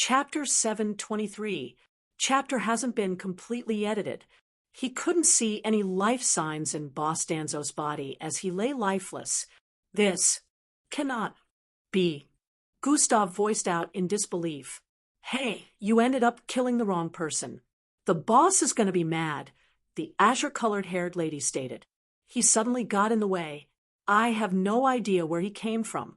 Chapter 723. Chapter hasn't been completely edited. He couldn't see any life signs in Boss Danzo's body as he lay lifeless. This cannot be. Gustav voiced out in disbelief. Hey, you ended up killing the wrong person. The boss is going to be mad, the azure-colored haired lady stated. He suddenly got in the way. I have no idea where he came from.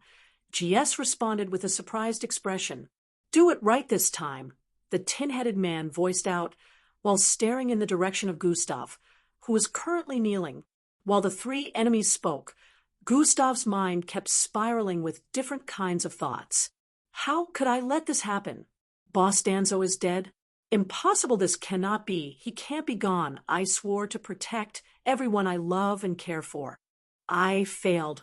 GS responded with a surprised expression. Do it right this time, the tin-headed man voiced out while staring in the direction of Gustav, who was currently kneeling. While the three enemies spoke, Gustav's mind kept spiraling with different kinds of thoughts. How could I let this happen? Boss Danzo is dead? Impossible, this cannot be. He can't be gone. I swore to protect everyone I love and care for. I failed.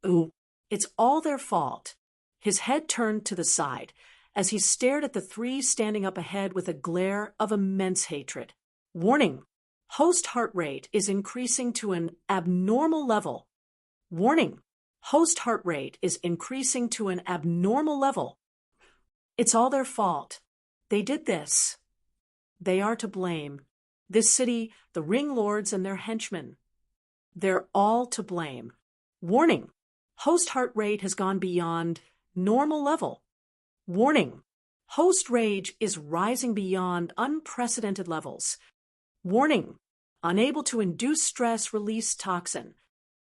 Ooh, it's all their fault. His head turned to the side as he stared at the three standing up ahead with a glare of immense hatred. Warning! Host heart rate is increasing to an abnormal level. Warning! Host heart rate is increasing to an abnormal level. It's all their fault. They did this. They are to blame. This city, the ring lords and their henchmen. They're all to blame. Warning! Host heart rate has gone beyond normal level. Warning! Host rage is rising beyond unprecedented levels. Warning! Unable to induce stress, release toxin.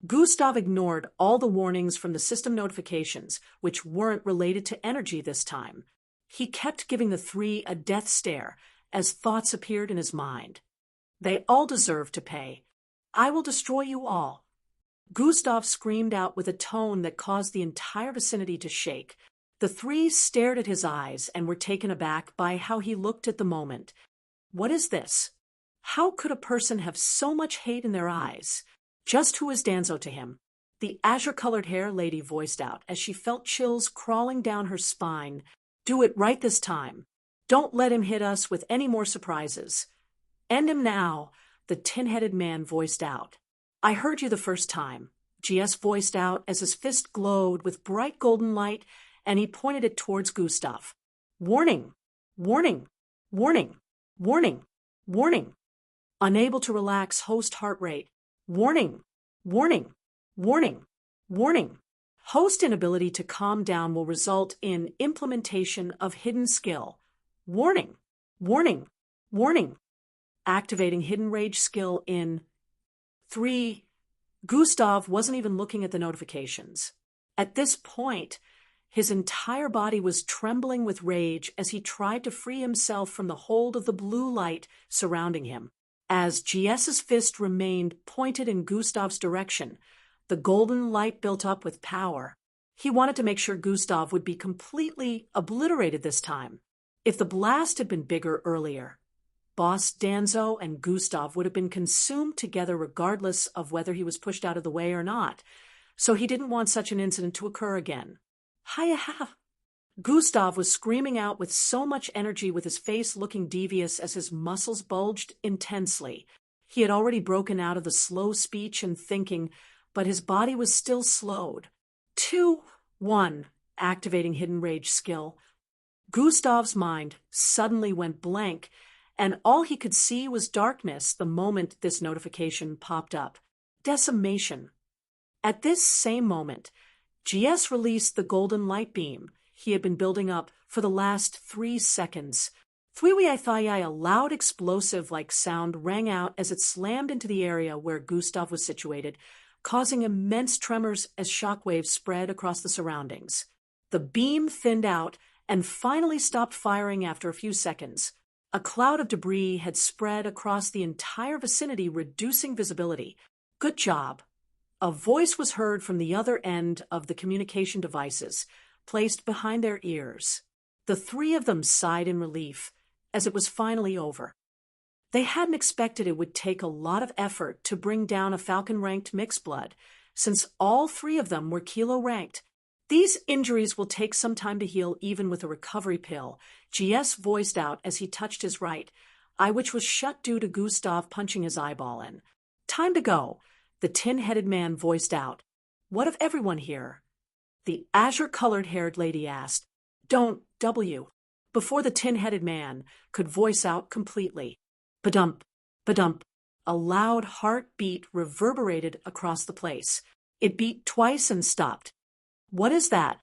Gustav ignored all the warnings from the system notifications, which weren't related to energy this time. He kept giving the three a death stare as thoughts appeared in his mind. They all deserve to pay. I will destroy you all. Gustav screamed out with a tone that caused the entire vicinity to shake. The three stared at his eyes and were taken aback by how he looked at the moment. What is this? How could a person have so much hate in their eyes? Just who is Danzo to him? The azure-colored hair lady voiced out as she felt chills crawling down her spine. Do it right this time. Don't let him hit us with any more surprises. End him now, the tin-headed man voiced out. I heard you the first time, GS voiced out as his fist glowed with bright golden light and he pointed it towards Gustav. Warning! Warning! Warning! Warning! Warning! Unable to relax host heart rate. Warning! Warning! Warning! Warning! Host inability to calm down will result in implementation of hidden skill. Warning! Warning! Warning! Activating hidden rage skill in 3. Gustav wasn't even looking at the notifications. At this point, his entire body was trembling with rage as he tried to free himself from the hold of the blue light surrounding him. As GS's fist remained pointed in Gustav's direction, the golden light built up with power. He wanted to make sure Gustav would be completely obliterated this time. If the blast had been bigger earlier, Boss Danzo and Gustav would have been consumed together regardless of whether he was pushed out of the way or not, so he didn't want such an incident to occur again. Hi-ya! Gustav was screaming out with so much energy with his face looking devious as his muscles bulged intensely. He had already broken out of the slow speech and thinking, but his body was still slowed. 2, 1, activating hidden rage skill. Gustav's mind suddenly went blank, and all he could see was darkness the moment this notification popped up. Decimation. At this same moment, GS released the golden light beam he had been building up for the last 3 seconds. A loud explosive-like sound rang out as it slammed into the area where Gustav was situated, causing immense tremors as shockwaves spread across the surroundings. The beam thinned out and finally stopped firing after a few seconds. A cloud of debris had spread across the entire vicinity, reducing visibility. Good job. A voice was heard from the other end of the communication devices, placed behind their ears. The three of them sighed in relief, as it was finally over. They hadn't expected it would take a lot of effort to bring down a Falcon-ranked mixed blood, since all 3 of them were Kilo-ranked. These injuries will take some time to heal even with a recovery pill, GS voiced out as he touched his right eye, which was shut due to Gustav punching his eyeball in. Time to go, the tin-headed man voiced out. What of everyone here? The azure-colored haired lady asked. Don't, W. before the tin-headed man could voice out completely. Badump, badump. A loud heartbeat reverberated across the place. It beat twice and stopped. What is that?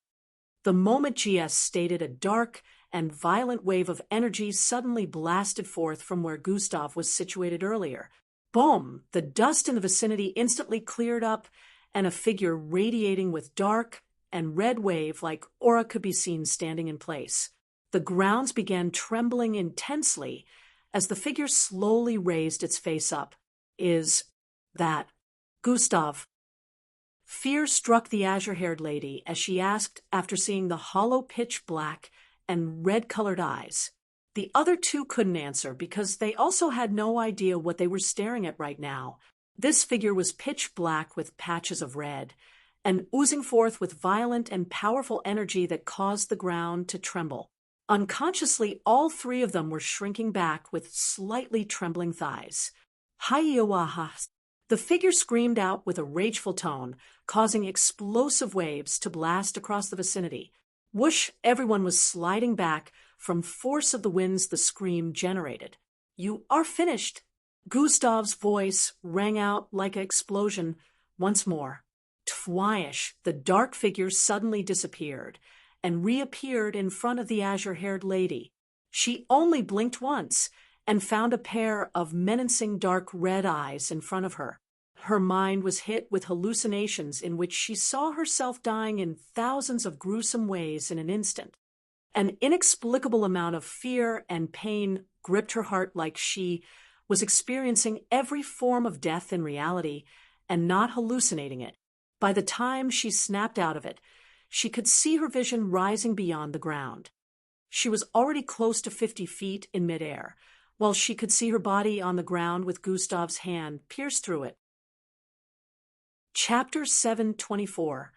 The moment GS stated, a dark and violent wave of energy suddenly blasted forth from where Gustav was situated earlier. Boom! The dust in the vicinity instantly cleared up, and a figure radiating with dark and red wave like aura could be seen standing in place. The grounds began trembling intensely as the figure slowly raised its face up. Is that Gustav? Fear struck the azure-haired lady as she asked after seeing the hollow pitch black and red-colored eyes. The other two couldn't answer because they also had no idea what they were staring at right now. This figure was pitch black with patches of red, and oozing forth with violent and powerful energy that caused the ground to tremble. Unconsciously, all three of them were shrinking back with slightly trembling thighs. Hi-yawaha! The figure screamed out with a rageful tone, causing explosive waves to blast across the vicinity. Whoosh! Everyone was sliding back from force of the winds the scream generated. You are finished! Gustav's voice rang out like an explosion once more. Twice, the dark figure suddenly disappeared and reappeared in front of the azure-haired lady. She only blinked once and found a pair of menacing dark red eyes in front of her. Her mind was hit with hallucinations in which she saw herself dying in thousands of gruesome ways in an instant. An inexplicable amount of fear and pain gripped her heart, like she was experiencing every form of death in reality and not hallucinating it. By the time she snapped out of it, she could see her vision rising beyond the ground. She was already close to 50 feet in midair, while she could see her body on the ground with Gustav's hand pierced through it. Chapter 724.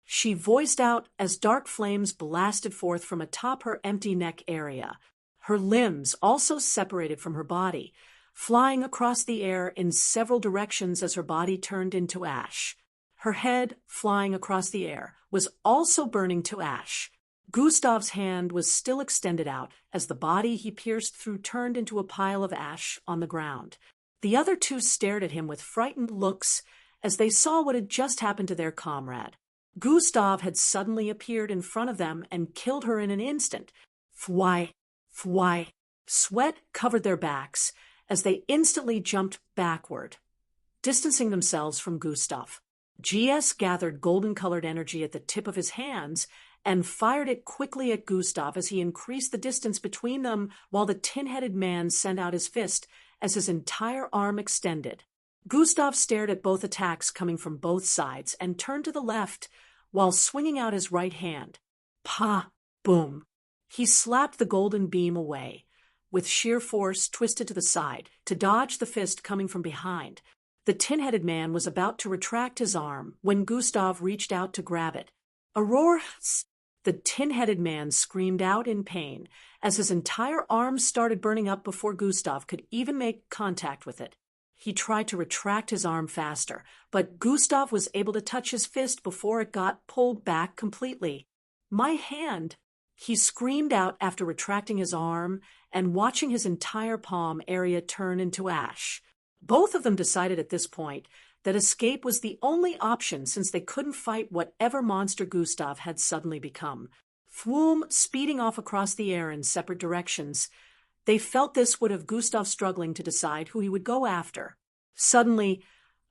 She voiced out as dark flames blasted forth from atop her empty neck area. Her limbs also separated from her body, flying across the air in several directions as her body turned into ash. Her head, flying across the air, was also burning to ash. Gustav's hand was still extended out as the body he pierced through turned into a pile of ash on the ground. The other two stared at him with frightened looks as they saw what had just happened to their comrade. Gustav had suddenly appeared in front of them and killed her in an instant. Fwy, fwy. Sweat covered their backs as they instantly jumped backward, distancing themselves from Gustav. GS gathered golden-colored energy at the tip of his hands and fired it quickly at Gustav as he increased the distance between them, while the tin-headed man sent out his fist as his entire arm extended. Gustav stared at both attacks coming from both sides and turned to the left while swinging out his right hand. Pa! Boom! He slapped the golden beam away, with sheer force twisted to the side, to dodge the fist coming from behind. The tin-headed man was about to retract his arm when Gustav reached out to grab it. Aurora! The tin-headed man screamed out in pain as his entire arm started burning up before Gustav could even make contact with it. He tried to retract his arm faster, but Gustav was able to touch his fist before it got pulled back completely. My hand! He screamed out after retracting his arm and watching his entire palm area turn into ash. Both of them decided at this point that escape was the only option since they couldn't fight whatever monster Gustav had suddenly become. Thwoom, speeding off across the air in separate directions. They felt this would have Gustav struggling to decide who he would go after. Suddenly,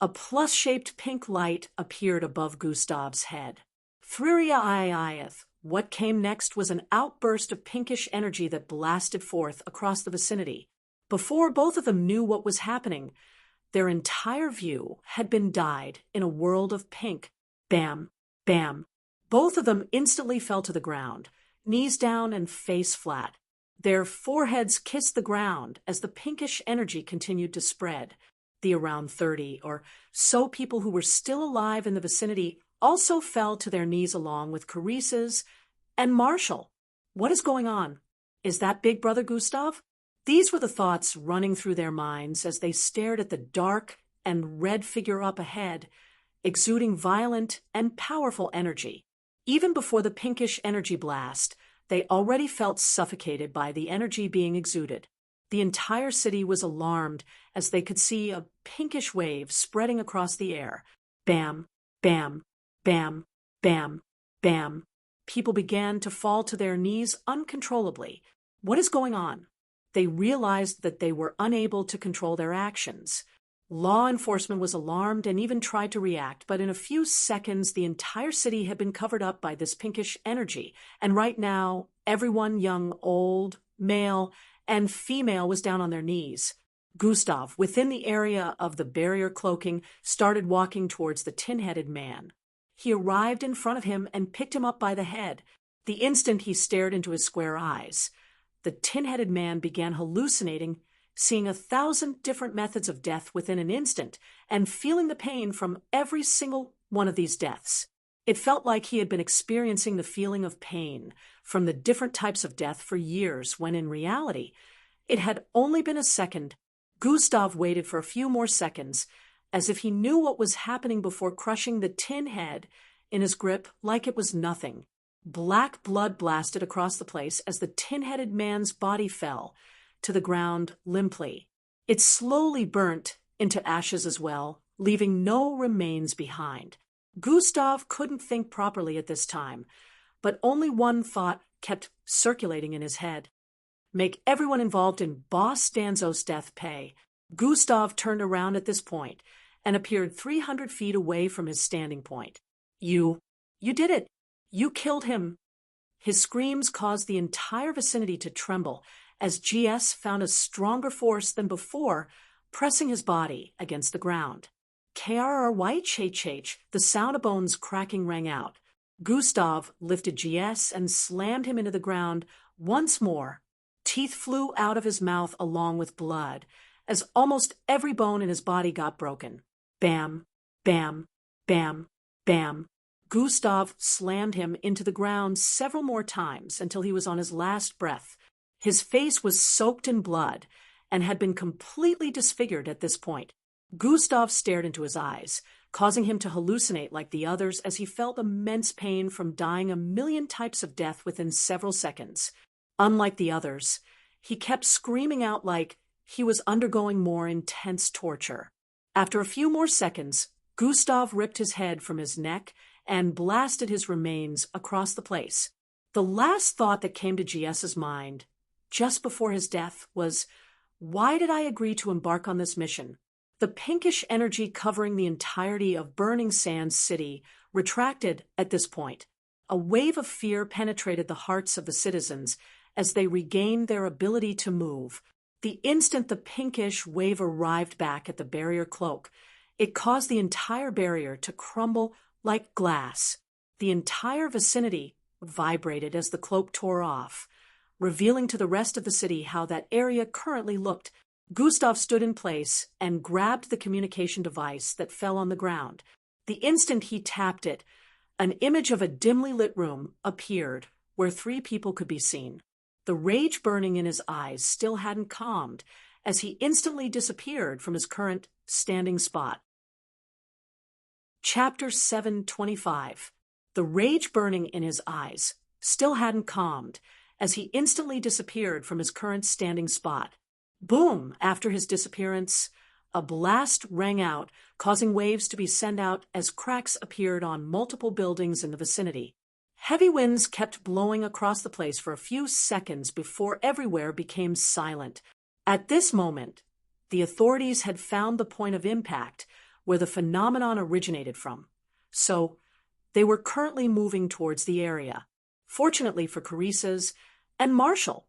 a plus-shaped pink light appeared above Gustav's head. Thriria-iayeth. What came next was an outburst of pinkish energy that blasted forth across the vicinity. Before both of them knew what was happening, their entire view had been dyed in a world of pink. Bam! Bam! Both of them instantly fell to the ground, knees down and face flat. Their foreheads kissed the ground as the pinkish energy continued to spread. The around 30 or so people who were still alive in the vicinity also fell to their knees along with Carissa's and Marshall. What is going on? Is that Big Brother Gustav? These were the thoughts running through their minds as they stared at the dark and red figure up ahead, exuding violent and powerful energy. Even before the pinkish energy blast, They already felt suffocated by the energy being exuded. The entire city was alarmed as they could see a pinkish wave spreading across the air. Bam, bam, bam, bam, bam. People began to fall to their knees uncontrollably. What is going on? They realized that they were unable to control their actions. Law enforcement was alarmed and even tried to react, but in a few seconds the entire city had been covered up by this pinkish energy, and right now everyone, young, old, male, and female, was down on their knees. Gustav, within the area of the barrier cloaking, started walking towards the tin-headed man. He arrived in front of him and picked him up by the head. The instant he stared into his square eyes, the tin-headed man began hallucinating, seeing 1,000 different methods of death within an instant and feeling the pain from every single one of these deaths. It felt like he had been experiencing the feeling of pain from the different types of death for years, when in reality, it had only been a second. Gustav waited for a few more seconds, as if he knew what was happening, before crushing the tin head in his grip like it was nothing. Black blood blasted across the place as the tin-headed man's body fell to the ground limply. It slowly burnt into ashes as well, leaving no remains behind. Gustav couldn't think properly at this time, but only one thought kept circulating in his head. Make everyone involved in Boss Danzo's death pay. Gustav turned around at this point and appeared 300 feet away from his standing point. You did it. You killed him. His screams caused the entire vicinity to tremble as GS found a stronger force than before, pressing his body against the ground. KRRYHH, the sound of bones cracking rang out. Gustav lifted GS and slammed him into the ground once more. Teeth flew out of his mouth along with blood, as almost every bone in his body got broken. Bam, bam, bam, bam. Gustav slammed him into the ground several more times until he was on his last breath. His face was soaked in blood and had been completely disfigured at this point. Gustav stared into his eyes, causing him to hallucinate like the others as he felt immense pain from dying 1,000,000 types of death within several seconds. Unlike the others, he kept screaming out like he was undergoing more intense torture. After a few more seconds, Gustav ripped his head from his neck and blasted his remains across the place. The last thought that came to GS's mind just before his death was, why did I agree to embark on this mission? The pinkish energy covering the entirety of Burning Sands City retracted at this point. A wave of fear penetrated the hearts of the citizens as they regained their ability to move. The instant the pinkish wave arrived back at the barrier cloak, it caused the entire barrier to crumble like glass. The entire vicinity vibrated as the cloak tore off, revealing to the rest of the city how that area currently looked. Gustav stood in place and grabbed the communication device that fell on the ground. The instant he tapped it, an image of a dimly lit room appeared where 3 people could be seen. The rage burning in his eyes still hadn't calmed as he instantly disappeared from his current standing spot. Chapter 725. The rage burning in his eyes still hadn't calmed as he instantly disappeared from his current standing spot. Boom! After his disappearance, a blast rang out, causing waves to be sent out as cracks appeared on multiple buildings in the vicinity. Heavy winds kept blowing across the place for a few seconds before everywhere became silent. At this moment, the authorities had found the point of impact where the phenomenon originated from, so they were currently moving towards the area. Fortunately for Carissa's and Marshall,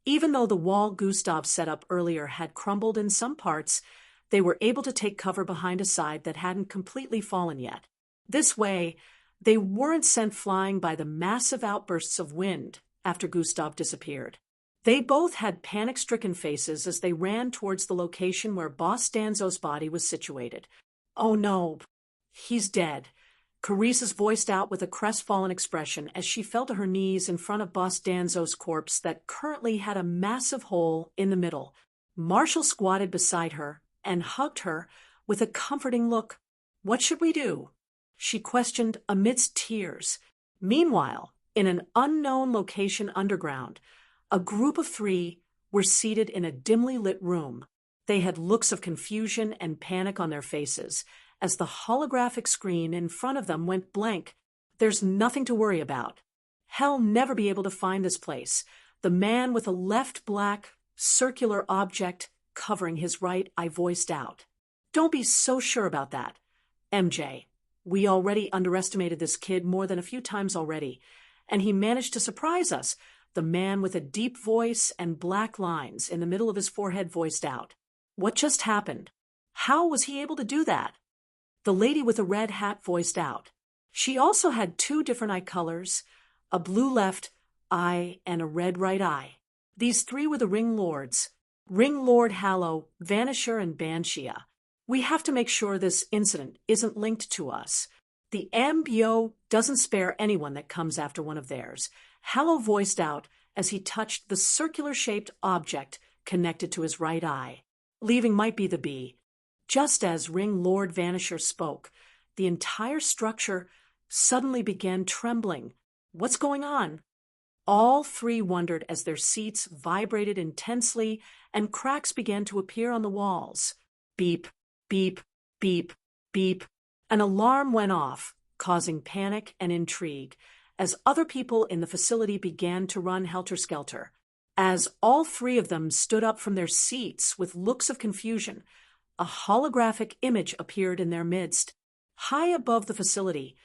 even though the wall Gustav set up earlier had crumbled in some parts, they were able to take cover behind a side that hadn't completely fallen yet. This way, they weren't sent flying by the massive outbursts of wind after Gustav disappeared. They both had panic-stricken faces as they ran towards the location where Boss Danzo's body was situated. Oh no, he's dead. Carissa's voiced out with a crestfallen expression as she fell to her knees in front of Boss Danzo's corpse that currently had a massive hole in the middle. Marshall squatted beside her and hugged her with a comforting look. What should we do? She questioned amidst tears. Meanwhile, In an unknown location underground, a group of 3 were seated in a dimly lit room. They had looks of confusion and panic on their faces as the holographic screen in front of them went blank. "There's nothing to worry about. Hell never be able to find this place." The man with a left black, circular object covering his right eye voiced out. "Don't be so sure about that, MJ. We already underestimated this kid more than a few times already, and he managed to surprise us." The man with a deep voice and black lines in the middle of his forehead voiced out. "What just happened? How was he able to do that?" The lady with a red hat voiced out. She also had 2 different eye colors, a blue left eye and a red right eye. These 3 were the Ring Lords: Ring Lord Hallow, Vanisher, and Banshee. "We have to make sure this incident isn't linked to us. The MBO doesn't spare anyone that comes after one of theirs," Hallow voiced out as he touched the circular-shaped object connected to his right eye. "Leaving might be the B." Just as Ring Lord Vanisher spoke, the entire structure suddenly began trembling. "What's going on?" All 3 wondered as their seats vibrated intensely and cracks began to appear on the walls. Beep, beep, beep, beep. An alarm went off, causing panic and intrigue, as other people in the facility began to run helter-skelter. As all 3 of them stood up from their seats with looks of confusion, a holographic image appeared in their midst. High above the facility,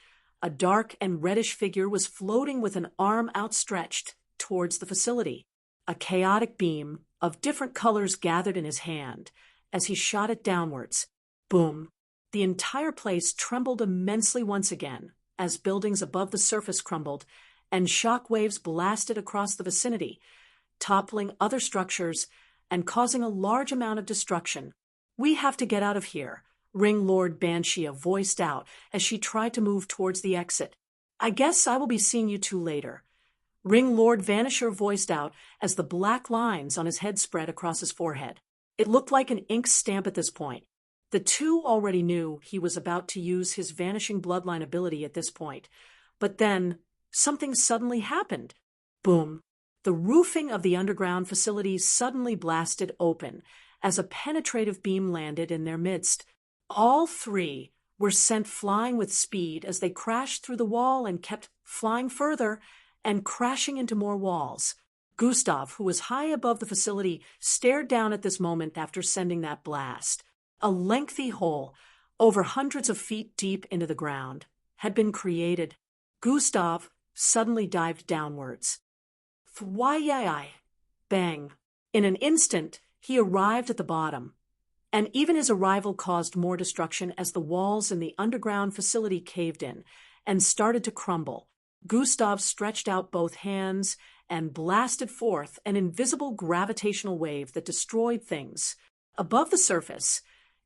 a dark and reddish figure was floating with an arm outstretched towards the facility. A chaotic beam of different colors gathered in his hand as he shot it downwards. Boom! The entire place trembled immensely once again as buildings above the surface crumbled and shock waves blasted across the vicinity, toppling other structures and causing a large amount of destruction. "We have to get out of here," Ring Lord Banshee voiced out as she tried to move towards the exit. "I guess I will be seeing you 2 later." Ring Lord Vanisher voiced out as the black lines on his head spread across his forehead. It looked like an ink stamp at this point. The 2 already knew he was about to use his vanishing bloodline ability at this point. But then, something suddenly happened. Boom! The roofing of the underground facility suddenly blasted open as a penetrative beam landed in their midst. All 3 were sent flying with speed as they crashed through the wall and kept flying further and crashing into more walls. Gustav, who was high above the facility, stared down at this moment after sending that blast. A lengthy hole, over hundreds of feet deep into the ground, had been created. Gustav suddenly dived downwards. Thwai-yi-yi! Bang! In an instant, he arrived at the bottom. And even his arrival caused more destruction as the walls in the underground facility caved in and started to crumble. Gustav stretched out both hands and blasted forth an invisible gravitational wave that destroyed things. Above the surface,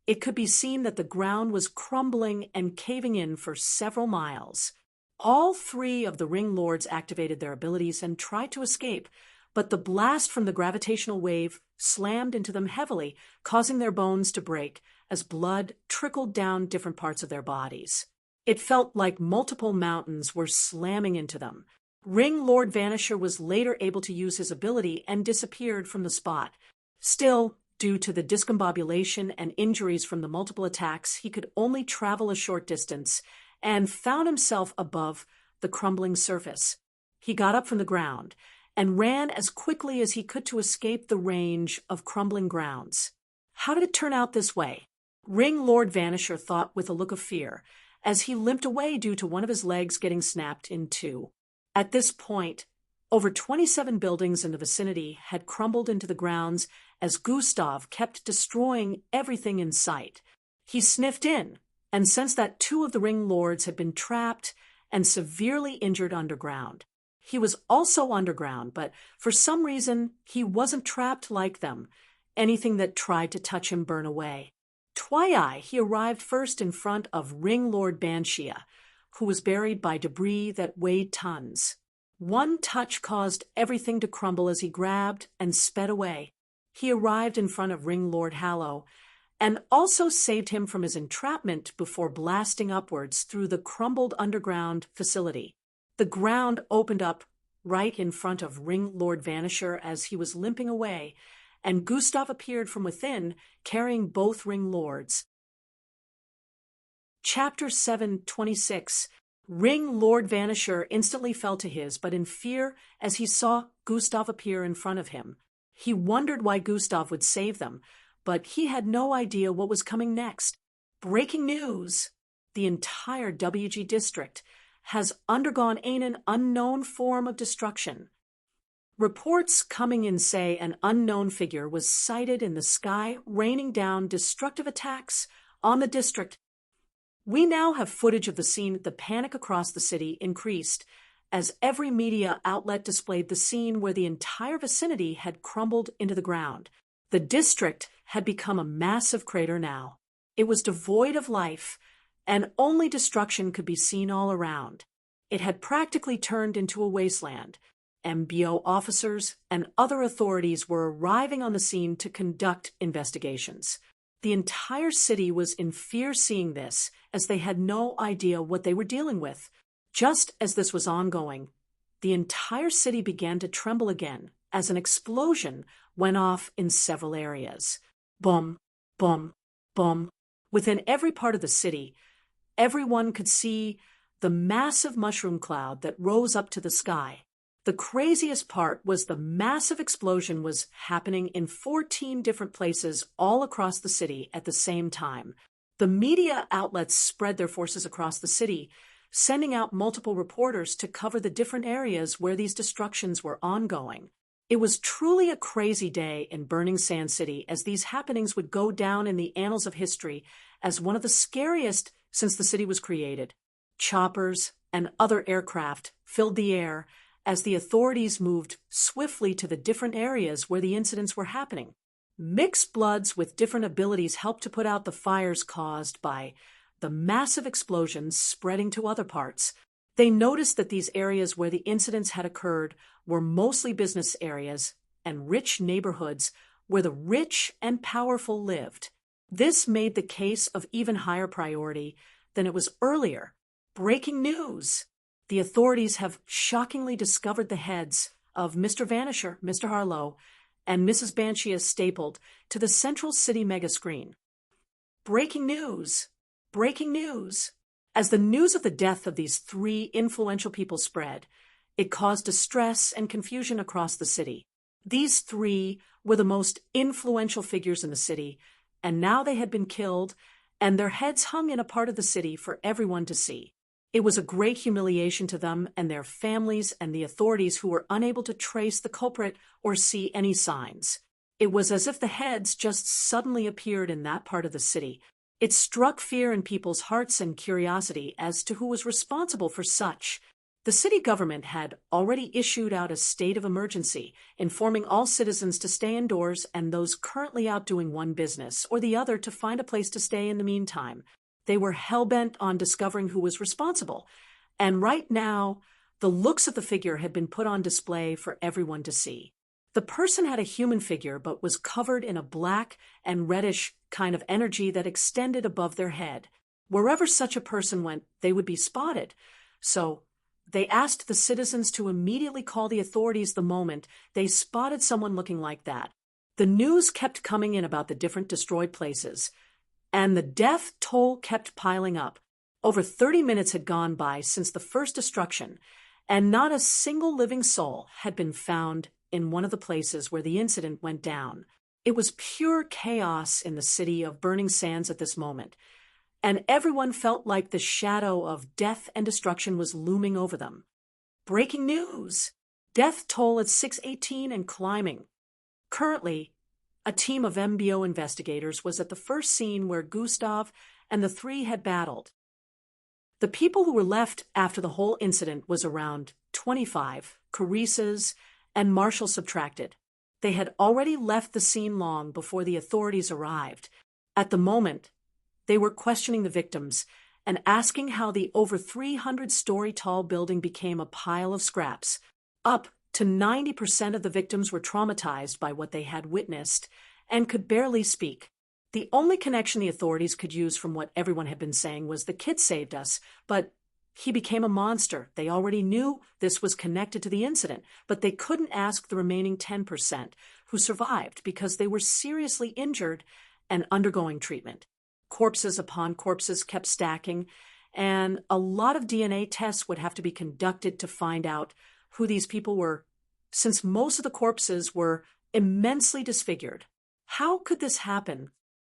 it could be seen that the ground was crumbling and caving in for several miles. All 3 of the Ring Lords activated their abilities and tried to escape, but the blast from the gravitational wave slammed into them heavily, causing their bones to break as blood trickled down different parts of their bodies. It felt like multiple mountains were slamming into them. Ring Lord Vanisher was later able to use his ability and disappeared from the spot. Still, due to the discombobulation and injuries from the multiple attacks, he could only travel a short distance and found himself above the crumbling surface. He got up from the ground and ran as quickly as he could to escape the range of crumbling grounds. How did it turn out this way? Ring Lord Vanisher thought with a look of fear as he limped away due to one of his legs getting snapped in 2. At this point, over 27 buildings in the vicinity had crumbled into the grounds as Gustav kept destroying everything in sight. He sniffed in and sensed that 2 of the Ring Lords had been trapped and severely injured underground. He was also underground, but for some reason he wasn't trapped like them. Anything that tried to touch him burned away. Twilight, he arrived first in front of Ring Lord Banshee, who was buried by debris that weighed tons. One touch caused everything to crumble as he grabbed and sped away. He arrived in front of Ring Lord Hallow and also saved him from his entrapment before blasting upwards through the crumbled underground facility. The ground opened up right in front of Ring Lord Vanisher as he was limping away, and Gustav appeared from within, carrying both Ring Lords. Chapter 7:26. Ring Lord Vanisher instantly fell to his, but in fear as he saw Gustav appear in front of him. He wondered why Gustav would save them, but he had no idea what was coming next. Breaking news! The entire WG district has undergone an unknown form of destruction. Reports coming in say an unknown figure was sighted in the sky, raining down destructive attacks on the district. We now have footage of the scene. The panic across the city increased as every media outlet displayed the scene where the entire vicinity had crumbled into the ground. The district had become a massive crater now. It was devoid of life, and only destruction could be seen all around. It had practically turned into a wasteland. MBO officers and other authorities were arriving on the scene to conduct investigations. The entire city was in fear seeing this, as they had no idea what they were dealing with. Just as this was ongoing, the entire city began to tremble again as an explosion went off in several areas. Boom, boom, boom. Within every part of the city, everyone could see the massive mushroom cloud that rose up to the sky. The craziest part was the massive explosion was happening in 14 different places all across the city at the same time. The media outlets spread their forces across the city, sending out multiple reporters to cover the different areas where these destructions were ongoing. It was truly a crazy day in Burning Sand City, as these happenings would go down in the annals of history as one of the scariest since the city was created. Choppers and other aircraft filled the air as the authorities moved swiftly to the different areas where the incidents were happening. Mixed bloods with different abilities helped to put out the fires caused by the massive explosions spreading to other parts. They noticed that these areas where the incidents had occurred were mostly business areas and rich neighborhoods where the rich and powerful lived. This made the case of even higher priority than it was earlier. Breaking news! The authorities have shockingly discovered the heads of Mr. Vanisher, Mr. Harlow, and Mrs. Banshee stapled to the central city megascreen. Breaking news! Breaking news! As the news of the death of these three influential people spread, it caused distress and confusion across the city. These three were the most influential figures in the city, and now they had been killed, and their heads hung in a part of the city for everyone to see. It was a great humiliation to them and their families and the authorities, who were unable to trace the culprit or see any signs. It was as if the heads just suddenly appeared in that part of the city. It struck fear in people's hearts and curiosity as to who was responsible for such. The city government had already issued out a state of emergency, informing all citizens to stay indoors and those currently out doing one business or the other to find a place to stay in the meantime. They were hell-bent on discovering who was responsible, and right now, the looks of the figure had been put on display for everyone to see. The person had a human figure but was covered in a black and reddish kind of energy that extended above their head. Wherever such a person went, they would be spotted. So they asked the citizens to immediately call the authorities the moment they spotted someone looking like that. The news kept coming in about the different destroyed places, and the death toll kept piling up. Over 30 minutes had gone by since the first destruction, and not a single living soul had been found in one of the places where the incident went down. It was pure chaos in the city of Burning Sands at this moment, and everyone felt like the shadow of death and destruction was looming over them. Breaking news! Death toll at 618 and climbing. Currently, a team of MBO investigators was at the first scene where Gustav and the three had battled. The people who were left after the whole incident was around 25, Carissa's and Marshall subtracted. They had already left the scene long before the authorities arrived. At the moment, they were questioning the victims and asking how the over 300-story-tall building became a pile of scraps. Up to 90% of the victims were traumatized by what they had witnessed and could barely speak. The only connection the authorities could use from what everyone had been saying was the kid saved us, but He became a monster. They already knew this was connected to the incident, but they couldn't ask the remaining 10% who survived because they were seriously injured and undergoing treatment. Corpses upon corpses kept stacking, and a lot of DNA tests would have to be conducted to find out who these people were, since most of the corpses were immensely disfigured. How could this happen?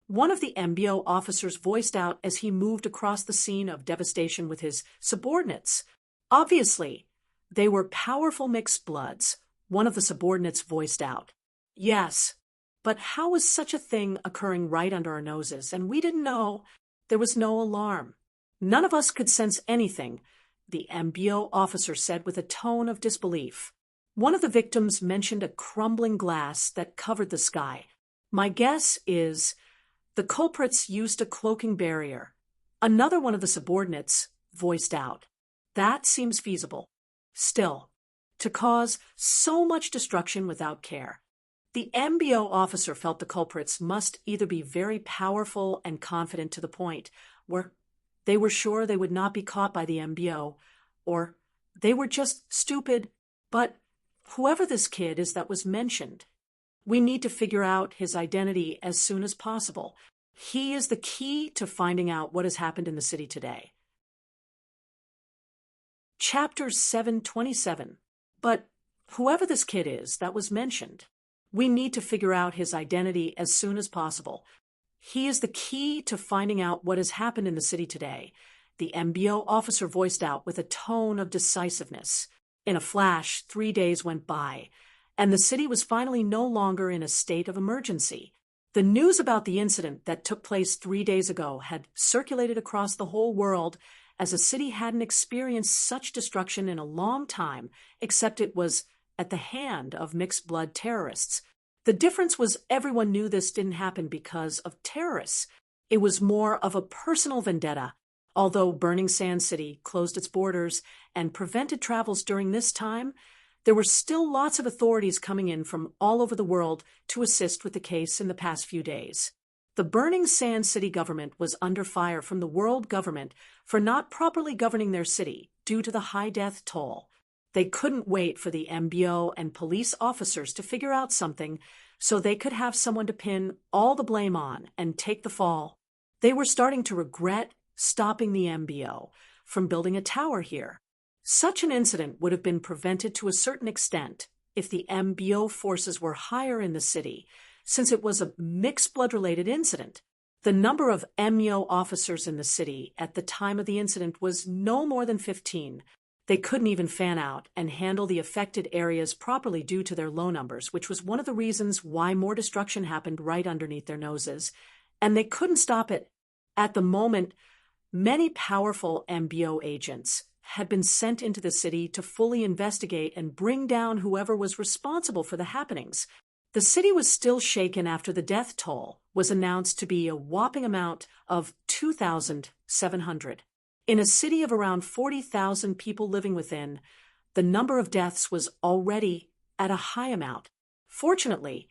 One of the MBO officers voiced out as he moved across the scene of devastation with his subordinates. Obviously, they were powerful mixed bloods, one of the subordinates voiced out. Yes, but how was such a thing occurring right under our noses, and we didn't know? There was no alarm. None of us could sense anything, the MBO officer said with a tone of disbelief. One of the victims mentioned a crumbling glass that covered the sky. My guess is the culprits used a cloaking barrier. Another one of the subordinates voiced out. That seems feasible. Still, to cause so much destruction without care. The MBO officer felt the culprits must either be very powerful and confident to the point where they were sure they would not be caught by the MBO, or they were just stupid. But whoever this kid is that was mentioned, we need to figure out his identity as soon as possible. He is the key to finding out what has happened in the city today. Chapter 727. But whoever this kid is that was mentioned, we need to figure out his identity as soon as possible. He is the key to finding out what has happened in the city today, the MBO officer voiced out with a tone of decisiveness. In a flash, 3 days went by, and the city was finally no longer in a state of emergency. The news about the incident that took place 3 days ago had circulated across the whole world, as a city hadn't experienced such destruction in a long time, except it was at the hand of mixed-blood terrorists. The difference was everyone knew this didn't happen because of terrorists. It was more of a personal vendetta. Although Burning Sand City closed its borders and prevented travels during this time, there were still lots of authorities coming in from all over the world to assist with the case in the past few days. The Burning Sand City government was under fire from the world government for not properly governing their city due to the high death toll. They couldn't wait for the MBO and police officers to figure out something so they could have someone to pin all the blame on and take the fall. They were starting to regret stopping the MBO from building a tower here. Such an incident would have been prevented to a certain extent if the MBO forces were higher in the city, since it was a mixed blood-related incident. The number of MBO officers in the city at the time of the incident was no more than 15. They couldn't even fan out and handle the affected areas properly due to their low numbers, which was one of the reasons why more destruction happened right underneath their noses. And they couldn't stop it. At the moment, many powerful MBO agents had been sent into the city to fully investigate and bring down whoever was responsible for the happenings. The city was still shaken after the death toll was announced to be a whopping amount of 2,700. In a city of around 40,000 people living within, the number of deaths was already at a high amount. Fortunately,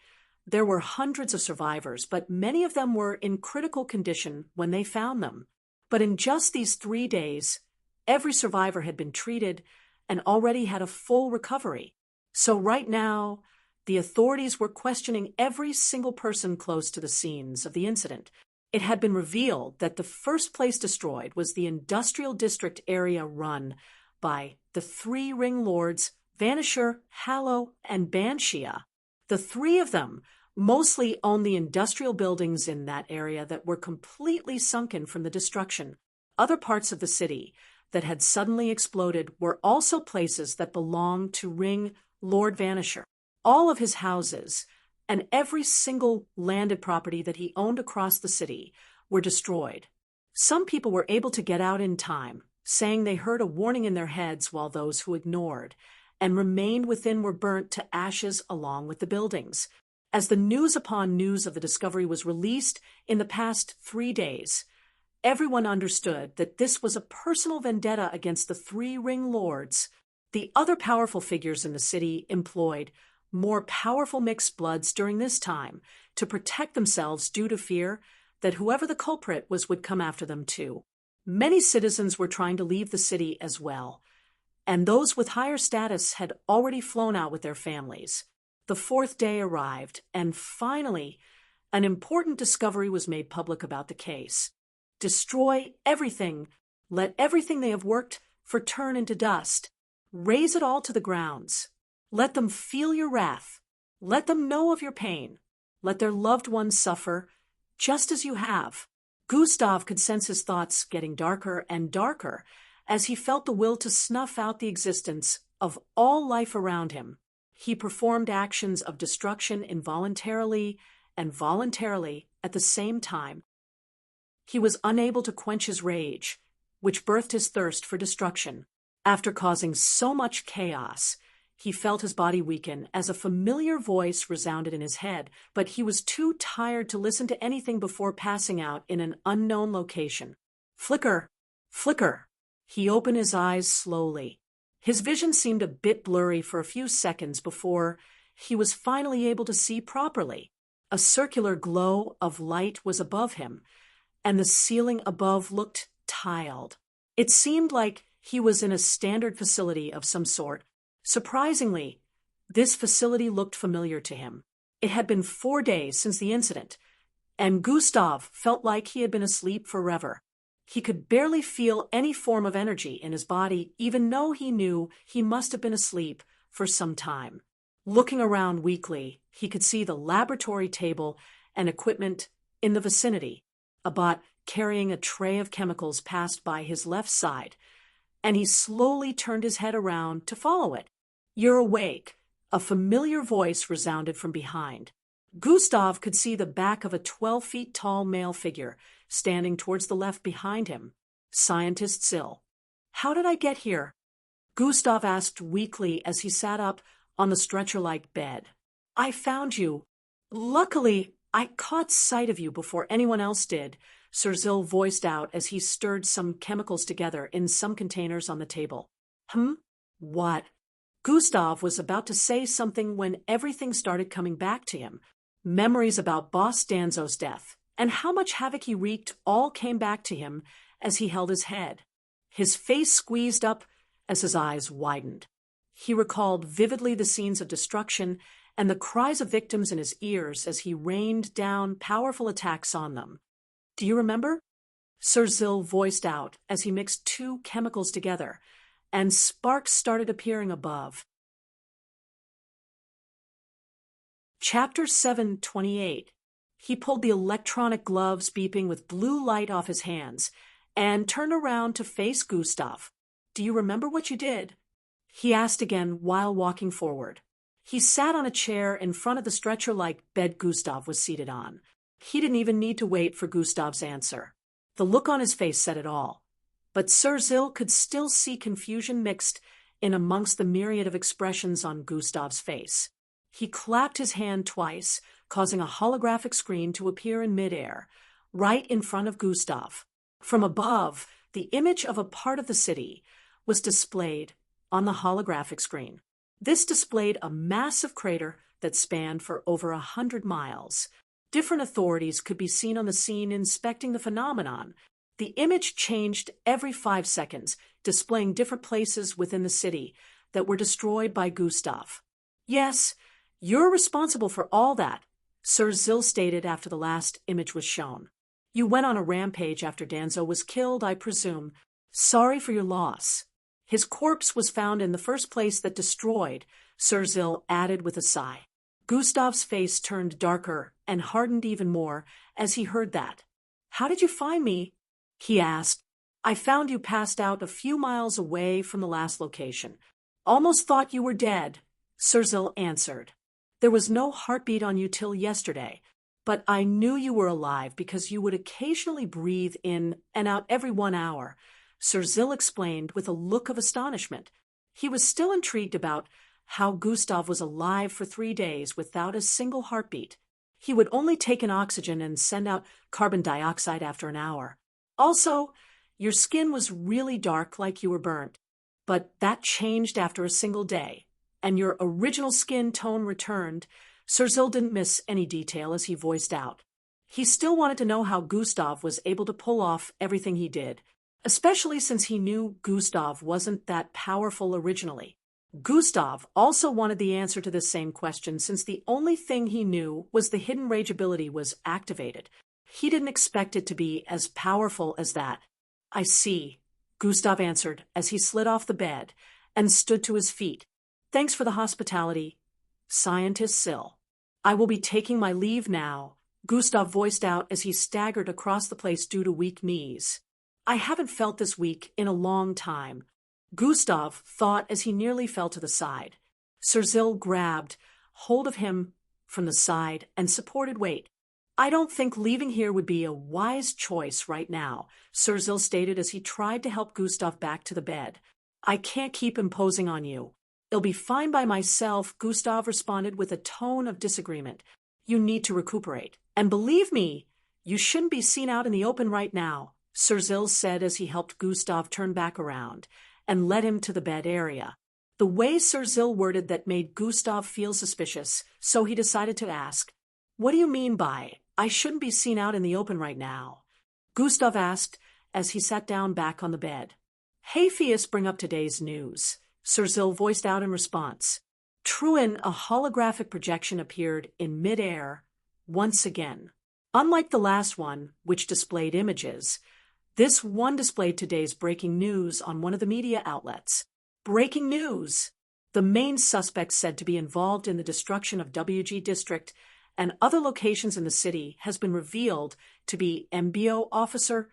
there were hundreds of survivors, but many of them were in critical condition when they found them. But in just these 3 days, every survivor had been treated and already had a full recovery. So right now, the authorities were questioning every single person close to the scenes of the incident. It had been revealed that the first place destroyed was the industrial district area run by the 3 ring lords, Vanisher, Hallow, and Banshia. The 3 of them mostly owned the industrial buildings in that area that were completely sunken from the destruction. Other parts of the city that had suddenly exploded were also places that belonged to Ring Lord Vanisher. All of his houses and every single landed property that he owned across the city were destroyed. Some people were able to get out in time, saying they heard a warning in their heads, while those who ignored and remained within were burnt to ashes along with the buildings. As the news upon news of the discovery was released in the past 3 days, everyone understood that this was a personal vendetta against the 3 ring lords. The other powerful figures in the city employed more powerful mixed bloods during this time to protect themselves due to fear that whoever the culprit was would come after them too. Many citizens were trying to leave the city as well, and those with higher status had already flown out with their families. The fourth day arrived, and finally, an important discovery was made public about the case. Destroy everything. Let everything they have worked for turn into dust. Raze it all to the grounds. Let them feel your wrath. Let them know of your pain. Let their loved ones suffer, just as you have. Gustav could sense his thoughts getting darker and darker as he felt the will to snuff out the existence of all life around him. He performed actions of destruction involuntarily and voluntarily at the same time. He was unable to quench his rage, which birthed his thirst for destruction. After causing so much chaos, he felt his body weaken as a familiar voice resounded in his head, but he was too tired to listen to anything before passing out in an unknown location. Flicker! Flicker! He opened his eyes slowly. His vision seemed a bit blurry for a few seconds before he was finally able to see properly. A circular glow of light was above him, and the ceiling above looked tiled. It seemed like he was in a standard facility of some sort. Surprisingly, this facility looked familiar to him. It had been 4 days since the incident, and Gustav felt like he had been asleep forever. He could barely feel any form of energy in his body, even though he knew he must have been asleep for some time. Looking around weakly, he could see the laboratory table and equipment in the vicinity. A bot carrying a tray of chemicals passed by his left side, and he slowly turned his head around to follow it. "You're awake," a familiar voice resounded from behind. Gustav could see the back of a 12 feet tall male figure standing towards the left behind him. Scientist Zill. "How did I get here?" Gustav asked weakly as he sat up on the stretcher-like bed. "I found you. Luckily, I caught sight of you before anyone else did," Sir Zill voiced out as he stirred some chemicals together in some containers on the table. What? Gustav was about to say something when everything started coming back to him. Memories about Boss Danzo's death and how much havoc he wreaked all came back to him as he held his head. His face squeezed up as his eyes widened. He recalled vividly the scenes of destruction and the cries of victims in his ears as he rained down powerful attacks on them. "Do you remember?" Sir Zill voiced out as he mixed 2 chemicals together, and sparks started appearing above. Chapter 728. He pulled the electronic gloves beeping with blue light off his hands and turned around to face Gustav. "Do you remember what you did?" he asked again while walking forward. He sat on a chair in front of the stretcher-like bed Gustav was seated on. He didn't even need to wait for Gustav's answer. The look on his face said it all. But Sir Zill could still see confusion mixed in amongst the myriad of expressions on Gustav's face. He clapped his hand twice, causing a holographic screen to appear in midair, right in front of Gustav. From above, the image of a part of the city was displayed on the holographic screen. This displayed a massive crater that spanned for over 100 miles. Different authorities could be seen on the scene inspecting the phenomenon. The image changed every 5 seconds, displaying different places within the city that were destroyed by Gustav. "Yes, you're responsible for all that," Sir Zill stated after the last image was shown. "You went on a rampage after Danzo was killed, I presume. Sorry for your loss." "His corpse was found in the first place that destroyed," Sir Zill added with a sigh. Gustav's face turned darker and hardened even more as he heard that. "How did you find me?" he asked. "I found you passed out a few miles away from the last location. Almost thought you were dead," Sir Zill answered. "There was no heartbeat on you till yesterday, but I knew you were alive because you would occasionally breathe in and out every 1 hour," Sir Zill explained with a look of astonishment. He was still intrigued about how Gustav was alive for 3 days without a single heartbeat. He would only take in oxygen and send out carbon dioxide after an hour. "Also, your skin was really dark like you were burnt, but that changed after a single day, and your original skin tone returned." Sir Zill didn't miss any detail as he voiced out. He still wanted to know how Gustav was able to pull off everything he did, especially since he knew Gustav wasn't that powerful originally. Gustav also wanted the answer to this same question since the only thing he knew was the hidden rage ability was activated. He didn't expect it to be as powerful as that. I see, Gustav answered as he slid off the bed and stood to his feet. Thanks for the hospitality, Scientist Sill. I will be taking my leave now, Gustav voiced out as he staggered across the place due to weak knees. I haven't felt this weak in a long time, Gustav thought as he nearly fell to the side. Sirzil grabbed hold of him from the side and supported weight. I don't think leaving here would be a wise choice right now, Sirzil stated as he tried to help Gustav back to the bed. I can't keep imposing on you. I'll be fine by myself, Gustav responded with a tone of disagreement. You need to recuperate. And believe me, you shouldn't be seen out in the open right now, Sirzil said as he helped Gustav turn back around and led him to the bed area. The way Sirzil worded that made Gustav feel suspicious, so he decided to ask, What do you mean by, I shouldn't be seen out in the open right now? Gustav asked as he sat down back on the bed. Hey Fias, bring up today's news, Sirzil voiced out in response. Truin, a holographic projection appeared in mid-air once again. Unlike the last one, which displayed images, this one displayed today's breaking news on one of the media outlets. Breaking news! The main suspect said to be involved in the destruction of WG District and other locations in the city has been revealed to be MBO officer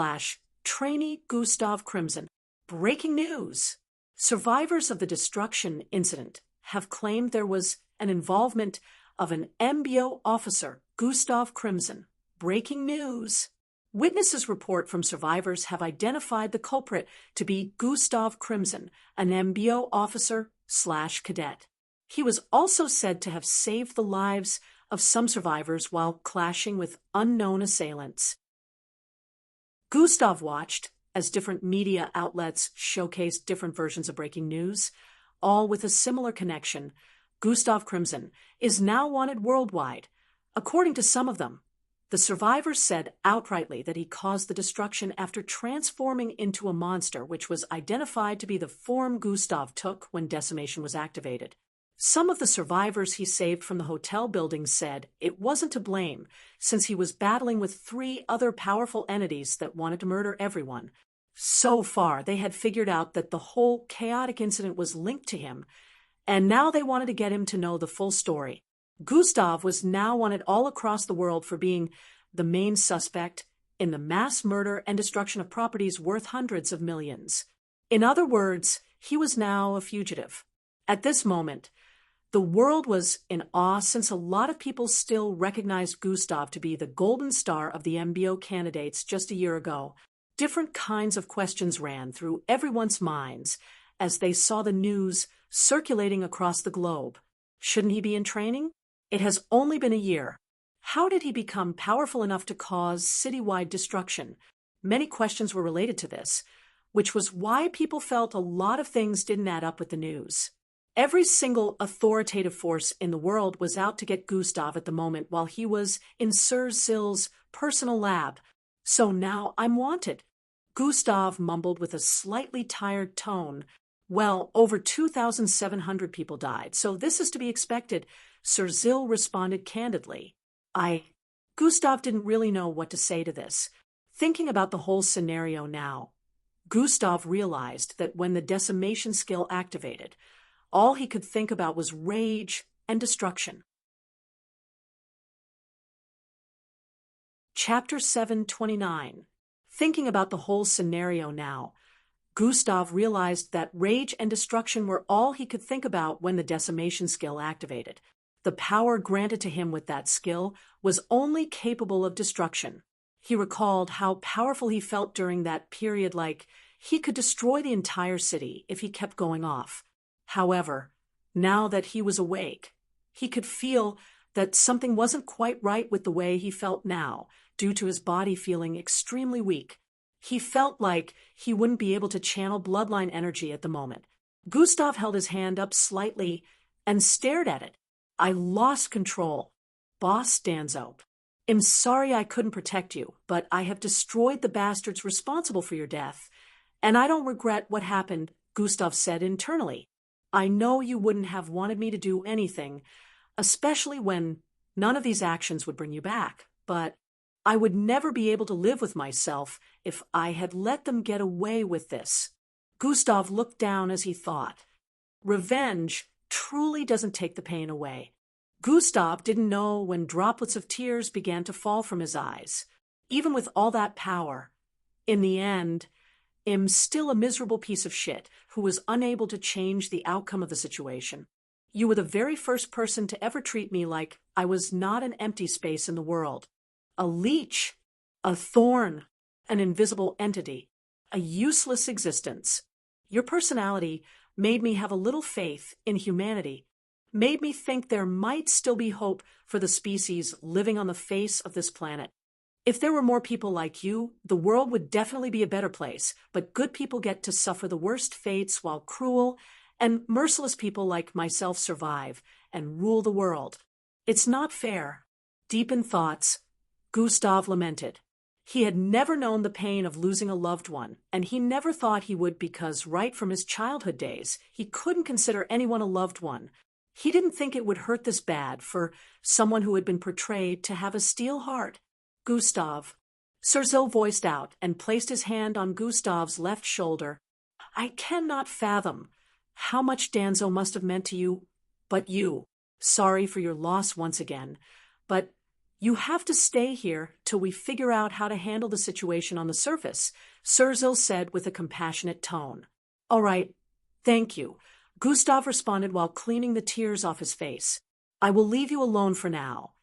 / trainee Gustav Crimson. Breaking news! Survivors of the destruction incident have claimed there was an involvement of an MBO officer, Gustav Crimson. Breaking news! Witnesses report from survivors have identified the culprit to be Gustav Crimson, an MBO officer / cadet. He was also said to have saved the lives of some survivors while clashing with unknown assailants. Gustav watched as different media outlets showcased different versions of breaking news, all with a similar connection. Gustav Crimson is now wanted worldwide. According to some of them, the survivors said outrightly that he caused the destruction after transforming into a monster, which was identified to be the form Gustav took when decimation was activated. Some of the survivors he saved from the hotel building said it wasn't to blame, since he was battling with 3 other powerful entities that wanted to murder everyone. So far, they had figured out that the whole chaotic incident was linked to him, and now they wanted to get him to know the full story. Gustav was now wanted all across the world for being the main suspect in the mass murder and destruction of properties worth hundreds of millions. In other words, he was now a fugitive. At this moment, the world was in awe since a lot of people still recognized Gustav to be the golden star of the MBO candidates just a year ago. Different kinds of questions ran through everyone's minds as they saw the news circulating across the globe. Shouldn't he be in training? It has only been a year. How did he become powerful enough to cause citywide destruction? Many questions were related to this, which was why people felt a lot of things didn't add up with the news. Every single authoritative force in the world was out to get Gustav at the moment while he was in Sirzil's personal lab. So now I'm wanted, Gustav mumbled with a slightly tired tone. Well, over 2,700 people died, so this is to be expected, Sirzil responded candidly. Gustav didn't really know what to say to this. Thinking about the whole scenario now, Gustav realized that when the decimation skill activated, all he could think about was rage and destruction. Chapter 729. Thinking about the whole scenario now, Gustav realized that rage and destruction were all he could think about when the decimation skill activated. The power granted to him with that skill was only capable of destruction. He recalled how powerful he felt during that period, like he could destroy the entire city if he kept going off. However, now that he was awake, he could feel that something wasn't quite right with the way he felt now, due to his body feeling extremely weak. He felt like he wouldn't be able to channel bloodline energy at the moment. Gustav held his hand up slightly and stared at it. I lost control. Boss stands up. am sorry I couldn't protect you, but I have destroyed the bastards responsible for your death, and I don't regret what happened, Gustav said internally. I know you wouldn't have wanted me to do anything, especially when none of these actions would bring you back, but I would never be able to live with myself if I had let them get away with this. Gustav looked down as he thought. Revenge truly doesn't take the pain away. Gustav didn't know when droplets of tears began to fall from his eyes. Even with all that power, in the end, I'm still a miserable piece of shit who was unable to change the outcome of the situation. You were the very first person to ever treat me like I was not an empty space in the world. A leech, a thorn, an invisible entity, a useless existence. Your personality made me have a little faith in humanity, made me think there might still be hope for the species living on the face of this planet. If there were more people like you, the world would definitely be a better place, but good people get to suffer the worst fates while cruel and merciless people like myself survive and rule the world. It's not fair. Deep in thoughts, Gustav lamented. He had never known the pain of losing a loved one, and he never thought he would because right from his childhood days, he couldn't consider anyone a loved one. He didn't think it would hurt this bad for someone who had been portrayed to have a steel heart. Gustav. Sergil voiced out and placed his hand on Gustav's left shoulder. I cannot fathom how much Danzo must have meant to you, but you. Sorry for your loss once again, but you have to stay here till we figure out how to handle the situation on the surface, Sergil said with a compassionate tone. All right, thank you, Gustav responded while cleaning the tears off his face. I will leave you alone for now,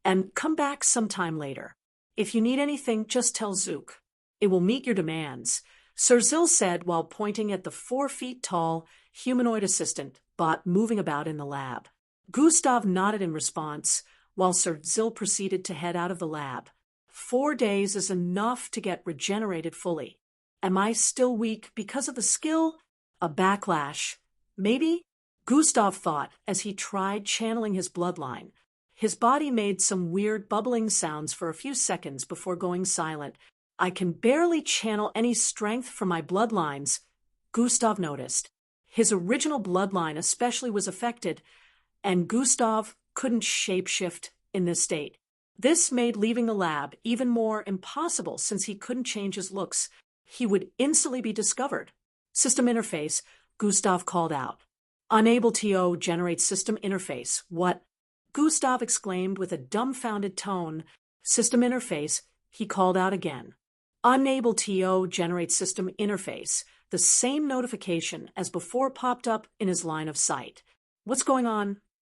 and come back sometime later. If you need anything, just tell Zook. It will meet your demands, Sergil said while pointing at the 4 feet tall humanoid assistant bot moving about in the lab. Gustav nodded in response, while Sergil proceeded to head out of the lab. 4 days is enough to get regenerated fully. Am I still weak because of the skill? A backlash. Maybe? Gustav thought as he tried channeling his bloodline. His body made some weird bubbling sounds for a few seconds before going silent. I can barely channel any strength from my bloodlines, Gustav noticed. His original bloodline especially was affected, and Gustav couldn't shapeshift in this state. This made leaving the lab even more impossible since he couldn't change his looks. He would instantly be discovered. System interface, Gustav called out. Unable to generate system interface. What? Gustav exclaimed with a dumbfounded tone. System interface, he called out again. Unable to generate system interface. The same notification as before popped up in his line of sight. What's going on?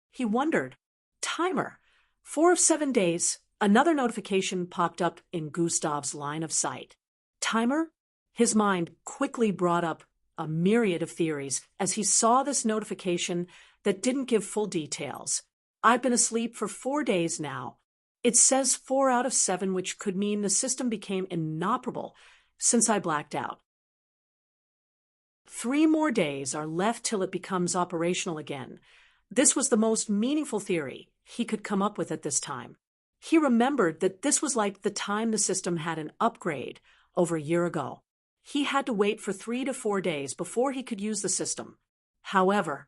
He wondered. Timer. 4 of 7 days. Another notification popped up in Gustav's line of sight. Timer? His mind quickly brought up a myriad of theories as he saw this notification that didn't give full details. I've been asleep for 4 days now. It says 4 out of 7, which could mean the system became inoperable since I blacked out. 3 more days are left till it becomes operational again. This was the most meaningful theory he could come up with at this time. He remembered that this was like the time the system had an upgrade over a year ago. He had to wait for 3 to 4 days before he could use the system. However,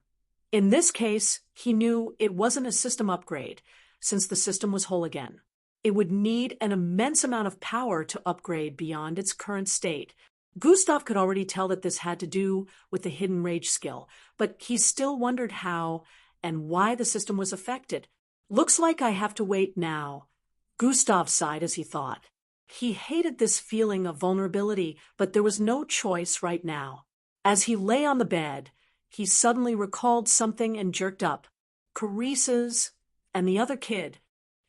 in this case, he knew it wasn't a system upgrade, since the system was whole again. It would need an immense amount of power to upgrade beyond its current state. Gustav could already tell that this had to do with the hidden rage skill, but he still wondered how and why the system was affected. Looks like I have to wait now. Gustav sighed as he thought. He hated this feeling of vulnerability, but there was no choice right now. As he lay on the bed, he suddenly recalled something and jerked up. Carissa's and the other kid.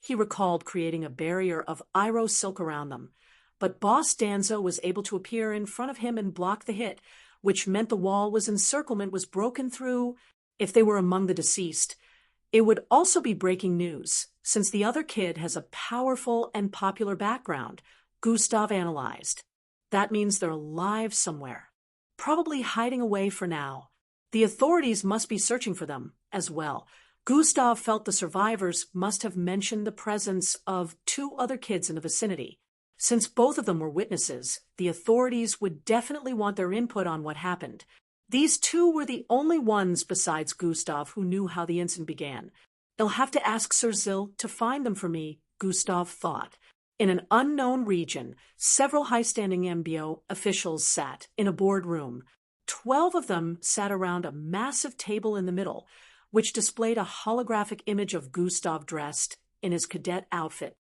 He recalled creating a barrier of Iro silk around them, but Boss Danzo was able to appear in front of him and block the hit, which meant the wall was encirclement was broken through. If they were among the deceased, it would also be breaking news, since the other kid has a powerful and popular background, Gustav analyzed. That means they're alive somewhere, probably hiding away for now. The authorities must be searching for them as well. Gustav felt the survivors must have mentioned the presence of two other kids in the vicinity. Since both of them were witnesses, the authorities would definitely want their input on what happened. These two were the only ones besides Gustav who knew how the incident began. They'll have to ask Sir Zil to find them for me, Gustav thought. In an unknown region, several high-standing MBO officials sat in a boardroom. 12 of them sat around a massive table in the middle, which displayed a holographic image of Gustav dressed in his cadet outfit.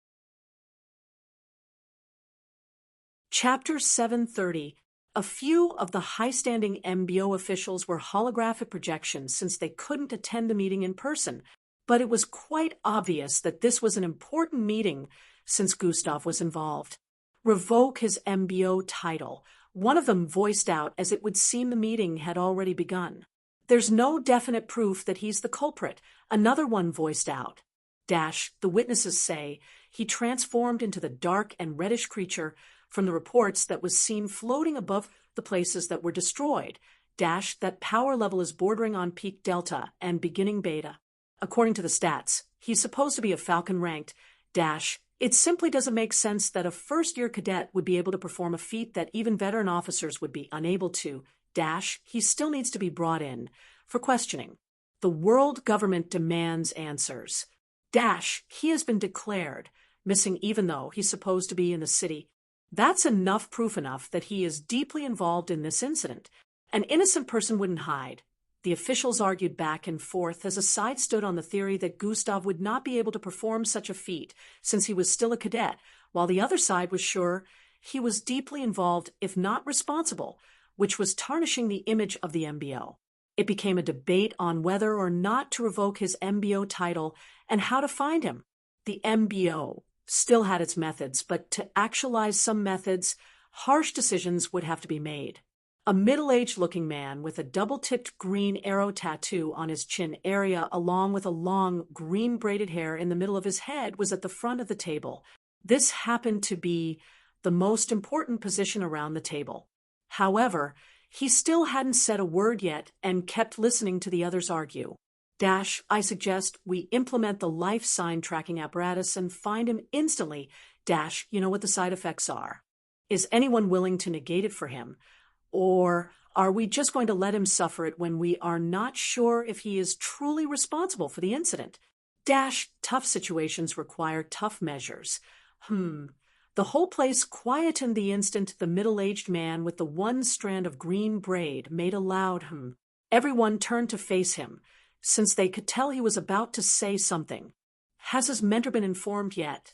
Chapter 730. A few of the high-standing MBO officials were holographic projections since they couldn't attend the meeting in person, but it was quite obvious that this was an important meeting since Gustav was involved. Revoke his MBO title. One of them voiced out as it would seem the meeting had already begun. There's no definite proof that he's the culprit. Another one voiced out. The witnesses say he transformed into the dark and reddish creature from the reports that was seen floating above the places that were destroyed. That power level is bordering on peak delta and beginning beta. According to the stats, he's supposed to be a Falcon ranked. It simply doesn't make sense that a first-year cadet would be able to perform a feat that even veteran officers would be unable to. He still needs to be brought in for questioning. The world government demands answers. He has been declared missing even though he's supposed to be in the city. That's proof enough that he is deeply involved in this incident. An innocent person wouldn't hide. The officials argued back and forth as a side stood on the theory that Gustav would not be able to perform such a feat since he was still a cadet, while the other side was sure he was deeply involved, if not responsible, which was tarnishing the image of the MBO. It became a debate on whether or not to revoke his MBO title and how to find him. The MBO still had its methods, but to actualize some methods, harsh decisions would have to be made. A middle-aged looking man with a double-tipped green arrow tattoo on his chin area along with a long green braided hair in the middle of his head was at the front of the table. This happened to be the most important position around the table. However, he still hadn't said a word yet and kept listening to the others argue. I suggest we implement the life sign tracking apparatus and find him instantly. You know what the side effects are. Is anyone willing to negate it for him? Or are we just going to let him suffer it when we are not sure if he is truly responsible for the incident? Tough situations require tough measures. The whole place quietened the instant the middle-aged man with the one strand of green braid made a loud Everyone turned to face him, since they could tell he was about to say something. Has his mentor been informed yet?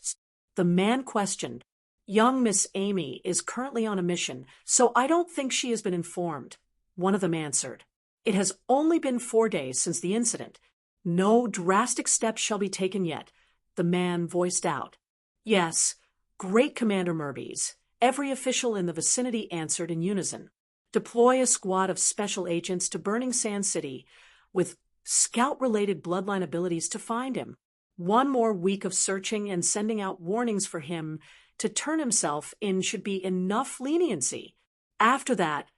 The man questioned. Young Miss Amy is currently on a mission, so I don't think she has been informed. One of them answered. It has only been 4 days since the incident. No drastic steps shall be taken yet. The man voiced out. Yes, great Commander Merbies. Every official in the vicinity answered in unison. Deploy a squad of special agents to Burning Sand City with scout-related bloodline abilities to find him. 1 more week of searching and sending out warnings for him to turn himself in should be enough leniency. After that,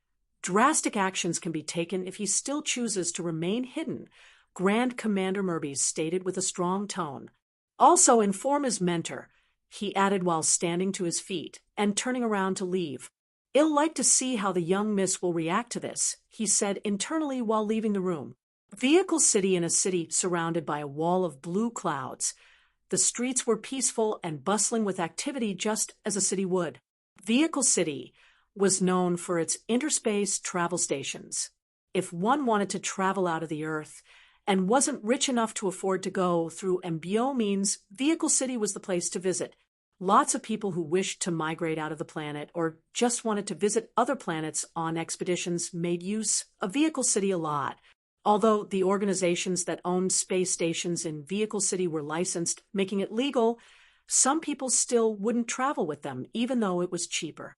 drastic actions can be taken if he still chooses to remain hidden, Grand Commander Merbies stated with a strong tone. Also inform his mentor, he added while standing to his feet and turning around to leave. I'll like to see how the young miss will react to this, he said internally while leaving the room. Vehicle City in a city surrounded by a wall of blue clouds. The streets were peaceful and bustling with activity just as a city would. Vehicle City was known for its interspace travel stations. If one wanted to travel out of the Earth and wasn't rich enough to afford to go through MBO means, Vehicle City was the place to visit. Lots of people who wished to migrate out of the planet or just wanted to visit other planets on expeditions made use of Vehicle City a lot. Although the organizations that owned space stations in Vehicle City were licensed, making it legal, some people still wouldn't travel with them, even though it was cheaper.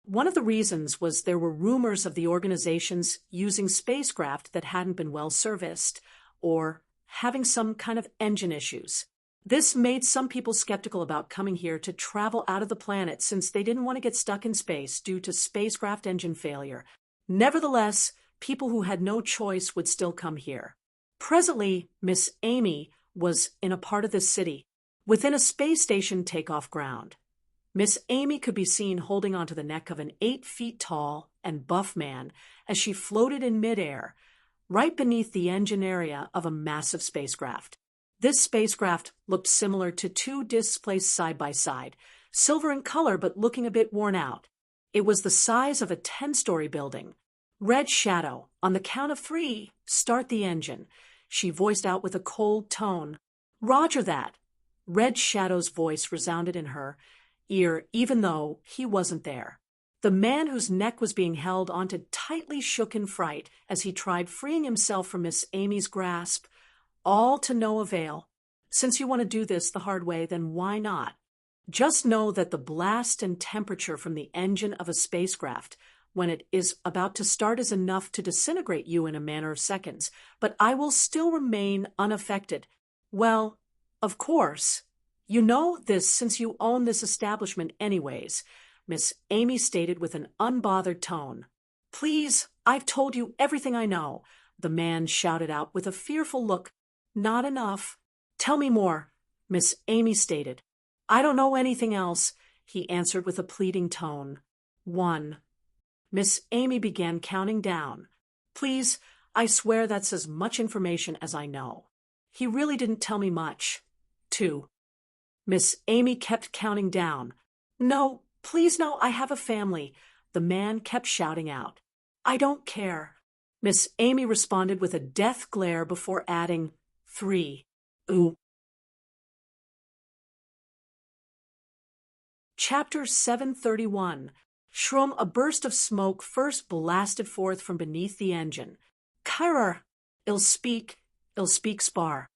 One of the reasons was there were rumors of the organizations using spacecraft that hadn't been well serviced, or having some kind of engine issues. This made some people skeptical about coming here to travel out of the planet since they didn't want to get stuck in space due to spacecraft engine failure. Nevertheless, people who had no choice would still come here. Presently, Miss Amy was in a part of the city, within a space station takeoff ground. Miss Amy could be seen holding onto the neck of an 8 feet tall and buff man as she floated in midair, right beneath the engine area of a massive spacecraft. This spacecraft looked similar to 2 discs placed side by side, silver in color but looking a bit worn out. It was the size of a 10-story building. "Red Shadow, on the count of 3, start the engine," she voiced out with a cold tone. "Roger that." Red Shadow's voice resounded in her ear even though he wasn't there. The man whose neck was being held onto tightly shook in fright as he tried freeing himself from Miss Amy's grasp, all to no avail. "Since you want to do this the hard way, then why not? Just know that the blast and temperature from the engine of a spacecraft when it is about to start is enough to disintegrate you in a matter of seconds, but I will still remain unaffected." "Well, of course. You know this since you own this establishment anyways," Miss Amy stated with an unbothered tone. "Please, I've told you everything I know," the man shouted out with a fearful look. "Not enough." "Tell me more," Miss Amy stated. "I don't know anything else," he answered with a pleading tone. 1. Miss Amy began counting down. "Please, I swear that's as much information as I know." "He really didn't tell me much." 2. Miss Amy kept counting down. "No, please no, I have a family," the man kept shouting out. "I don't care." Miss Amy responded with a death glare before adding, 3. Ooh. Chapter 731. Shroom, a burst of smoke first blasted forth from beneath the engine. "Kyrar! I'll speak spar."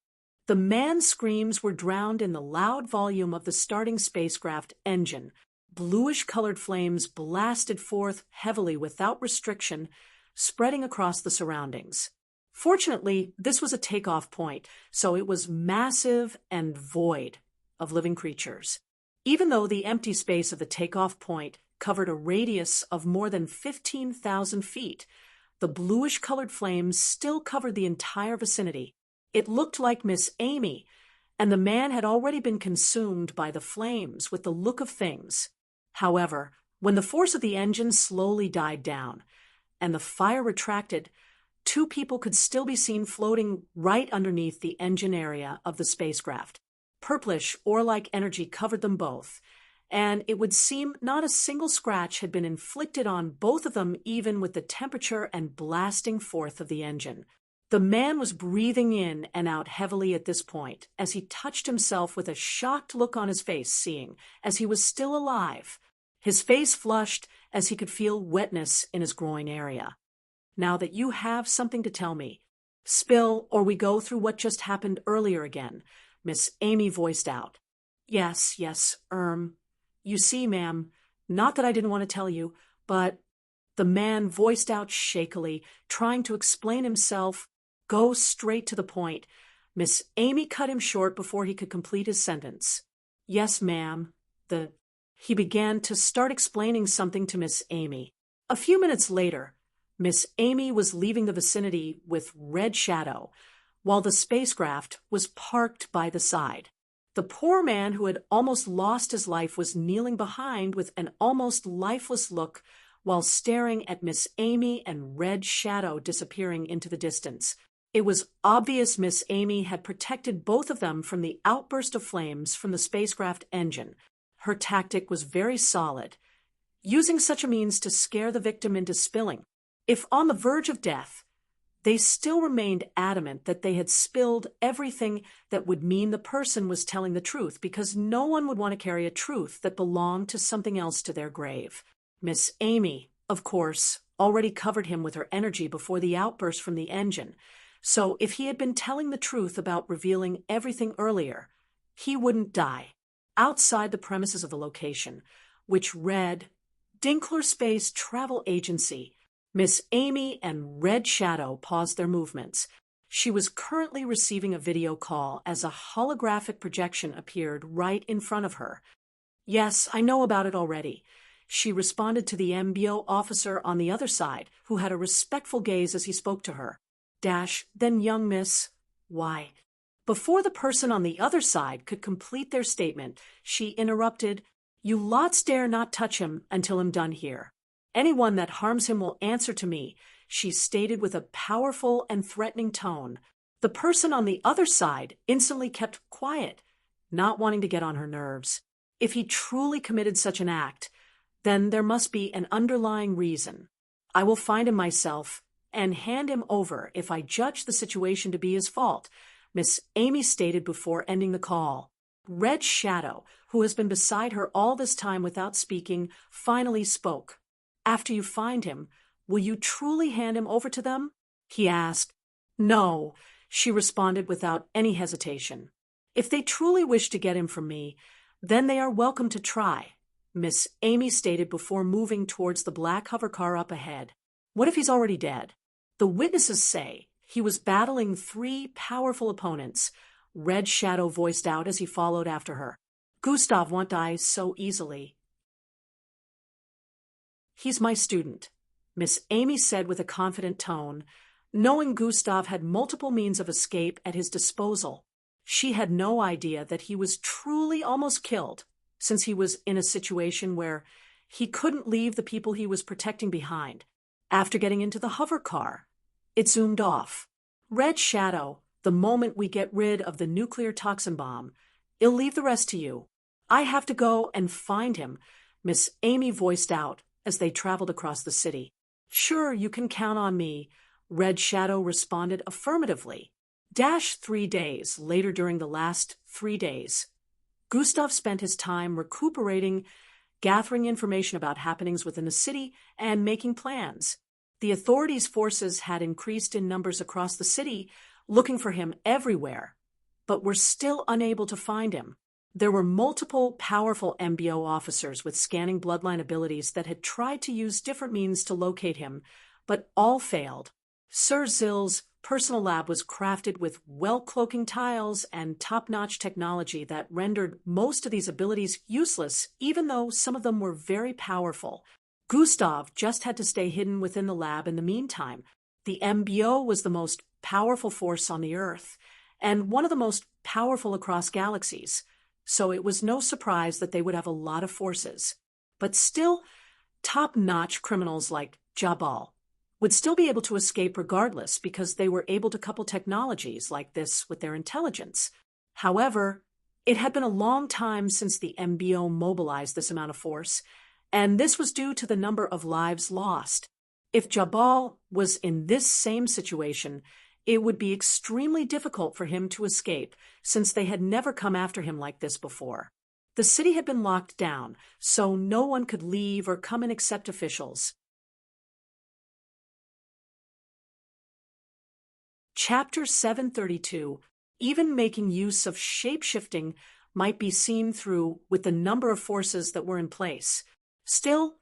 The man's screams were drowned in the loud volume of the starting spacecraft engine. Bluish-colored flames blasted forth heavily without restriction, spreading across the surroundings. Fortunately, this was a takeoff point, so it was massive and void of living creatures. Even though the empty space of the takeoff point covered a radius of more than 15,000 feet, the bluish-colored flames still covered the entire vicinity. It looked like Miss Amy, and the man had already been consumed by the flames with the look of things. However, when the force of the engine slowly died down and the fire retracted, 2 people could still be seen floating right underneath the engine area of the spacecraft. Purplish ore-like energy covered them both, and it would seem not a single scratch had been inflicted on both of them even with the temperature and blasting forth of the engine. The man was breathing in and out heavily at this point, as he touched himself with a shocked look on his face, seeing, as he was still alive. His face flushed as he could feel wetness in his groin area. "Now that you have something to tell me, spill or we go through what just happened earlier again," Miss Amy voiced out. Yes, you see, ma'am, not that I didn't want to tell you, but," the man voiced out shakily, trying to explain himself. "Go straight to the point." Miss Amy cut him short before he could complete his sentence. "Yes, ma'am." He began to start explaining something to Miss Amy. A few minutes later, Miss Amy was leaving the vicinity with Red Shadow, while the spacecraft was parked by the side. The poor man who had almost lost his life was kneeling behind with an almost lifeless look while staring at Miss Amy and Red Shadow disappearing into the distance. It was obvious Miss Amy had protected both of them from the outburst of flames from the spacecraft engine. Her tactic was very solid, using such a means to scare the victim into spilling. If on the verge of death, they still remained adamant that they had spilled everything that would mean the person was telling the truth, because no one would want to carry a truth that belonged to something else to their grave. Miss Amy, of course, already covered him with her energy before the outburst from the engine, so if he had been telling the truth about revealing everything earlier, he wouldn't die. Outside the premises of the location, which read Dinkler Space Travel Agency, Miss Amy and Red Shadow paused their movements. She was currently receiving a video call as a holographic projection appeared right in front of her. "Yes, I know about it already," she responded to the MBO officer on the other side, who had a respectful gaze as he spoke to her. "Then young miss," Why? Before the person on the other side could complete their statement, she interrupted, "You lots dare not touch him until I'm done here. Anyone that harms him will answer to me," she stated with a powerful and threatening tone. The person on the other side instantly kept quiet, not wanting to get on her nerves. If he truly committed such an act, then there must be an underlying reason. I will find him myself and hand him over if I judge the situation to be his fault, Miss Amy stated before ending the call. Red Shadow, who has been beside her all this time without speaking, finally spoke. "After you find him, will you truly hand him over to them?" he asked. "No," she responded without any hesitation. "If they truly wish to get him from me, then they are welcome to try," Miss Amy stated before moving towards the black hovercar up ahead. "What if he's already dead? The witnesses say he was battling 3 powerful opponents," Red Shadow voiced out as he followed after her. "Gustav won't die so easily. He's my student," Miss Amy said with a confident tone. Knowing Gustav had multiple means of escape at his disposal, she had no idea that he was truly almost killed, since he was in a situation where he couldn't leave the people he was protecting behind. After getting into the hover car, it zoomed off. "Red Shadow, the moment we get rid of the nuclear toxin bomb, I'll leave the rest to you. I have to go and find him," Miss Amy voiced out as they traveled across the city. "Sure, you can count on me," Red Shadow responded affirmatively. 3 days later, during the last 3 days, Gustav spent his time recuperating, gathering information about happenings within the city, and making plans. The authorities' forces had increased in numbers across the city, looking for him everywhere, but were still unable to find him. There were multiple powerful MBO officers with scanning bloodline abilities that had tried to use different means to locate him, but all failed. Sir Zill's personal lab was crafted with well-cloaking tiles and top-notch technology that rendered most of these abilities useless, even though some of them were very powerful. Gustav just had to stay hidden within the lab in the meantime. The MBO was the most powerful force on the Earth, and one of the most powerful across galaxies, so it was no surprise that they would have a lot of forces. But still, top-notch criminals like Jabal would still be able to escape regardless because they were able to couple technologies like this with their intelligence. However, it had been a long time since the MBO mobilized this amount of force, and this was due to the number of lives lost. If Jabal was in this same situation, it would be extremely difficult for him to escape, since they had never come after him like this before. The city had been locked down, so no one could leave or come in except officials. Chapter 732. Even making use of shape-shifting might be seen through with the number of forces that were in place. Still,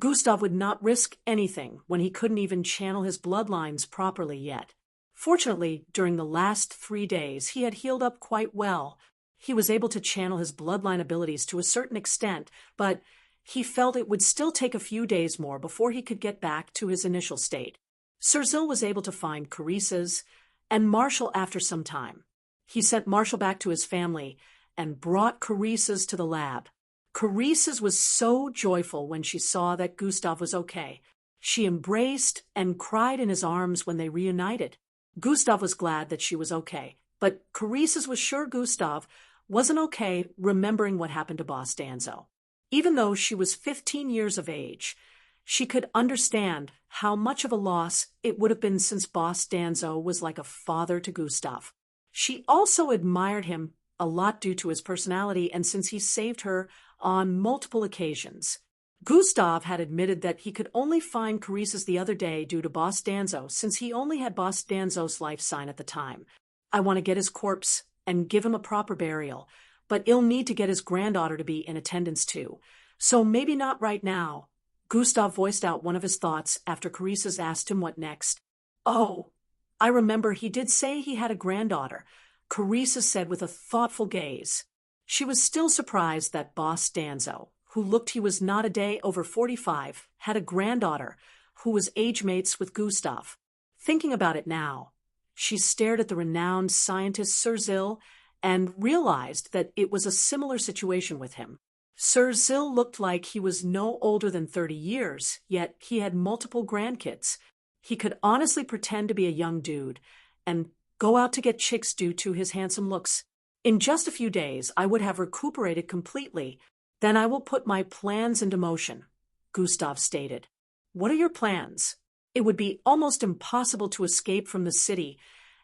Gustav would not risk anything when he couldn't even channel his bloodlines properly yet. Fortunately, during the last 3 days, he had healed up quite well. He was able to channel his bloodline abilities to a certain extent, but he felt it would still take a few days more before he could get back to his initial state. Sir Zill was able to find Carissa's and Marshall after some time. He sent Marshall back to his family and brought Carissa's to the lab. Carissa's was so joyful when she saw that Gustav was okay. She embraced and cried in his arms when they reunited. Gustav was glad that she was okay, but Carissa's was sure Gustav wasn't okay, remembering what happened to Boss Danzo. Even though she was 15 years of age, she could understand how much of a loss it would have been, since Boss Danzo was like a father to Gustav. She also admired him a lot due to his personality and since he saved her on multiple occasions. Gustav had admitted that he could only find Carissa's the other day due to Boss Danzo, since he only had Boss Danzo's life sign at the time. "I want to get his corpse and give him a proper burial, but he'll need to get his granddaughter to be in attendance too. So maybe not right now." Gustav voiced out one of his thoughts after Carissa's asked him what next. "Oh, I remember he did say he had a granddaughter," Carissa said with a thoughtful gaze. She was still surprised that Boss Danzo, who looked he was not a day over 45, had a granddaughter who was age mates with Gustav. Thinking about it now, She stared at the renowned scientist Sir Zill and realized that it was a similar situation with him. Sir Zill looked like he was no older than 30 years, yet he had multiple grandkids. He could honestly pretend to be a young dude and go out to get chicks due to his handsome looks. In just a few days, I would have recuperated completely. Then I will put my plans into motion, Gustav stated. What are your plans? It would be almost impossible to escape from the city,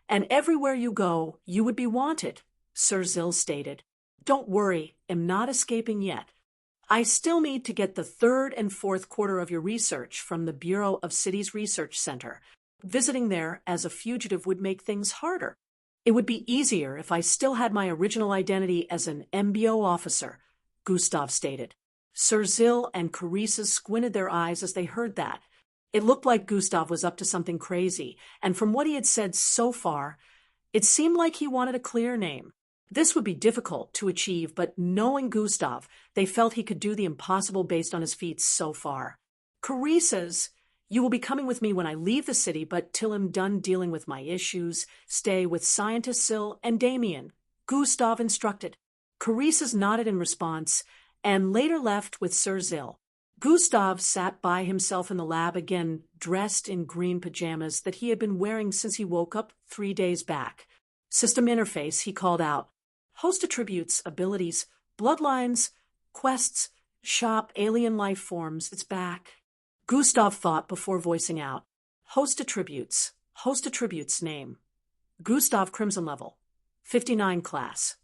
and everywhere you go, you would be wanted, Sir Zill stated. Don't worry, am not escaping yet. I still need to get the third and fourth quarter of your research from the Bureau of Cities Research Center. Visiting there as a fugitive would make things harder. It would be easier if I still had my original identity as an MBO officer, Gustav stated. Sir Zill and Carissa squinted their eyes as they heard that. It looked like Gustav was up to something crazy, and from what he had said so far, it seemed like he wanted a clear name. This would be difficult to achieve, but knowing Gustav, they felt he could do the impossible based on his feats so far. Carissa's, you will be coming with me when I leave the city, but till I'm done dealing with my issues, stay with Scientist Sill and Damien, Gustav instructed. Carissa's nodded in response, and later left with Sir Zill. Gustav sat by himself in the lab again, dressed in green pajamas that he had been wearing since he woke up 3 days back. System interface, he called out. Host attributes, abilities, bloodlines, quests, shop, alien life forms, it's back. Gustav thought before voicing out. Host attributes name. Gustav Crimson level. 59 class.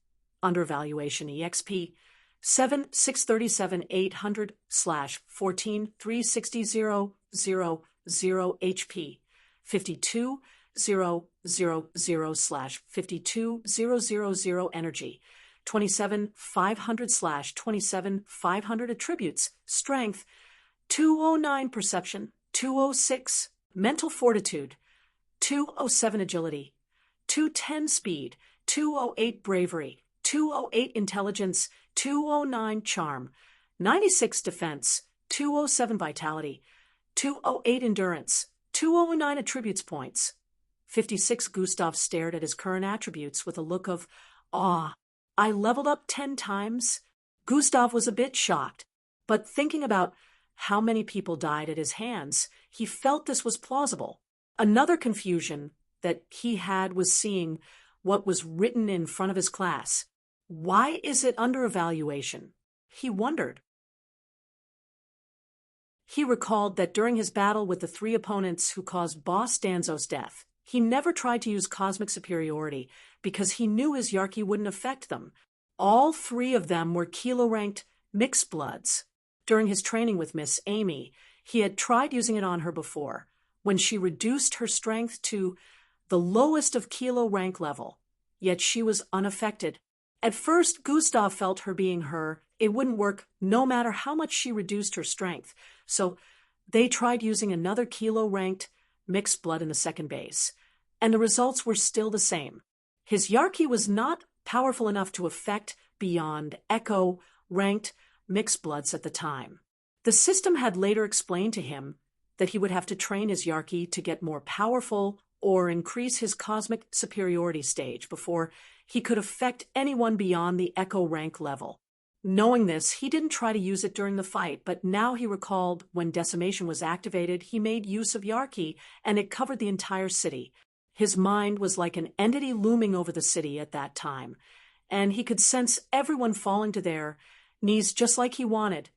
Undervaluation EXP. 7/637/800/14/360 HP. 52,000/52,000 energy. 27,500/27,500 attributes. Strength. 209 perception. 206 mental fortitude. 207 agility. 210 speed. 208 bravery. 208 intelligence. 209 charm. 96 defense. 207 vitality. 208 endurance. 209 attributes points. 56 Gustav stared at his current attributes with a look of awe. I leveled up 10 times? Gustav was a bit shocked, but thinking about how many people died at his hands, he felt this was plausible. Another confusion that he had was seeing what was written in front of his class. Why is it under evaluation? He wondered. He recalled that during his battle with the 3 opponents who caused Boss Danzo's death, he never tried to use cosmic superiority because he knew his Yarky wouldn't affect them. All 3 of them were kilo-ranked mixed bloods. During his training with Miss Amy, he had tried using it on her before, when she reduced her strength to the lowest of kilo rank level, yet she was unaffected. At first, Gustav felt her being her, it wouldn't work no matter how much she reduced her strength, so they tried using another kilo-ranked mixed blood in the second base, and the results were still the same. His Yarky was not powerful enough to affect beyond Echo-ranked mixed bloods at the time. The system had later explained to him that he would have to train his Yarky to get more powerful or increase his cosmic superiority stage before he could affect anyone beyond the Echo rank level. Knowing this, he didn't try to use it during the fight, but now he recalled when decimation was activated, he made use of Yarky, and it covered the entire city. His mind was like an entity looming over the city at that time, and he could sense everyone falling to their knees just like he wanted,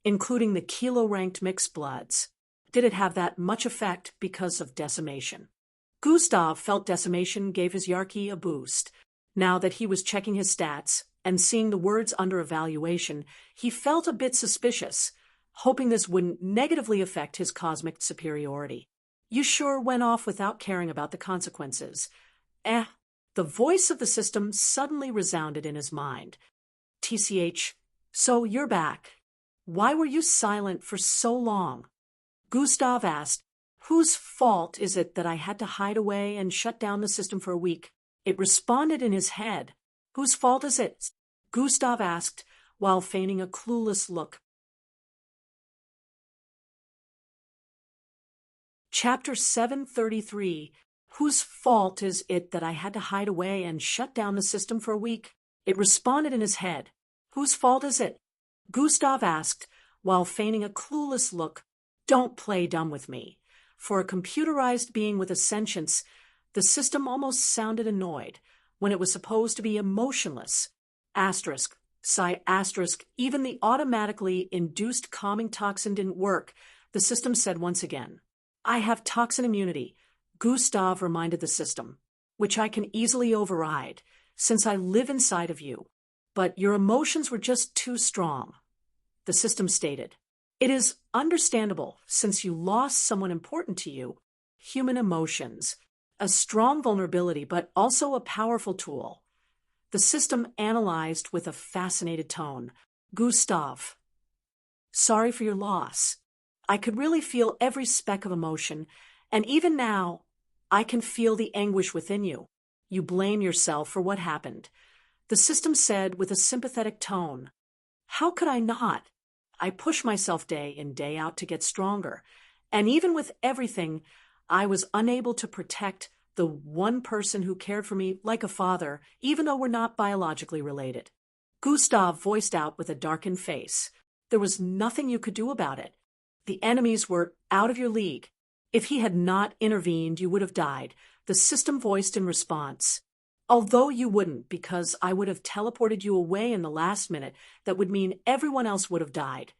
including the kilo-ranked mixed bloods. Did it have that much effect because of decimation? Gustav felt decimation gave his Yarky a boost. Now that he was checking his stats and seeing the words under evaluation, he felt a bit suspicious, hoping this wouldn't negatively affect his cosmic superiority. You sure went off without caring about the consequences. The voice of the system suddenly resounded in his mind. TCH, so you're back. Why were you silent for so long? Gustav asked, whose fault is it that I had to hide away and shut down the system for a week? It responded in his head. Whose fault is it? Gustav asked, while feigning a clueless look. Chapter 733, Whose fault is it that I had to hide away and shut down the system for a week? It responded in his head. Whose fault is it? Gustav asked, while feigning a clueless look. Don't play dumb with me. For a computerized being with a sentience, the system almost sounded annoyed when it was supposed to be emotionless. Asterisk, sigh asterisk, even the automatically induced calming toxin didn't work, the system said once again. I have toxin immunity, Gustav reminded the system, which I can easily override, since I live inside of you. But your emotions were just too strong, the system stated. It is understandable, since you lost someone important to you. Human emotions, a strong vulnerability, but also a powerful tool. The system analyzed with a fascinated tone. Gustav, sorry for your loss. I could really feel every speck of emotion, and even now, I can feel the anguish within you. You blame yourself for what happened. The system said with a sympathetic tone. How could I not? I push myself day in, day out to get stronger, and even with everything, I was unable to protect the one person who cared for me like a father, even though we're not biologically related. Gustav voiced out with a darkened face. There was nothing you could do about it. The enemies were out of your league. If he had not intervened, you would have died, the system voiced in response. Although you wouldn't, because I would have teleported you away in the last minute, that would mean everyone else would have died.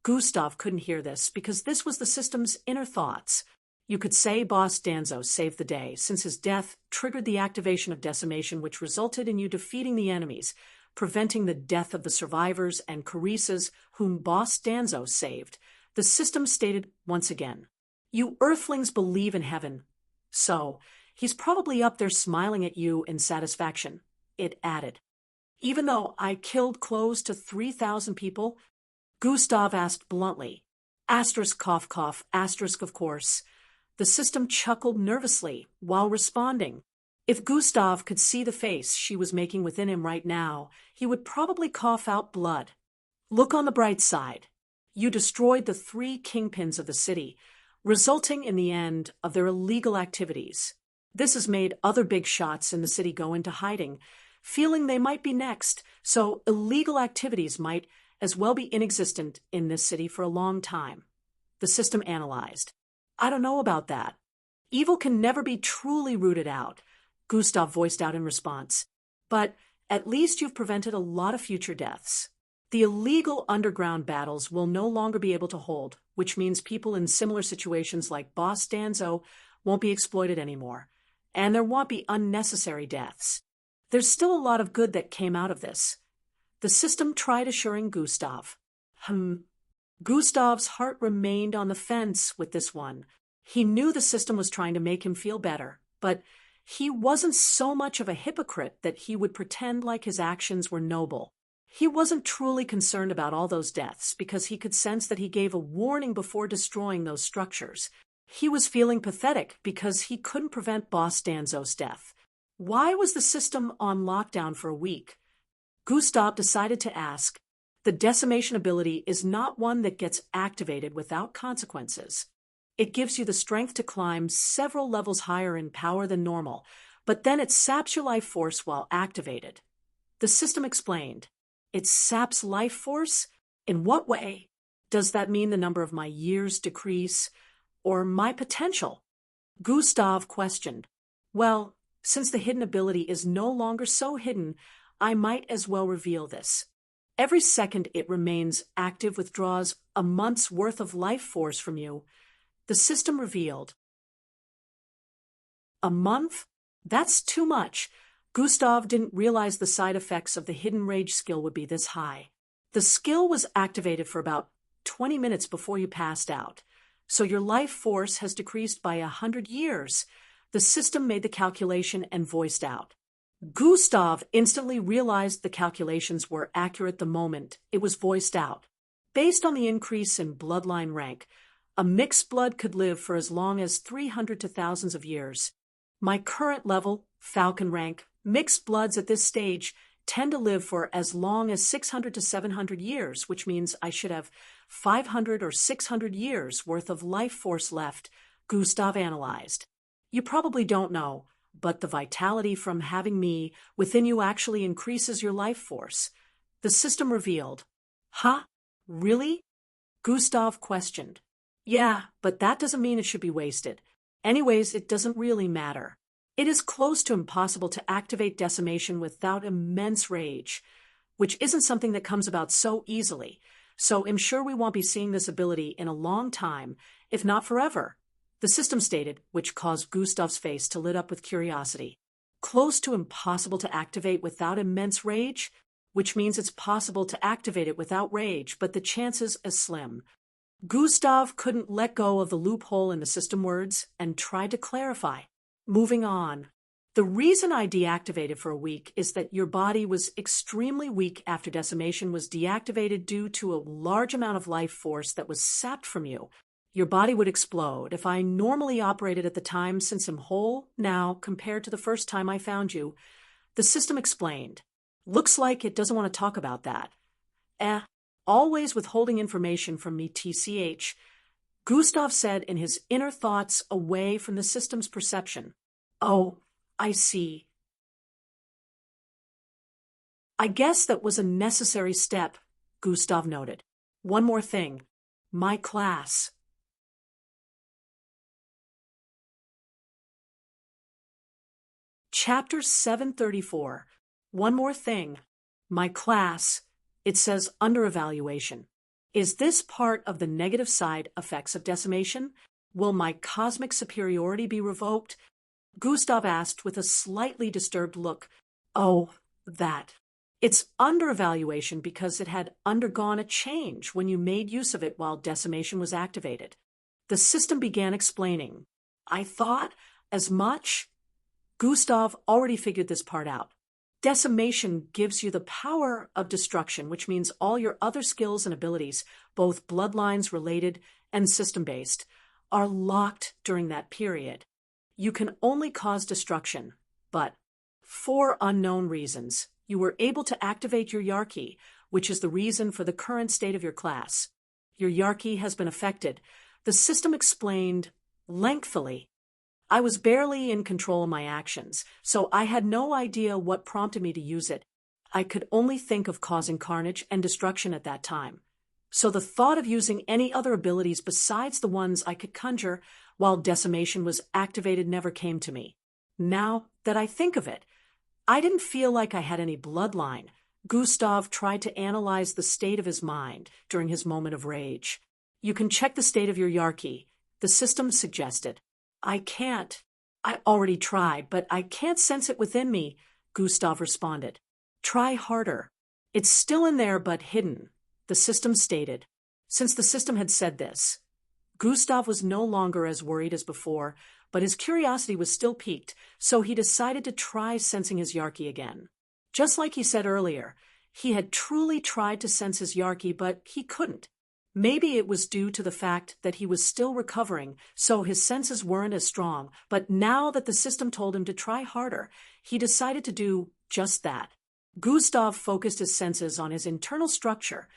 Gustav couldn't hear this, because this was the system's inner thoughts. You could say Boss Danzo saved the day, since his death triggered the activation of decimation, which resulted in you defeating the enemies, preventing the death of the survivors and Carisas, whom Boss Danzo saved. The system stated once again. You Earthlings believe in heaven. So, he's probably up there smiling at you in satisfaction, it added. Even though I killed close to 3,000 people, Gustav asked bluntly. Asterisk cough cough, asterisk of course. The system chuckled nervously while responding. If Gustav could see the face she was making within him right now, he would probably cough out blood. Look on the bright side. You destroyed the 3 kingpins of the city, resulting in the end of their illegal activities. This has made other big shots in the city go into hiding, feeling they might be next, so illegal activities might as well be inexistent in this city for a long time. The system analyzed. I don't know about that. Evil can never be truly rooted out, Gustav voiced out in response. But at least you've prevented a lot of future deaths. The illegal underground battles will no longer be able to hold, which means people in similar situations like Boss Danzo won't be exploited anymore, and there won't be unnecessary deaths. There's still a lot of good that came out of this. The system tried assuring Gustav. Gustav's heart remained on the fence with this one. He knew the system was trying to make him feel better, but he wasn't so much of a hypocrite that he would pretend like his actions were noble. He wasn't truly concerned about all those deaths because he could sense that he gave a warning before destroying those structures. He was feeling pathetic because he couldn't prevent Boss Danzo's death. Why was the system on lockdown for a week? Gustav decided to ask. The decimation ability is not one that gets activated without consequences. It gives you the strength to climb several levels higher in power than normal, but then it saps your life force while activated. The system explained. It saps life force? In what way? Does that mean the number of my years decrease? Or my potential? Gustav questioned. Well, since the hidden ability is no longer so hidden, I might as well reveal this. Every second it remains active withdraws a month's worth of life force from you. The system revealed. A month? That's too much. Gustav didn't realize the side effects of the hidden rage skill would be this high. The skill was activated for about 20 minutes before you passed out, so your life force has decreased by 100 years. The system made the calculation and voiced out. Gustav instantly realized the calculations were accurate the moment it was voiced out. Based on the increase in bloodline rank, a mixed blood could live for as long as 300 to thousands of years. My current level, Falcon rank, mixed bloods at this stage tend to live for as long as 600 to 700 years, which means I should have 500 or 600 years worth of life force left, Gustav analyzed. You probably don't know, but the vitality from having me within you actually increases your life force. The system revealed. Huh? Really? Gustav questioned. Yeah, but that doesn't mean it should be wasted. Anyways, it doesn't really matter. It is close to impossible to activate decimation without immense rage, which isn't something that comes about so easily. So I'm sure we won't be seeing this ability in a long time, if not forever. The system stated, which caused Gustav's face to lit up with curiosity. Close to impossible to activate without immense rage? Which means it's possible to activate it without rage, but the chances are slim. Gustav couldn't let go of the loophole in the system words and tried to clarify. Moving on. The reason I deactivated for a week is that your body was extremely weak after decimation was deactivated due to a large amount of life force that was sapped from you. Your body would explode. If I normally operated at the time since I'm whole now compared to the first time I found you, the system explained. Looks like it doesn't want to talk about that. Always withholding information from me, TCH. Gustav said in his inner thoughts away from the system's perception. Oh, I see. I guess that was a necessary step, Gustav noted. One more thing. My class. Chapter 734. One more thing. My class. It says under evaluation. Is this part of the negative side effects of decimation? Will my cosmic superiority be revoked? Gustav asked with a slightly disturbed look. Oh, that. It's under evaluation because it had undergone a change when you made use of it while decimation was activated. The system began explaining. I thought as much. Gustav already figured this part out. Decimation gives you the power of destruction, which means all your other skills and abilities, both bloodlines related and system-based, are locked during that period. You can only cause destruction, but for unknown reasons, you were able to activate your Yarki, which is the reason for the current state of your class. Your Yarki has been affected. The system explained lengthily. I was barely in control of my actions, so I had no idea what prompted me to use it. I could only think of causing carnage and destruction at that time. So the thought of using any other abilities besides the ones I could conjure while decimation was activated never came to me. Now that I think of it, I didn't feel like I had any bloodline. Gustav tried to analyze the state of his mind during his moment of rage. You can check the state of your Yarki, the system suggested. I can't. I already tried, but I can't sense it within me, Gustav responded. Try harder. It's still in there but hidden, the system stated. Since the system had said this, Gustav was no longer as worried as before, but his curiosity was still piqued, so he decided to try sensing his Yarki again. Just like he said earlier, he had truly tried to sense his Yarki, but he couldn't. Maybe it was due to the fact that he was still recovering, so his senses weren't as strong, but now that the system told him to try harder, he decided to do just that. Gustav focused his senses on his internal structure,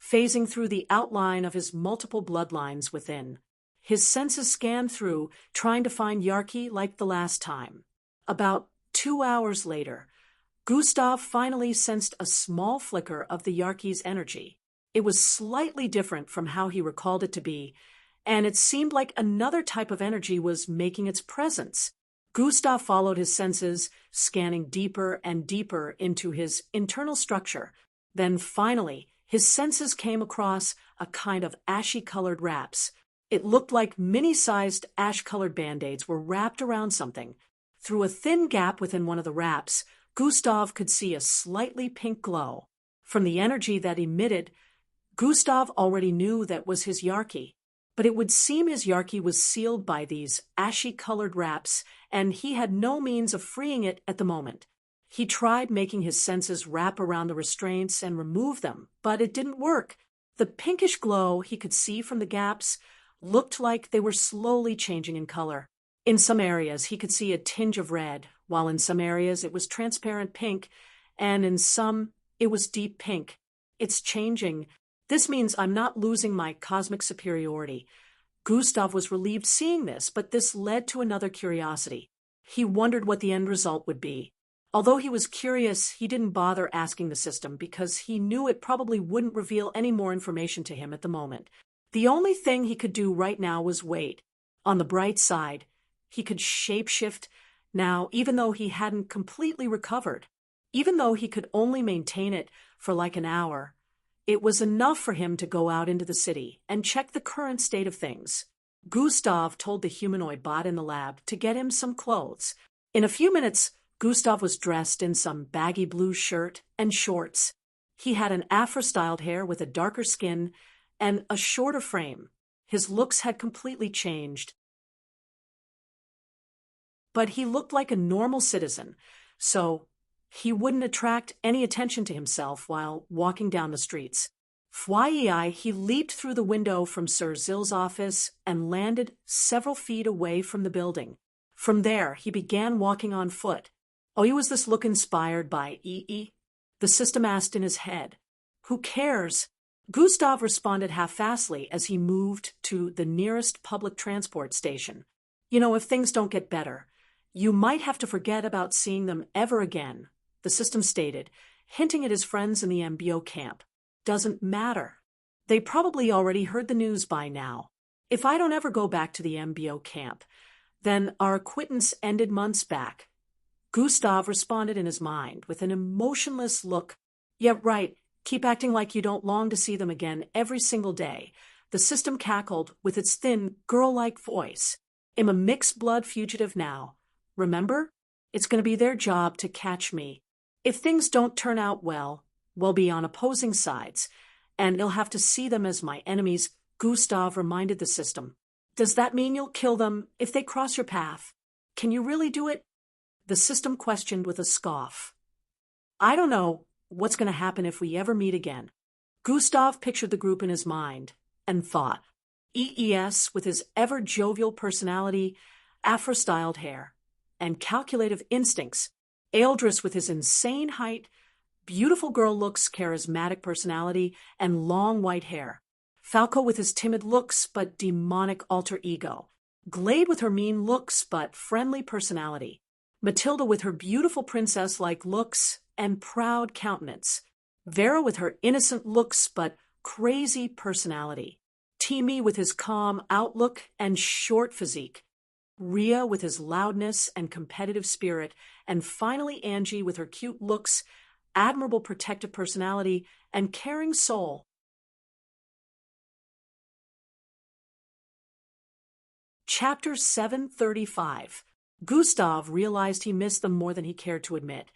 phasing through the outline of his multiple bloodlines within. His senses scanned through, trying to find Yarki like the last time. About 2 hours later, Gustav finally sensed a small flicker of the Yarki's energy. It was slightly different from how he recalled it to be, and it seemed like another type of energy was making its presence. Gustav followed his senses, scanning deeper and deeper into his internal structure. Then finally, his senses came across a kind of ashy-colored wraps. It looked like mini-sized ash-colored band-aids were wrapped around something. Through a thin gap within one of the wraps, Gustav could see a slightly pink glow. From the energy that emitted, Gustav already knew that was his Yarki, but it would seem his Yarki was sealed by these ashy-colored wraps, and he had no means of freeing it at the moment. He tried making his senses wrap around the restraints and remove them, but it didn't work. The pinkish glow he could see from the gaps looked like they were slowly changing in color. In some areas, he could see a tinge of red, while in some areas it was transparent pink, and in some it was deep pink. It's changing. This means I'm not losing my cosmic superiority. Gustav was relieved seeing this, but this led to another curiosity. He wondered what the end result would be. Although he was curious, he didn't bother asking the system because he knew it probably wouldn't reveal any more information to him at the moment. The only thing he could do right now was wait. On the bright side, he could shapeshift now, even though he hadn't completely recovered. Even though he could only maintain it for like an hour, it was enough for him to go out into the city and check the current state of things. Gustav told the humanoid bot in the lab to get him some clothes. In a few minutes, Gustav was dressed in some baggy blue shirt and shorts. He had an afro-styled hair with a darker skin and a shorter frame. His looks had completely changed. But he looked like a normal citizen, so he wouldn't attract any attention to himself while walking down the streets. FYI, he leaped through the window from Sir Zill's office and landed several feet away from the building. From there, he began walking on foot. Oh, was this look inspired by EE? The system asked in his head. Who cares? Gustav responded half-fastly as he moved to the nearest public transport station. If things don't get better, you might have to forget about seeing them ever again, the system stated, hinting at his friends in the MBO camp. Doesn't matter. They probably already heard the news by now. If I don't ever go back to the MBO camp, then our acquaintance ended months back. Gustav responded in his mind with an emotionless look. Yeah, right. Keep acting like you don't long to see them again every single day. The system cackled with its thin, girl-like voice. I'm a mixed-blood fugitive now. Remember? It's going to be their job to catch me. If things don't turn out well, we'll be on opposing sides, and you'll have to see them as my enemies, Gustav reminded the system. Does that mean you'll kill them if they cross your path? Can you really do it? The system questioned with a scoff. I don't know what's going to happen if we ever meet again. Gustav pictured the group in his mind and thought. EES with his ever-jovial personality, afro-styled hair, and calculative instincts. Eldris with his insane height, beautiful girl looks, charismatic personality, and long white hair. Falco with his timid looks but demonic alter ego. Glade with her mean looks but friendly personality. Matilda with her beautiful princess-like looks and proud countenance. Vera with her innocent looks but crazy personality. Timmy with his calm outlook and short physique. Ria with his loudness and competitive spirit. And finally Angie with her cute looks, admirable protective personality, and caring soul. Chapter 735. Gustav realized he missed them more than he cared to admit.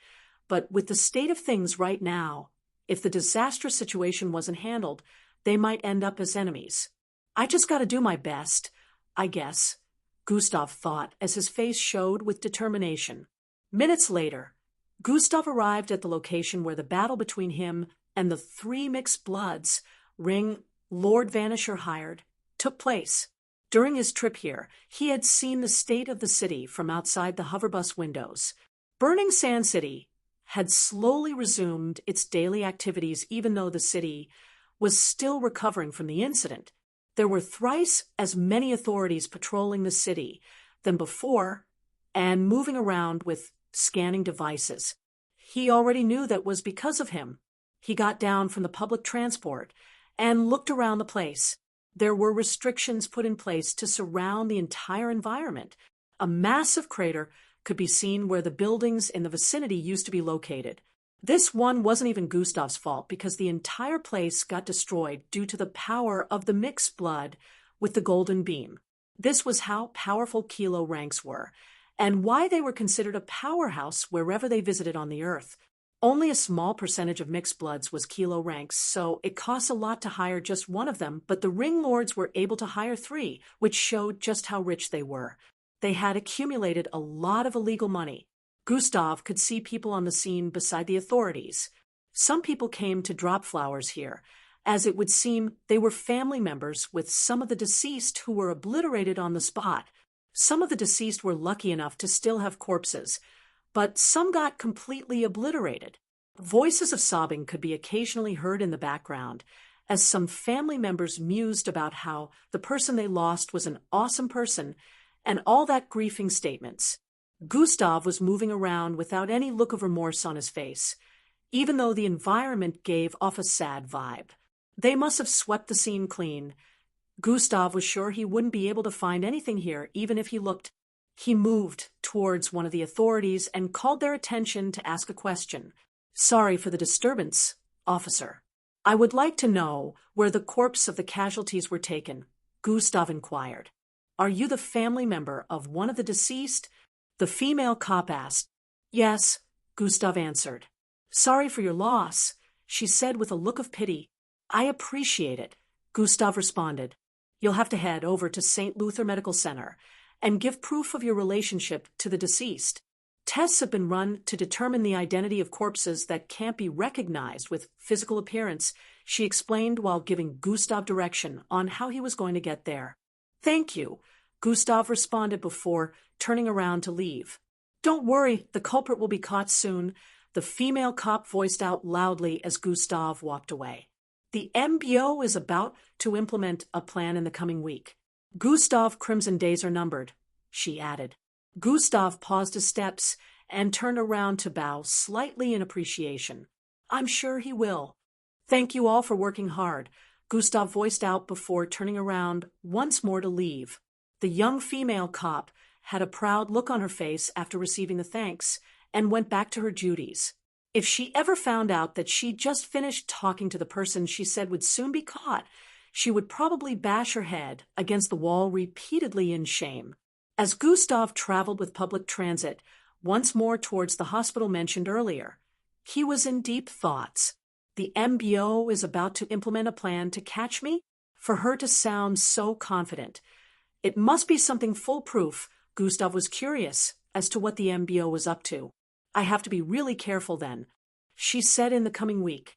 But with the state of things right now, if the disastrous situation wasn't handled, they might end up as enemies. I just got to do my best, I guess, Gustav thought as his face showed with determination. Minutes later, Gustav arrived at the location where the battle between him and the three mixed bloods, Ring, Lord Vanisher hired, took place. During his trip here, he had seen the state of the city from outside the hoverbus windows. Burning Sand City had slowly resumed its daily activities even though the city was still recovering from the incident. There were thrice as many authorities patrolling the city than before and moving around with scanning devices. He already knew that was because of him. He got down from the public transport and looked around the place. There were restrictions put in place to surround the entire environment. A massive crater could be seen where the buildings in the vicinity used to be located. This one wasn't even Gustav's fault because the entire place got destroyed due to the power of the mixed blood with the golden beam. This was how powerful Kilo ranks were, and why they were considered a powerhouse wherever they visited on the Earth. Only a small percentage of mixed bloods was Kilo ranks, so it costs a lot to hire just one of them, but the Ring Lords were able to hire 3, which showed just how rich they were. They had accumulated a lot of illegal money. Gustav could see people on the scene beside the authorities. Some people came to drop flowers here, as it would seem they were family members with some of the deceased who were obliterated on the spot. Some of the deceased were lucky enough to still have corpses, but some got completely obliterated. Voices of sobbing could be occasionally heard in the background, as some family members mused about how the person they lost was an awesome person and all that grieving statements. Gustav was moving around without any look of remorse on his face, even though the environment gave off a sad vibe. They must have swept the scene clean. Gustav was sure he wouldn't be able to find anything here, even if he looked. He moved towards one of the authorities and called their attention to ask a question. "Sorry for the disturbance, officer. I would like to know where the corpse of the casualties were taken," Gustav inquired. "Are you the family member of one of the deceased?" the female cop asked. "Yes," Gustav answered. "Sorry for your loss," she said with a look of pity. "I appreciate it," Gustav responded. "You'll have to head over to St. Luther Medical Center and give proof of your relationship to the deceased. Tests have been run to determine the identity of corpses that can't be recognized with physical appearance," she explained while giving Gustav direction on how he was going to get there. "Thank you," Gustav responded before turning around to leave. "Don't worry, the culprit will be caught soon," the female cop voiced out loudly as Gustav walked away. "The MBO is about to implement a plan in the coming week. Gustav Crimson days are numbered," she added. Gustav paused his steps and turned around to bow slightly in appreciation. "I'm sure he will." "Thank you all for working hard," Gustav voiced out before turning around once more to leave. The young female cop had a proud look on her face after receiving the thanks and went back to her duties. If she ever found out that she just finished talking to the person she said would soon be caught, she would probably bash her head against the wall repeatedly in shame. As Gustav traveled with public transit once more towards the hospital mentioned earlier, he was in deep thoughts. The MBO is about to implement a plan to catch me? For her to sound so confident. It must be something foolproof. Gustav was curious as to what the MBO was up to. "I have to be really careful then," she said in the coming week.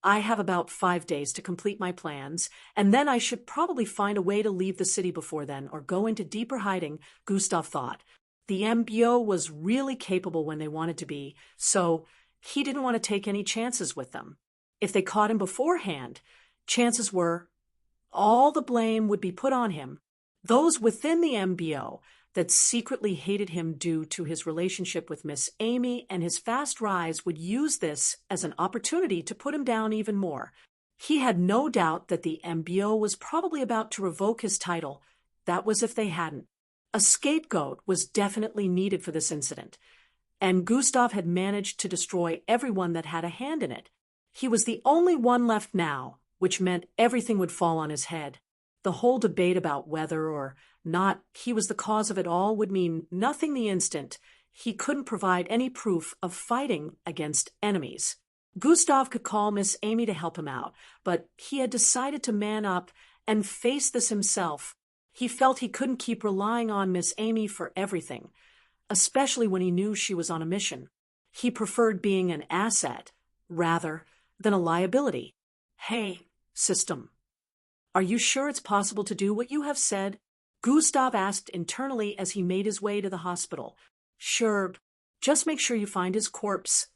"I have about 5 days to complete my plans, and then I should probably find a way to leave the city before then or go into deeper hiding," Gustav thought. The MBO was really capable when they wanted to be, so he didn't want to take any chances with them. If they caught him beforehand, chances were all the blame would be put on him. Those within the MBO that secretly hated him due to his relationship with Miss Amy and his fast rise would use this as an opportunity to put him down even more. He had no doubt that the MBO was probably about to revoke his title. That was if they hadn't. A scapegoat was definitely needed for this incident, and Gustav had managed to destroy everyone that had a hand in it. He was the only one left now, which meant everything would fall on his head. The whole debate about whether or not he was the cause of it all would mean nothing the instant he couldn't provide any proof of fighting against enemies. Gustav could call Miss Amy to help him out, but he had decided to man up and face this himself. He felt he couldn't keep relying on Miss Amy for everything, especially when he knew she was on a mission. He preferred being an asset rather than a liability. "Hey, system. Are you sure it's possible to do what you have said?" Gustav asked internally as he made his way to the hospital. "Sure. Just make sure you find his corpse,"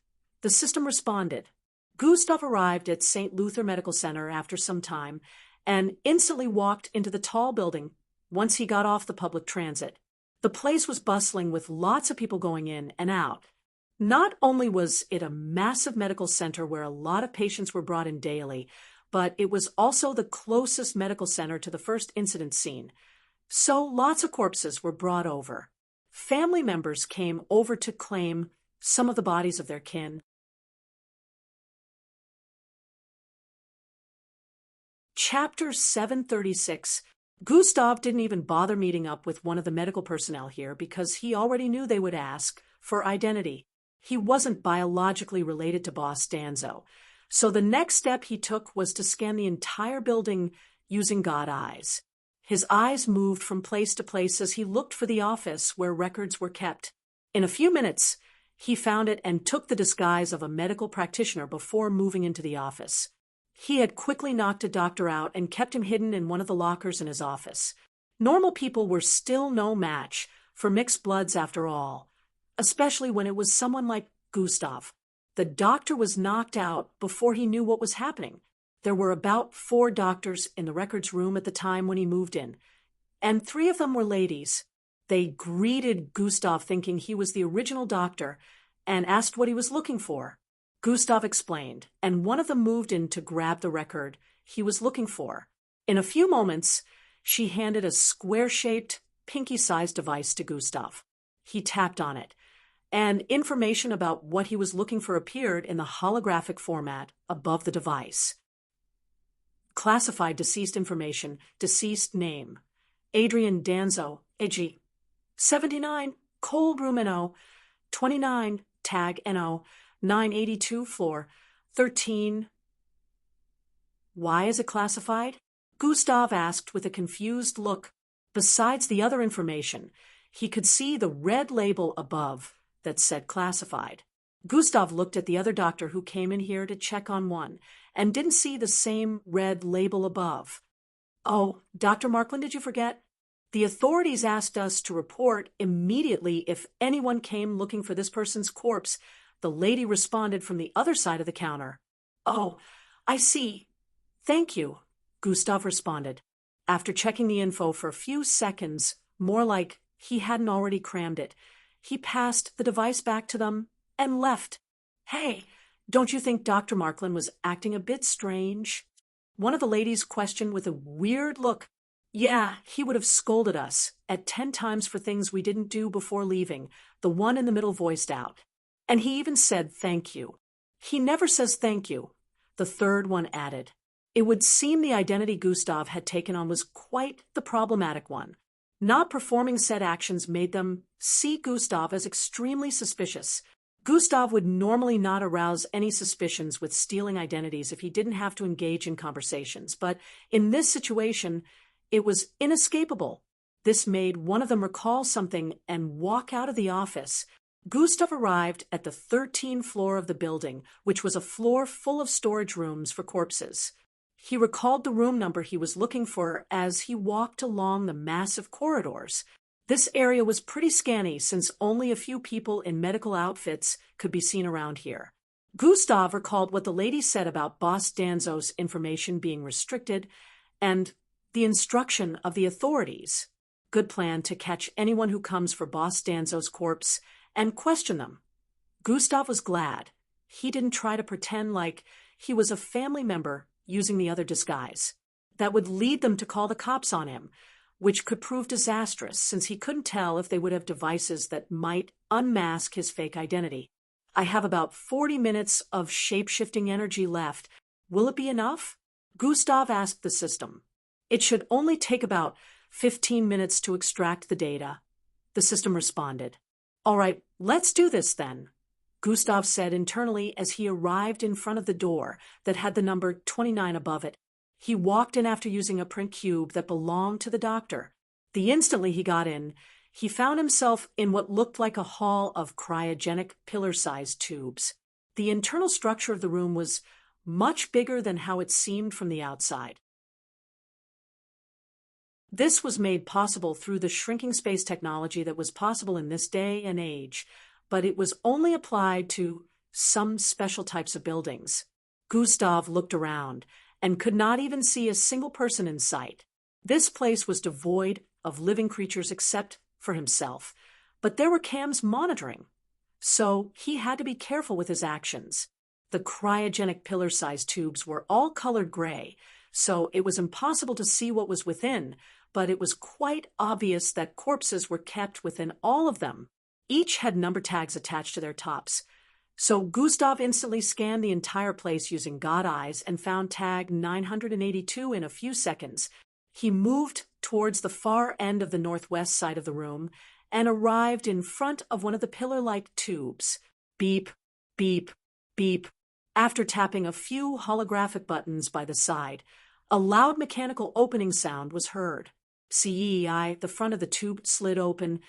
the system responded. Gustav arrived at St. Luther Medical Center after some time and instantly walked into the tall building once he got off the public transit. The place was bustling with lots of people going in and out. Not only was it a massive medical center where a lot of patients were brought in daily, but it was also the closest medical center to the first incident scene. So lots of corpses were brought over. Family members came over to claim some of the bodies of their kin. Chapter 736. Gustav didn't even bother meeting up with one of the medical personnel here because he already knew they would ask for identity. He wasn't biologically related to Boss Danzo, so the next step he took was to scan the entire building using God eyes. His eyes moved from place to place as he looked for the office where records were kept. In a few minutes, he found it and took the disguise of a medical practitioner before moving into the office. He had quickly knocked a doctor out and kept him hidden in one of the lockers in his office. Normal people were still no match for mixed bloods after all, especially when it was someone like Gustav. The doctor was knocked out before he knew what was happening. There were about 4 doctors in the records room at the time when he moved in, and 3 of them were ladies. They greeted Gustav thinking he was the original doctor and asked what he was looking for. Gustav explained, and one of them moved in to grab the record he was looking for. In a few moments, she handed a square-shaped, pinky-sized device to Gustav. He tapped on it, and information about what he was looking for appeared in the holographic format above the device. Classified deceased information, deceased name, Adrian Danzo, AG, 79, cold room NO, 29, tag NO, 982 floor, 13. Why is it classified? Gustav asked with a confused look. Besides the other information, he could see the red label above that said classified. Gustav looked at the other doctor who came in here to check on one and didn't see the same red label above. Oh, Dr. Markland, did you forget? The authorities asked us to report immediately if anyone came looking for this person's corpse. The lady responded from the other side of the counter. Oh, I see. Thank you, Gustav responded. After checking the info for a few seconds, more like he hadn't already crammed it, he passed the device back to them and left. Hey, don't you think Dr. Markland was acting a bit strange? One of the ladies questioned with a weird look. Yeah, he would have scolded us at 10 times for things we didn't do before leaving, the one in the middle voiced out. And he even said thank you. He never says thank you, the third one added. It would seem the identity Gustav had taken on was quite the problematic one. Not performing said actions made them see Gustav as extremely suspicious. Gustav would normally not arouse any suspicions with stealing identities if he didn't have to engage in conversations, but in this situation, it was inescapable. This made one of them recall something and walk out of the office. Gustav arrived at the 13th floor of the building, which was a floor full of storage rooms for corpses. He recalled the room number he was looking for as he walked along the massive corridors. This area was pretty scanty since only a few people in medical outfits could be seen around here. Gustav recalled what the lady said about Boss Danzo's information being restricted and the instruction of the authorities. Good plan to catch anyone who comes for Boss Danzo's corpse and question them. Gustav was glad. He didn't try to pretend like he was a family member using the other disguise. That would lead them to call the cops on him, which could prove disastrous since he couldn't tell if they would have devices that might unmask his fake identity. I have about 40 minutes of shape-shifting energy left. Will it be enough? Gustav asked the system. It should only take about 15 minutes to extract the data. The system responded. All right, let's do this then, Gustav said internally as he arrived in front of the door that had the number 29 above it. He walked in after using a print cube that belonged to the doctor. The instantly he got in, he found himself in what looked like a hall of cryogenic pillar-sized tubes. The internal structure of the room was much bigger than how it seemed from the outside. This was made possible through the shrinking space technology that was possible in this day and age, but it was only applied to some special types of buildings. Gustav looked around and could not even see a single person in sight. This place was devoid of living creatures except for himself, but there were cams monitoring, so he had to be careful with his actions. The cryogenic pillar-sized tubes were all colored gray, so it was impossible to see what was within, but it was quite obvious that corpses were kept within all of them. Each had number tags attached to their tops. So Gustav instantly scanned the entire place using God eyes and found tag 982 in a few seconds. He moved towards the far end of the northwest side of the room and arrived in front of one of the pillar-like tubes. Beep, beep, beep. After tapping a few holographic buttons by the side, a loud mechanical opening sound was heard. CEI, the front of the tube slid open,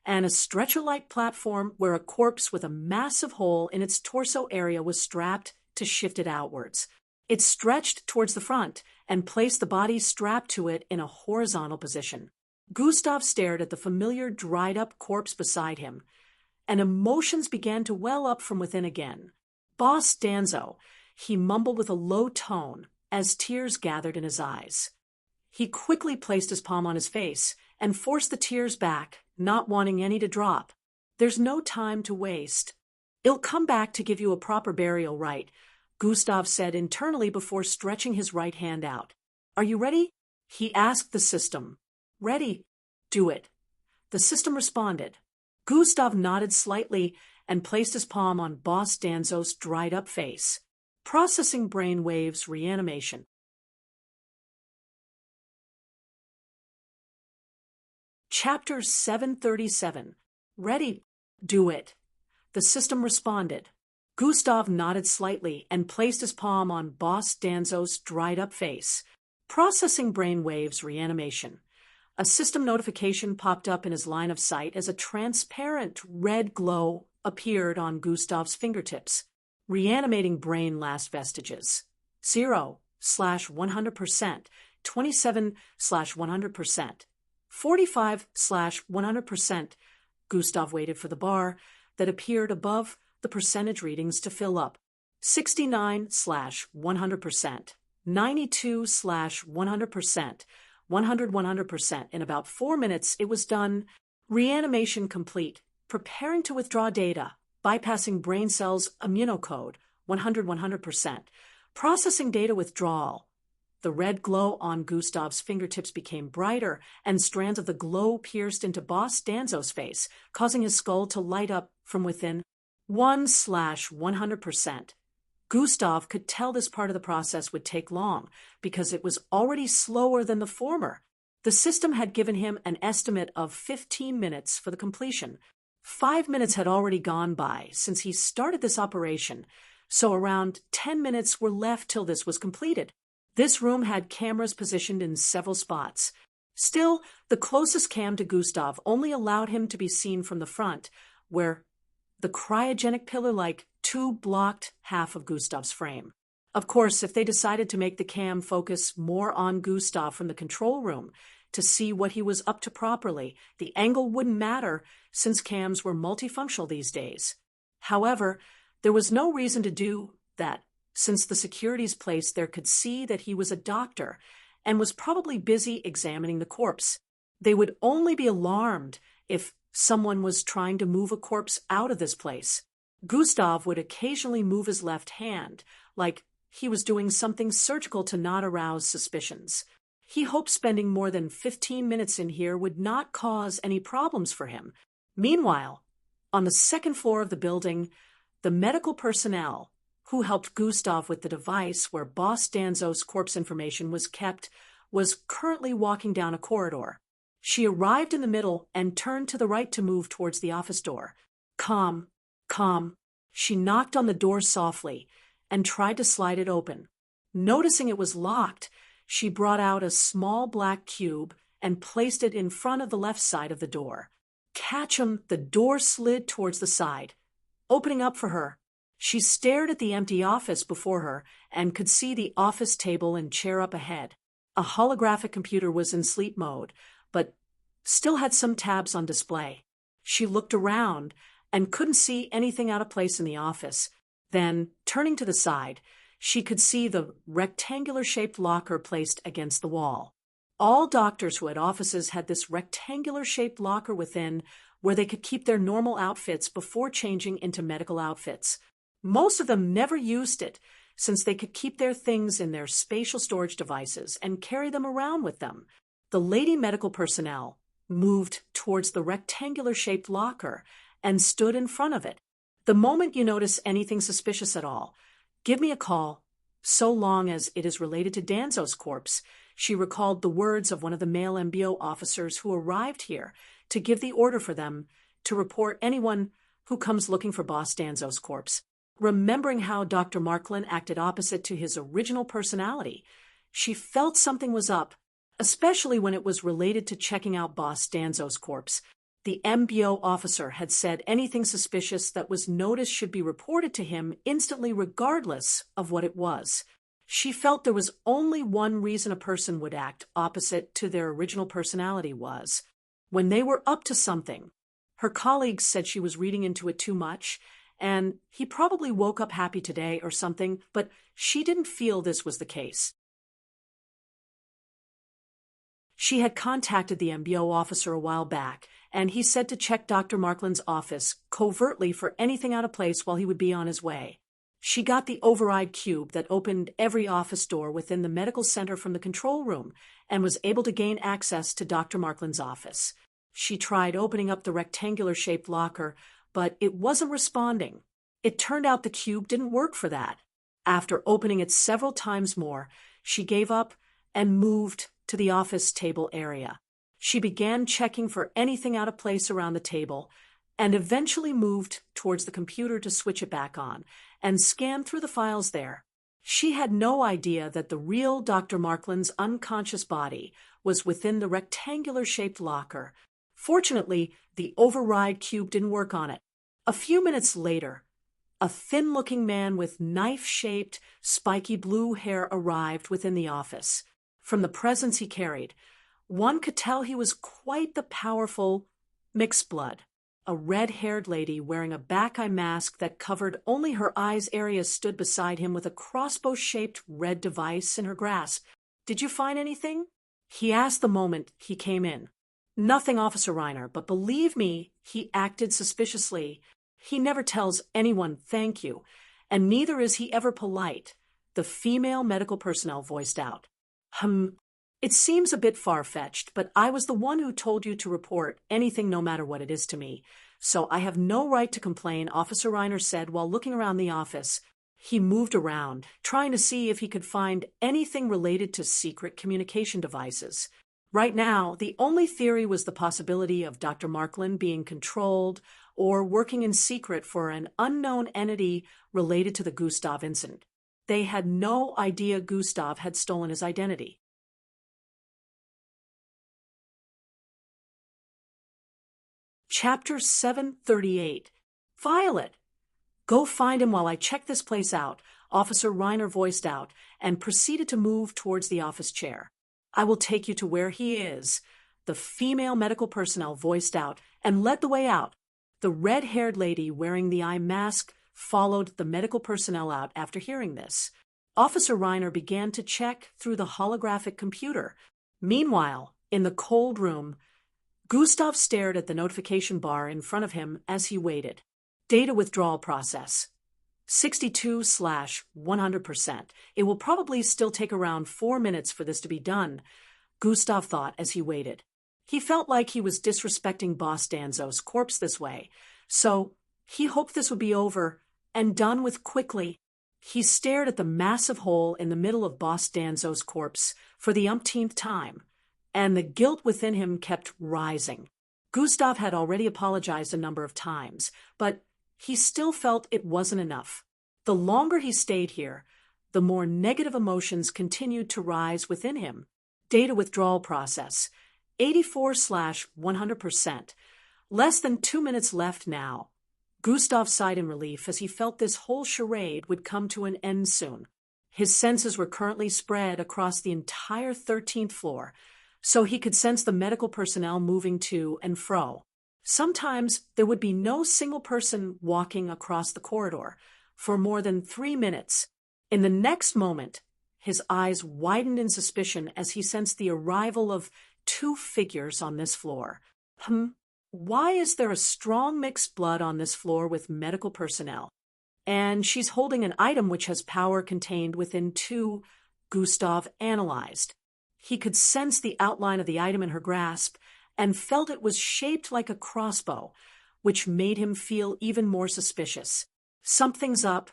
and a stretcher-like platform where a corpse with a massive hole in its torso area was strapped to shift it outwards. It stretched towards the front and placed the body strapped to it in a horizontal position. Gustav stared at the familiar dried-up corpse beside him, and emotions began to well up from within again. Boss Danzo, he mumbled with a low tone as tears gathered in his eyes. He quickly placed his palm on his face and forced the tears back, not wanting any to drop. There's no time to waste. I'll come back to give you a proper burial rite, Gustav said internally before stretching his right hand out. Are you ready? He asked the system. Ready. Do it. The system responded. Gustav nodded slightly and placed his palm on Boss Danzo's dried-up face. Processing brain waves reanimation. Chapter 737. Ready. Do it. The system responded. Gustav nodded slightly and placed his palm on Boss Danzo's dried-up face. Processing brain waves reanimation. A system notification popped up in his line of sight as a transparent red glow appeared on Gustav's fingertips. Reanimating brain last vestiges. 0/100%, 27/100%, 45/100%. Gustav waited for the bar that appeared above the percentage readings to fill up. 69/100%, 92/100%, 100/100%. In about 4 minutes, it was done. Reanimation complete. Preparing to withdraw data. Bypassing brain cells immunocode. 100/100%. Processing data withdrawal. The red glow on Gustav's fingertips became brighter, and strands of the glow pierced into Boss Danzo's face, causing his skull to light up from within. 1/100%. Gustav could tell this part of the process would take long, because it was already slower than the former. The system had given him an estimate of 15 minutes for the completion. 5 minutes had already gone by since he started this operation, so around 10 minutes were left till this was completed. This room had cameras positioned in several spots. Still, the closest cam to Gustav only allowed him to be seen from the front, where the cryogenic pillar-like tube blocked half of Gustav's frame. Of course, if they decided to make the cam focus more on Gustav from the control room to see what he was up to properly, the angle wouldn't matter since cams were multifunctional these days. However, there was no reason to do that, since the security's place there could see that he was a doctor and was probably busy examining the corpse. They would only be alarmed if someone was trying to move a corpse out of this place. Gustav would occasionally move his left hand, like he was doing something surgical to not arouse suspicions. He hoped spending more than 15 minutes in here would not cause any problems for him. Meanwhile, on the second floor of the building, the medical personnel who helped Gustav with the device where Boss Danzo's corpse information was kept was currently walking down a corridor. She arrived in the middle and turned to the right to move towards the office door. Calm. She knocked on the door softly and tried to slide it open. Noticing it was locked, she brought out a small black cube and placed it in front of the left side of the door. Catch 'em, the door slid towards the side, opening up for her. She stared at the empty office before her and could see the office table and chair up ahead. A holographic computer was in sleep mode, but still had some tabs on display. She looked around and couldn't see anything out of place in the office. Then, turning to the side, she could see the rectangular-shaped locker placed against the wall. All doctors who had offices had this rectangular-shaped locker within where they could keep their normal outfits before changing into medical outfits. Most of them never used it, since they could keep their things in their spatial storage devices and carry them around with them. The lady medical personnel moved towards the rectangular-shaped locker and stood in front of it. The moment you notice anything suspicious at all, give me a call, so long as it is related to Danzo's corpse. She recalled the words of one of the male MBO officers who arrived here to give the order for them to report anyone who comes looking for Boss Danzo's corpse. Remembering how Dr. Marklin acted opposite to his original personality, she felt something was up, especially when it was related to checking out Boss Danzo's corpse. The MBO officer had said anything suspicious that was noticed should be reported to him instantly regardless of what it was. She felt there was only one reason a person would act opposite to their original personality was when they were up to something. Her colleagues said she was reading into it too much, and he probably woke up happy today or something, but she didn't feel this was the case. She had contacted the MBO officer a while back, and he said to check Dr. Markland's office covertly for anything out of place while he would be on his way. She got the override cube that opened every office door within the medical center from the control room and was able to gain access to Dr. Markland's office. She tried opening up the rectangular-shaped locker, but it wasn't responding. It turned out the cube didn't work for that. After opening it several times more, she gave up and moved to the office table area. She began checking for anything out of place around the table and eventually moved towards the computer to switch it back on and scan through the files there. She had no idea that the real Dr. Markland's unconscious body was within the rectangular-shaped locker. Fortunately, the override cube didn't work on it. A few minutes later, a thin-looking man with knife-shaped, spiky blue hair arrived within the office. From the presence he carried, one could tell he was quite the powerful mixed blood. A red-haired lady wearing a back-eye mask that covered only her eyes areas stood beside him with a crossbow-shaped red device in her grasp. "Did you find anything?" he asked the moment he came in. "Nothing, Officer Reiner, but believe me, he acted suspiciously. He never tells anyone thank you, and neither is he ever polite," the female medical personnel voiced out. It seems a bit far-fetched, but I was the one who told you to report anything no matter what it is to me, so I have no right to complain," Officer Reiner said while looking around the office. He moved around, trying to see if he could find anything related to secret communication devices. Right now, the only theory was the possibility of Dr. Markland being controlled or working in secret for an unknown entity related to the Gustav incident. They had no idea Gustav had stolen his identity. Chapter 738. Violet! "Go find him while I check this place out," Officer Reiner voiced out, and proceeded to move towards the office chair. "I will take you to where he is," the female medical personnel voiced out, and led the way out. The red-haired lady wearing the eye mask followed the medical personnel out after hearing this. Officer Reiner began to check through the holographic computer. Meanwhile, in the cold room, Gustav stared at the notification bar in front of him as he waited. Data withdrawal process. 62/100%. It will probably still take around 4 minutes for this to be done, Gustav thought as he waited. He felt like he was disrespecting Boss Danzo's corpse this way, so he hoped this would be over and done with quickly. He stared at the massive hole in the middle of Boss Danzo's corpse for the umpteenth time, and the guilt within him kept rising. Gustav had already apologized a number of times, but he still felt it wasn't enough. The longer he stayed here, the more negative emotions continued to rise within him. Data withdrawal process. 84/100%. Less than 2 minutes left now. Gustav sighed in relief as he felt this whole charade would come to an end soon. His senses were currently spread across the entire 13th floor, so he could sense the medical personnel moving to and fro. Sometimes there would be no single person walking across the corridor for more than 3 minutes. In the next moment, his eyes widened in suspicion as he sensed the arrival of 2 figures on this floor. Why is there a strong mixed blood on this floor with medical personnel? And she's holding an item which has power contained within 2. Gustav analyzed. He could sense the outline of the item in her grasp and felt it was shaped like a crossbow, which made him feel even more suspicious. Something's up.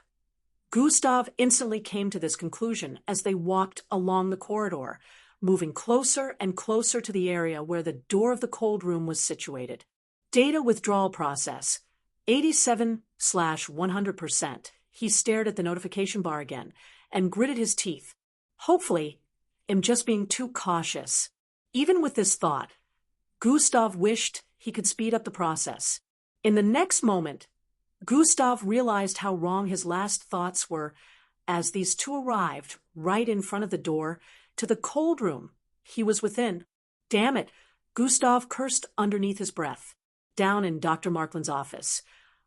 Gustav instantly came to this conclusion as they walked along the corridor, moving closer and closer to the area where the door of the cold room was situated. Data withdrawal process. 87/100%. He stared at the notification bar again and gritted his teeth. Hopefully, I'm just being too cautious. Even with this thought, Gustav wished he could speed up the process. In the next moment, Gustav realized how wrong his last thoughts were as these 2 arrived right in front of the door to the cold room he was within. Damn it, Gustav cursed underneath his breath. Down in Dr. Markland's office,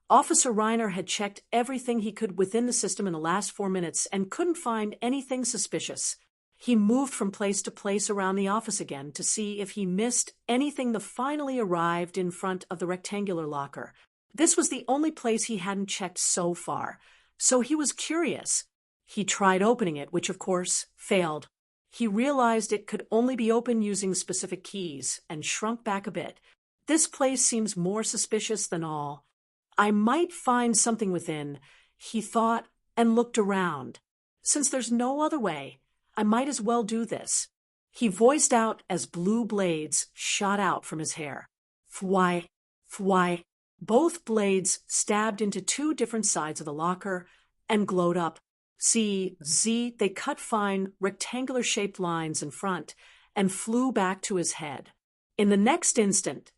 Officer Reiner had checked everything he could within the system in the last 4 minutes and couldn't find anything suspicious. He moved from place to place around the office again to see if he missed anything that finally arrived in front of the rectangular locker. This was the only place he hadn't checked so far, so he was curious. He tried opening it, which of course failed. He realized it could only be opened using specific keys and shrunk back a bit. This place seems more suspicious than all. I might find something within, he thought, and looked around. Since there's no other way, I might as well do this. He voiced out as blue blades shot out from his hair. Fwhy, fwhy. Both blades stabbed into 2 different sides of the locker and glowed up. They cut fine, rectangular-shaped lines in front and flew back to his head. In the next instant,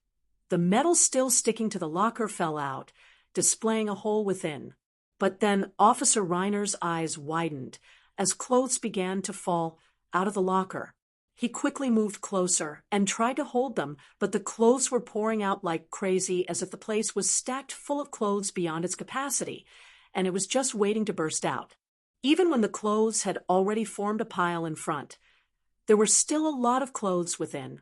the metal still sticking to the locker fell out, displaying a hole within. But then Officer Reiner's eyes widened as clothes began to fall out of the locker. He quickly moved closer and tried to hold them, but the clothes were pouring out like crazy, as if the place was stacked full of clothes beyond its capacity, and it was just waiting to burst out. Even when the clothes had already formed a pile in front, there were still a lot of clothes within.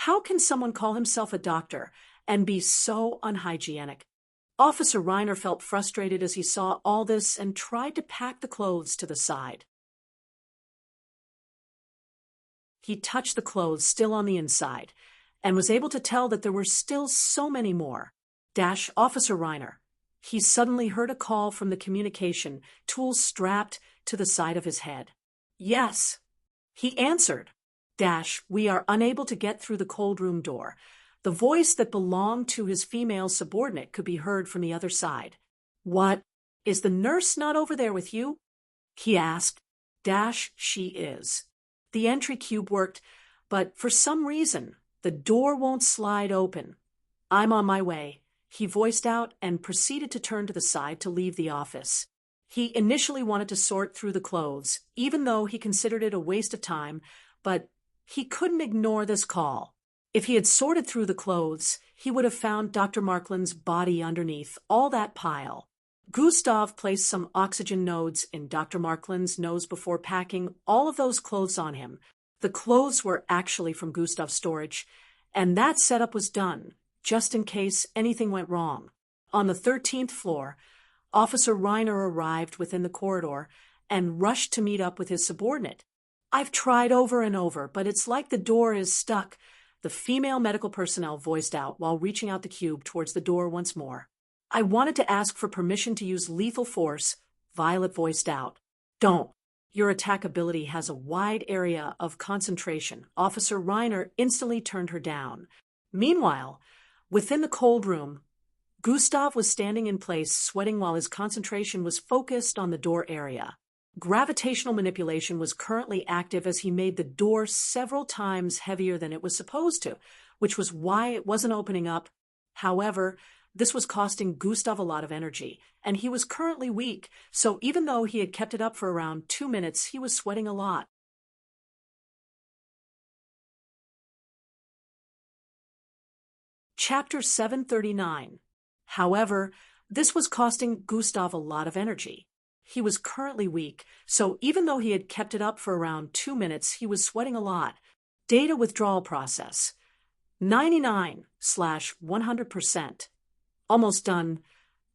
How can someone call himself a doctor and be so unhygienic? Officer Reiner felt frustrated as he saw all this and tried to pack the clothes to the side. He touched the clothes still on the inside and was able to tell that there were still so many more. Officer Reiner. He suddenly heard a call from the communication tool strapped to the side of his head. Yes. He answered. We are unable to get through the cold room door. The voice that belonged to his female subordinate could be heard from the other side. What? Is the nurse not over there with you? He asked. She is. The entry cube worked, but for some reason, the door won't slide open. I'm on my way, he voiced out and proceeded to turn to the side to leave the office. He initially wanted to sort through the clothes, even though he considered it a waste of time, but he couldn't ignore this call. If he had sorted through the clothes, he would have found Dr. Markland's body underneath all that pile. Gustav placed some oxygen nodes in Dr. Markland's nose before packing all of those clothes on him. The clothes were actually from Gustav's storage, and that setup was done, just in case anything went wrong. On the 13th floor, Officer Reiner arrived within the corridor and rushed to meet up with his subordinate. I've tried over and over, but it's like the door is stuck, the female medical personnel voiced out while reaching out the cube towards the door once more. I wanted to ask for permission to use lethal force, Violet voiced out. Don't. Your attack ability has a wide area of concentration. Officer Reiner instantly turned her down. Meanwhile, within the cold room, Gustav was standing in place, sweating while his concentration was focused on the door area. Gravitational manipulation was currently active as he made the door several times heavier than it was supposed to, which was why it wasn't opening up. However, this was costing Gustav a lot of energy, and he was currently weak, so even though he had kept it up for around 2 minutes, he was sweating a lot. Chapter 739. However, this was costing Gustav a lot of energy. He was currently weak, so even though he had kept it up for around 2 minutes, he was sweating a lot. Data withdrawal process. 99/100%. Almost done,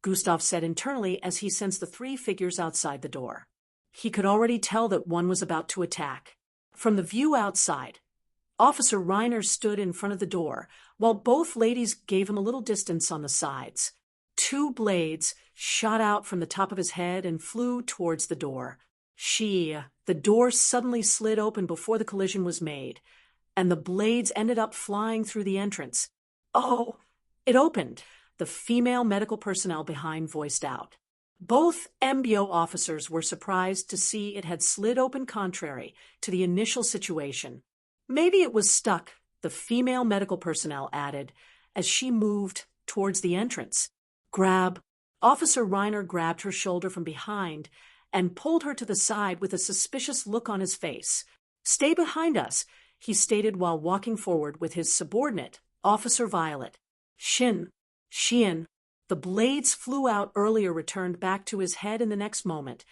Gustav said internally as he sensed the 3 figures outside the door. He could already tell that one was about to attack. From the view outside, Officer Reiner stood in front of the door, while both ladies gave him a little distance on the sides. 2 blades shot out from the top of his head and flew towards the door. The door suddenly slid open before the collision was made, and the blades ended up flying through the entrance. Oh! It opened, the female medical personnel behind voiced out. Both MBO officers were surprised to see it had slid open contrary to the initial situation. Maybe it was stuck, the female medical personnel added, as she moved towards the entrance. Officer Reiner grabbed her shoulder from behind and pulled her to the side with a suspicious look on his face. Stay behind us, he stated while walking forward with his subordinate, Officer Violet. Sheehan, The blades flew out earlier returned back to his head in the next moment,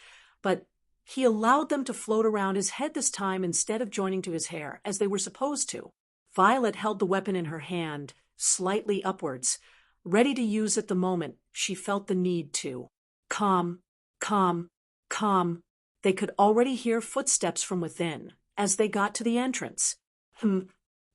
but he allowed them to float around his head this time instead of joining to his hair, as they were supposed to. Violet held the weapon in her hand, slightly upwards, ready to use it the moment she felt the need to. Calm, calm, calm. They could already hear footsteps from within as they got to the entrance.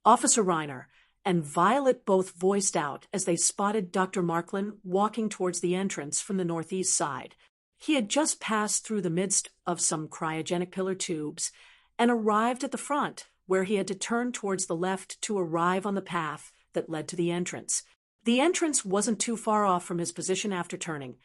Officer Reiner and Violet both voiced out as they spotted Dr. Marklin walking towards the entrance from the northeast side. He had just passed through the midst of some cryogenic pillar tubes and arrived at the front, where he had to turn towards the left to arrive on the path that led to the entrance. The entrance wasn't too far off from his position after turning,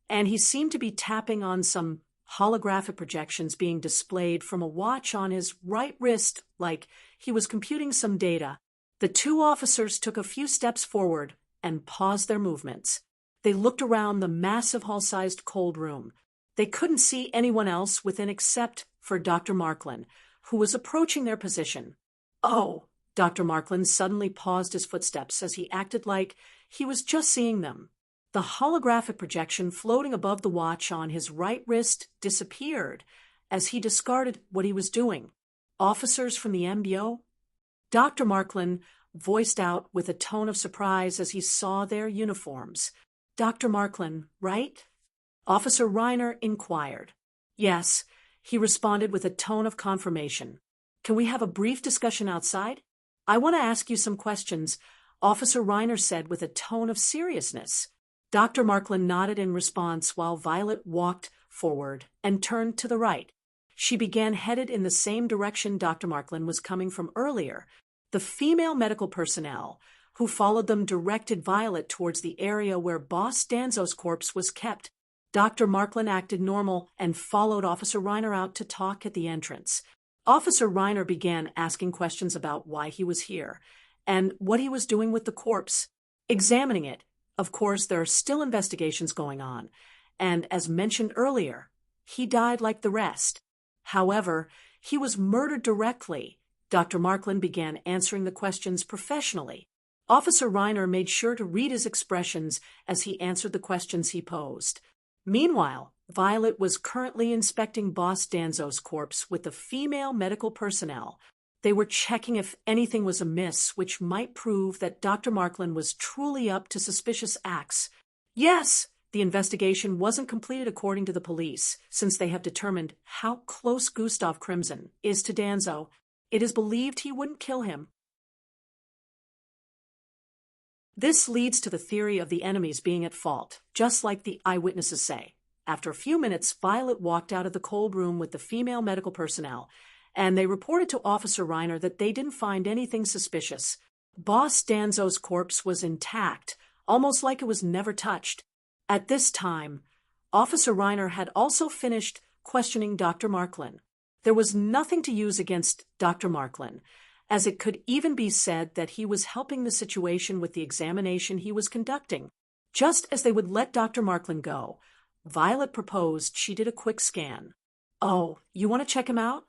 and he seemed to be tapping on some holographic projections being displayed from a watch on his right wrist, like he was computing some data. The two officers took a few steps forward and paused their movements. They looked around the massive hall-sized cold room. They couldn't see anyone else within except for Dr. Marklin, who was approaching their position. Oh! Dr. Marklin suddenly paused his footsteps as he acted like he was just seeing them. The holographic projection floating above the watch on his right wrist disappeared as he discarded what he was doing. Officers from the MBO? Dr. Marklin voiced out with a tone of surprise as he saw their uniforms. Dr. Marklin, right? Officer Reiner inquired. Yes, he responded with a tone of confirmation. Can we have a brief discussion outside? I want to ask you some questions, Officer Reiner said with a tone of seriousness. Dr. Marklin nodded in response while Violet walked forward and turned to the right. She began headed in the same direction Dr. Marklin was coming from earlier. The female medical personnel who followed them directed Violet towards the area where Boss Danzo's corpse was kept. Dr. Marklin acted normal and followed Officer Reiner out to talk at the entrance. Officer Reiner began asking questions about why he was here and what he was doing with the corpse, examining it. Of course, there are still investigations going on, and as mentioned earlier, he died like the rest. However, he was murdered directly. Dr. Marklin began answering the questions professionally. Officer Reiner made sure to read his expressions as he answered the questions he posed. Meanwhile, Violet was currently inspecting Boss Danzo's corpse with the female medical personnel. They were checking if anything was amiss, which might prove that Dr. Marklin was truly up to suspicious acts. Yes, the investigation wasn't completed according to the police, since they have determined how close Gustav Crimson is to Danzo. It is believed he wouldn't kill him. This leads to the theory of the enemies being at fault, just like the eyewitnesses say. After a few minutes, Violet walked out of the cold room with the female medical personnel, and they reported to Officer Reiner that they didn't find anything suspicious. Boss Danzo's corpse was intact, almost like it was never touched. At this time, Officer Reiner had also finished questioning Dr. Marklin. There was nothing to use against Dr. Marklin, as it could even be said that he was helping the situation with the examination he was conducting. Just as they would let Dr. Marklin go, Violet proposed she did a quick scan. Oh, you want to check him out?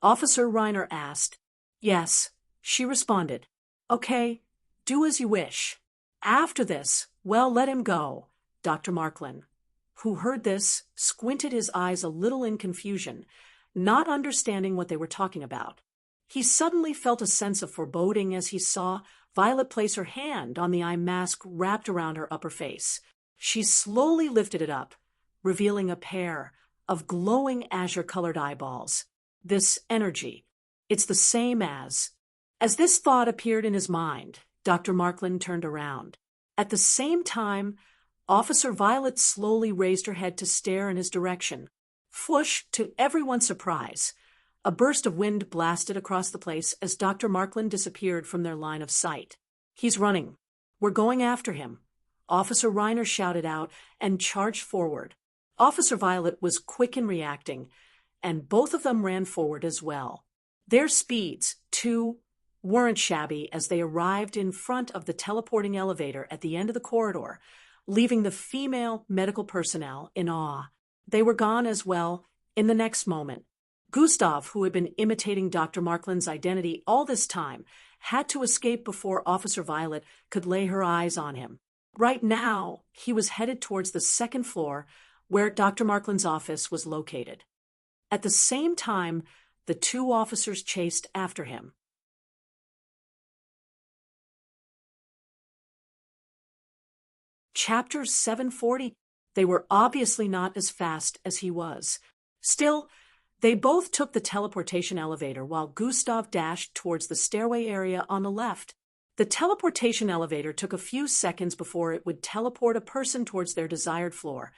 Officer Reiner asked. Yes, she responded. Okay, do as you wish. After this, well, let him go. Dr. Marklin, who heard this, squinted his eyes a little in confusion, not understanding what they were talking about. He suddenly felt a sense of foreboding as he saw Violet place her hand on the eye mask wrapped around her upper face. She slowly lifted it up, revealing a pair of glowing azure-colored eyeballs. This energy, it's the same as... As this thought appeared in his mind, Dr. Marklin turned around. At the same time, Officer Violet slowly raised her head to stare in his direction. Whoosh, to everyone's surprise, a burst of wind blasted across the place as Dr. Marklin disappeared from their line of sight. He's running. We're going after him. Officer Reiner shouted out and charged forward. Officer Violet was quick in reacting, and both of them ran forward as well. Their speeds, too, weren't shabby as they arrived in front of the teleporting elevator at the end of the corridor, leaving the female medical personnel in awe. They were gone as well in the next moment. Gustav, who had been imitating Dr. Marklin's identity all this time, had to escape before Officer Violet could lay her eyes on him. Right now, he was headed towards the second floor where Dr. Markland's office was located. At the same time, the two officers chased after him. Chapter 740. They were obviously not as fast as he was. Still, they both took the teleportation elevator while Gustav dashed towards the stairway area on the left. The teleportation elevator took a few seconds before it would teleport a person towards their desired floor,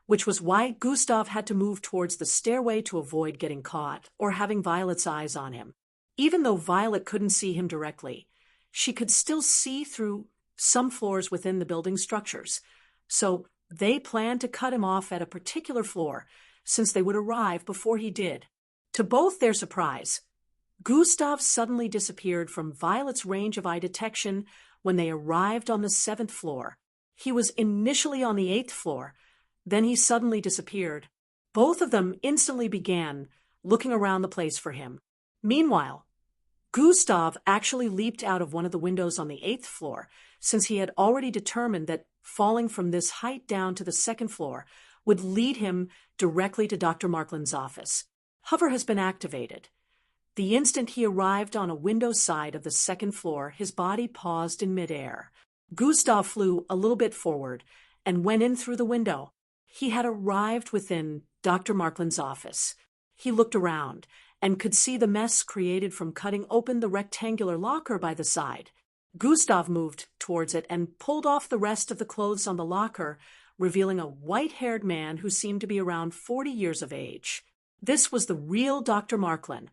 which was why Gustav had to move towards the stairway to avoid getting caught or having Violet's eyes on him. Even though Violet couldn't see him directly, she could still see through some floors within the building structures. So they planned to cut him off at a particular floor, since they would arrive before he did. To both their surprise, Gustav suddenly disappeared from Violet's range of eye detection when they arrived on the 7th floor. He was initially on the 8th floor, then he suddenly disappeared. Both of them instantly began looking around the place for him. Meanwhile, Gustav actually leaped out of one of the windows on the 8th floor, since he had already determined that falling from this height down to the 2nd floor would lead him directly to Dr. Markland's office. Hover has been activated. The instant he arrived on a window side of the 2nd floor, his body paused in midair. Gustav flew a little bit forward and went in through the window. He had arrived within Dr. Markland's office. He looked around and could see the mess created from cutting open the rectangular locker by the side. Gustav moved towards it and pulled off the rest of the clothes on the locker, revealing a white-haired man who seemed to be around 40 years of age. This was the real Dr. Markland,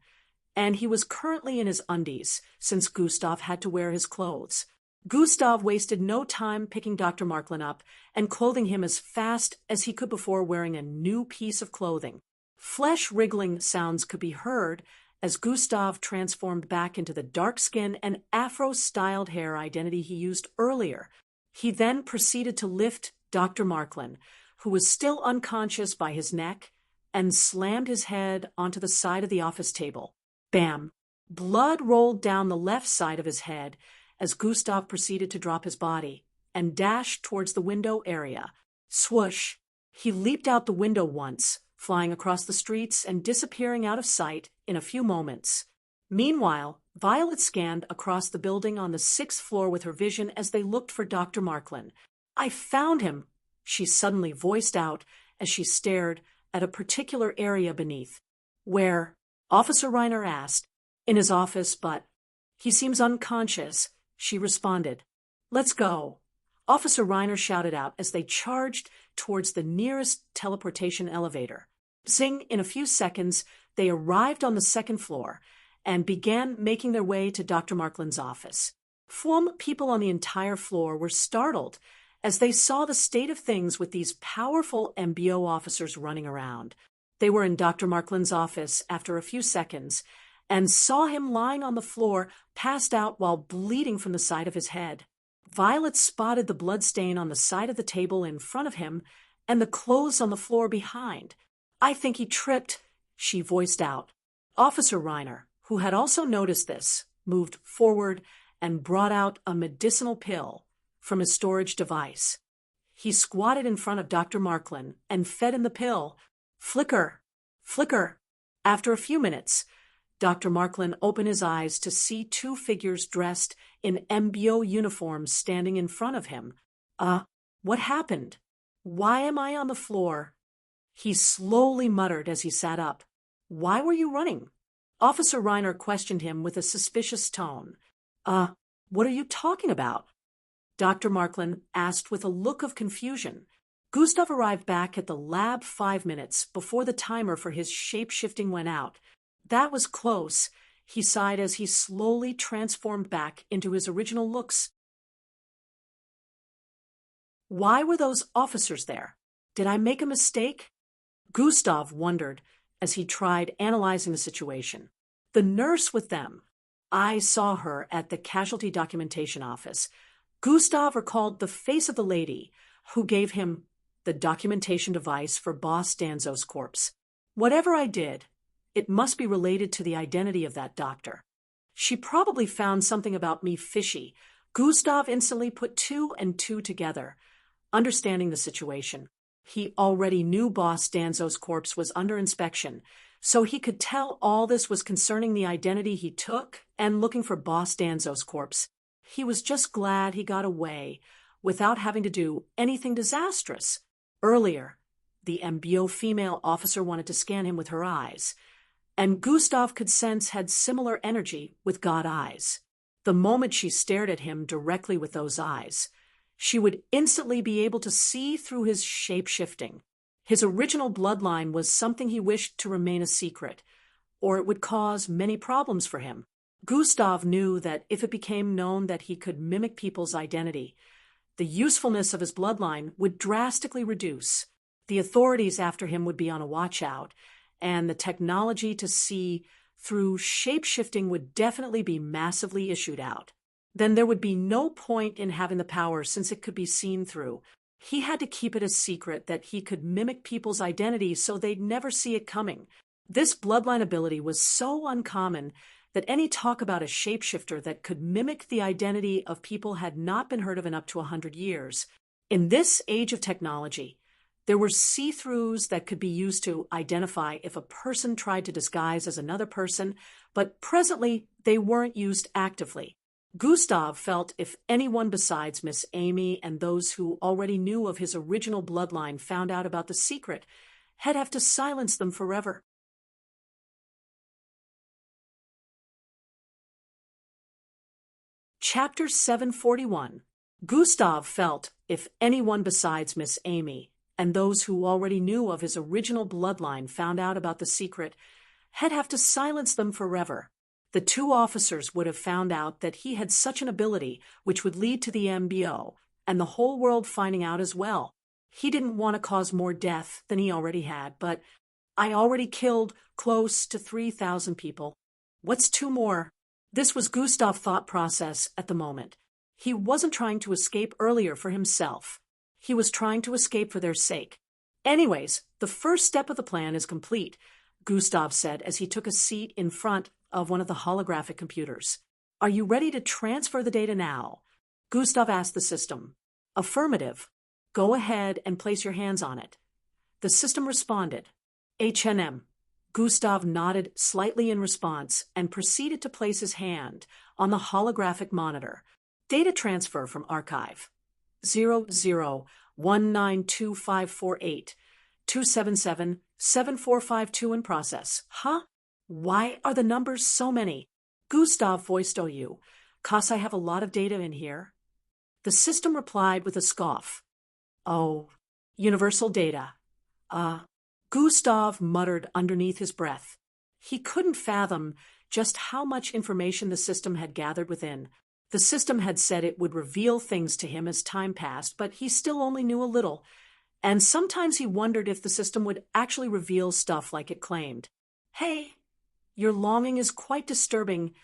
and he was currently in his undies, since Gustav had to wear his clothes. Gustav wasted no time picking Dr. Markland up and clothing him as fast as he could before wearing a new piece of clothing. Flesh-wriggling sounds could be heard as Gustav transformed back into the dark skin and afro-styled hair identity he used earlier. He then proceeded to lift Dr. Markland, who was still unconscious, by his neck, and slammed his head onto the side of the office table. Bam! Blood rolled down the left side of his head as Gustav proceeded to drop his body and dash towards the window area. Swoosh! He leaped out the window once, flying across the streets and disappearing out of sight in a few moments. Meanwhile, Violet scanned across the building on the 6th floor with her vision as they looked for Dr. Markland. "I found him," she suddenly voiced out as she stared at a particular area beneath. "Where?" Officer Reiner asked. "In his office, but he seems unconscious," she responded. "Let's go," Officer Reiner shouted out as they charged towards the nearest teleportation elevator. Zing! In a few seconds, they arrived on the 2nd floor and began making their way to Dr. Markland's office. People on the entire floor were startled as they saw the state of things with these powerful MBO officers running around. They were in Dr. Markland's office after a few seconds and saw him lying on the floor, passed out while bleeding from the side of his head. Violet spotted the blood stain on the side of the table in front of him and the clothes on the floor behind. "I think he tripped," she voiced out. Officer Reiner, who had also noticed this, moved forward and brought out a medicinal pill from his storage device. He squatted in front of Dr. Markland and fed him the pill. Flicker, flicker. After a few minutes, Dr. Markland opened his eyes to see two figures dressed in MBO uniforms standing in front of him. What happened? Why am I on the floor?" He slowly muttered as he sat up. "Why were you running?" Officer Reiner questioned him with a suspicious tone. What are you talking about?" Dr. Markland asked with a look of confusion. Gustav arrived back at the lab 5 minutes before the timer for his shape-shifting went out. "That was close," he sighed as he slowly transformed back into his original looks. "Why were those officers there? Did I make a mistake?" Gustav wondered as he tried analyzing the situation. "The nurse with them. I saw her at the casualty documentation office." Gustav recalled the face of the lady who gave him the documentation device for Boss Danzo's corpse. "Whatever I did, it must be related to the identity of that doctor. She probably found something about me fishy, Gustav instantly put two and two together, understanding the situation. He already knew Boss Danzo's corpse was under inspection, so he could tell all this was concerning the identity he took and looking for Boss Danzo's corpse. He was just glad he got away without having to do anything disastrous. Earlier, the MBO female officer wanted to scan him with her eyes, and Gustav could sense had similar energy with God eyes. The moment she stared at him directly with those eyes, she would instantly be able to see through his shape-shifting. His original bloodline was something he wished to remain a secret, or it would cause many problems for him. Gustav knew that if it became known that he could mimic people's identity, the usefulness of his bloodline would drastically reduce. The authorities after him would be on a watch-out, and the technology to see through shape-shifting would definitely be massively issued out. Then there would be no point in having the power since it could be seen through. He had to keep it a secret that he could mimic people's identities so they'd never see it coming. This bloodline ability was so uncommon that any talk about a shapeshifter that could mimic the identity of people had not been heard of in up to 100 years. In this age of technology, there were see-throughs that could be used to identify if a person tried to disguise as another person, but presently they weren't used actively. Gustav felt if anyone besides Miss Amy and those who already knew of his original bloodline found out about the secret, he'd have to silence them forever. Chapter 741. Gustav felt if anyone besides Miss Amy and those who already knew of his original bloodline found out about the secret, he'd have to silence them forever. The two officers would have found out that he had such an ability, which would lead to the MBO, and the whole world finding out as well. He didn't want to cause more death than he already had, but I already killed close to 3,000 people. What's two more? This was Gustav's thought process at the moment. He wasn't trying to escape earlier for himself. He was trying to escape for their sake. Anyways, the first step of the plan is complete, Gustav said as he took a seat in front of one of the holographic computers. Are you ready to transfer the data now? Gustav asked the system. Affirmative. Go ahead and place your hands on it. The system responded. HNM. Gustav nodded slightly in response and proceeded to place his hand on the holographic monitor. Data transfer from archive. 00192548 277 7452 in process. Huh? Why are the numbers so many? Gustav voiced OU. 'Cause I have a lot of data in here. The system replied with a scoff. Oh, universal data. Gustav muttered underneath his breath. He couldn't fathom just how much information the system had gathered within. The system had said it would reveal things to him as time passed, but he still only knew a little, and sometimes he wondered if the system would actually reveal stuff like it claimed. Hey, your longing is quite disturbing.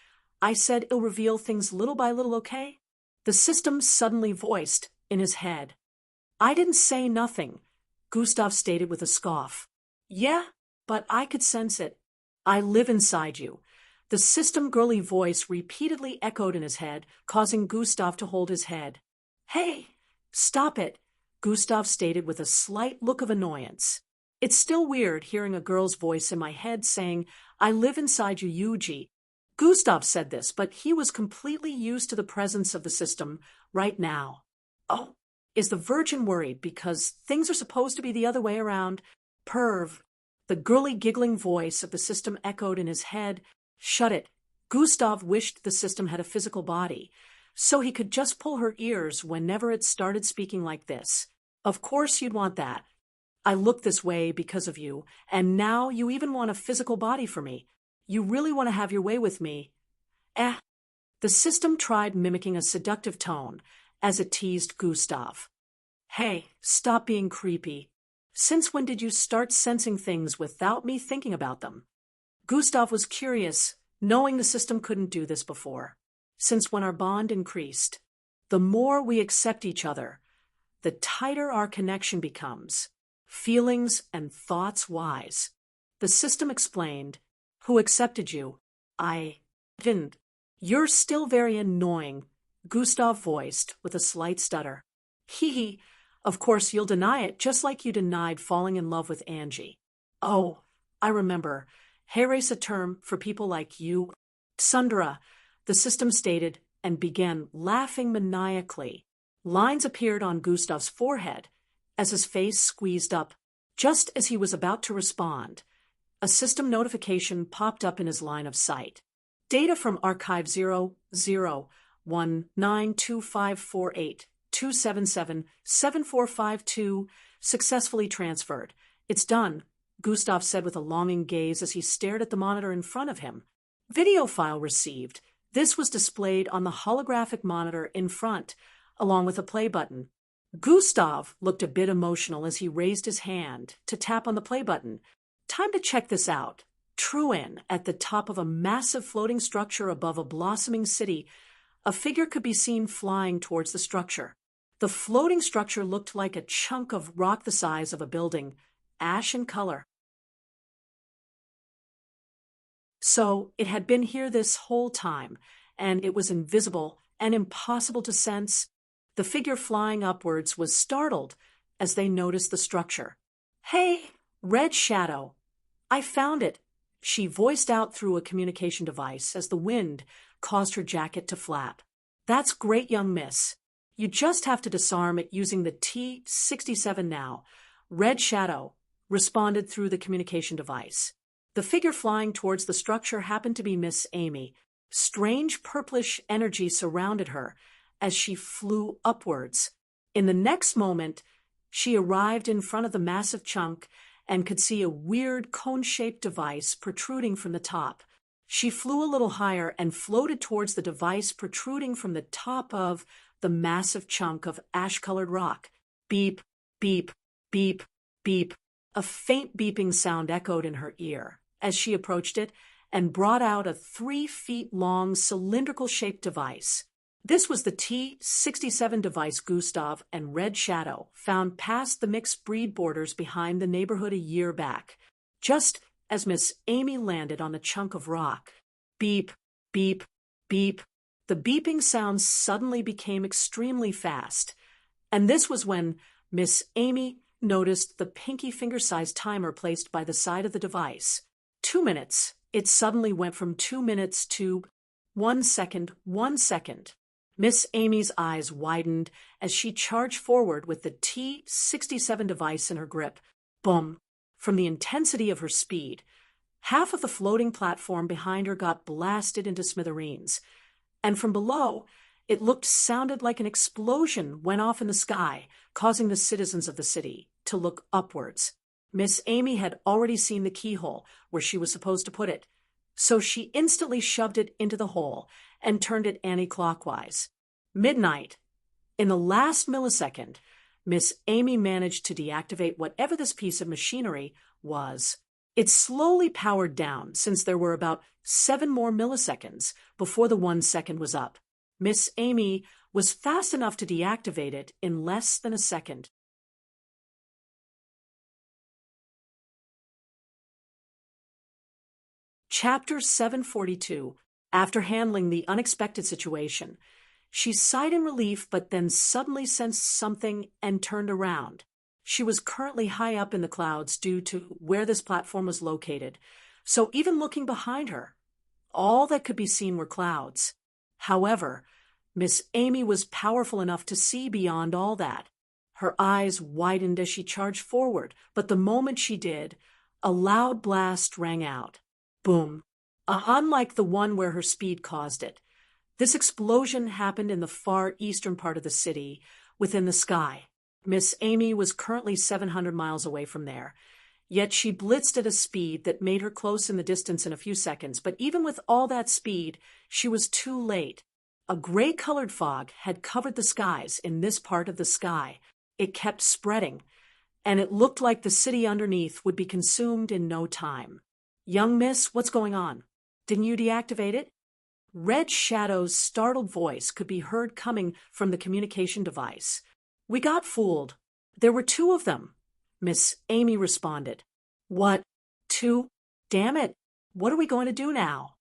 I said it'll reveal things little by little, okay? The system suddenly voiced in his head. I didn't say nothing, Gustav stated with a scoff. Yeah, but I could sense it. I live inside you. The system girly voice repeatedly echoed in his head, causing Gustav to hold his head. Hey, stop it, Gustav stated with a slight look of annoyance. It's still weird hearing a girl's voice in my head saying, I live inside you, Yuji. Gustav said this, but he was completely used to the presence of the system right now. Oh, is the Virgin worried because things are supposed to be the other way around? Perv. The girly giggling voice of the system echoed in his head. Shut it. Gustav wished the system had a physical body, so he could just pull her ears whenever it started speaking like this. Of course you'd want that. I look this way because of you, and now you even want a physical body for me. You really want to have your way with me. The system tried mimicking a seductive tone as it teased Gustav. Hey, stop being creepy. Since when did you start sensing things without me thinking about them? Gustav was curious, knowing the system couldn't do this before. Since when our bond increased, the more we accept each other, the tighter our connection becomes, feelings and thoughts wise. The system explained, Who accepted you? I didn't. You're still very annoying, Gustav voiced with a slight stutter. Hee hee, of course you'll deny it, just like you denied falling in love with Angie. Oh, I remember. Here's a term for people like you. Sundara, the system stated, and began laughing maniacally. Lines appeared on Gustav's forehead as his face squeezed up. Just as he was about to respond, a system notification popped up in his line of sight. Data from Archive 00192548-277-7452 successfully transferred. It's done, Gustav said with a longing gaze as he stared at the monitor in front of him. Video file received. This was displayed on the holographic monitor in front, along with a play button. Gustav looked a bit emotional as he raised his hand to tap on the play button. Time to check this out. True in, at the top of a massive floating structure above a blossoming city, a figure could be seen flying towards the structure. The floating structure looked like a chunk of rock the size of a building, ash in color. So it had been here this whole time, and it was invisible and impossible to sense. The figure flying upwards was startled as they noticed the structure. Hey, Red Shadow, I found it, she voiced out through a communication device as the wind caused her jacket to flap. That's great, young miss. You just have to disarm it using the T-67 now. Red Shadow responded through the communication device. The figure flying towards the structure happened to be Miss Amy. Strange purplish energy surrounded her as she flew upwards. In the next moment, she arrived in front of the massive chunk and could see a weird cone-shaped device protruding from the top. She flew a little higher and floated towards the device protruding from the top of the massive chunk of ash-colored rock. Beep, beep, beep, beep. A faint beeping sound echoed in her ear as she approached it and brought out a 3-feet-long cylindrical-shaped device. This was the T-67 device Gustav and Red Shadow found past the mixed breed borders behind the neighborhood a year back, just as Miss Amy landed on the chunk of rock. Beep, beep, beep. The beeping sound suddenly became extremely fast, and this was when Miss Amy noticed the pinky finger-sized timer placed by the side of the device. 2 minutes. It suddenly went from 2 minutes to 1 second, 1 second. Miss Amy's eyes widened as she charged forward with the T-67 device in her grip. Boom! From the intensity of her speed, half of the floating platform behind her got blasted into smithereens, and from below, it sounded like an explosion went off in the sky, causing the citizens of the city to look upwards. Miss Amy had already seen the keyhole where she was supposed to put it, so she instantly shoved it into the hole and turned it anti-clockwise. Midnight. In the last millisecond, Miss Amy managed to deactivate whatever this piece of machinery was. It slowly powered down since there were about 7 more milliseconds before the 1 second was up. Miss Amy was fast enough to deactivate it in less than a second. Chapter 742. After handling the unexpected situation, she sighed in relief but then suddenly sensed something and turned around. She was currently high up in the clouds due to where this platform was located, so even looking behind her, all that could be seen were clouds. However, Miss Amy was powerful enough to see beyond all that. Her eyes widened as she charged forward, but the moment she did, a loud blast rang out. Boom. Unlike the one where her speed caused it, this explosion happened in the far eastern part of the city, within the sky. Miss Amy was currently 700 miles away from there, yet she blitzed at a speed that made her close in the distance in a few seconds, but even with all that speed, she was too late. A gray-colored fog had covered the skies in this part of the sky. It kept spreading, and it looked like the city underneath would be consumed in no time. Young miss, what's going on? Didn't you deactivate it? Red Shadow's startled voice could be heard coming from the communication device. We got fooled. There were 2 of them, Miss Amy responded. What? 2? Damn it. What are we going to do now?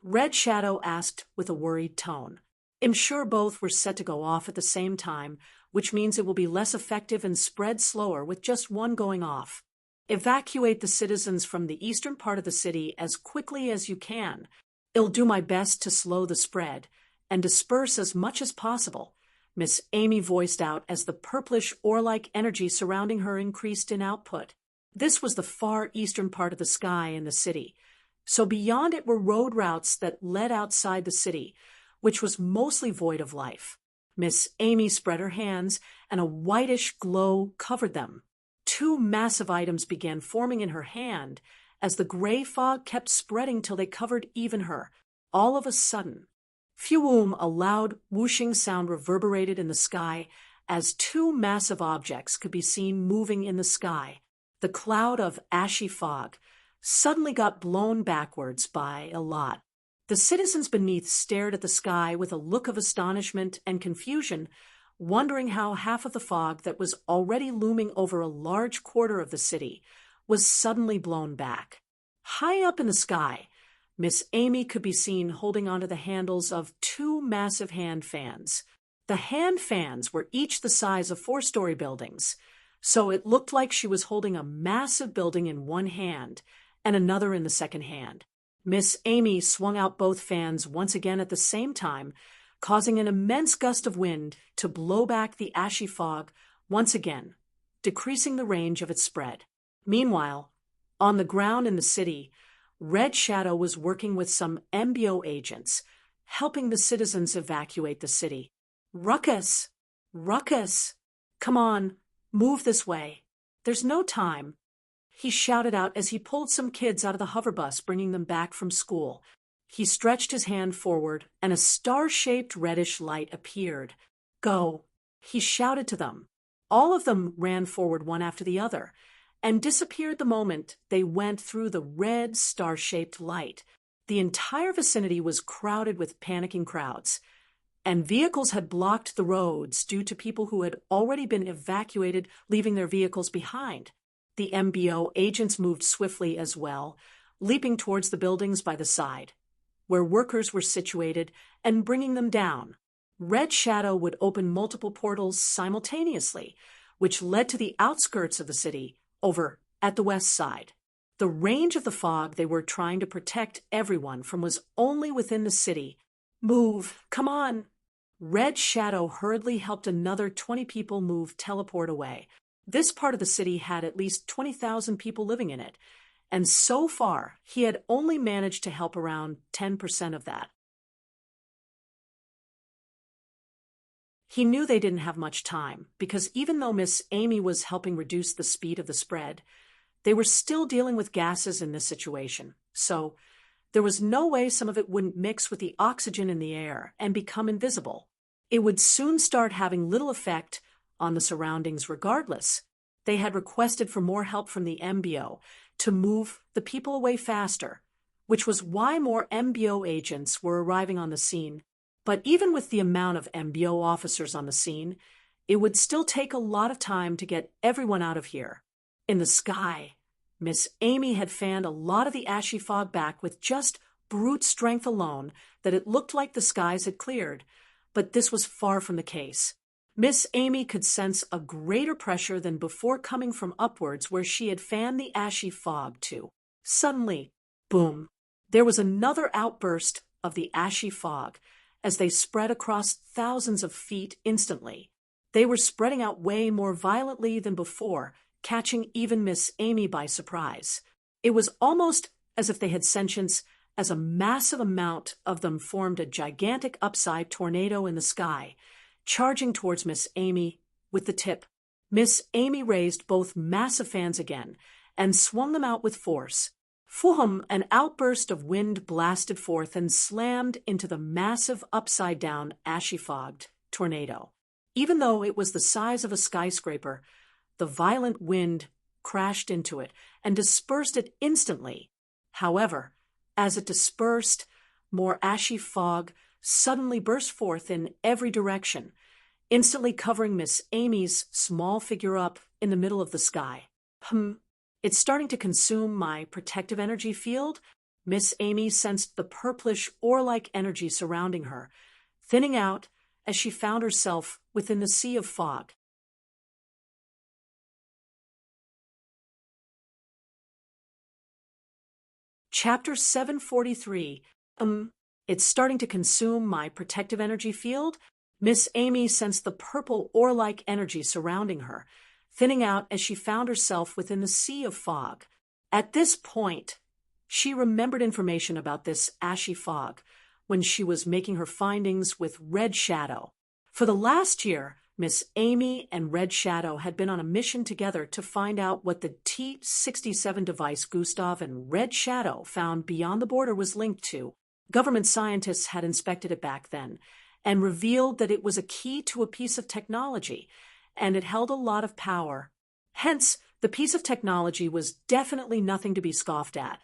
Red Shadow asked with a worried tone. I'm sure both were set to go off at the same time, which means it will be less effective and spread slower with just one going off. Evacuate the citizens from the eastern part of the city as quickly as you can. I'll do my best to slow the spread and disperse as much as possible, Miss Amy voiced out as the purplish ore-like energy surrounding her increased in output. This was the far eastern part of the sky in the city, so beyond it were road routes that led outside the city, which was mostly void of life. Miss Amy spread her hands, and a whitish glow covered them. Two massive items began forming in her hand as the gray fog kept spreading till they covered even her. All of a sudden, phew, a loud whooshing sound reverberated in the sky as two massive objects could be seen moving in the sky. The cloud of ashy fog suddenly got blown backwards by a lot. The citizens beneath stared at the sky with a look of astonishment and confusion, wondering how half of the fog that was already looming over a large quarter of the city was suddenly blown back. High up in the sky, Miss Amy could be seen holding onto the handles of two massive hand fans. The hand fans were each the size of 4-story buildings, so it looked like she was holding a massive building in one hand and another in the second hand. Miss Amy swung out both fans once again at the same time, causing an immense gust of wind to blow back the ashy fog once again, decreasing the range of its spread. Meanwhile, on the ground in the city, Red Shadow was working with some MBO agents, helping the citizens evacuate the city. Ruckus! Ruckus! Come on, move this way. There's no time, he shouted out as he pulled some kids out of the hover bus, bringing them back from school. He stretched his hand forward, and a star-shaped reddish light appeared. Go! He shouted to them. All of them ran forward one after the other, and disappeared the moment they went through the red star-shaped light. The entire vicinity was crowded with panicking crowds, and vehicles had blocked the roads due to people who had already been evacuated, leaving their vehicles behind. The MBO agents moved swiftly as well, leaping towards the buildings by the side, where workers were situated, and bringing them down. Red Shadow would open multiple portals simultaneously, which led to the outskirts of the city, over at the west side. The range of the fog they were trying to protect everyone from was only within the city. Move! Come on! Red Shadow hurriedly helped another 20 people move teleport away. This part of the city had at least 20,000 people living in it, and so far he had only managed to help around 10% of that. He knew they didn't have much time, because even though Miss Amy was helping reduce the speed of the spread, they were still dealing with gases in this situation, so there was no way some of it wouldn't mix with the oxygen in the air and become invisible. It would soon start having little effect on the surroundings regardless. They had requested for more help from the MBO to move the people away faster, which was why more MBO agents were arriving on the scene. But even with the amount of MBO officers on the scene, it would still take a lot of time to get everyone out of here. In the sky, Miss Amy had fanned a lot of the ashy fog back with just brute strength alone that it looked like the skies had cleared, but this was far from the case. Miss Amy could sense a greater pressure than before coming from upwards where she had fanned the ashy fog to. Suddenly, boom, there was another outburst of the ashy fog, as they spread across thousands of feet instantly. They were spreading out way more violently than before, catching even Miss Amy by surprise. It was almost as if they had sentience, as a massive amount of them formed a gigantic upside tornado in the sky, charging towards Miss Amy with the tip. Miss Amy raised both massive fans again and swung them out with force. Foohum! An outburst of wind blasted forth and slammed into the massive upside-down, ashy-fogged tornado. Even though it was the size of a skyscraper, the violent wind crashed into it and dispersed it instantly. However, as it dispersed, more ashy fog suddenly burst forth in every direction, instantly covering Miss Amy's small figure up in the middle of the sky. It's starting to consume my protective energy field. Miss Amy sensed the purplish ore-like energy surrounding her, thinning out as she found herself within the sea of fog. Chapter 743. It's starting to consume my protective energy field. Miss Amy sensed the purple ore-like energy surrounding her, thinning out as she found herself within the sea of fog. At this point, she remembered information about this ashy fog when she was making her findings with Red Shadow. For the last year, Miss Amy and Red Shadow had been on a mission together to find out what the T-67 device Gustav and Red Shadow found beyond the border was linked to. Government scientists had inspected it back then and revealed that it was a key to a piece of technology, and it held a lot of power. Hence, the piece of technology was definitely nothing to be scoffed at.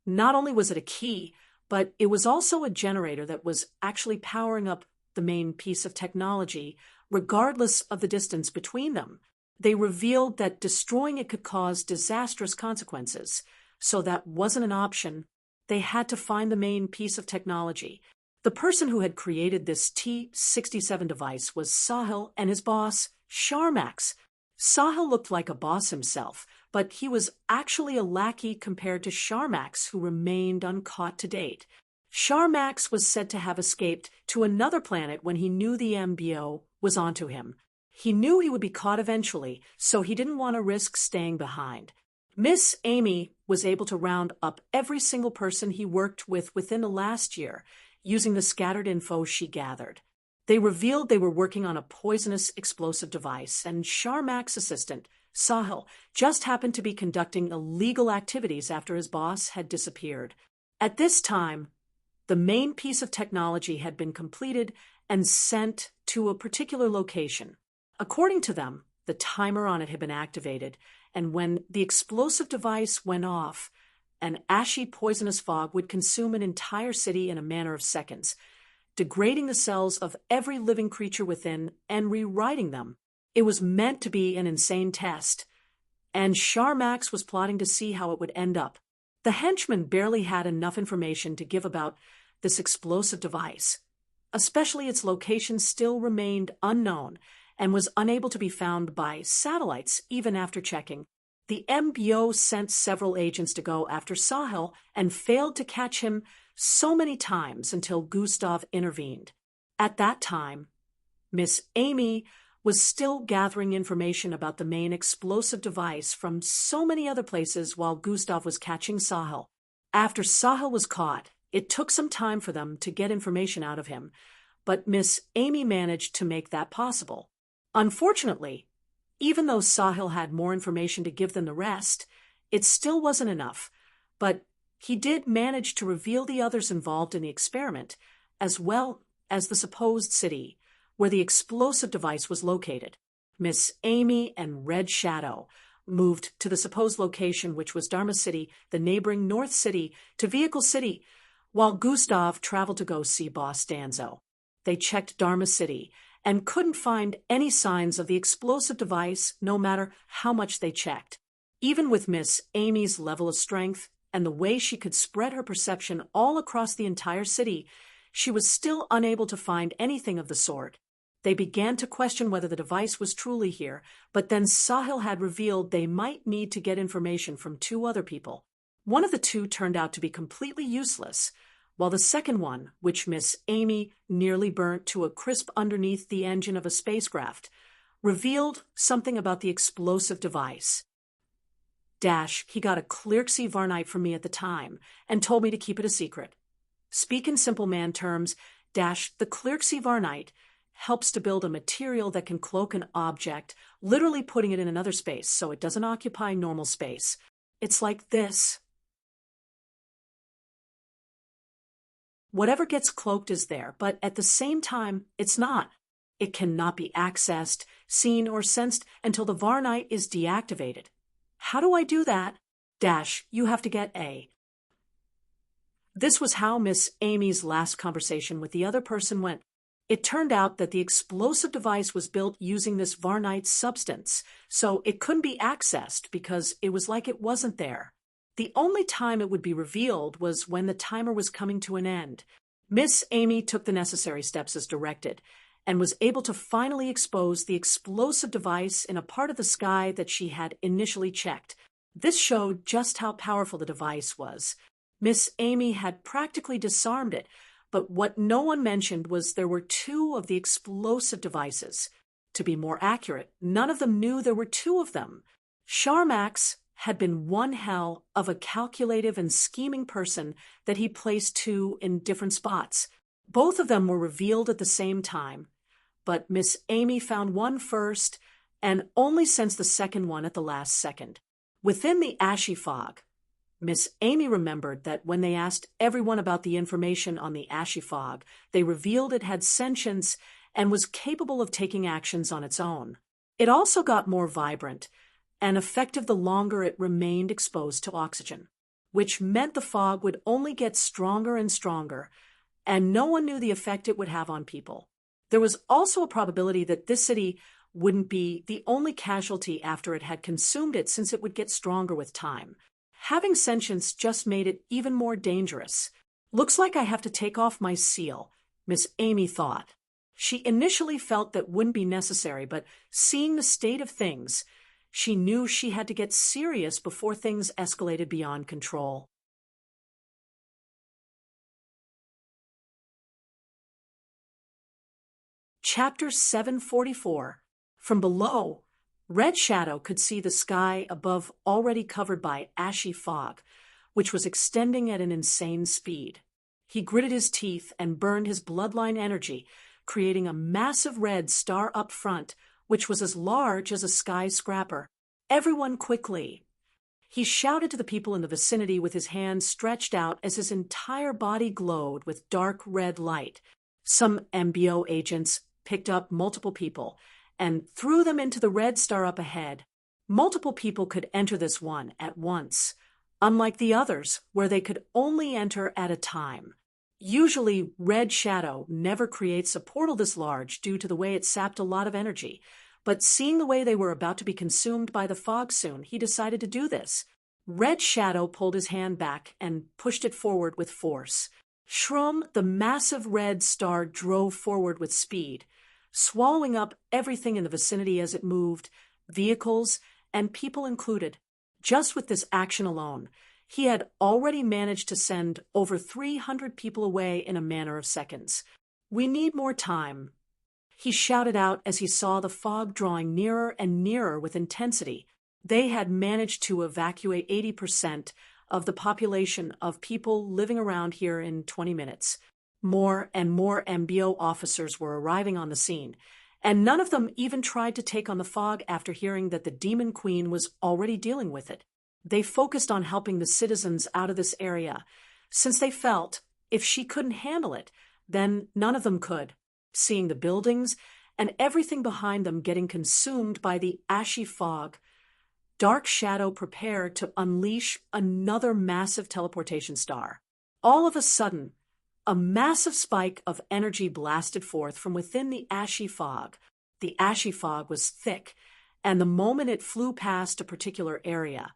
Not only was it a key, but it was also a generator that was actually powering up the main piece of technology, regardless of the distance between them. They revealed that destroying it could cause disastrous consequences, so that wasn't an option. They had to find the main piece of technology. The person who had created this T-67 device was Sahil and his boss, Sharmax. Sahil looked like a boss himself, but he was actually a lackey compared to Sharmax, who remained uncaught to date. Sharmax was said to have escaped to another planet when he knew the MBO was onto him. He knew he would be caught eventually, so he didn't want to risk staying behind. Miss Amy was able to round up every single person he worked with within the last year, using the scattered info she gathered. They revealed they were working on a poisonous explosive device, and Sharmax's assistant, Sahil, just happened to be conducting illegal activities after his boss had disappeared. At this time, the main piece of technology had been completed and sent to a particular location. According to them, the timer on it had been activated, and when the explosive device went off, an ashy poisonous fog would consume an entire city in a matter of seconds, degrading the cells of every living creature within and rewriting them. It was meant to be an insane test, and Sharmax was plotting to see how it would end up. The henchman barely had enough information to give about this explosive device. Especially its location still remained unknown and was unable to be found by satellites even after checking. The MBO sent several agents to go after Sahil and failed to catch him so many times until Gustav intervened. At that time, Miss Amy was still gathering information about the main explosive device from so many other places while Gustav was catching Sahil. After Sahil was caught, it took some time for them to get information out of him, but Miss Amy managed to make that possible. Unfortunately, even though Sahil had more information to give than the rest, it still wasn't enough, but he did manage to reveal the others involved in the experiment, as well as the supposed city where the explosive device was located. Miss Amy and Red Shadow moved to the supposed location, which was Dharma City, the neighboring North City, to Vehicle City, while Gustav traveled to go see Boss Danzo. They checked Dharma City and couldn't find any signs of the explosive device, no matter how much they checked. Even with Miss Amy's level of strength and the way she could spread her perception all across the entire city, she was still unable to find anything of the sort. They began to question whether the device was truly here, but then Sahil had revealed they might need to get information from two other people. One of the two turned out to be completely useless, while the second one, which Miss Amy nearly burnt to a crisp underneath the engine of a spacecraft, revealed something about the explosive device. He got a Clerxy Varnite from me at the time and told me to keep it a secret. Speak in simple man terms, the Clerxy Varnite helps to build a material that can cloak an object, literally putting it in another space so it doesn't occupy normal space. It's like this. Whatever gets cloaked is there, but at the same time, it's not. It cannot be accessed, seen, or sensed until the Varnite is deactivated. How do I do that? You have to get A. This was how Miss Amy's last conversation with the other person went. It turned out that the explosive device was built using this Varnite substance, so it couldn't be accessed because it was like it wasn't there. The only time it would be revealed was when the timer was coming to an end. Miss Amy took the necessary steps as directed and was able to finally expose the explosive device in a part of the sky that she had initially checked. This showed just how powerful the device was. Miss Amy had practically disarmed it, but what no one mentioned was there were two of the explosive devices. To be more accurate, none of them knew there were two of them. Sharmax had been one hell of a calculative and scheming person that he placed two in different spots. Both of them were revealed at the same time, but Miss Amy found one first and only sensed the second one at the last second. Within the ashy fog, Miss Amy remembered that when they asked everyone about the information on the ashy fog, they revealed it had sentience and was capable of taking actions on its own. It also got more vibrant and effective the longer it remained exposed to oxygen, which meant the fog would only get stronger and stronger, and no one knew the effect it would have on people. There was also a probability that this city wouldn't be the only casualty after it had consumed it, since it would get stronger with time. Having sentience just made it even more dangerous. Looks like I have to take off my seal, Miss Amy thought. She initially felt that wouldn't be necessary, but seeing the state of things, she knew she had to get serious before things escalated beyond control. Chapter 744. From below, Red Shadow could see the sky above already covered by ashy fog, which was extending at an insane speed. He gritted his teeth and burned his bloodline energy, creating a massive red star up front, which was as large as a skyscraper. Everyone quickly! He shouted to the people in the vicinity with his hands stretched out as his entire body glowed with dark red light. Some MBO agents picked up multiple people and threw them into the red star up ahead. Multiple people could enter this one at once, unlike the others, where they could only enter at a time. Usually, Red Shadow never creates a portal this large due to the way it sapped a lot of energy, but seeing the way they were about to be consumed by the fog soon, he decided to do this. Red Shadow pulled his hand back and pushed it forward with force. Shroom, the massive red star, drove forward with speed, swallowing up everything in the vicinity as it moved, vehicles and people included. Just with this action alone, he had already managed to send over 300 people away in a matter of seconds. "We need more time," he shouted out as he saw the fog drawing nearer and nearer with intensity. They had managed to evacuate 80% of the population of people living around here in 20 minutes. More and more MBO officers were arriving on the scene, and none of them even tried to take on the fog after hearing that the Demon Queen was already dealing with it. They focused on helping the citizens out of this area, since they felt if she couldn't handle it, then none of them could. Seeing the buildings and everything behind them getting consumed by the ashy fog, Dark Shadow prepared to unleash another massive teleportation star. All of a sudden, a massive spike of energy blasted forth from within the ashy fog. The ashy fog was thick, and the moment it flew past a particular area,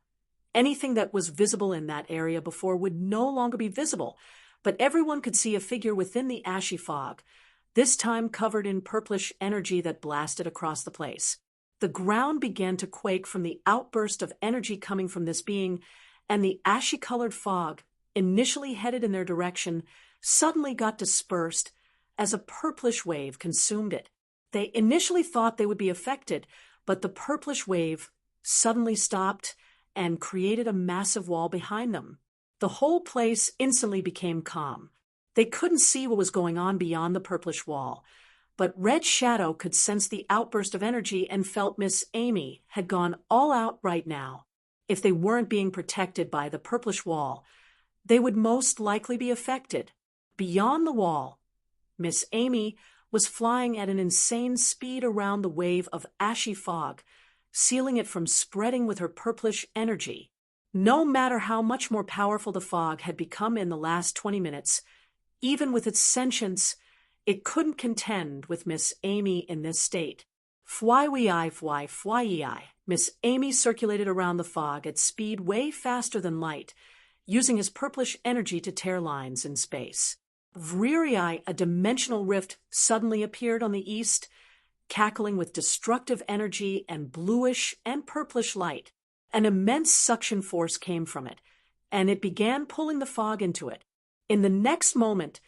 anything that was visible in that area before would no longer be visible, but everyone could see a figure within the ashy fog, this time covered in purplish energy that blasted across the place. The ground began to quake from the outburst of energy coming from this being, and the ashy-colored fog, initially headed in their direction, suddenly got dispersed as a purplish wave consumed it. They initially thought they would be affected, but the purplish wave suddenly stopped and created a massive wall behind them. The whole place instantly became calm. They couldn't see what was going on beyond the purplish wall, but Red Shadow could sense the outburst of energy and felt Miss Amy had gone all out right now. If they weren't being protected by the purplish wall, they would most likely be affected. Beyond the wall, Miss Amy was flying at an insane speed around the wave of ashy fog, sealing it from spreading with her purplish energy. No matter how much more powerful the fog had become in the last 20 minutes, even with its sentience, it couldn't contend with Miss Amy in this state. Fly-wee-I. Miss Amy circulated around the fog at speed way faster than light, using his purplish energy to tear lines in space. Vriri, a dimensional rift, suddenly appeared on the east, cackling with destructive energy and bluish and purplish light. An immense suction force came from it, and it began pulling the fog into it. In the next moment,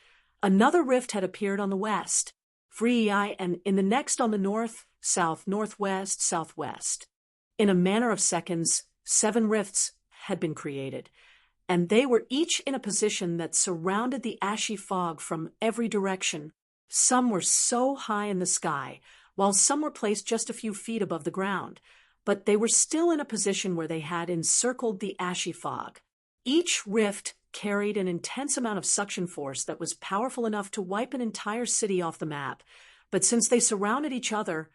another rift had appeared on the west, Vriri, and in the next on the north, south, northwest, southwest. In a matter of seconds, 7 rifts had been created, and they were each in a position that surrounded the ashy fog from every direction. Some were so high in the sky, while some were placed just a few feet above the ground, but they were still in a position where they had encircled the ashy fog. Each rift carried an intense amount of suction force that was powerful enough to wipe an entire city off the map, but since they surrounded each other,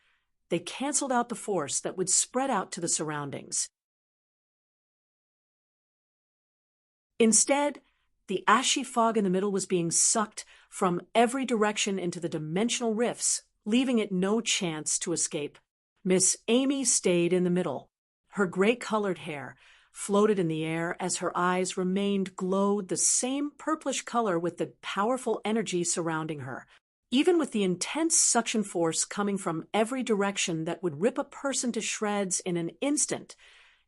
they canceled out the force that would spread out to the surroundings. Instead, the ashy fog in the middle was being sucked from every direction into the dimensional rifts, leaving it no chance to escape. Miss Amy stayed in the middle. Her gray-colored hair floated in the air as her eyes glowed the same purplish color with the powerful energy surrounding her. Even with the intense suction force coming from every direction that would rip a person to shreds in an instant,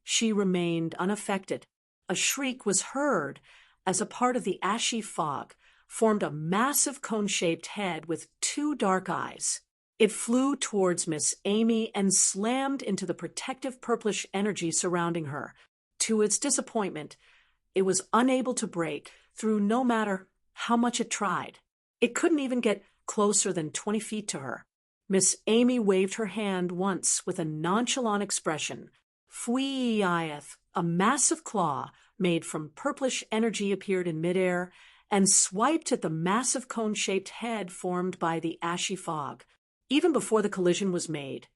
she remained unaffected. A shriek was heard as a part of the ashy fog formed a massive cone-shaped head with 2 dark eyes. It flew towards Miss Amy and slammed into the protective purplish energy surrounding her. To its disappointment, it was unable to break through no matter how much it tried. It couldn't even get closer than 20 feet to her. Miss Amy waved her hand once with a nonchalant expression. Fweeyeth, a massive claw made from purplish energy appeared in midair and swiped at the massive cone-shaped head formed by the ashy fog. Even before the collision was made,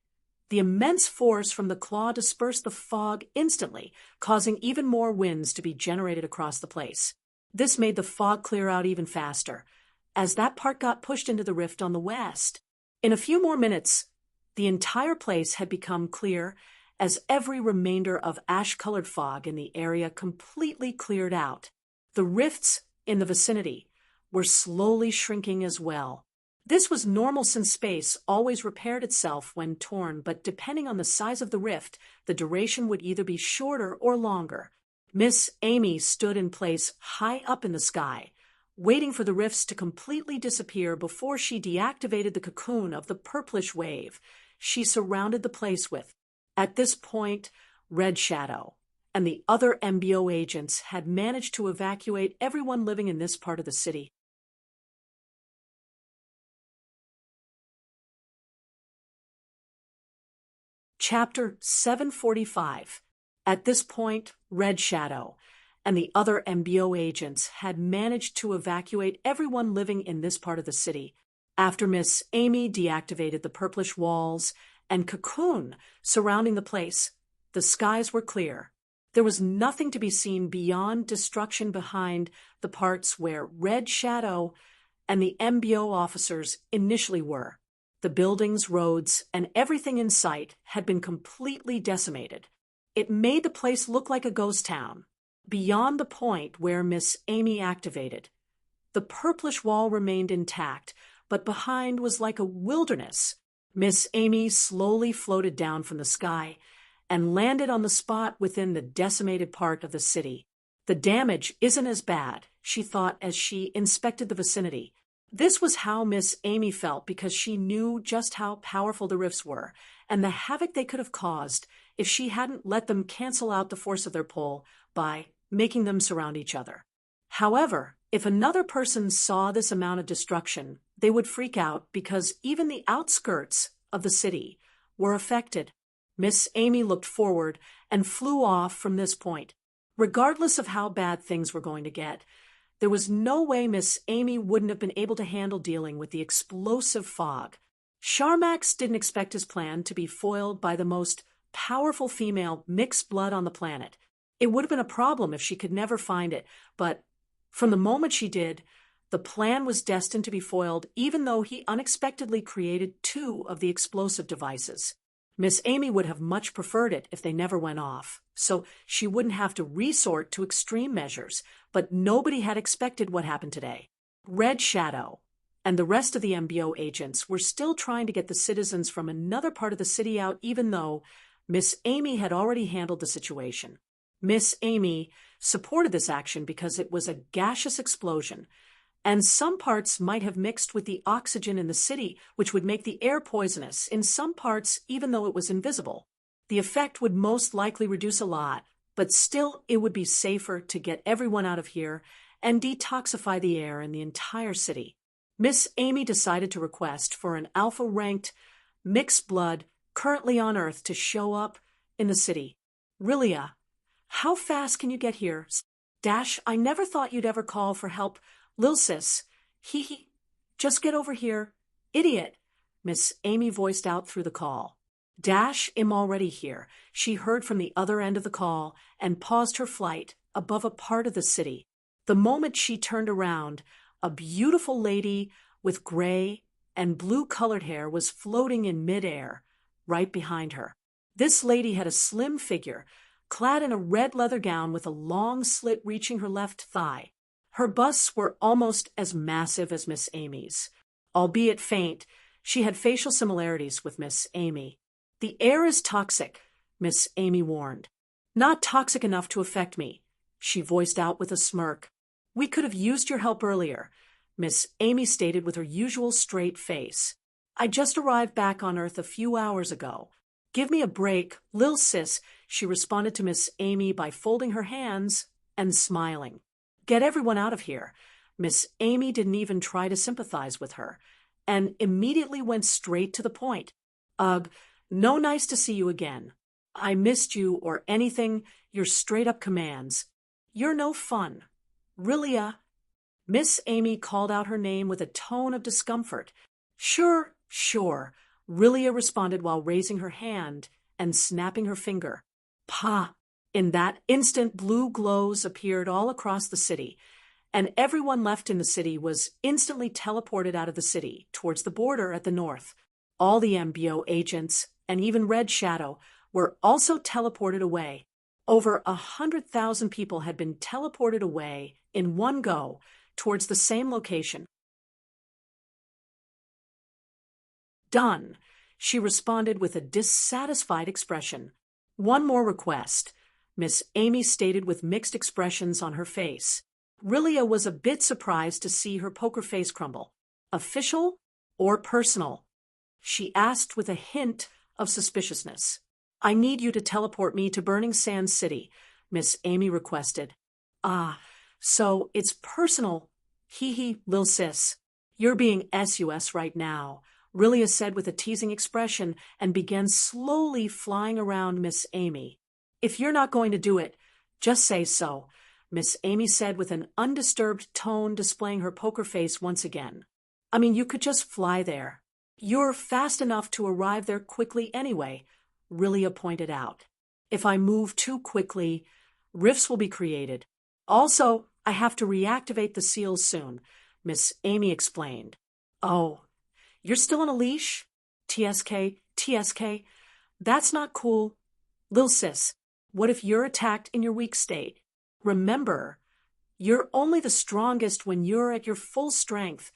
the immense force from the claw dispersed the fog instantly, causing even more winds to be generated across the place. This made the fog clear out even faster, as that part got pushed into the rift on the west. In a few more minutes, the entire place had become clear as every remainder of ash-colored fog in the area completely cleared out. The rifts in the vicinity were slowly shrinking as well. This was normal since space always repaired itself when torn, but depending on the size of the rift, the duration would either be shorter or longer. Miss Amy stood in place high up in the sky, waiting for the rifts to completely disappear before she deactivated the cocoon of the purplish wave she surrounded the place with. At this point, Red Shadow and the other MBO agents had managed to evacuate everyone living in this part of the city. Chapter 745. At this point, Red Shadow and the other MBO agents had managed to evacuate everyone living in this part of the city. After Miss Amy deactivated the purplish walls and cocoon surrounding the place, the skies were clear. There was nothing to be seen beyond destruction behind the parts where Red Shadow and the MBO officers initially were. The buildings, roads, and everything in sight had been completely decimated. It made the place look like a ghost town. Beyond the point where Miss Amy activated, the purplish wall remained intact, but behind was like a wilderness. Miss Amy slowly floated down from the sky and landed on the spot within the decimated part of the city. The damage isn't as bad, she thought as she inspected the vicinity. This was how Miss Amy felt because she knew just how powerful the rifts were and the havoc they could have caused if she hadn't let them cancel out the force of their pull by making them surround each other. However, if another person saw this amount of destruction, they would freak out because even the outskirts of the city were affected. Miss Amy looked forward and flew off from this point. Regardless of how bad things were going to get, there was no way Miss Amy wouldn't have been able to handle dealing with the explosive fog. Sharmax didn't expect his plan to be foiled by the most powerful female mixed blood on the planet. It would have been a problem if she could never find it, but from the moment she did, the plan was destined to be foiled even though he unexpectedly created 2 of the explosive devices. Miss Amy would have much preferred it if they never went off, so she wouldn't have to resort to extreme measures, but nobody had expected what happened today. Red Shadow and the rest of the MBO agents were still trying to get the citizens from another part of the city out, even though Miss Amy had already handled the situation. Miss Amy supported this action because it was a gaseous explosion, and some parts might have mixed with the oxygen in the city, which would make the air poisonous. In some parts, even though it was invisible, the effect would most likely reduce a lot, but still it would be safer to get everyone out of here and detoxify the air in the entire city. Miss Amy decided to request for an alpha-ranked mixed blood currently on Earth to show up in the city. Rilia, how fast can you get here? Dash, I never thought you'd ever call for help. Lil sis, hee, just get over here. Idiot, Miss Amy voiced out through the call. Dash, I'm already here. She heard from the other end of the call and paused her flight above a part of the city. The moment she turned around, a beautiful lady with gray and blue-colored hair was floating in midair right behind her. This lady had a slim figure, clad in a red leather gown with a long slit reaching her left thigh. Her busts were almost as massive as Miss Amy's. Albeit faint, she had facial similarities with Miss Amy. The air is toxic, Miss Amy warned. Not toxic enough to affect me, she voiced out with a smirk. We could have used your help earlier, Miss Amy stated with her usual straight face. I just arrived back on Earth a few hours ago. Give me a break, lil sis, she responded to Miss Amy by folding her hands and smiling. Get everyone out of here. Miss Amy didn't even try to sympathize with her, and immediately went straight to the point. Ugh, no nice to see you again. I missed you or anything, your straight-up commands. You're no fun. Rilia. Miss Amy called out her name with a tone of discomfort. Sure, Rilia responded while raising her hand and snapping her finger. Pa! In that instant, blue glows appeared all across the city, and everyone left in the city was instantly teleported out of the city towards the border at the north. All the MBO agents, and even Red Shadow, were also teleported away. Over 100,000 people had been teleported away in one go towards the same location. Done, she responded with a dissatisfied expression. One more request, Miss Amy stated with mixed expressions on her face. Rilia was a bit surprised to see her poker face crumble. Official or personal? She asked with a hint of suspiciousness. I need you to teleport me to Burning Sands City, Miss Amy requested. Ah, so it's personal. Hee, lil sis. You're being sus right now, Rilia said with a teasing expression and began slowly flying around Miss Amy. If you're not going to do it, just say so, Miss Amy said with an undisturbed tone, displaying her poker face once again. I mean, you could just fly there. You're fast enough to arrive there quickly anyway, Rilia pointed out. If I move too quickly, rifts will be created. Also, I have to reactivate the seals soon, Miss Amy explained. Oh, you're still on a leash? TSK, that's not cool. Lil sis, what if you're attacked in your weak state? Remember, you're only the strongest when you're at your full strength.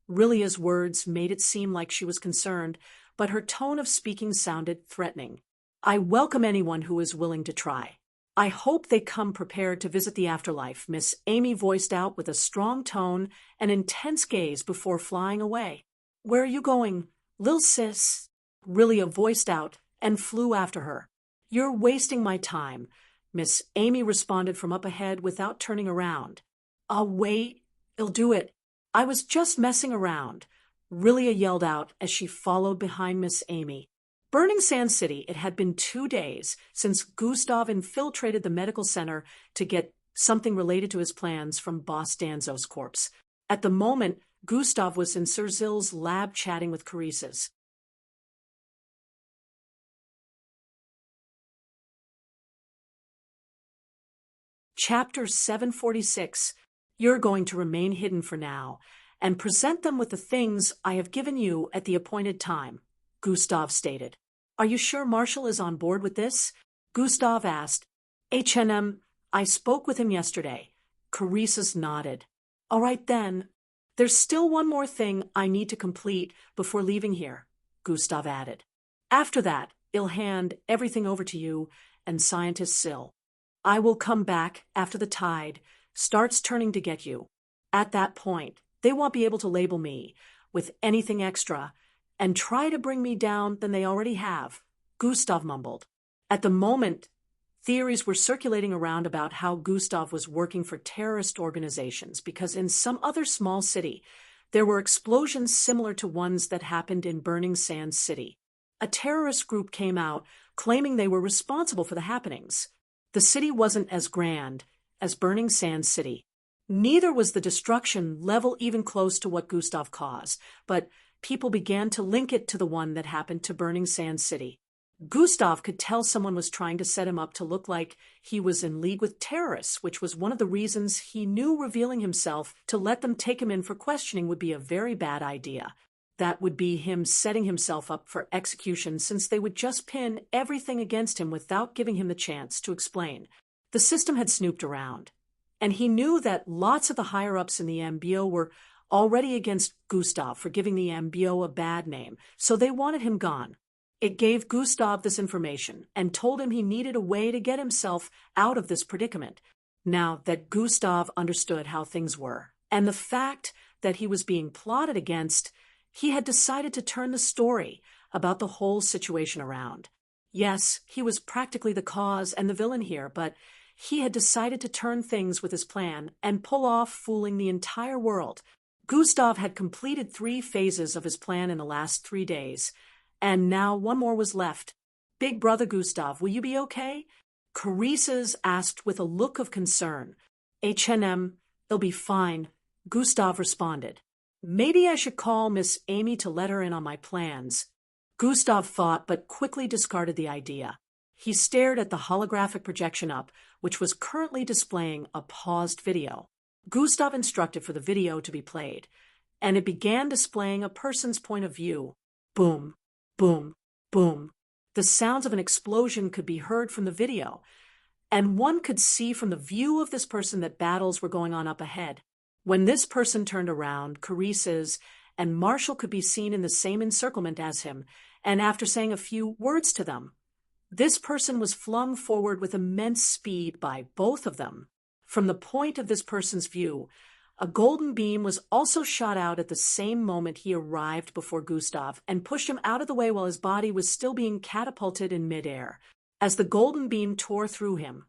Rilia's words made it seem like she was concerned, but her tone of speaking sounded threatening. I welcome anyone who is willing to try. I hope they come prepared to visit the afterlife, Miss Amy voiced out with a strong tone and intense gaze before flying away. Where are you going, lil sis? Rilia voiced out and flew after her. You're wasting my time, Miss Amy responded from up ahead without turning around. I'll wait. I'll do it. I was just messing around, Rilia yelled out as she followed behind Miss Amy. Burning Sand City, it had been 2 days since Gustav infiltrated the medical center to get something related to his plans from Boss Danzo's corpse. At the moment, Gustav was in Sir Zill's lab chatting with Carissa's. Chapter 746. You're going to remain hidden for now, and present them with the things I have given you at the appointed time, Gustav stated. Are you sure Marshall is on board with this? Gustav asked. I spoke with him yesterday. Carissa's nodded. All right then. There's still one more thing I need to complete before leaving here, Gustav added. After that, I'll hand everything over to you and Scientist Sill. I will come back after the tide starts turning to get you. At that point, they won't be able to label me with anything extra and try to bring me down than they already have, Gustav mumbled. At the moment, theories were circulating around about how Gustav was working for terrorist organizations because in some other small city, there were explosions similar to ones that happened in Burning Sands City. A terrorist group came out claiming they were responsible for the happenings. The city wasn't as grand as Burning Sands City. Neither was the destruction level even close to what Gustav caused, but people began to link it to the one that happened to Burning Sands City. Gustav could tell someone was trying to set him up to look like he was in league with terrorists, which was one of the reasons he knew revealing himself to let them take him in for questioning would be a very bad idea. That would be him setting himself up for execution since they would just pin everything against him without giving him the chance to explain. The system had snooped around, and he knew that lots of the higher-ups in the MBO were already against Gustav for giving the MBO a bad name, so they wanted him gone. It gave Gustav this information and told him he needed a way to get himself out of this predicament. Now that Gustav understood how things were, and the fact that he was being plotted against, he had decided to turn the story about the whole situation around. Yes, he was practically the cause and the villain here, but he had decided to turn things with his plan and pull off fooling the entire world. Gustav had completed 3 phases of his plan in the last 3 days, and now one more was left. Big brother Gustav, will you be okay? Carices asked with a look of concern. H&M, it'll be fine, Gustav responded. Maybe I should call Miss Amy to let her in on my plans. Gustav thought, but quickly discarded the idea. He stared at the holographic projection up, which was currently displaying a paused video. Gustav instructed for the video to be played, and it began displaying a person's point of view. Boom, boom, boom. The sounds of an explosion could be heard from the video, and one could see from the view of this person that battles were going on up ahead. When this person turned around, Carices and Marshall could be seen in the same encirclement as him, and after saying a few words to them, this person was flung forward with immense speed by both of them. From the point of this person's view, a golden beam was also shot out at the same moment he arrived before Gustav and pushed him out of the way while his body was still being catapulted in midair. As the golden beam tore through him,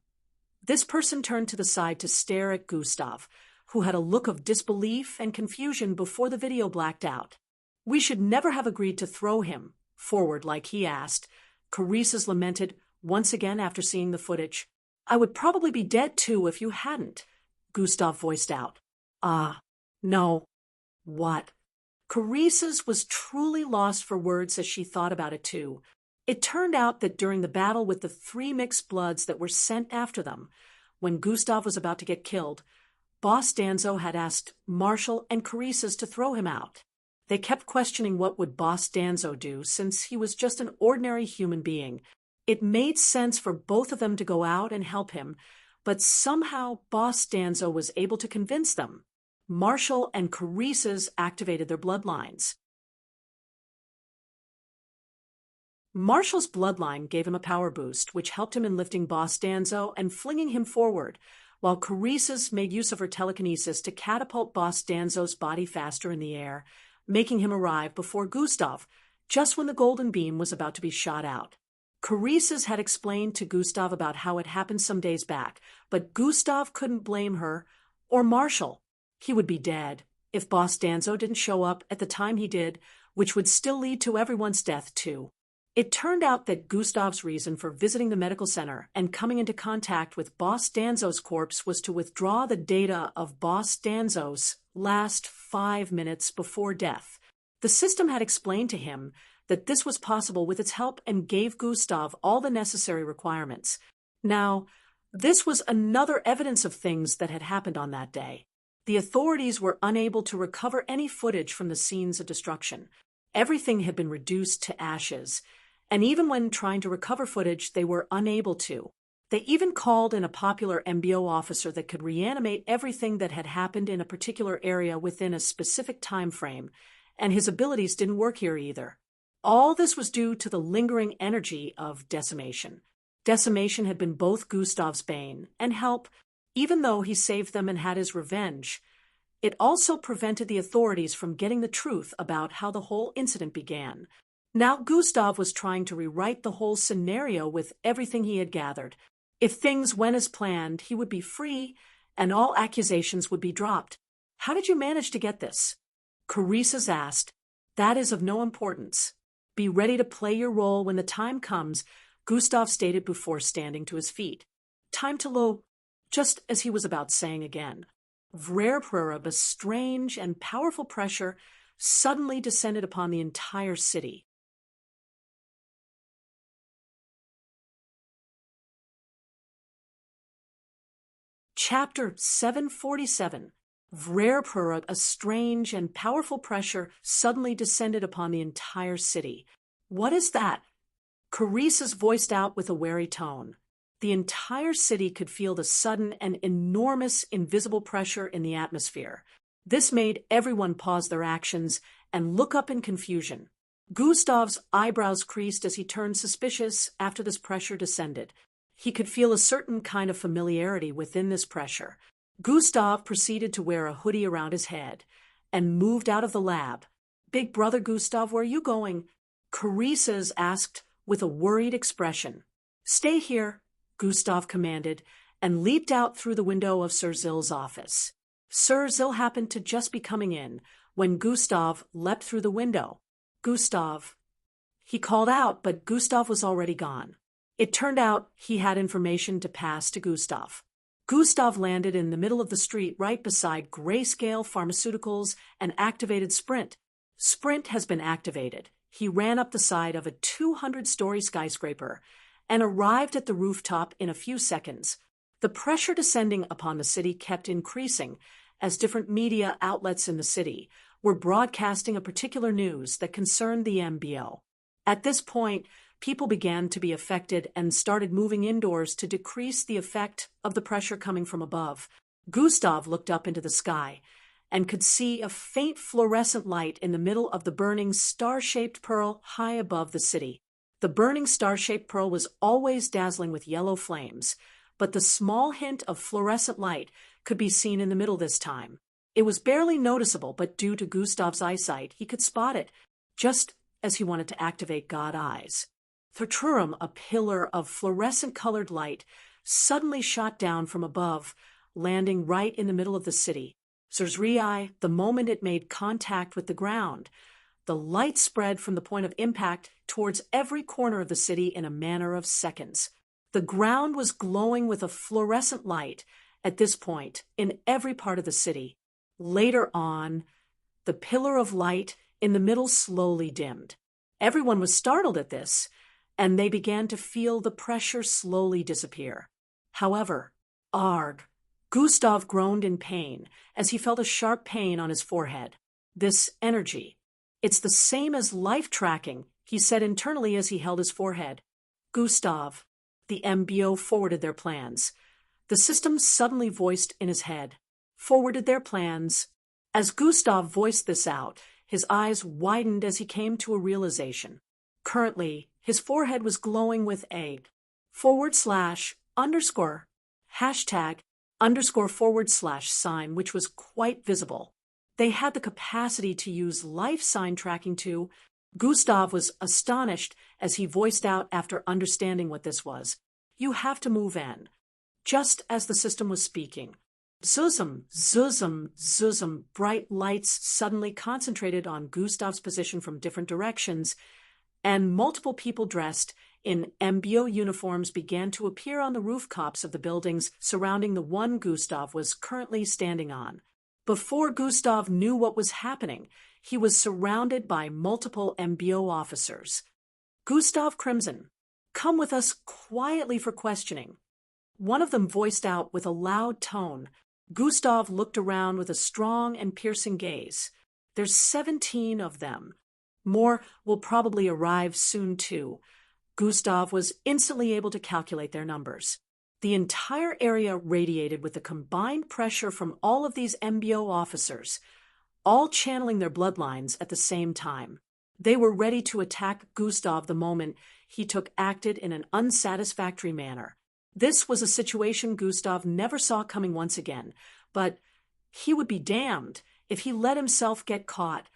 this person turned to the side to stare at Gustav, who had a look of disbelief and confusion before the video blacked out. We should never have agreed to throw him forward like he asked, Carices lamented once again after seeing the footage. I would probably be dead too if you hadn't, Gustav voiced out. No. What? Carices was truly lost for words as she thought about it too. It turned out that during the battle with the 3 mixed bloods that were sent after them, when Gustav was about to get killed, Boss Danzo had asked Marshall and Carices to throw him out. They kept questioning what would Boss Danzo do since he was just an ordinary human being. It made sense for both of them to go out and help him, but somehow Boss Danzo was able to convince them. Marshall and Carices activated their bloodlines. Marshall's bloodline gave him a power boost, which helped him in lifting Boss Danzo and flinging him forward, while Carices made use of her telekinesis to catapult Boss Danzo's body faster in the air, making him arrive before Gustav, just when the golden beam was about to be shot out. Carices had explained to Gustav about how it happened some days back, but Gustav couldn't blame her or Marshall. He would be dead if Boss Danzo didn't show up at the time he did, which would still lead to everyone's death too. It turned out that Gustav's reason for visiting the medical center and coming into contact with Boss Danzo's corpse was to withdraw the data of Boss Danzo's last 5 minutes before death. The system had explained to him that this was possible with its help and gave Gustav all the necessary requirements. Now, this was another evidence of things that had happened on that day. The authorities were unable to recover any footage from the scenes of destruction. Everything had been reduced to ashes, and even when trying to recover footage, they were unable to. They even called in a popular MBO officer that could reanimate everything that had happened in a particular area within a specific time frame, and his abilities didn't work here either. All this was due to the lingering energy of decimation. Decimation had been both Gustav's bane and help, even though he saved them and had his revenge. It also prevented the authorities from getting the truth about how the whole incident began. Now Gustav was trying to rewrite the whole scenario with everything he had gathered. If things went as planned, he would be free, and all accusations would be dropped. How did you manage to get this? Carissa's asked. That is of no importance. Be ready to play your role when the time comes, Gustav stated before standing to his feet. Time to low, just as he was about saying again. A strange and powerful pressure suddenly descended upon the entire city. Chapter 747. A strange and powerful pressure suddenly descended upon the entire city. What is that? Carissa's voiced out with a wary tone. The entire city could feel the sudden and enormous invisible pressure in the atmosphere. This made everyone pause their actions and look up in confusion. Gustav's eyebrows creased as he turned suspicious after this pressure descended. He could feel a certain kind of familiarity within this pressure. Gustav proceeded to wear a hoodie around his head and moved out of the lab. Big brother Gustav, where are you going? Carissa's asked with a worried expression. Stay here, Gustav commanded, and leaped out through the window of Sir Zill's office. Sir Zill happened to just be coming in when Gustav leapt through the window. Gustav. He called out, but Gustav was already gone. It turned out he had information to pass to Gustav. Gustav landed in the middle of the street right beside Grayscale Pharmaceuticals and activated Sprint. Sprint has been activated. He ran up the side of a 200-story skyscraper and arrived at the rooftop in a few seconds. The pressure descending upon the city kept increasing as different media outlets in the city were broadcasting a particular news that concerned the MBO. At this point, people began to be affected and started moving indoors to decrease the effect of the pressure coming from above. Gustav looked up into the sky and could see a faint fluorescent light in the middle of the burning star-shaped pearl high above the city. The burning star-shaped pearl was always dazzling with yellow flames, but the small hint of fluorescent light could be seen in the middle this time. It was barely noticeable, but due to Gustav's eyesight, he could spot it, just as he wanted to activate God Eyes. Thurturum, a pillar of fluorescent-colored light, suddenly shot down from above, landing right in the middle of the city. Zerzrii, the moment it made contact with the ground, the light spread from the point of impact towards every corner of the city in a matter of seconds. The ground was glowing with a fluorescent light at this point in every part of the city. Later on, the pillar of light in the middle slowly dimmed. Everyone was startled at this, and they began to feel the pressure slowly disappear. However, arg! Gustav groaned in pain as he felt a sharp pain on his forehead. This energy. It's the same as life tracking, he said internally as he held his forehead. Gustav. The MBO forwarded their plans. The system suddenly voiced in his head. Forwarded their plans. As Gustav voiced this out, his eyes widened as he came to a realization. Currently, his forehead was glowing with a #_#_ sign, which was quite visible. They had the capacity to use life sign tracking too. Gustav was astonished as he voiced out after understanding what this was. You have to move in. Just as the system was speaking. Zuzum, zuzum, zuzum. Bright lights suddenly concentrated on Gustav's position from different directions, and multiple people dressed in MBO uniforms began to appear on the rooftops of the buildings surrounding the one Gustav was currently standing on. Before Gustav knew what was happening, he was surrounded by multiple MBO officers. Gustav Crimson, come with us quietly for questioning. One of them voiced out with a loud tone. Gustav looked around with a strong and piercing gaze. There's 17 of them. More will probably arrive soon too. Gustav was instantly able to calculate their numbers. The entire area radiated with the combined pressure from all of these MBO officers, all channeling their bloodlines at the same time. They were ready to attack Gustav the moment he acted in an unsatisfactory manner. This was a situation Gustav never saw coming once again, but he would be damned if he let himself get caught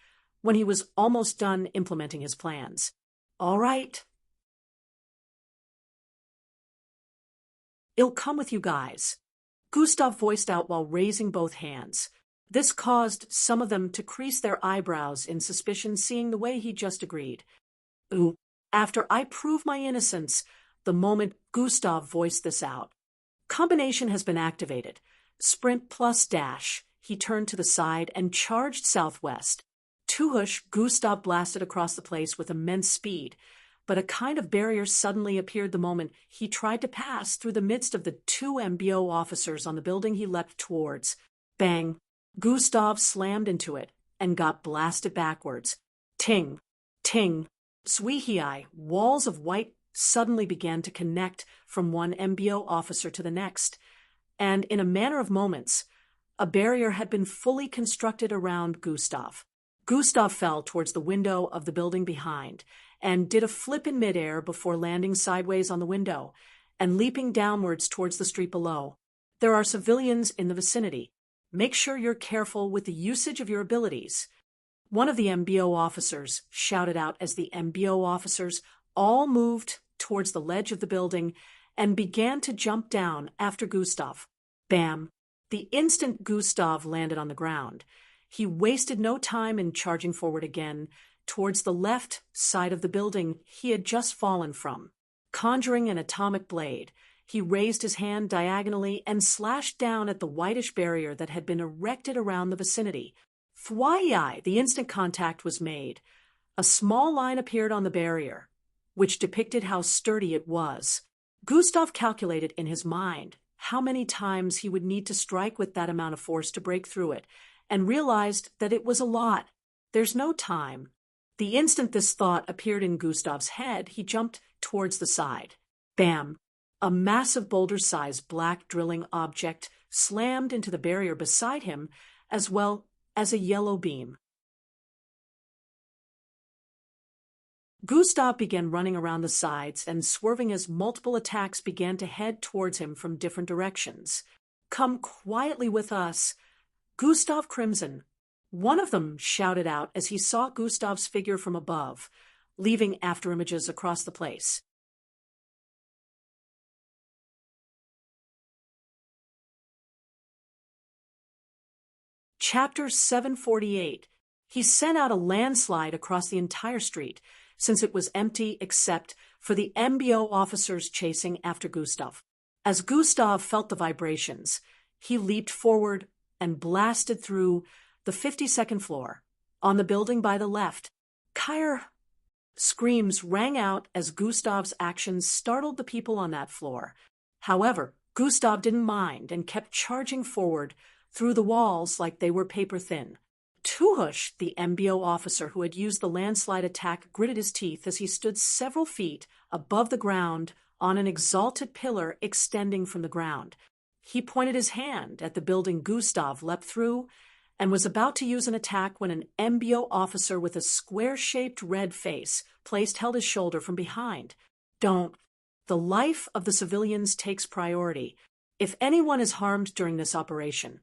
when he was almost done implementing his plans. All right. I'll come with you guys, Gustav voiced out while raising both hands. This caused some of them to crease their eyebrows in suspicion, seeing the way he just agreed. Ooh, after I prove my innocence, the moment Gustav voiced this out. Combination has been activated. Sprint plus dash. He turned to the side and charged southwest. Tuhush, Gustav blasted across the place with immense speed, but a kind of barrier suddenly appeared the moment he tried to pass through the midst of the two MBO officers on the building he leapt towards. Bang! Gustav slammed into it and got blasted backwards. Ting! Ting! Swihii, walls of white suddenly began to connect from one MBO officer to the next, and in a matter of moments, a barrier had been fully constructed around Gustav. Gustav fell towards the window of the building behind and did a flip in midair before landing sideways on the window and leaping downwards towards the street below. There are civilians in the vicinity. Make sure you're careful with the usage of your abilities. One of the MBO officers shouted out as the MBO officers all moved towards the ledge of the building and began to jump down after Gustav. Bam! The instant Gustav landed on the ground, he wasted no time in charging forward again towards the left side of the building he had just fallen from. Conjuring an atomic blade, he raised his hand diagonally and slashed down at the whitish barrier that had been erected around the vicinity. Fwyi! The instant contact was made. A small line appeared on the barrier, which depicted how sturdy it was. Gustav calculated in his mind how many times he would need to strike with that amount of force to break through it, and realized that it was a lot. There's no time. The instant this thought appeared in Gustav's head, he jumped towards the side. Bam! A massive boulder-sized black drilling object slammed into the barrier beside him, as well as a yellow beam. Gustav began running around the sides and swerving as multiple attacks began to head towards him from different directions. Come quietly with us, Gustav Crimson. One of them shouted out as he saw Gustav's figure from above, leaving after images across the place. Chapter 748. He sent out a landslide across the entire street, since it was empty except for the MBO officers chasing after Gustav. As Gustav felt the vibrations, he leaped forward and blasted through the 52nd floor. On the building by the left, Kyr screams rang out as Gustav's actions startled the people on that floor. However, Gustav didn't mind and kept charging forward through the walls like they were paper thin. Tuhush, the MBO officer who had used the landslide attack, gritted his teeth as he stood several feet above the ground on an exalted pillar extending from the ground. He pointed his hand at the building Gustav leapt through and was about to use an attack when an MBO officer with a square-shaped red face held his shoulder from behind. Don't. The life of the civilians takes priority. If anyone is harmed during this operation,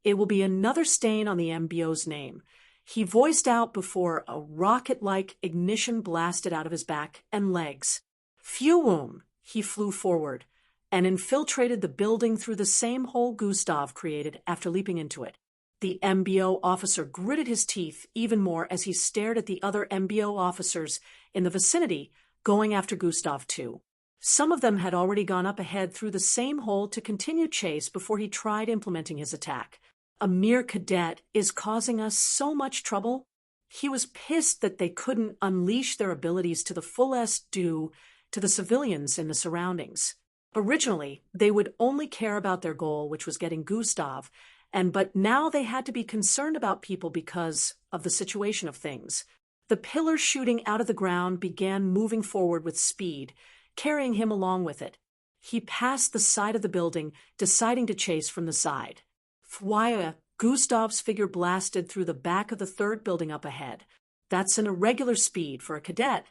it will be another stain on the MBO's name. He voiced out before a rocket-like ignition blasted out of his back and legs. Phew! He flew forward and infiltrated the building through the same hole Gustav created after leaping into it. The MBO officer gritted his teeth even more as he stared at the other MBO officers in the vicinity going after Gustav too. Some of them had already gone up ahead through the same hole to continue chase before he tried implementing his attack. A mere cadet is causing us so much trouble. He was pissed that they couldn't unleash their abilities to the fullest due to the civilians in the surroundings. Originally, they would only care about their goal, which was getting Gustav, but now they had to be concerned about people because of the situation of things. The pillar shooting out of the ground began moving forward with speed, carrying him along with it. He passed the side of the building, deciding to chase from the side. Fwaya, Gustav's figure blasted through the back of the third building up ahead. That's an irregular speed for a cadet.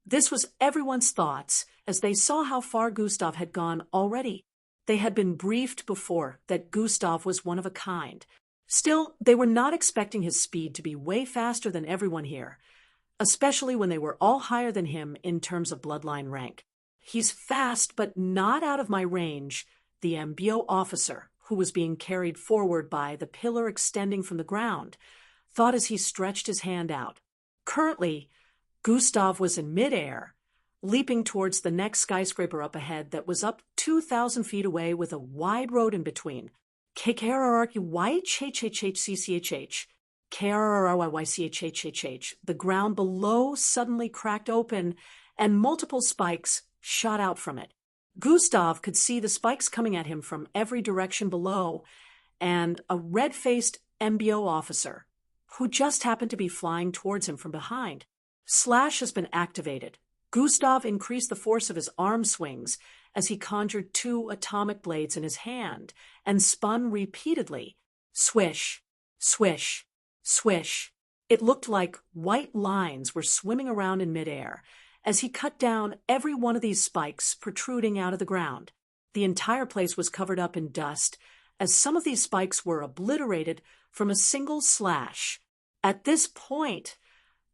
This was everyone's thoughts as they saw how far Gustav had gone already. They had been briefed before that Gustav was one of a kind. Still, they were not expecting his speed to be way faster than everyone here, especially when they were all higher than him in terms of bloodline rank. "He's fast, but not out of my range," the MBO officer, who was being carried forward by the pillar extending from the ground, thought as he stretched his hand out. Currently, Gustav was in midair, leaping towards the next skyscraper up ahead that was up 2,000 feet away with a wide road in between. KRRYCHHHCCHH. KRRYCHHHH. The ground below suddenly cracked open, and multiple spikes shot out from it. Gustav could see the spikes coming at him from every direction below, and a red-faced MBO officer, who just happened to be flying towards him from behind. Slash has been activated. Gustav increased the force of his arm swings as he conjured 2 atomic blades in his hand and spun repeatedly. Swish, swish, swish. It looked like white lines were swimming around in midair as he cut down every one of these spikes protruding out of the ground. The entire place was covered up in dust as some of these spikes were obliterated from a single slash. At this point,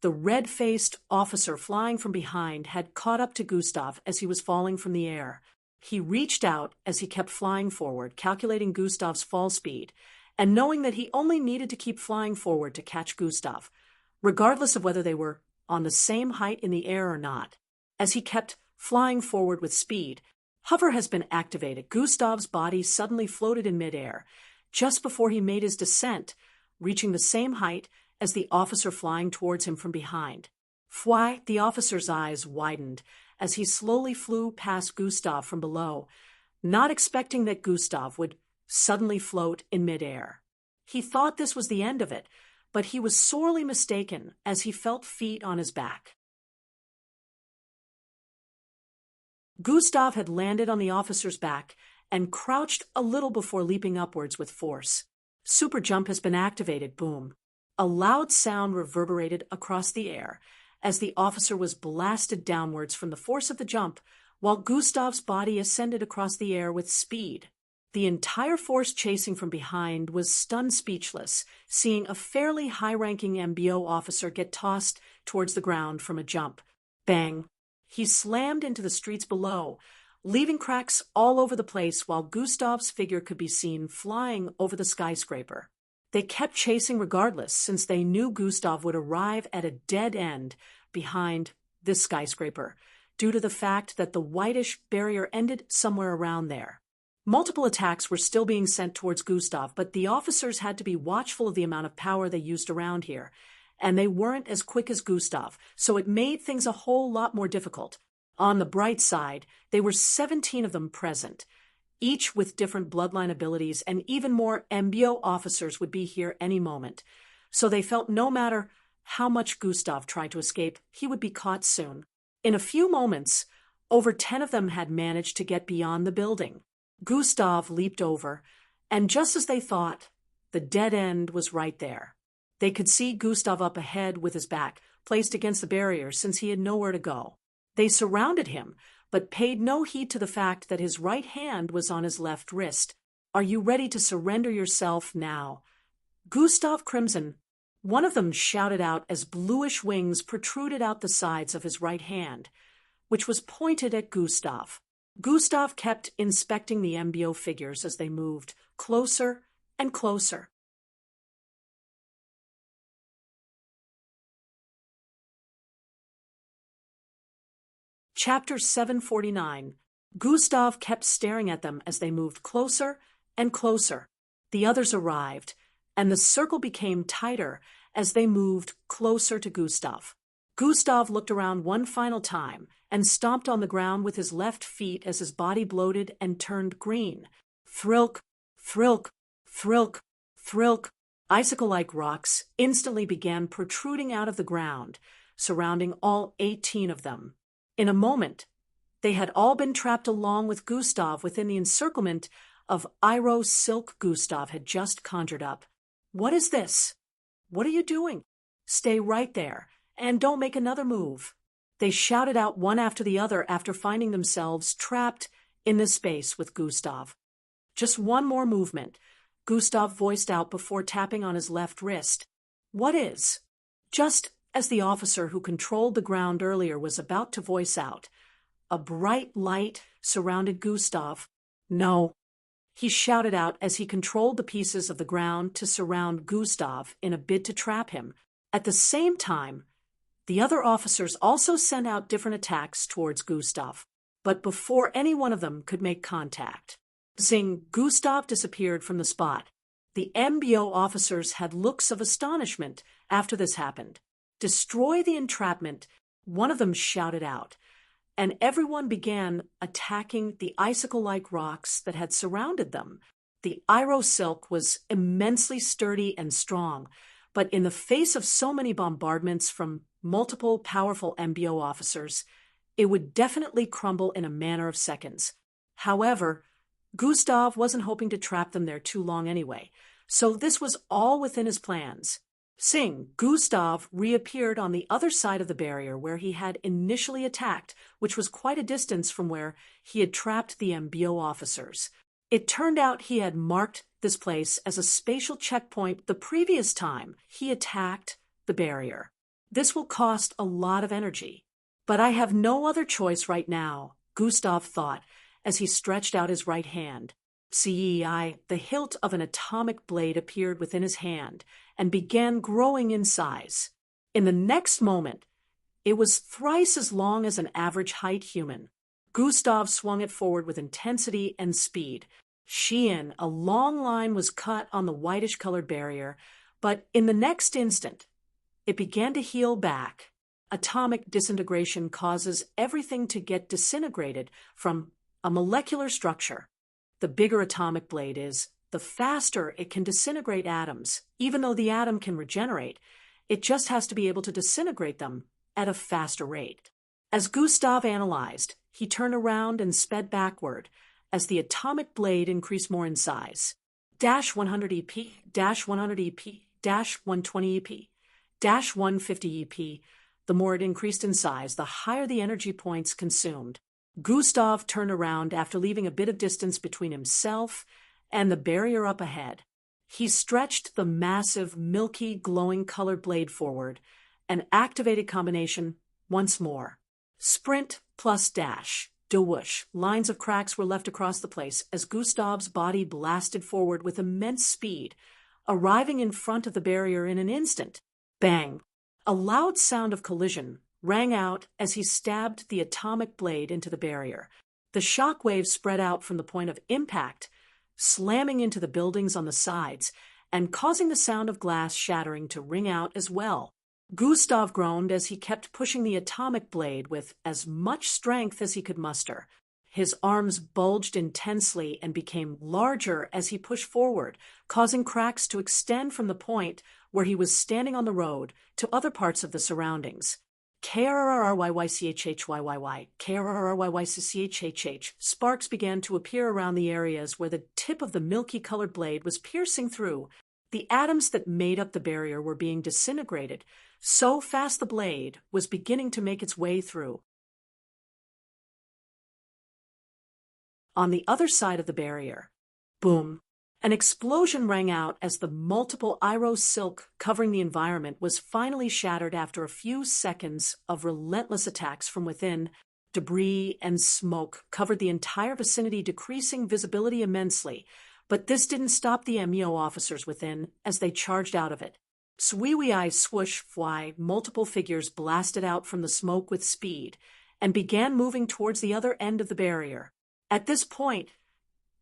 the red-faced officer flying from behind had caught up to Gustav as he was falling from the air. He reached out as he kept flying forward, calculating Gustav's fall speed, and knowing that he only needed to keep flying forward to catch Gustav, regardless of whether they were on the same height in the air or not. As he kept flying forward with speed, hover has been activated. Gustav's body suddenly floated in midair, just before he made his descent, reaching the same height as the officer flying towards him from behind. Fwhy, the officer's eyes widened as he slowly flew past Gustav from below, not expecting that Gustav would suddenly float in midair. He thought this was the end of it, but he was sorely mistaken as he felt feet on his back. Gustav had landed on the officer's back and crouched a little before leaping upwards with force. Super jump has been activated. Boom. A loud sound reverberated across the air as the officer was blasted downwards from the force of the jump, while Gustav's body ascended across the air with speed. The entire force chasing from behind was stunned speechless, seeing a fairly high-ranking MBO officer get tossed towards the ground from a jump. Bang! He slammed into the streets below, leaving cracks all over the place while Gustav's figure could be seen flying over the skyscraper. They kept chasing regardless, since they knew Gustav would arrive at a dead end behind this skyscraper, due to the fact that the whitish barrier ended somewhere around there. Multiple attacks were still being sent towards Gustav, but the officers had to be watchful of the amount of power they used around here, and they weren't as quick as Gustav, so it made things a whole lot more difficult. On the bright side, there were 17 of them present, each with different bloodline abilities, and even more MBO officers would be here any moment. So they felt no matter how much Gustav tried to escape, he would be caught soon. In a few moments, over 10 of them had managed to get beyond the building. Gustav leaped over, and just as they thought, the dead end was right there. They could see Gustav up ahead with his back placed against the barrier since he had nowhere to go. They surrounded him, but paid no heed to the fact that his right hand was on his left wrist. "Are you ready to surrender yourself now?" Gustav Crimson, one of them shouted out as bluish wings protruded out the sides of his right hand, which was pointed at Gustav. Gustav kept inspecting the MBO figures as they moved closer and closer. Chapter 749. Gustav kept staring at them as they moved closer and closer. The others arrived, and the circle became tighter as they moved closer to Gustav. Gustav looked around one final time and stomped on the ground with his left feet as his body bloated and turned green. Thrilk, thrilk, thrilk, thrilk. Icicle-like rocks instantly began protruding out of the ground, surrounding all 18 of them. In a moment, They had all been trapped along with Gustav within the encirclement of Iroh silk Gustav had just conjured up. "What is this? What are you doing? Stay right there, and don't make another move." They shouted out one after the other after finding themselves trapped in this space with Gustav. "Just one more movement," Gustav voiced out before tapping on his left wrist. "What is?" Just as the officer who controlled the ground earlier was about to voice out, a bright light surrounded Gustav. "No," he shouted out as he controlled the pieces of the ground to surround Gustav in a bid to trap him. At the same time, the other officers also sent out different attacks towards Gustav. But before any one of them could make contact, zing, Gustav disappeared from the spot. The MBO officers had looks of astonishment after this happened. "Destroy the entrapment," one of them shouted out, and everyone began attacking the icicle-like rocks that had surrounded them. The Iroh silk was immensely sturdy and strong, but in the face of so many bombardments from multiple powerful MBO officers, it would definitely crumble in a matter of seconds. However, Gustav wasn't hoping to trap them there too long anyway, so this was all within his plans. Gustav reappeared on the other side of the barrier where he had initially attacked, which was quite a distance from where he had trapped the MBO officers. It turned out he had marked this place as a spatial checkpoint the previous time he attacked the barrier. "This will cost a lot of energy, but I have no other choice right now," Gustav thought as he stretched out his right hand. The hilt of an atomic blade appeared within his hand and began growing in size. In the next moment, it was thrice as long as an average height human. Gustav swung it forward with intensity and speed. A long line was cut on the whitish-colored barrier, but in the next instant, it began to heal back. Atomic disintegration causes everything to get disintegrated from a molecular structure. The bigger atomic blade is, the faster it can disintegrate atoms. Even though the atom can regenerate, it just has to be able to disintegrate them at a faster rate. As Gustav analyzed, he turned around and sped backward as the atomic blade increased more in size. -100 EP, -100 EP, -120 EP, -150 EP. The more it increased in size, the higher the energy points consumed. Gustav turned around after leaving a bit of distance between himself and the barrier up ahead. He stretched the massive, milky, glowing colored blade forward and activated combination once more. Sprint plus dash. Dewhoosh. Lines of cracks were left across the place as Gustav's body blasted forward with immense speed, arriving in front of the barrier in an instant. Bang! A loud sound of collision rang out as he stabbed the atomic blade into the barrier. The shock waves spread out from the point of impact, slamming into the buildings on the sides and causing the sound of glass shattering to ring out as well. Gustav groaned as he kept pushing the atomic blade with as much strength as he could muster. His arms bulged intensely and became larger as he pushed forward, causing cracks to extend from the point where he was standing on the road to other parts of the surroundings. KRRRYYCHHYYY, KRRRYYCHHH. Sparks began to appear around the areas where the tip of the milky-colored blade was piercing through. The atoms that made up the barrier were being disintegrated so fast the blade was beginning to make its way through. On the other side of the barrier, boom, an explosion rang out as the multiple Iroh silk covering the environment was finally shattered after a few seconds of relentless attacks from within. Debris and smoke covered the entire vicinity, decreasing visibility immensely, but this didn't stop the MEO officers within as they charged out of it. Swiwi swoosh fly, multiple figures blasted out from the smoke with speed and began moving towards the other end of the barrier. At this point,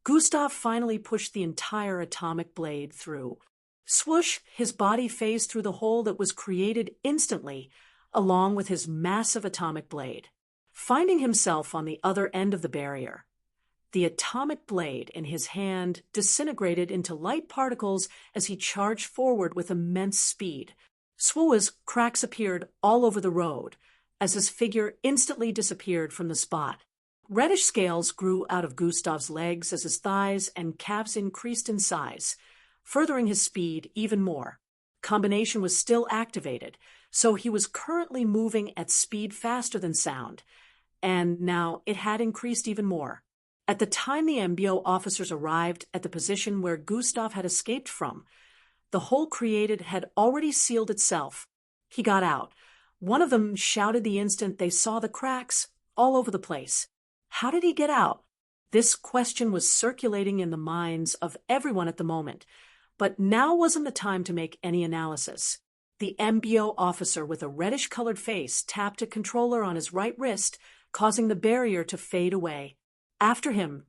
Gustav finally pushed the entire atomic blade through. Swoosh, his body phased through the hole that was created instantly, along with his massive atomic blade. Finding himself on the other end of the barrier, the atomic blade in his hand disintegrated into light particles as he charged forward with immense speed. Swoo's cracks appeared all over the road as his figure instantly disappeared from the spot. Reddish scales grew out of Gustav's legs as his thighs and calves increased in size, furthering his speed even more. Combination was still activated, so he was currently moving at speed faster than sound, and now it had increased even more. At the time the MBO officers arrived at the position where Gustav had escaped from, the hole created had already sealed itself. He got out. One of them shouted the instant they saw the cracks all over the place. How did he get out? This question was circulating in the minds of everyone at the moment, but now wasn't the time to make any analysis. The MBO officer with a reddish-colored face tapped a controller on his right wrist, causing the barrier to fade away. After him,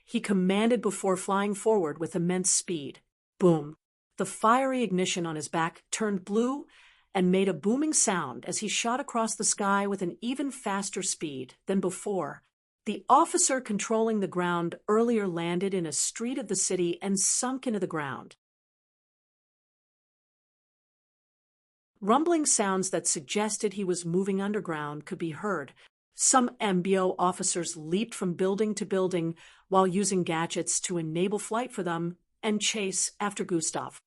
he commanded before flying forward with immense speed. Boom! The fiery ignition on his back turned blue and made a booming sound as he shot across the sky with an even faster speed than before. The officer controlling the ground earlier landed in a street of the city and sunk into the ground. Rumbling sounds that suggested he was moving underground could be heard. Some MBO officers leaped from building to building while using gadgets to enable flight for them and chase after Gustav.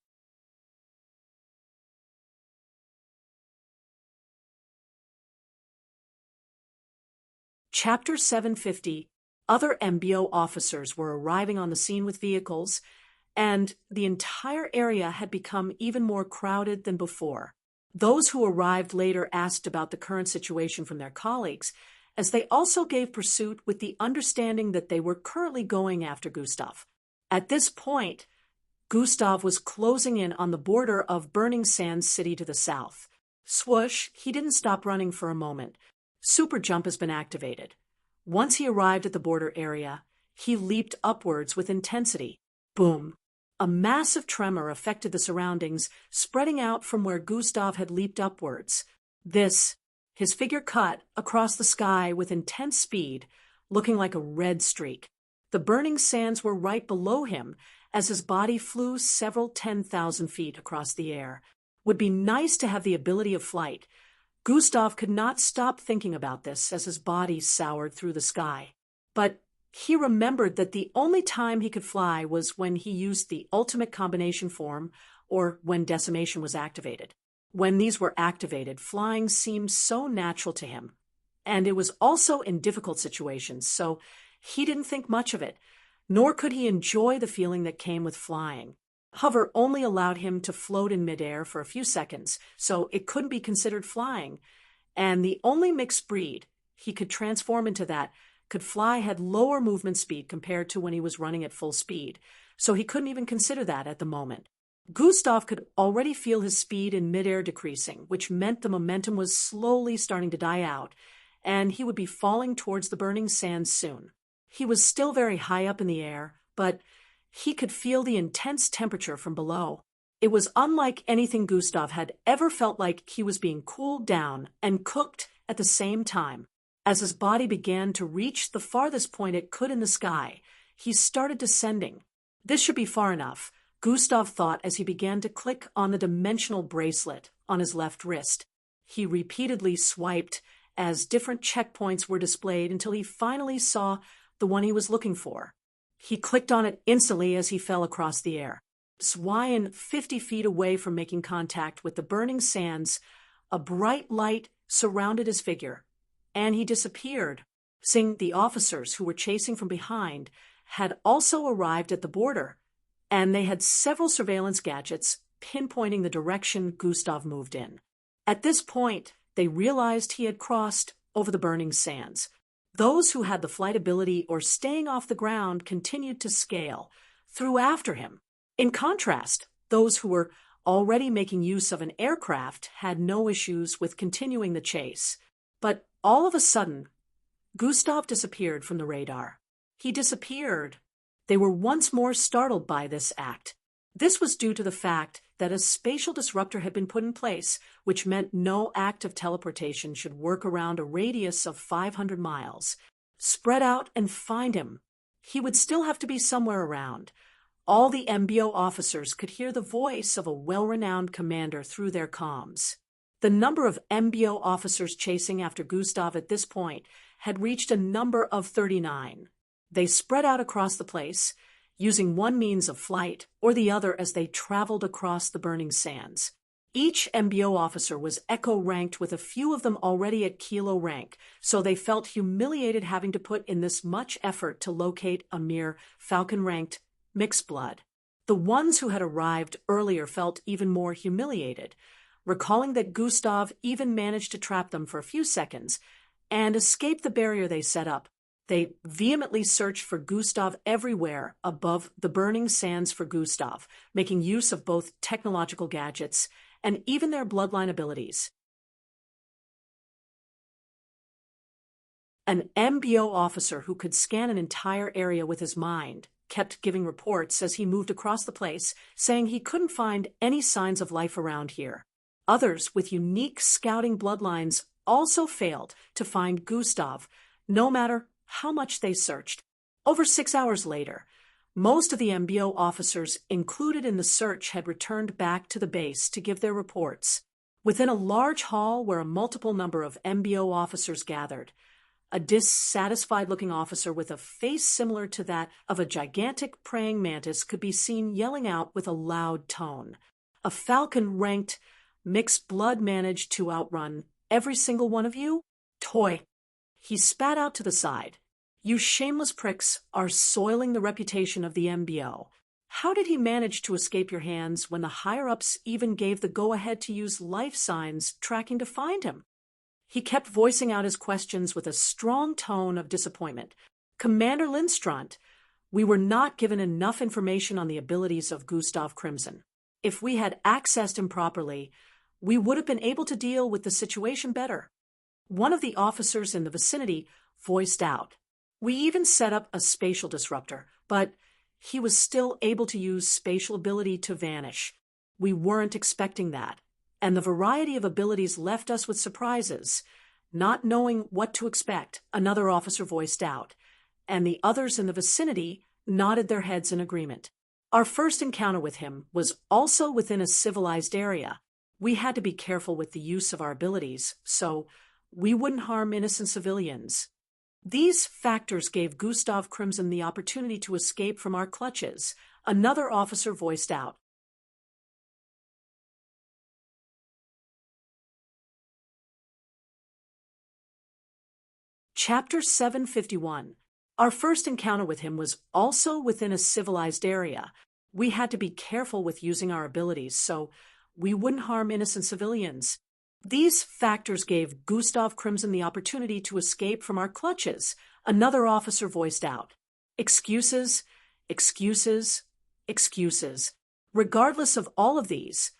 Chapter 750. Other MBO officers were arriving on the scene with vehicles, and the entire area had become even more crowded than before. Those who arrived later asked about the current situation from their colleagues, as they also gave pursuit with the understanding that they were currently going after Gustav. At this point, Gustav was closing in on the border of Burning Sands City to the south. Swoosh, he didn't stop running for a moment. Super jump has been activated. Once he arrived at the border area, he leaped upwards with intensity. Boom! A massive tremor affected the surroundings, spreading out from where Gustav had leaped upwards. His figure cut across the sky with intense speed, looking like a red streak. The burning sands were right below him as his body flew several 10,000 feet across the air. Would be nice to have the ability of flight. Gustav could not stop thinking about this as his body soured through the sky. But he remembered that the only time he could fly was when he used the ultimate combination form or when decimation was activated. When these were activated, flying seemed so natural to him. And it was also in difficult situations, so he didn't think much of it, nor could he enjoy the feeling that came with flying. Hover only allowed him to float in midair for a few seconds, so it couldn't be considered flying. And the only mixed breed he could transform into that could fly had lower movement speed compared to when he was running at full speed, so he couldn't even consider that at the moment. Gustav could already feel his speed in midair decreasing, which meant the momentum was slowly starting to die out, and he would be falling towards the burning sands soon. He was still very high up in the air, but he could feel the intense temperature from below. It was unlike anything Gustav had ever felt, like he was being cooled down and cooked at the same time. As his body began to reach the farthest point it could in the sky, he started descending. This should be far enough, Gustav thought as he began to click on the dimensional bracelet on his left wrist. He repeatedly swiped as different checkpoints were displayed until he finally saw the one he was looking for. He clicked on it instantly as he fell across the air. Swaying 50 feet away from making contact with the burning sands, a bright light surrounded his figure, and he disappeared. Seeing the officers who were chasing from behind had also arrived at the border, and they had several surveillance gadgets pinpointing the direction Gustav moved in. At this point, they realized he had crossed over the burning sands. Those who had the flight ability or staying off the ground continued to scale through after him. In contrast, those who were already making use of an aircraft had no issues with continuing the chase. But all of a sudden, Gustav disappeared from the radar. He disappeared. They were once more startled by this act. This was due to the fact that a spatial disruptor had been put in place, which meant no act of teleportation should work around a radius of 500 miles. Spread out and find him. He would still have to be somewhere around. All the MBO officers could hear the voice of a well-renowned commander through their comms. The number of MBO officers chasing after Gustav at this point had reached a number of 39. They spread out across the place, using one means of flight or the other as they traveled across the burning sands. Each MBO officer was echo-ranked, with a few of them already at kilo rank, so they felt humiliated having to put in this much effort to locate a mere falcon-ranked mixed blood. The ones who had arrived earlier felt even more humiliated, recalling that Gustav even managed to trap them for a few seconds and escape the barrier they set up. They vehemently searched for Gustav everywhere above the burning sands for Gustav, making use of both technological gadgets and even their bloodline abilities. An MBO officer who could scan an entire area with his mind kept giving reports as he moved across the place, saying he couldn't find any signs of life around here. Others with unique scouting bloodlines also failed to find Gustav, no matter how much they searched. Over 6 hours later, most of the MBO officers included in the search had returned back to the base to give their reports. Within a large hall where a multiple number of MBO officers gathered, a dissatisfied-looking officer with a face similar to that of a gigantic praying mantis could be seen yelling out with a loud tone. A falcon-ranked mixed blood managed to outrun every single one of you? Toy. He spat out to the side. You shameless pricks are soiling the reputation of the MBO. How did he manage to escape your hands when the higher-ups even gave the go-ahead to use life signs tracking to find him? He kept voicing out his questions with a strong tone of disappointment. Commander Lindstrand, we were not given enough information on the abilities of Gustav Crimson. If we had accessed him properly, we would have been able to deal with the situation better. One of the officers in the vicinity voiced out. We even set up a spatial disruptor, but he was still able to use spatial ability to vanish. We weren't expecting that, and the variety of abilities left us with surprises. Not knowing what to expect, another officer voiced out, and the others in the vicinity nodded their heads in agreement. Our first encounter with him was also within a civilized area. We had to be careful with the use of our abilities, so we wouldn't harm innocent civilians. These factors gave Gustav Crimson the opportunity to escape from our clutches, another officer voiced out. Chapter 751. Our first encounter with him was also within a civilized area. We had to be careful with using our abilities, so we wouldn't harm innocent civilians. These factors gave Gustav Crimson the opportunity to escape from our clutches, another officer voiced out. Excuses, excuses, excuses. Regardless of all of these,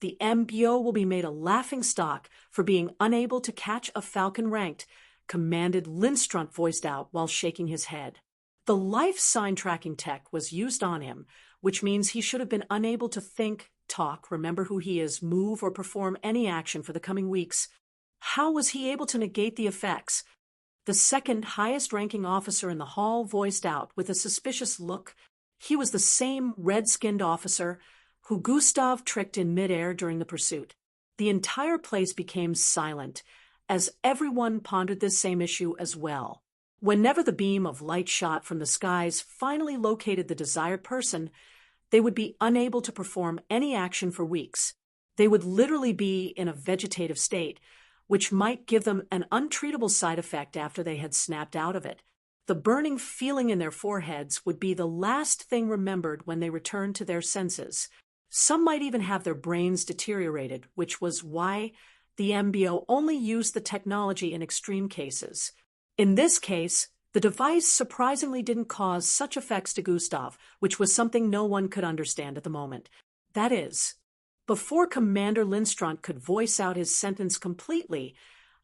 the MBO will be made a laughingstock for being unable to catch a falcon ranked, Commanded Lindstrand voiced out while shaking his head. The life sign tracking tech was used on him, which means he should have been unable to think, talk, remember who he is, move, or perform any action for the coming weeks. How was he able to negate the effects? The second highest-ranking officer in the hall voiced out with a suspicious look. He was the same red-skinned officer who Gustav tricked in midair during the pursuit. The entire place became silent, as everyone pondered this same issue as well. Whenever the beam of light shot from the skies finally located the desired person, they would be unable to perform any action for weeks. They would literally be in a vegetative state, which might give them an untreatable side effect after they had snapped out of it. The burning feeling in their foreheads would be the last thing remembered when they returned to their senses. Some might even have their brains deteriorated, which was why the MBO only used the technology in extreme cases. In this case, the device surprisingly didn't cause such effects to Gustav, which was something no one could understand at the moment. That is, before Commander Lindstrand could voice out his sentence completely,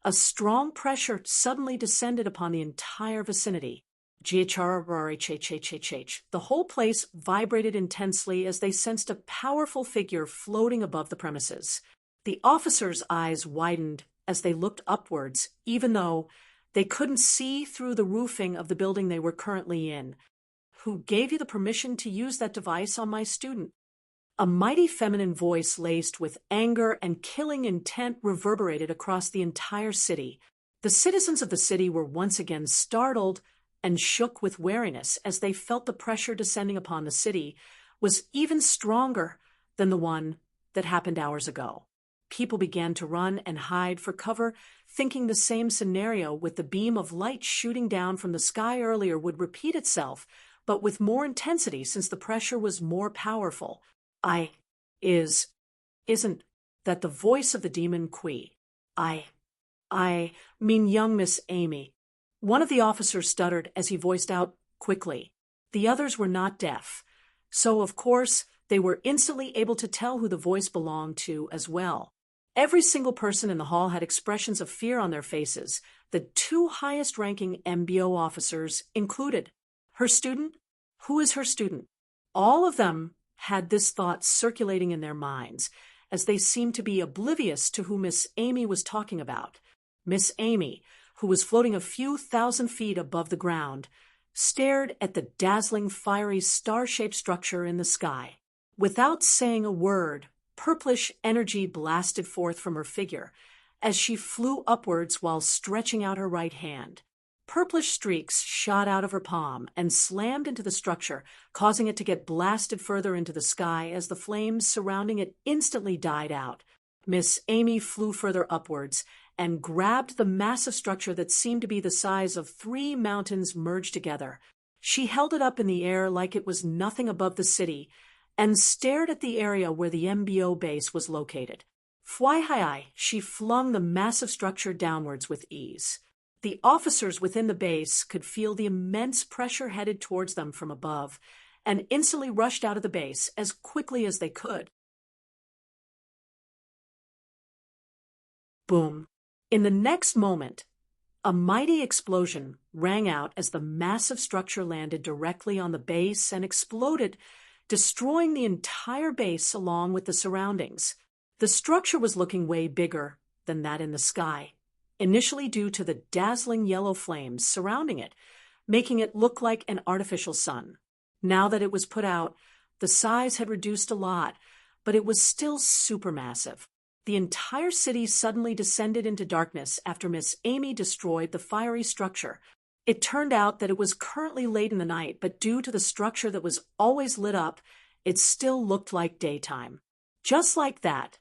a strong pressure suddenly descended upon the entire vicinity. The whole place vibrated intensely as they sensed a powerful figure floating above the premises. The officers' eyes widened as they looked upwards, even though they couldn't see through the roofing of the building they were currently in. Who gave you the permission to use that device on my student? A mighty feminine voice laced with anger and killing intent reverberated across the entire city. The citizens of the city were once again startled and shook with wariness as they felt the pressure descending upon the city was even stronger than the one that happened hours ago. People began to run and hide for cover, thinking the same scenario with the beam of light shooting down from the sky earlier would repeat itself, but with more intensity since the pressure was more powerful. Isn't that the voice of the demon Qui? I mean young Miss Amy. One of the officers stuttered as he voiced out quickly. The others were not deaf, so of course they were instantly able to tell who the voice belonged to as well. Every single person in the hall had expressions of fear on their faces, the two highest-ranking MBO officers included. Her student? Who is her student? All of them had this thought circulating in their minds, as they seemed to be oblivious to who Miss Amy was talking about. Miss Amy, who was floating a few thousand feet above the ground, stared at the dazzling, fiery, star-shaped structure in the sky. Without saying a word, purplish energy blasted forth from her figure as she flew upwards while stretching out her right hand. Purplish streaks shot out of her palm and slammed into the structure, causing it to get blasted further into the sky as the flames surrounding it instantly died out. Miss Amy flew further upwards and grabbed the massive structure that seemed to be the size of 3 mountains merged together. She held it up in the air like it was nothing above the city and stared at the area where the MBO base was located. Fwai, she flung the massive structure downwards with ease. The officers within the base could feel the immense pressure headed towards them from above and instantly rushed out of the base as quickly as they could. Boom. In the next moment, a mighty explosion rang out as the massive structure landed directly on the base and exploded, destroying the entire base along with the surroundings. The structure was looking way bigger than that in the sky, initially due to the dazzling yellow flames surrounding it, making it look like an artificial sun. Now that it was put out, the size had reduced a lot, but it was still supermassive. The entire city suddenly descended into darkness after Miss Amy destroyed the fiery structure. It turned out that it was currently late in the night, but due to the structure that was always lit up, it still looked like daytime. Just like that,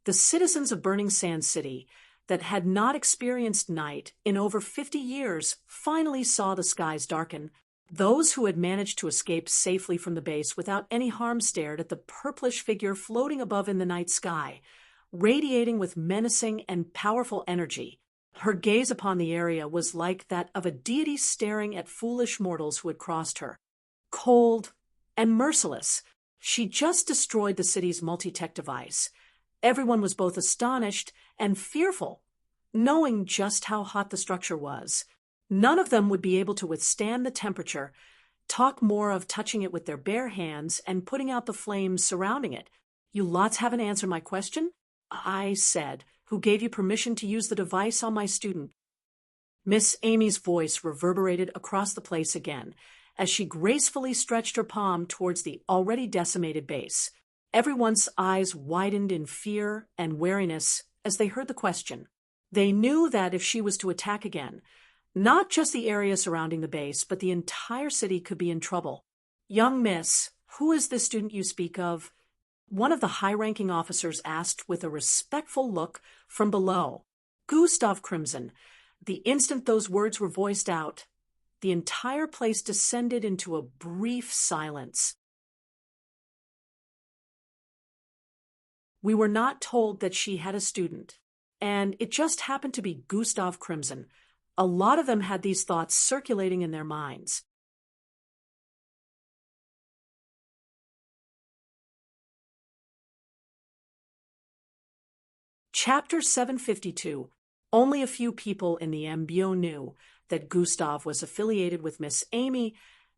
the citizens of Burning Sand City that had not experienced night in over 50 years finally saw the skies darken. Those who had managed to escape safely from the base without any harm stared at the purplish figure floating above in the night sky, radiating with menacing and powerful energy. Her gaze upon the area was like that of a deity staring at foolish mortals who had crossed her. Cold and merciless, she just destroyed the city's multi-tech device. Everyone was both astonished and fearful, knowing just how hot the structure was. None of them would be able to withstand the temperature, talk more of touching it with their bare hands and putting out the flames surrounding it. "You lots haven't answered my question?" I said. "Who gave you permission to use the device on my student?" Miss Amy's voice reverberated across the place again, as she gracefully stretched her palm towards the already decimated base. Everyone's eyes widened in fear and wariness as they heard the question. They knew that if she was to attack again, not just the area surrounding the base, but the entire city could be in trouble. "Young miss, who is this student you speak of?" one of the high-ranking officers asked with a respectful look from below. "Gustav Crimson." The instant those words were voiced out, the entire place descended into a brief silence. We were not told that she had a student, and it just happened to be Gustav Crimson. A lot of them had these thoughts circulating in their minds. Chapter 752. Only a few people in the MBO knew that Gustav was affiliated with Miss Amy,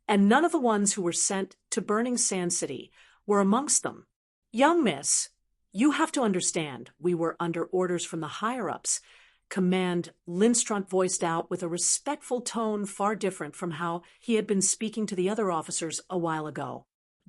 and none of the ones who were sent to Burning Sand City were amongst them. "Young miss, you have to understand, we were under orders from the higher-ups," Command Lindström voiced out with a respectful tone far different from how he had been speaking to the other officers a while ago.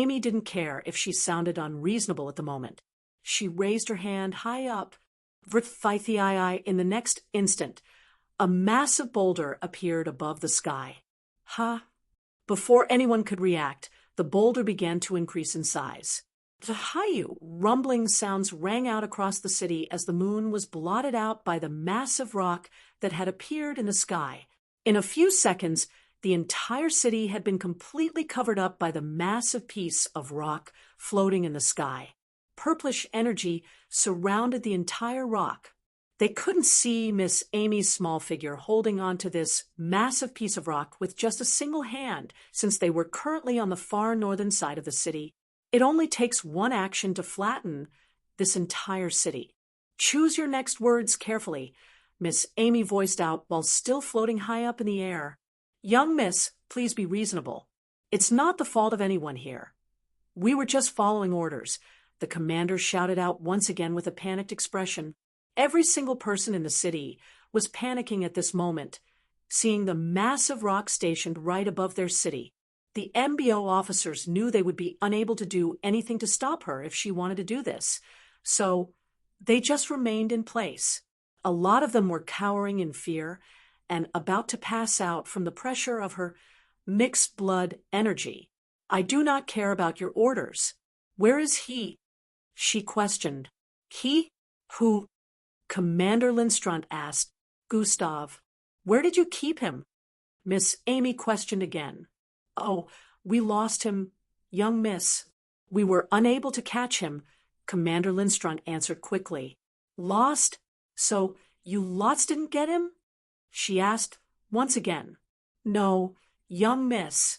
Amy didn't care if she sounded unreasonable at the moment. She raised her hand high up. In the next instant, a massive boulder appeared above the sky. Ha! Before anyone could react, the boulder began to increase in size. The Hayu rumbling sounds rang out across the city as the moon was blotted out by the massive rock that had appeared in the sky. In a few seconds, the entire city had been completely covered up by the massive piece of rock floating in the sky. Purplish energy surrounded the entire rock. They couldn't see Miss Amy's small figure holding onto this massive piece of rock with just a single hand, since they were currently on the far northern side of the city. It only takes one action to flatten this entire city. Choose your next words carefully, Miss Amy voiced out while still floating high up in the air. Young miss, please be reasonable. It's not the fault of anyone here. We were just following orders, the commander shouted out once again with a panicked expression. Every single person in the city was panicking at this moment, seeing the massive rock stationed right above their city. The MBO officers knew they would be unable to do anything to stop her if she wanted to do this, so they just remained in place. A lot of them were cowering in fear and about to pass out from the pressure of her mixed blood energy. I do not care about your orders. Where is he? She questioned. He? Who? Commander Lindstrand asked. Gustav. Where did you keep him? Miss Amy questioned again. Oh, we lost him, young miss. We were unable to catch him, Commander Lindstrand answered quickly. Lost? So you lots didn't get him? She asked once again. No, young miss.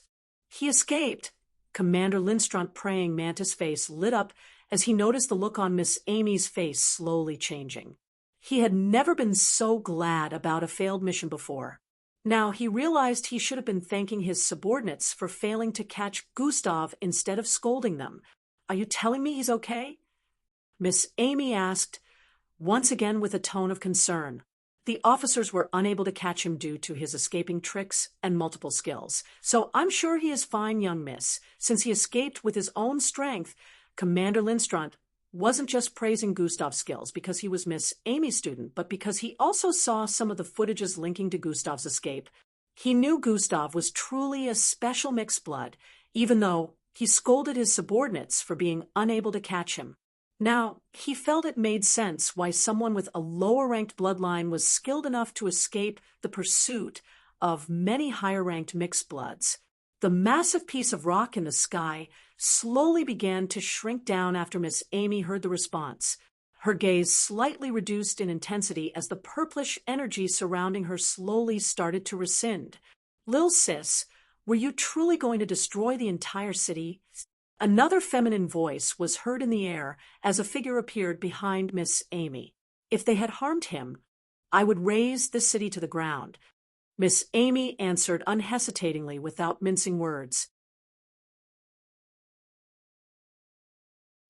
He escaped. Commander Lindstrand praying mantis face lit up as he noticed the look on Miss Amy's face slowly changing. He had never been so glad about a failed mission before. Now he realized he should have been thanking his subordinates for failing to catch Gustav instead of scolding them. Are you telling me he's okay? Miss Amy asked, once again with a tone of concern. The officers were unable to catch him due to his escaping tricks and multiple skills. So I'm sure he is fine, young miss. Since he escaped with his own strength, Commander Lindstrand wasn't just praising Gustav's skills because he was Miss Amy's student, but because he also saw some of the footages linking to Gustav's escape. He knew Gustav was truly a special mixed blood, even though he scolded his subordinates for being unable to catch him. Now, he felt it made sense why someone with a lower-ranked bloodline was skilled enough to escape the pursuit of many higher-ranked mixed bloods. The massive piece of rock in the sky slowly began to shrink down after Miss Amy heard the response. Her gaze slightly reduced in intensity as the purplish energy surrounding her slowly started to rescind. Lil sis, were you truly going to destroy the entire city? Another feminine voice was heard in the air as a figure appeared behind Miss Amy. If they had harmed him, I would raze the city to the ground. Miss Amy answered unhesitatingly without mincing words.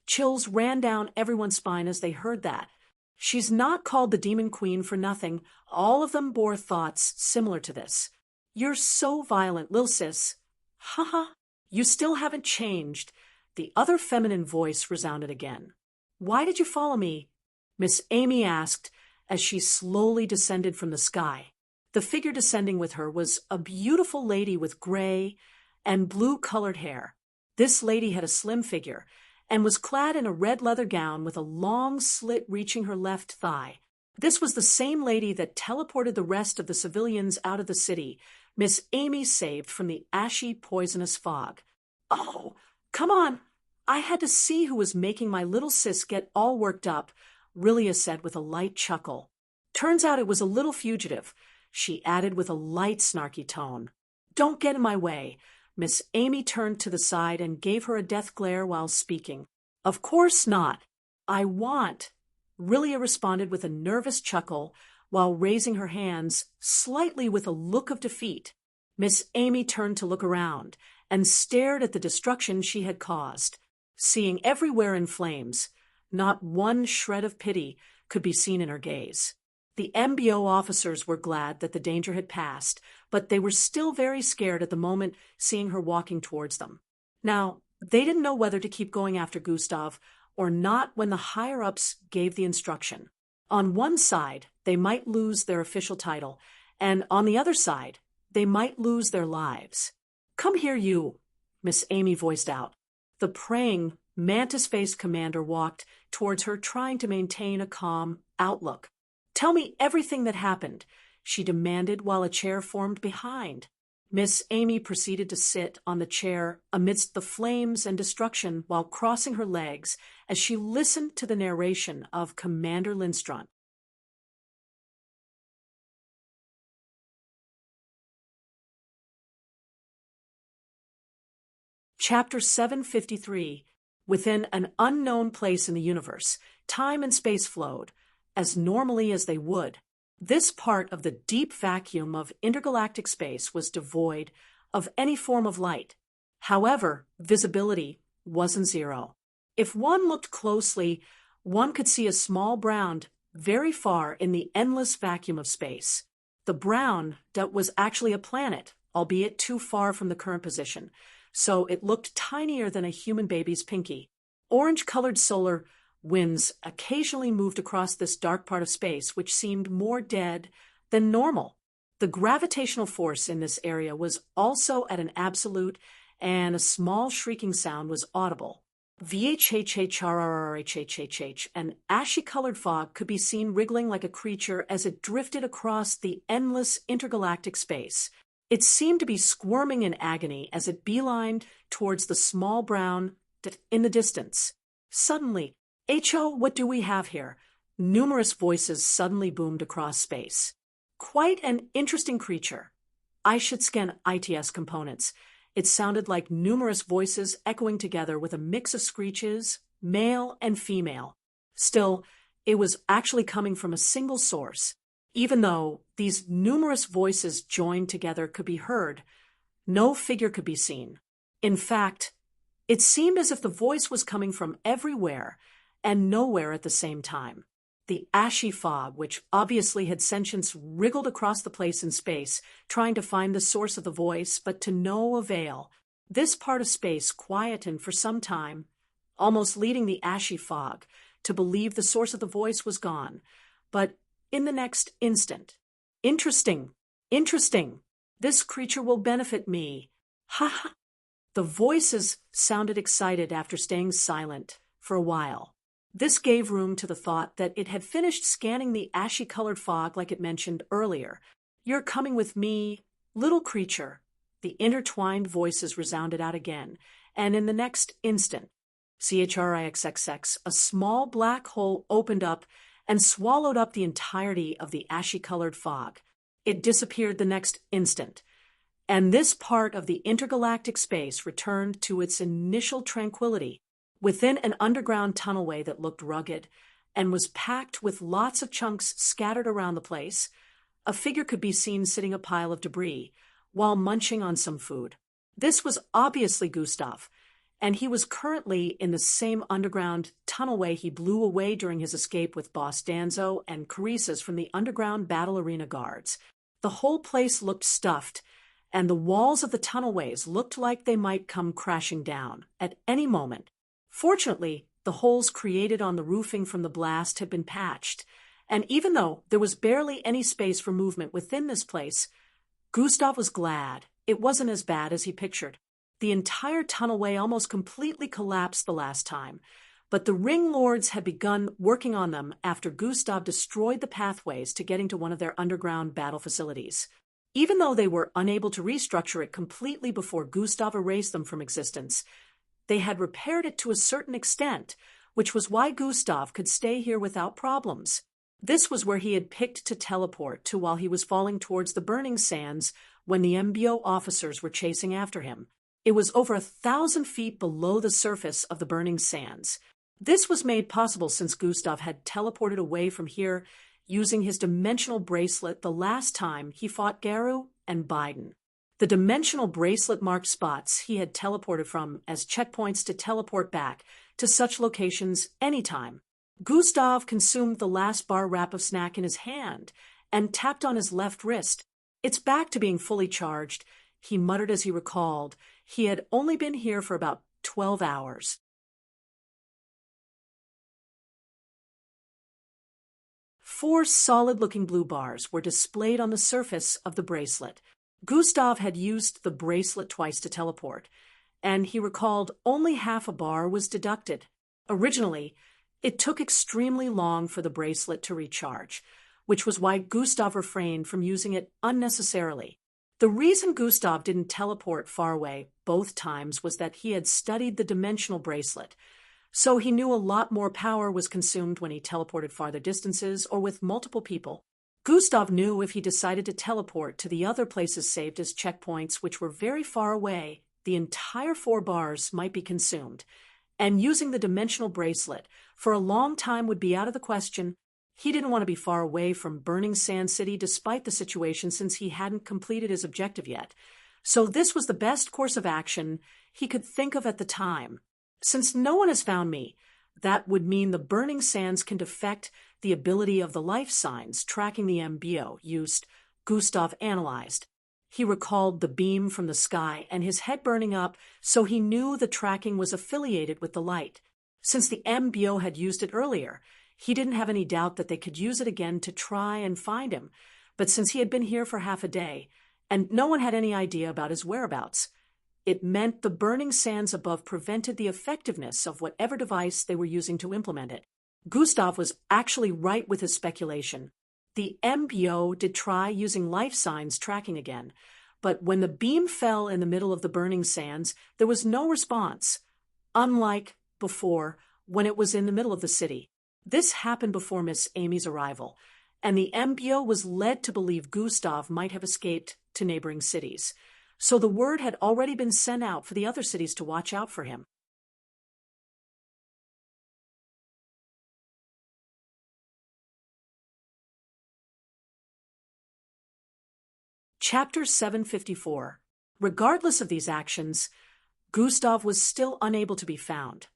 Chills ran down everyone's spine as they heard that. She's not called the Demon Queen for nothing. All of them bore thoughts similar to this. You're so violent, Lil sis. Haha, you still haven't changed. The other feminine voice resounded again. Why did you follow me? Miss Amy asked as she slowly descended from the sky. The figure descending with her was a beautiful lady with gray and blue-colored hair. This lady had a slim figure and was clad in a red leather gown with a long slit reaching her left thigh. This was the same lady that teleported the rest of the civilians out of the city, Miss Amy saved from the ashy, poisonous fog. Oh, come on! I had to see who was making my little sis get all worked up, Rilia said with a light chuckle. Turns out it was a little fugitive, she added with a light, snarky tone. Don't get in my way. Miss Amy turned to the side and gave her a death glare while speaking. Of course not. I want, Lilia responded with a nervous chuckle while raising her hands slightly with a look of defeat. Miss Amy turned to look around and stared at the destruction she had caused. Seeing everywhere in flames, not one shred of pity could be seen in her gaze. The MBO officers were glad that the danger had passed, but they were still very scared at the moment seeing her walking towards them. Now, they didn't know whether to keep going after Gustav or not when the higher-ups gave the instruction. On one side, they might lose their official title, and on the other side, they might lose their lives. "Come here, you," Miss Amy voiced out. The praying, mantis-faced commander walked towards her, trying to maintain a calm outlook. "Tell me everything that happened," she demanded while a chair formed behind. Miss Amy proceeded to sit on the chair amidst the flames and destruction while crossing her legs as she listened to the narration of Commander Lindström. Chapter 753. Within an unknown place in the universe, time and space flowed, as normally as they would. This part of the deep vacuum of intergalactic space was devoid of any form of light. However, visibility wasn't zero. If one looked closely, one could see a small brown very far in the endless vacuum of space. The brown that was actually a planet, albeit too far from the current position, so it looked tinier than a human baby's pinky. Orange-colored solar winds occasionally moved across this dark part of space, which seemed more dead than normal. The gravitational force in this area was also at an absolute, and a small shrieking sound was audible. VHHHRRRHHHH, an ashy-colored fog could be seen wriggling like a creature as it drifted across the endless intergalactic space. It seemed to be squirming in agony as it beelined towards the small brown in the distance. Suddenly, "Ho, what do we have here?" Numerous voices suddenly boomed across space. "Quite an interesting creature. I should scan ITS components." It sounded like numerous voices echoing together with a mix of screeches, male and female. Still, it was actually coming from a single source. Even though these numerous voices joined together could be heard, no figure could be seen. In fact, it seemed as if the voice was coming from everywhere and nowhere at the same time. The ashy fog, which obviously had sentience, wriggled across the place in space, trying to find the source of the voice, but to no avail. This part of space quietened for some time, almost leading the ashy fog to believe the source of the voice was gone. But in the next instant, "Interesting, interesting. This creature will benefit me. Ha ha." The voices sounded excited after staying silent for a while. This gave room to the thought that it had finished scanning the ashy-colored fog like it mentioned earlier. "You're coming with me, little creature." The intertwined voices resounded out again, and in the next instant, CHRIXXX, a small black hole opened up and swallowed up the entirety of the ashy-colored fog. It disappeared the next instant, and this part of the intergalactic space returned to its initial tranquility. Within an underground tunnelway that looked rugged and was packed with lots of chunks scattered around the place, a figure could be seen sitting a pile of debris while munching on some food. This was obviously Gustav, and he was currently in the same underground tunnelway he blew away during his escape with Boss Danzo and Carissa's from the underground battle arena guards. The whole place looked stuffed, and the walls of the tunnelways looked like they might come crashing down at any moment. Fortunately, the holes created on the roofing from the blast had been patched, and even though there was barely any space for movement within this place, Gustav was glad it wasn't as bad as he pictured. The entire tunnelway almost completely collapsed the last time, but the ring lords had begun working on them after Gustav destroyed the pathways to getting to one of their underground battle facilities. Even though they were unable to restructure it completely before Gustav erased them from existence, they had repaired it to a certain extent, which was why Gustav could stay here without problems. This was where he had picked to teleport to while he was falling towards the burning sands when the MBO officers were chasing after him. It was over 1,000 feet below the surface of the burning sands. This was made possible since Gustav had teleported away from here using his dimensional bracelet the last time he fought Garu and Biden. The dimensional bracelet marked spots he had teleported from as checkpoints to teleport back to such locations anytime. Gustav consumed the last bar wrap of snack in his hand and tapped on his left wrist. It's back to being fully charged, he muttered as he recalled. He had only been here for about 12 hours. Four solid-looking blue bars were displayed on the surface of the bracelet. Gustav had used the bracelet twice to teleport, and he recalled only half a bar was deducted. Originally, it took extremely long for the bracelet to recharge, which was why Gustav refrained from using it unnecessarily. The reason Gustav didn't teleport far away both times was that he had studied the dimensional bracelet, so he knew a lot more power was consumed when he teleported farther distances or with multiple people. Gustav knew if he decided to teleport to the other places saved as checkpoints which were very far away, the entire 4 bars might be consumed, and using the dimensional bracelet for a long time would be out of the question. He didn't want to be far away from Burning Sand City despite the situation since he hadn't completed his objective yet. So this was the best course of action he could think of at the time. Since no one has found me, that would mean the burning sands can defect the ability of the life signs tracking the MBO used. Gustav analyzed. He recalled the beam from the sky and his head burning up, so he knew the tracking was affiliated with the light. Since the MBO had used it earlier, he didn't have any doubt that they could use it again to try and find him. But since he had been here for half a day, and no one had any idea about his whereabouts, it meant the burning sands above prevented the effectiveness of whatever device they were using to implement it. Gustav was actually right with his speculation. The MBO did try using life signs tracking again, but when the beam fell in the middle of the burning sands, there was no response, unlike before when it was in the middle of the city. This happened before Miss Amy's arrival, and the MBO was led to believe Gustav might have escaped to neighboring cities. So the word had already been sent out for the other cities to watch out for him. Chapter 754. Regardless of these actions, Gustav was still unable to be found.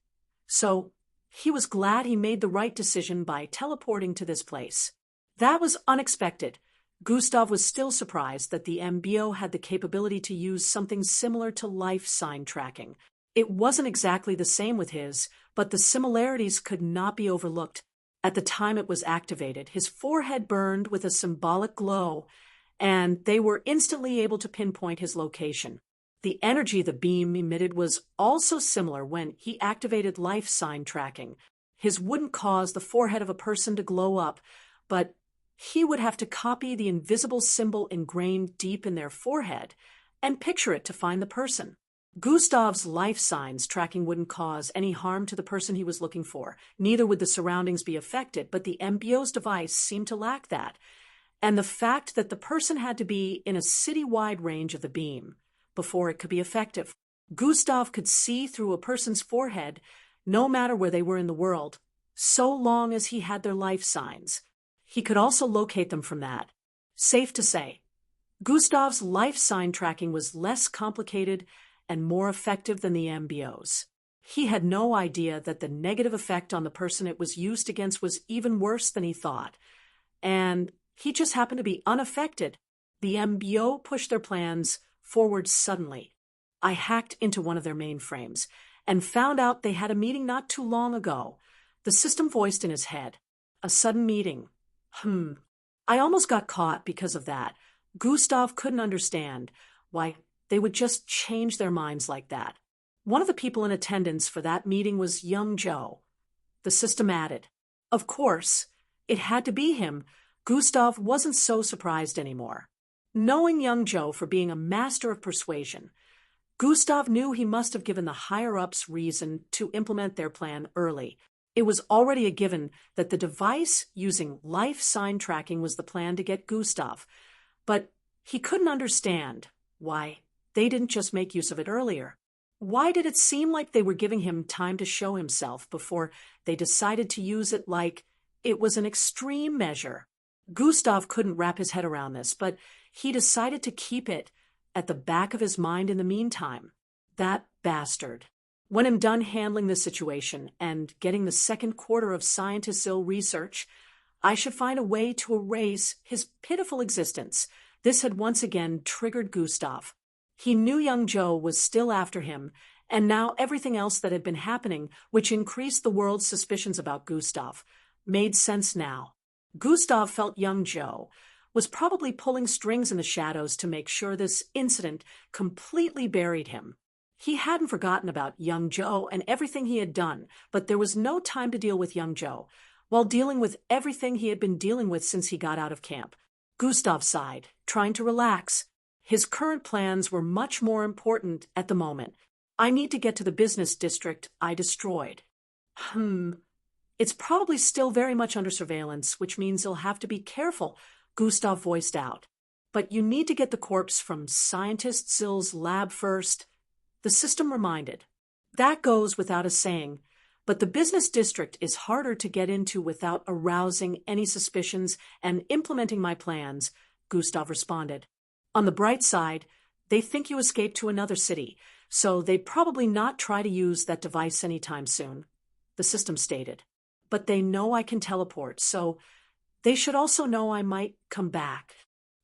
So he was glad he made the right decision by teleporting to this place. That was unexpected. Gustav was still surprised that the MBO had the capability to use something similar to life sign tracking. It wasn't exactly the same with his, but the similarities could not be overlooked. At the time it was activated, his forehead burned with a symbolic glow, and they were instantly able to pinpoint his location. The energy the beam emitted was also similar when he activated life sign tracking. His wouldn't cause the forehead of a person to glow up, but he would have to copy the invisible symbol ingrained deep in their forehead and picture it to find the person. Gustav's life signs tracking wouldn't cause any harm to the person he was looking for. Neither would the surroundings be affected, but the MBO's device seemed to lack that. And the fact that the person had to be in a city-wide range of the beam before it could be effective. Gustav could see through a person's forehead no matter where they were in the world, so long as he had their life signs. He could also locate them from that. Safe to say, Gustav's life sign tracking was less complicated and more effective than the MBO's. He had no idea that the negative effect on the person it was used against was even worse than he thought, and he just happened to be unaffected. The MBO pushed their plans forward suddenly. I hacked into one of their mainframes and found out they had a meeting not too long ago. The system voiced in his head, "A sudden meeting. I almost got caught because of that." Gustav couldn't understand why they would just change their minds like that. One of the people in attendance for that meeting was young Joe. The system added. Of course, it had to be him. Gustav wasn't so surprised anymore. Knowing young Joe for being a master of persuasion, Gustav knew he must have given the higher-ups reason to implement their plan early. It was already a given that the device using life sign tracking was the plan to get Gustav, but he couldn't understand why they didn't just make use of it earlier? Why did it seem like they were giving him time to show himself before they decided to use it like it was an extreme measure? Gustav couldn't wrap his head around this, but he decided to keep it at the back of his mind in the meantime. That bastard. When I'm done handling this situation and getting the second quarter of Scientist Ill research, I should find a way to erase his pitiful existence. This had once again triggered Gustav. He knew young Joe was still after him, and now everything else that had been happening, which increased the world's suspicions about Gustav, made sense now. Gustav felt young Joe was probably pulling strings in the shadows to make sure this incident completely buried him. He hadn't forgotten about young Joe and everything he had done, but there was no time to deal with young Joe, while dealing with everything he had been dealing with since he got out of camp. Gustav sighed, trying to relax. His current plans were much more important at the moment. I need to get to the business district I destroyed. It's probably still very much under surveillance, which means you'll have to be careful, Gustav voiced out. But you need to get the corpse from Scientist Zill's lab first, the system reminded. That goes without a saying, but the business district is harder to get into without arousing any suspicions and implementing my plans, Gustav responded. On the bright side, they think you escaped to another city, so they'd probably not try to use that device anytime soon, the system stated. But they know I can teleport, so they should also know I might come back.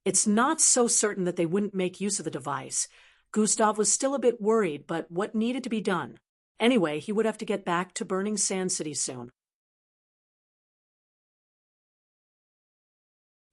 It's not so certain that they wouldn't make use of the device. Gustav was still a bit worried, but what needed to be done? Anyway, he would have to get back to Burning Sand City soon.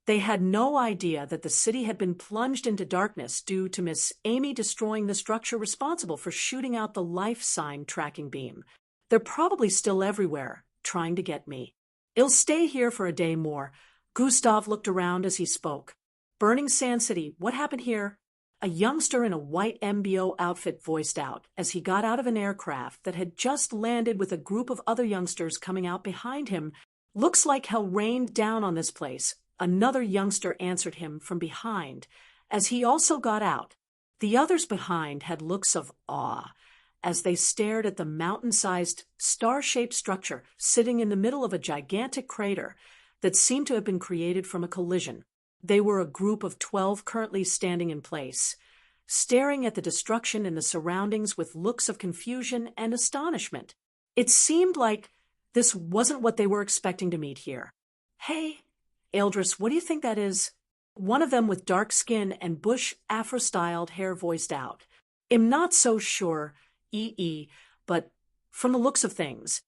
They had no idea that the city had been plunged into darkness due to Miss Amy destroying the structure responsible for shooting out the life sign tracking beam. They're probably still everywhere, trying to get me. I'll stay here for a day more. Gustav looked around as he spoke. Burning Sand City, what happened here? A youngster in a white MBO outfit voiced out as he got out of an aircraft that had just landed with a group of other youngsters coming out behind him. Looks like hell rained down on this place. Another youngster answered him from behind as he also got out. The others behind had looks of awe as they stared at the mountain-sized, star-shaped structure sitting in the middle of a gigantic crater that seemed to have been created from a collision. They were a group of 12 currently standing in place, staring at the destruction in the surroundings with looks of confusion and astonishment. It seemed like this wasn't what they were expecting to meet here. Hey, Eldris, what do you think that is? One of them with dark skin and bush afro-styled hair voiced out. I'm not so sure, but from the looks of things.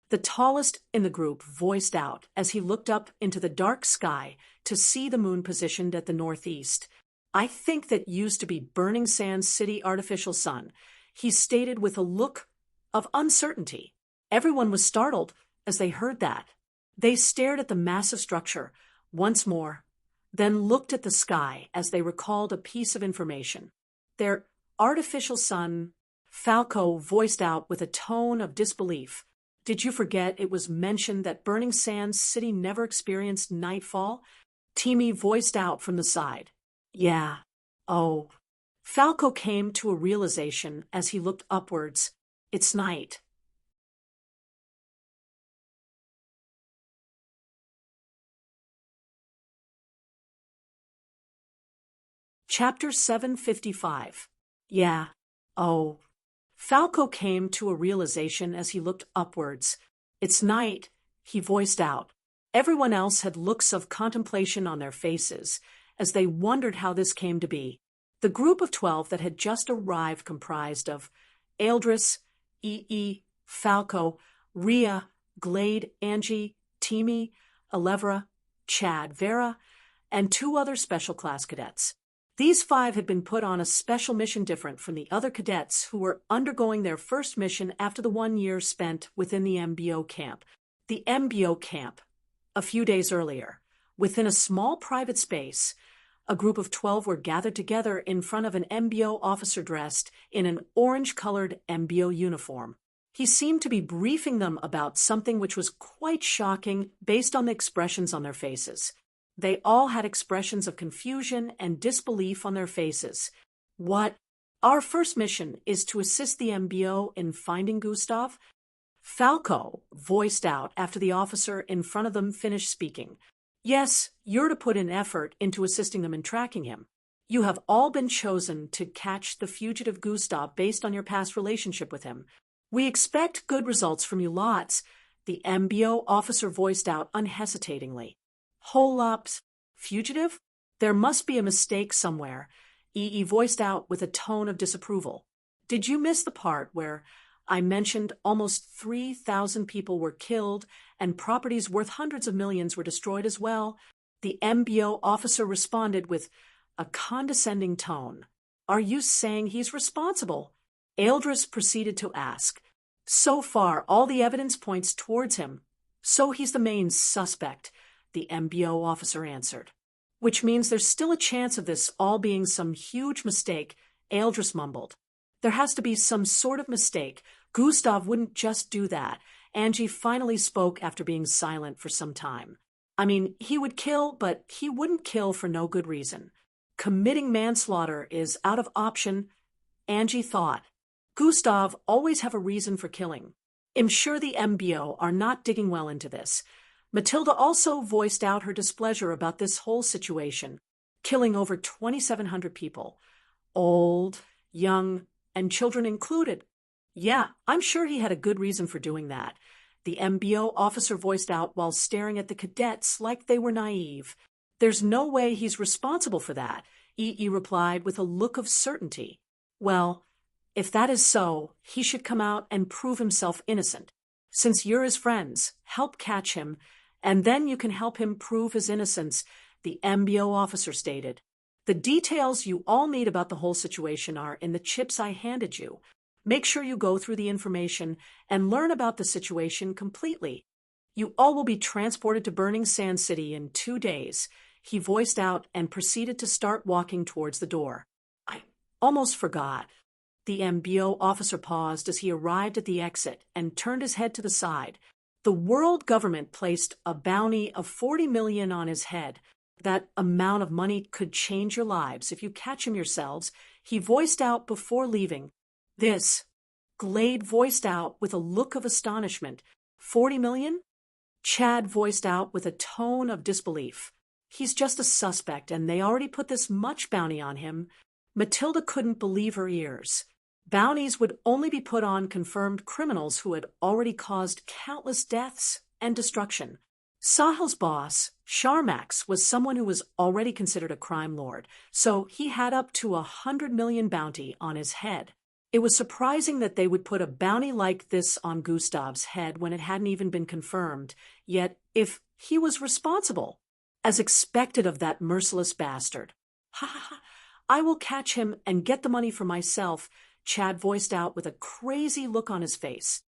The tallest in the group voiced out as he looked up into the dark sky to see the moon positioned at the northeast. I think that used to be Burning Sand City artificial sun, he stated with a look of uncertainty. Everyone was startled as they heard that. They stared at the massive structure once more, then looked at the sky as they recalled a piece of information. Their artificial sun, Falco voiced out with a tone of disbelief. Did you forget it was mentioned that Burning Sand City never experienced nightfall? Timmy voiced out from the side. Yeah. Oh. Falco came to a realization as he looked upwards. It's night. Chapter 755. Yeah. Oh. Falco came to a realization as he looked upwards. It's night, he voiced out. Everyone else had looks of contemplation on their faces as they wondered how this came to be. The group of 12 that had just arrived comprised of Eldris, Falco, Rhea, Glade, Angie, Timmy, Alevra, Chad, Vera, and 2 other special class cadets. These 5 had been put on a special mission different from the other cadets who were undergoing their first mission after the 1 year spent within the MBO camp. The MBO camp, a few days earlier, within a small private space, a group of 12 were gathered together in front of an MBO officer dressed in an orange-colored MBO uniform. He seemed to be briefing them about something which was quite shocking based on the expressions on their faces. They all had expressions of confusion and disbelief on their faces. What? Our first mission is to assist the MBO in finding Gustav. Falco voiced out after the officer in front of them finished speaking. Yes, you're to put in effort into assisting them in tracking him. You have all been chosen to catch the fugitive Gustav based on your past relationship with him. We expect good results from you lots, the MBO officer voiced out unhesitatingly. Hole ups, fugitive? There must be a mistake somewhere, EE voiced out with a tone of disapproval. Did you miss the part where I mentioned almost 3,000 people were killed and properties worth hundreds of millions were destroyed as well? The MBO officer responded with a condescending tone. Are you saying he's responsible? Eldris proceeded to ask. So far, all the evidence points towards him. So he's the main suspect, the MBO officer answered. Which means there's still a chance of this all being some huge mistake, Eldris mumbled. There has to be some sort of mistake. Gustav wouldn't just do that. Angie finally spoke after being silent for some time. I mean, he would kill, but he wouldn't kill for no good reason. Committing manslaughter is out of option, Angie thought. Gustav always have a reason for killing. I'm sure the MBO are not digging well into this. Matilda also voiced out her displeasure about this whole situation, killing over 2,700 people, old, young, and children included. Yeah, I'm sure he had a good reason for doing that, the MBO officer voiced out while staring at the cadets like they were naive. There's no way he's responsible for that, EE replied with a look of certainty. Well, if that is so, he should come out and prove himself innocent. Since you're his friends, help catch him, and then you can help him prove his innocence, the MBO officer stated. The details you all need about the whole situation are in the chips I handed you. Make sure you go through the information and learn about the situation completely. You all will be transported to Burning Sand City in 2 days, he voiced out and proceeded to start walking towards the door. I almost forgot. The MBO officer paused as he arrived at the exit and turned his head to the side. The world government placed a bounty of 40 million on his head. That amount of money could change your lives if you catch him yourselves, he voiced out before leaving. This, Glade voiced out with a look of astonishment. 40 million? Chad voiced out with a tone of disbelief. He's just a suspect, and they already put this much bounty on him. Matilda couldn't believe her ears. Bounties would only be put on confirmed criminals who had already caused countless deaths and destruction. Sahil's boss, Sharmax, was someone who was already considered a crime lord, so he had up to 100 million bounty on his head. It was surprising that they would put a bounty like this on Gustav's head when it hadn't even been confirmed, yet if he was responsible, as expected of that merciless bastard. Ha ha ha, I will catch him and get the money for myself, Chad voiced out with a crazy look on his face.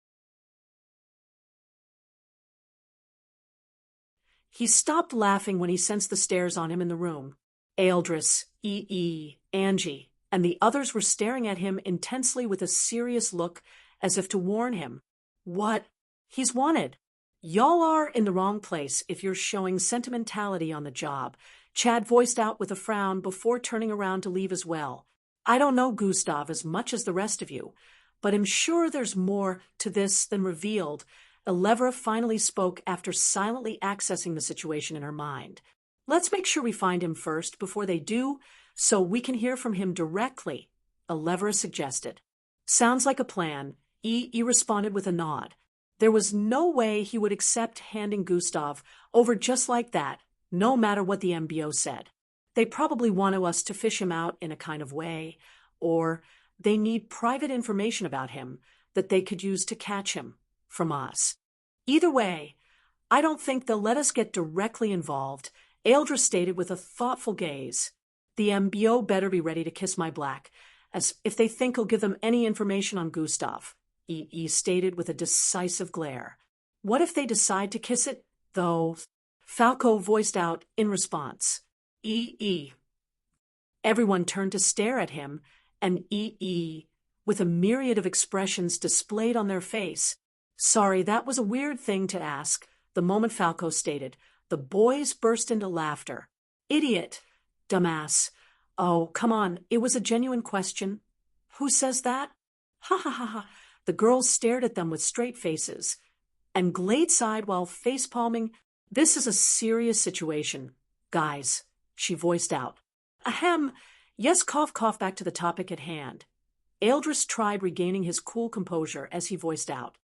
He stopped laughing when he sensed the stares on him in the room. Eldris, EE, Angie, and the others were staring at him intensely with a serious look as if to warn him. What? He's wanted. Y'all are in the wrong place if you're showing sentimentality on the job, Chad voiced out with a frown before turning around to leave as well. I don't know Gustav as much as the rest of you, but I'm sure there's more to this than revealed. Elevra finally spoke after silently accessing the situation in her mind. Let's make sure we find him first before they do, so we can hear from him directly, Elevra suggested. Sounds like a plan, EE responded with a nod. There was no way he would accept handing Gustav over just like that, no matter what the MBO said. They probably want us to fish him out in a kind of way, or they need private information about him that they could use to catch him from us. Either way, I don't think they'll let us get directly involved, Eldra stated with a thoughtful gaze. The MBO better be ready to kiss my black, as if they think he'll give them any information on Gustav, EE stated with a decisive glare. What if they decide to kiss it, though? Falco voiced out in response. EE. Everyone turned to stare at him, and EE, with a myriad of expressions displayed on their face. Sorry, that was a weird thing to ask, the moment Falco stated. The boys burst into laughter. Idiot. Dumbass. Oh, come on, it was a genuine question. Who says that? Ha ha ha ha. The girls stared at them with straight faces, and Glade sighed while face-palming. This is a serious situation, guys, she voiced out. Ahem. Yes, cough cough, back to the topic at hand. Eldris tried regaining his cool composure as he voiced out.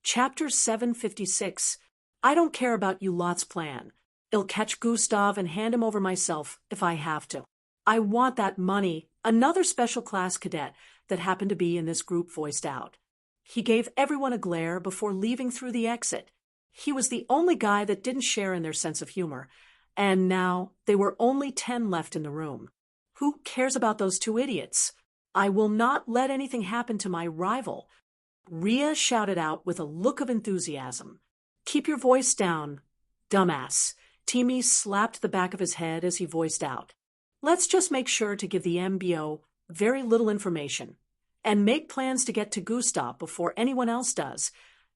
Chapter 756. I don't care about you lot's plan. I'll catch Gustav and hand him over myself if I have to. I want that money. Another special class cadet that happened to be in this group voiced out. He gave everyone a glare before leaving through the exit. He was the only guy that didn't share in their sense of humor, and now there were only 10 left in the room. Who cares about those two idiots? I will not let anything happen to my rival. Rhea shouted out with a look of enthusiasm. Keep your voice down, dumbass. Timmy slapped the back of his head as he voiced out. Let's just make sure to give the MBO very little information, and make plans to get to Gustav before anyone else does,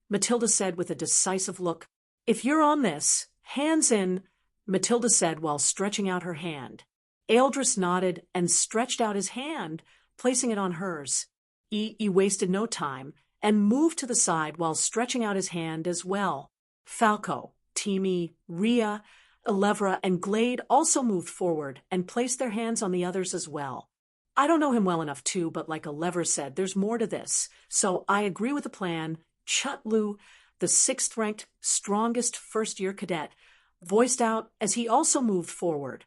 Matilda said with a decisive look. If you're on this, hands in, Matilda said while stretching out her hand. Eldris nodded and stretched out his hand, placing it on hers. He wasted no time and moved to the side while stretching out his hand as well. Falco, Timmy, Rhea, Elevra, and Glade also moved forward and placed their hands on the others as well. I don't know him well enough too, but like Elevra said, there's more to this, so I agree with the plan. Chutlu, the 6th-ranked, strongest first-year cadet, voiced out as he also moved forward.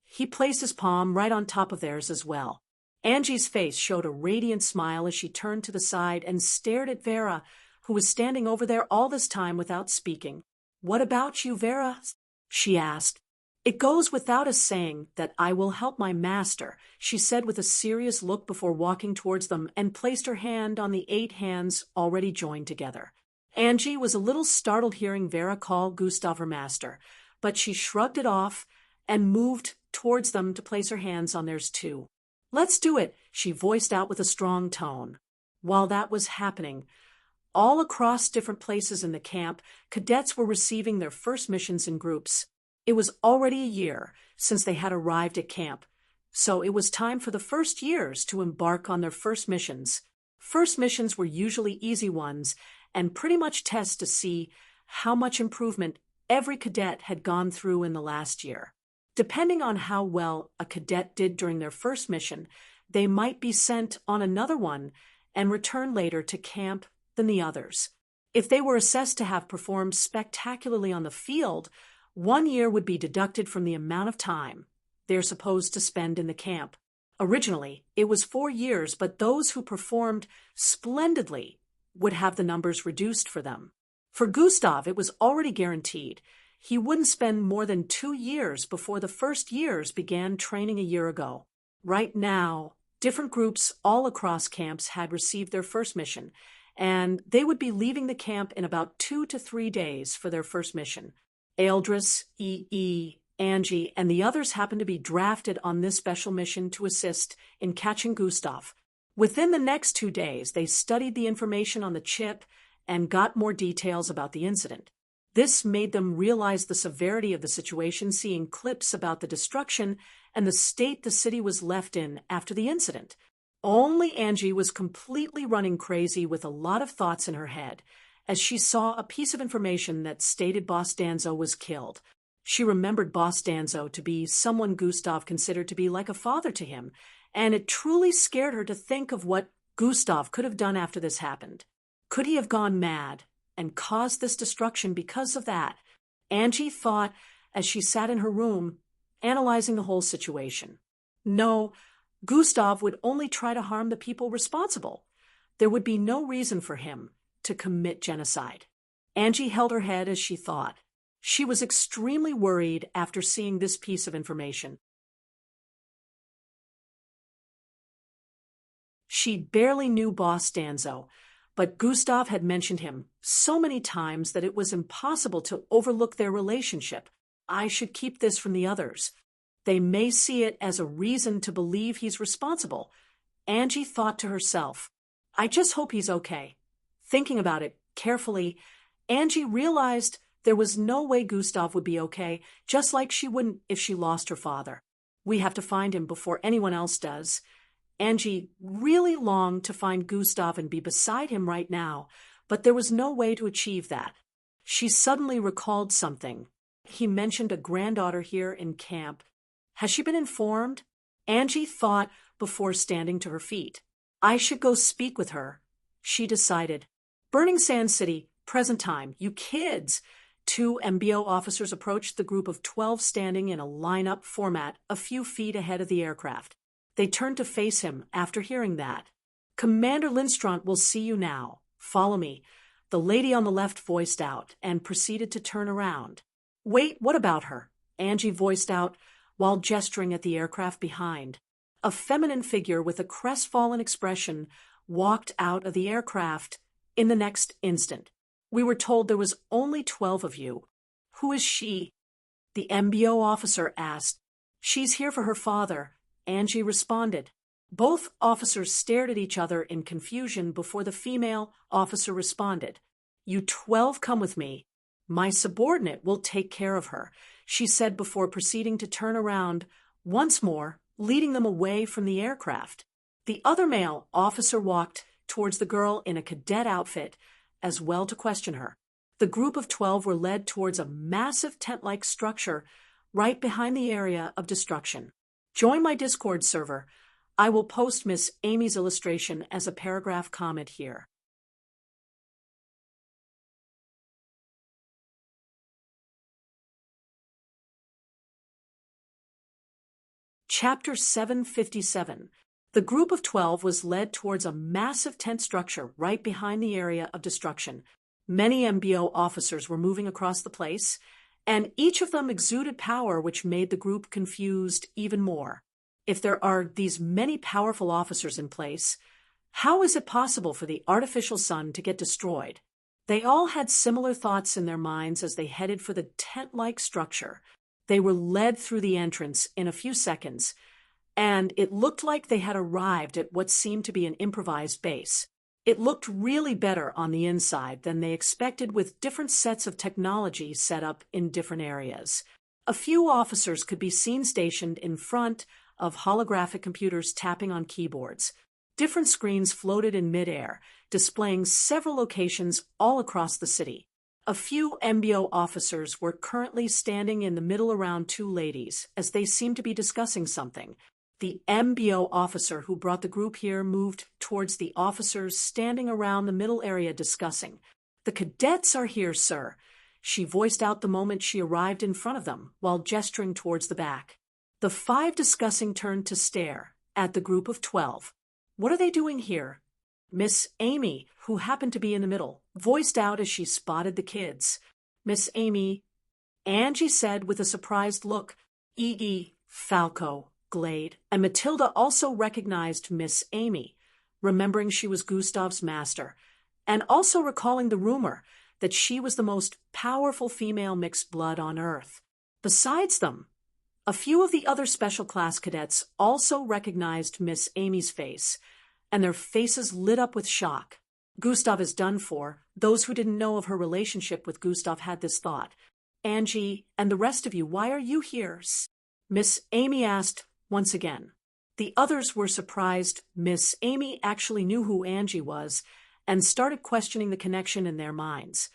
He placed his palm right on top of theirs as well. Angie's face showed a radiant smile as she turned to the side and stared at Vera, who was standing over there all this time without speaking. What about you, Vera? She asked. It goes without us saying that I will help my master, she said with a serious look before walking towards them and placed her hand on the 8 hands already joined together. Angie was a little startled hearing Vera call Gustav her master, but she shrugged it off and moved towards them to place her hands on theirs too. Let's do it, she voiced out with a strong tone. While that was happening, all across different places in the camp, cadets were receiving their first missions in groups. It was already a year since they had arrived at camp, so it was time for the first years to embark on their first missions. First missions were usually easy ones and pretty much tests to see how much improvement every cadet had gone through in the last year. Depending on how well a cadet did during their first mission, they might be sent on another one and return later to camp than the others. If they were assessed to have performed spectacularly on the field, 1 year would be deducted from the amount of time they're supposed to spend in the camp. Originally, it was 4 years, but those who performed splendidly would have the numbers reduced for them. For Gustav, it was already guaranteed. He wouldn't spend more than 2 years before the first years began training a year ago. Right now, different groups all across camps had received their first mission, and they would be leaving the camp in about 2 to 3 days for their first mission. Eldris, Angie, and the others happened to be drafted on this special mission to assist in catching Gustav. Within the next 2 days, they studied the information on the chip and got more details about the incident. This made them realize the severity of the situation, seeing clips about the destruction and the state the city was left in after the incident. Only Angie was completely running crazy with a lot of thoughts in her head as she saw a piece of information that stated Boss Danzo was killed. She remembered Boss Danzo to be someone Gustav considered to be like a father to him, and it truly scared her to think of what Gustav could have done after this happened. Could he have gone mad and caused this destruction because of that? Angie thought as she sat in her room, analyzing the whole situation. No, Gustav would only try to harm the people responsible. There would be no reason for him to commit genocide. Angie held her head as she thought. She was extremely worried after seeing this piece of information. She barely knew Boss Danzo, but Gustav had mentioned him so many times that it was impossible to overlook their relationship. I should keep this from the others. They may see it as a reason to believe he's responsible. Angie thought to herself, I just hope he's okay. Thinking about it carefully, Angie realized There was no way Gustav would be okay, just like she wouldn't if she lost her father. We have to find him before anyone else does. Angie really longed to find Gustav and be beside him right now, but there was no way to achieve that. She suddenly recalled something. He mentioned a granddaughter here in camp. Has she been informed? Angie thought before standing to her feet. I should go speak with her. She decided. Burning Sand City, present time, you kids! 2 MBO officers approached the group of 12 standing in a line-up format a few feet ahead of the aircraft. They turned to face him after hearing that. Commander Lindstrand will see you now. Follow me. The lady on the left voiced out and proceeded to turn around. Wait, what about her? Angie voiced out while gesturing at the aircraft behind. A feminine figure with a crestfallen expression walked out of the aircraft in the next instant. We were told there was only 12 of you. Who is she? The MBO officer asked. She's here for her father, Angie responded. Both officers stared at each other in confusion before the female officer responded. You 12 come with me. My subordinate will take care of her, she said before proceeding to turn around once more, leading them away from the aircraft. The other male officer walked towards the girl in a cadet outfit as well to question her. The group of 12 were led towards a massive tent-like structure right behind the area of destruction. Join my Discord server. I will post Miss Amy's illustration as a paragraph comment here. Chapter 757. The group of 12 was led towards a massive tent structure right behind the area of destruction. Many MBO officers were moving across the place, and each of them exuded power which made the group confused even more. If there are these many powerful officers in place, how is it possible for the artificial sun to get destroyed? They all had similar thoughts in their minds as they headed for the tent-like structure. They were led through the entrance in a few seconds, and it looked like they had arrived at what seemed to be an improvised base. It looked really better on the inside than they expected, with different sets of technology set up in different areas. A few officers could be seen stationed in front of holographic computers tapping on keyboards. Different screens floated in midair, displaying several locations all across the city. A few MBO officers were currently standing in the middle around 2 ladies, as they seemed to be discussing something. The MBO officer who brought the group here moved towards the officers standing around the middle area discussing. The cadets are here, sir, she voiced out the moment she arrived in front of them, while gesturing towards the back. The 5 discussing turned to stare at the group of 12. What are they doing here? Miss Amy, who happened to be in the middle, voiced out as she spotted the kids. Miss Amy, Angie said with a surprised look. Falco, Glade, and Matilda also recognized Miss Amy, remembering she was Gustav's master, and also recalling the rumor that she was the most powerful female mixed blood on Earth. Besides them, a few of the other special class cadets also recognized Miss Amy's face, and their faces lit up with shock. Gustav is done for. Those who didn't know of her relationship with Gustav had this thought. Angie, and the rest of you, why are you here? Miss Amy asked once again. The others were surprised Miss Amy actually knew who Angie was and started questioning the connection in their minds.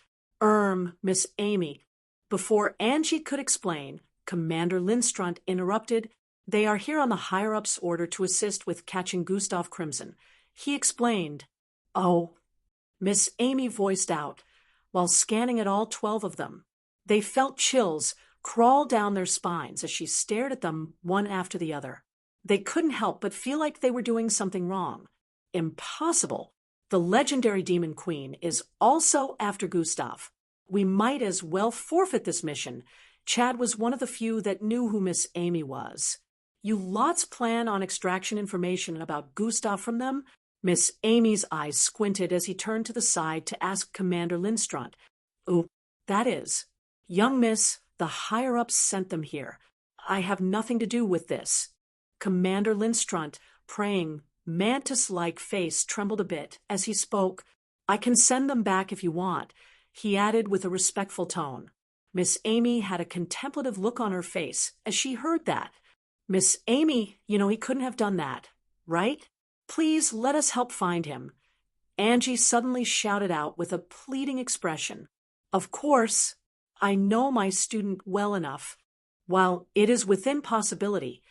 Miss Amy. Before Angie could explain, Commander Lindstrand interrupted. They are here on the higher-ups' order to assist with catching Gustav Crimson. He explained. Oh, Miss Amy voiced out, while scanning at all 12 of them. They felt chills crawl down their spines as she stared at them one after the other. They couldn't help but feel like they were doing something wrong. Impossible. The legendary Demon Queen is also after Gustav. We might as well forfeit this mission. Chad was one of the few that knew who Miss Amy was. You lots plan on extraction information about Gustav from them? Miss Amy's eyes squinted as he turned to the side to ask Commander Lindstrand. Oh, that is. Young miss, the higher-ups sent them here. I have nothing to do with this. Commander Lindstrand, praying, mantis-like face trembled a bit as he spoke. I can send them back if you want, he added with a respectful tone. Miss Amy had a contemplative look on her face as she heard that. Miss Amy, he couldn't have done that, right? Please let us help find him. Angie suddenly shouted out with a pleading expression. Of course, I know my student well enough. While it is within possibility,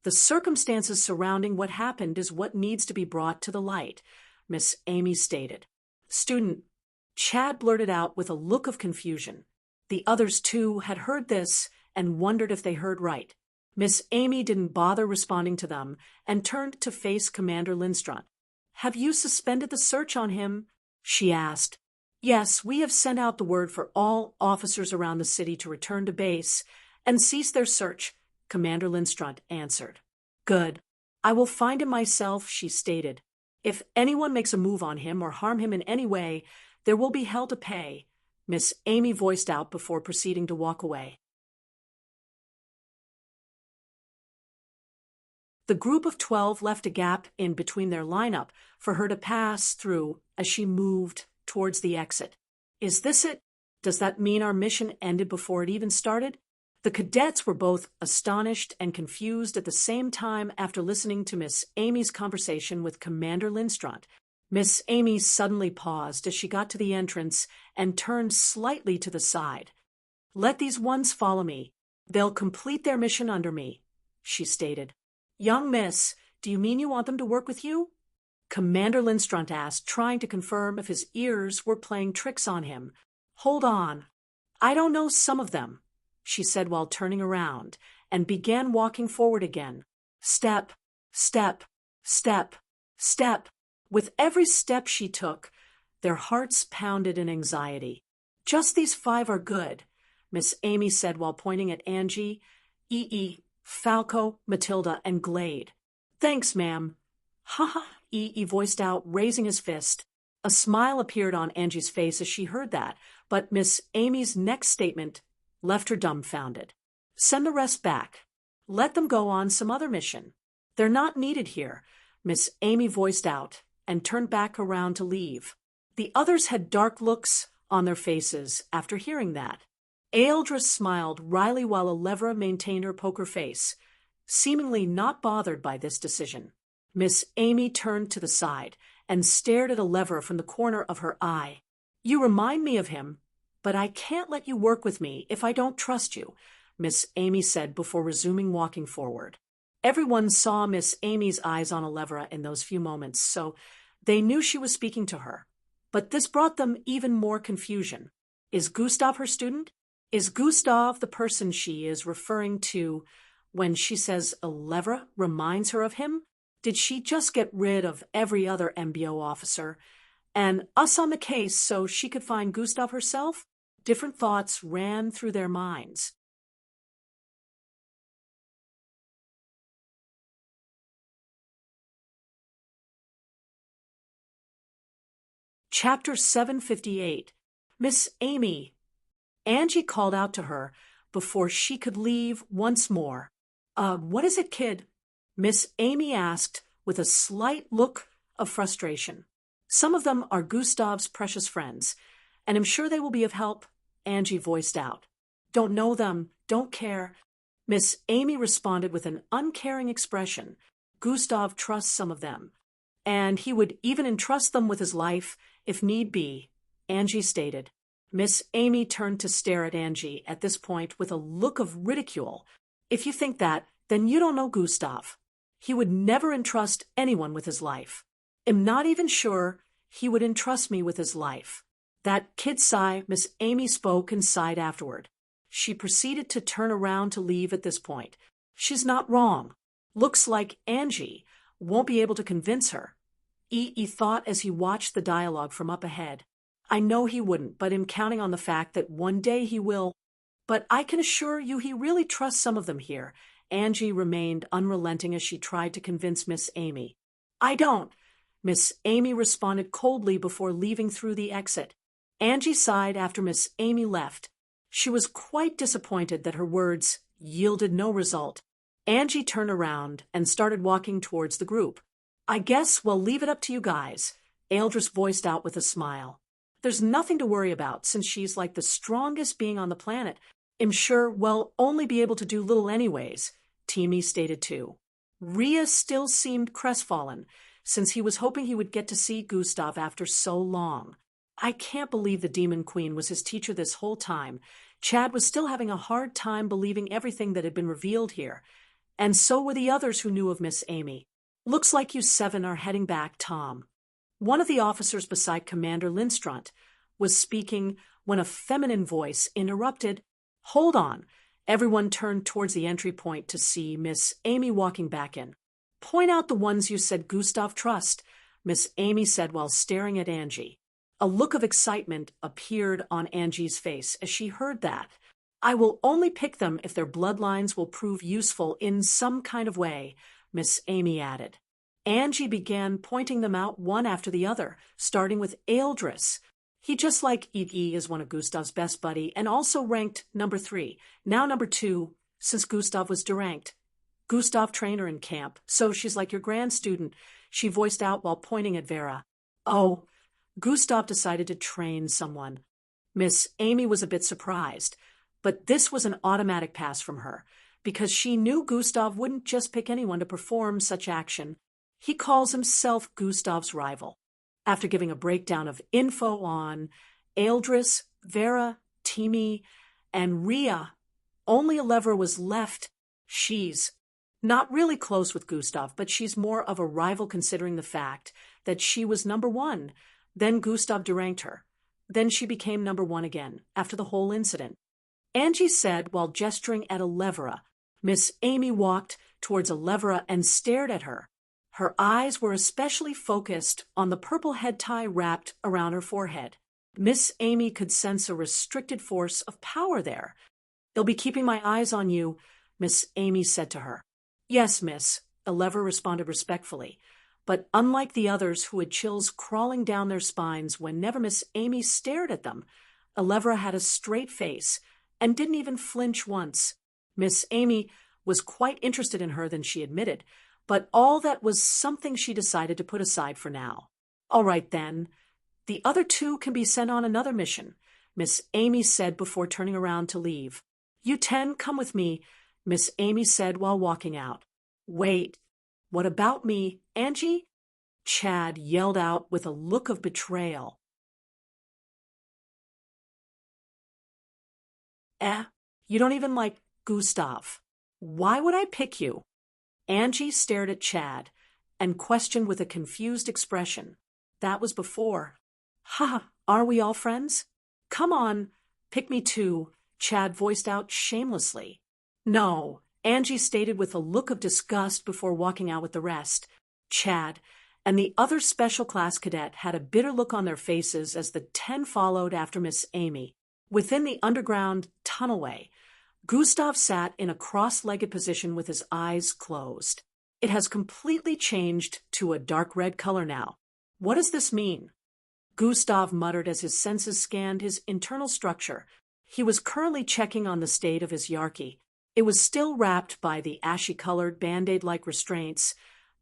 the circumstances surrounding what happened is what needs to be brought to the light, Miss Amy stated. Student, Chad blurted out with a look of confusion. The others, too, had heard this and wondered if they heard right. Miss Amy didn't bother responding to them and turned to face Commander Lindstrand. Have you suspended the search on him? She asked. Yes, we have sent out the word for all officers around the city to return to base and cease their search, Commander Lindstrand answered. Good. I will find him myself, she stated. If anyone makes a move on him or harm him in any way, there will be hell to pay, Miss Amy voiced out before proceeding to walk away. The group of 12 left a gap in between their lineup for her to pass through as she moved towards the exit. Is this it? Does that mean our mission ended before it even started? The cadets were both astonished and confused at the same time after listening to Miss Amy's conversation with Commander Lindstrand. Miss Amy suddenly paused as she got to the entrance and turned slightly to the side. Let these ones follow me. They'll complete their mission under me, she stated. Young miss, do you mean you want them to work with you? Commander Lindstrand asked, trying to confirm if his ears were playing tricks on him. Hold on. I don't know some of them, she said while turning around, and began walking forward again. Step, step, step, step. With every step she took, their hearts pounded in anxiety. Just these 5 are good, Miss Amy said while pointing at Angie, Falco, Matilda, and Glade. Thanks, ma'am. Ha ha, voiced out, raising his fist. A smile appeared on Angie's face as she heard that, but Miss Amy's next statement left her dumbfounded. Send the rest back. Let them go on some other mission. They're not needed here, Miss Amy voiced out, and turned back around to leave. The others had dark looks on their faces after hearing that. Aeldra smiled wryly while Alevra maintained her poker face, seemingly not bothered by this decision. Miss Amy turned to the side and stared at Alevra from the corner of her eye. You remind me of him, but I can't let you work with me if I don't trust you, Miss Amy said before resuming walking forward. Everyone saw Miss Amy's eyes on Alevra in those few moments, so they knew she was speaking to her. But this brought them even more confusion. Is Gustav her student? Is Gustav the person she is referring to when she says Alevra reminds her of him? Did she just get rid of every other MBO officer and us on the case so she could find Gustav herself? Different thoughts ran through their minds. Chapter 758. Miss Amy. Angie called out to her before she could leave once more. What is it, kid? Miss Amy asked with a slight look of frustration. Some of them are Gustav's precious friends, and I'm sure they will be of help, Angie voiced out. Don't know them, don't care. Miss Amy responded with an uncaring expression. Gustav trusts some of them, and he would even entrust them with his life if need be, Angie stated. Miss Amy turned to stare at Angie at this point with a look of ridicule. If you think that, then you don't know Gustav. He would never entrust anyone with his life. I'm not even sure he would entrust me with his life. That kid sigh, Miss Amy spoke and sighed afterward. She proceeded to turn around to leave at this point. She's not wrong. Looks like Angie won't be able to convince her. Thought as he watched the dialogue from up ahead. I know he wouldn't, but I'm counting on the fact that one day he will. But I can assure you he really trusts some of them here. Angie remained unrelenting as she tried to convince Miss Amy. I don't. Miss Amy responded coldly before leaving through the exit. Angie sighed after Miss Amy left. She was quite disappointed that her words yielded no result. Angie turned around and started walking towards the group. I guess we'll leave it up to you guys, Aeldra voiced out with a smile. There's nothing to worry about since she's like the strongest being on the planet. I'm sure we'll only be able to do little anyways, Timmy stated too. Rhea still seemed crestfallen, since he was hoping he would get to see Gustav after so long. I can't believe the Demon Queen was his teacher this whole time. Chad was still having a hard time believing everything that had been revealed here, and so were the others who knew of Miss Amy. Looks like you seven are heading back, Tom. One of the officers beside Commander Lindstrunt was speaking when a feminine voice interrupted. Hold on. Everyone turned towards the entry point to see Miss Amy walking back in. Point out the ones you said Gustav trust, Miss Amy said while staring at Angie. A look of excitement appeared on Angie's face as she heard that. I will only pick them if their bloodlines will prove useful in some kind of way, Miss Amy added. Angie began pointing them out one after the other, starting with Eldris. He just like E.E. is one of Gustav's best buddy and also ranked number 3, now number 2, since Gustav was deranked. Gustav trained her in camp, so she's like your grand student, she voiced out while pointing at Vera. Oh, Gustav decided to train someone. Miss Amy was a bit surprised, but this was an automatic pass from her, because she knew Gustav wouldn't just pick anyone to perform such action. He calls himself Gustav's rival. After giving a breakdown of info on Eldris, Vera, Timmy, and Rhea, only Elevra was left. She's not really close with Gustav, but she's more of a rival considering the fact that she was number 1. Then Gustav deranked her. Then she became number 1 again, after the whole incident. Angie said while gesturing at Elevra. Miss Amy walked towards Elevra and stared at her. Her eyes were especially focused on the purple head tie wrapped around her forehead. Miss Amy could sense a restricted force of power there. They'll be keeping my eyes on you, Miss Amy said to her. Yes, miss, Elevra responded respectfully. But unlike the others who had chills crawling down their spines whenever Miss Amy stared at them, Elevra had a straight face and didn't even flinch once. Miss Amy was quite interested in her than she admitted, but all that was something she decided to put aside for now. All right, then. The other 2 can be sent on another mission, Miss Amy said before turning around to leave. You 10 come with me, Miss Amy said while walking out. Wait, what about me, Angie? Chad yelled out with a look of betrayal. You don't even like Gustav. Why would I pick you? Angie stared at Chad and questioned with a confused expression. That was before. Ha, are we all friends? Come on, pick me too, Chad voiced out shamelessly. No, Angie stated with a look of disgust before walking out with the rest. Chad and the other special class cadet had a bitter look on their faces as the 10 followed after Miss Amy. Within the underground tunnelway, Gustav sat in a cross-legged position with his eyes closed. It has completely changed to a dark red color now. What does this mean? Gustav muttered as his senses scanned his internal structure. He was currently checking on the state of his Yarky. It was still wrapped by the ashy-colored Band-Aid-like restraints,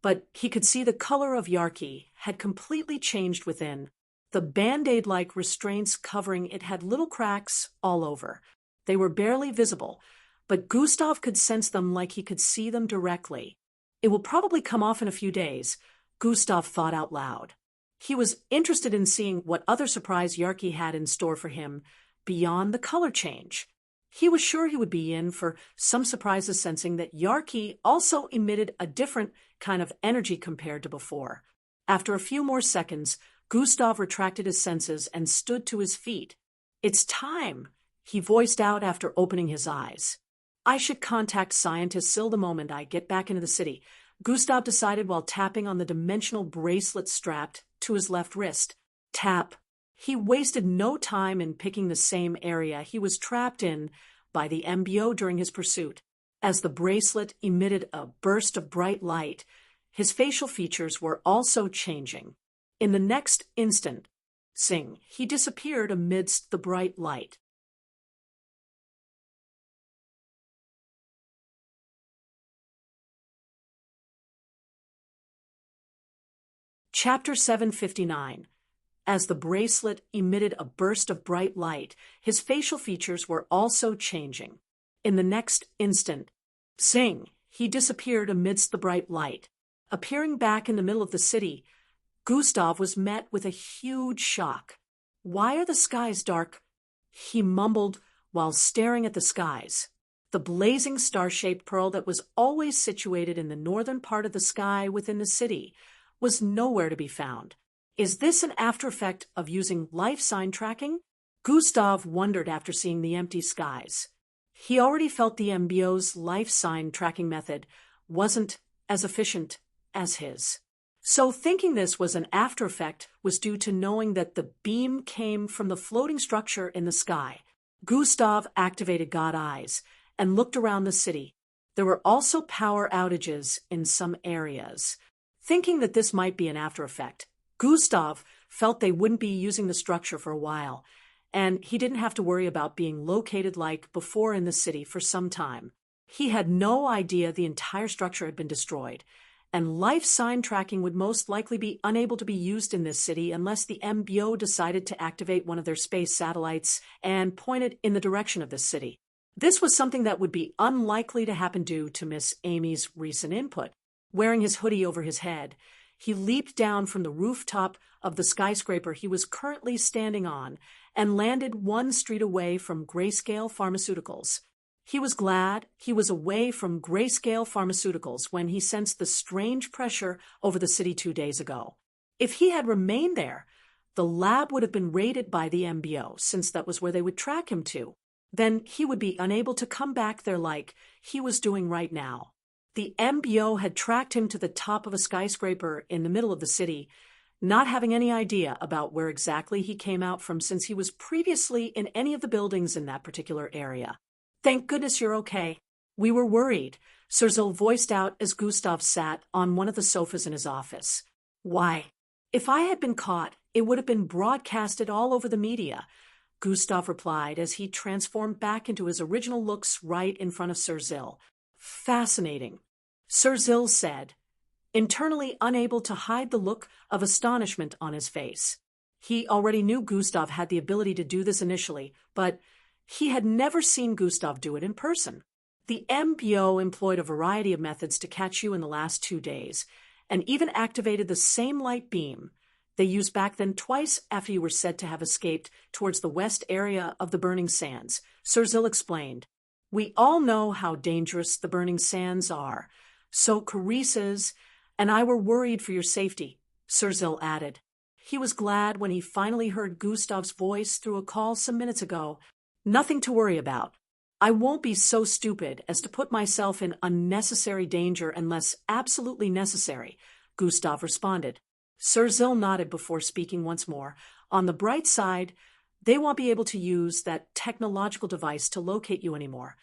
but he could see the color of Yarky had completely changed within. The Band-Aid-like restraints covering it had little cracks all over. They were barely visible, but Gustav could sense them like he could see them directly. It will probably come off in a few days, Gustav thought out loud. He was interested in seeing what other surprise Yarky had in store for him beyond the color change. He was sure he would be in for some surprises, sensing that Yarky also emitted a different kind of energy compared to before. After a few more seconds, Gustav retracted his senses and stood to his feet. It's time, he voiced out after opening his eyes. I should contact scientists the moment I get back into the city, Gustav decided while tapping on the dimensional bracelet strapped to his left wrist. Tap. He wasted no time in picking the same area he was trapped in by the MBO during his pursuit. As the bracelet emitted a burst of bright light, his facial features were also changing. In the next instant, he disappeared amidst the bright light. Chapter 759. As the bracelet emitted a burst of bright light, his facial features were also changing. In the next instant, zing, he disappeared amidst the bright light. Appearing back in the middle of the city, Gustav was met with a huge shock. "Why are the skies dark?" he mumbled while staring at the skies. The blazing star-shaped pearl that was always situated in the northern part of the sky within the city was nowhere to be found. Is this an after effect of using life sign tracking? Gustav wondered after seeing the empty skies. He already felt the MBO's life sign tracking method wasn't as efficient as his. So thinking this was an after effect was due to knowing that the beam came from the floating structure in the sky. Gustav activated God Eyes and looked around the city. There were also power outages in some areas. Thinking that this might be an after effect, Gustav felt they wouldn't be using the structure for a while, and he didn't have to worry about being located like before in the city for some time. He had no idea the entire structure had been destroyed, and life sign tracking would most likely be unable to be used in this city unless the MBO decided to activate one of their space satellites and point it in the direction of this city. This was something that would be unlikely to happen due to Miss Amy's recent input. Wearing his hoodie over his head, he leaped down from the rooftop of the skyscraper he was currently standing on and landed one street away from Grayscale Pharmaceuticals. He was glad he was away from Grayscale Pharmaceuticals when he sensed the strange pressure over the city 2 days ago. If he had remained there, the lab would have been raided by the MBO, since that was where they would track him to. Then he would be unable to come back there like he was doing right now. The MBO had tracked him to the top of a skyscraper in the middle of the city, not having any idea about where exactly he came out from since he was previously in any of the buildings in that particular area. "Thank goodness you're okay. We were worried," Serzil voiced out as Gustav sat on one of the sofas in his office. "Why, if I had been caught, it would have been broadcasted all over the media," Gustav replied as he transformed back into his original looks right in front of Serzil. "Fascinating," Serzil said, internally unable to hide the look of astonishment on his face. He already knew Gustav had the ability to do this initially, but he had never seen Gustav do it in person. The MBO employed a variety of methods to catch you in the last 2 days, and even activated the same light beam they used back then twice after you were said to have escaped towards the west area of the Burning Sands, Serzil explained. "We all know how dangerous the Burning Sands are, so Carissa's and I were worried for your safety," Serzil added. He was glad when he finally heard Gustav's voice through a call some minutes ago. "Nothing to worry about. I won't be so stupid as to put myself in unnecessary danger unless absolutely necessary," Gustav responded. Serzil nodded before speaking once more. "On the bright side, they won't be able to use that technological device to locate you anymore."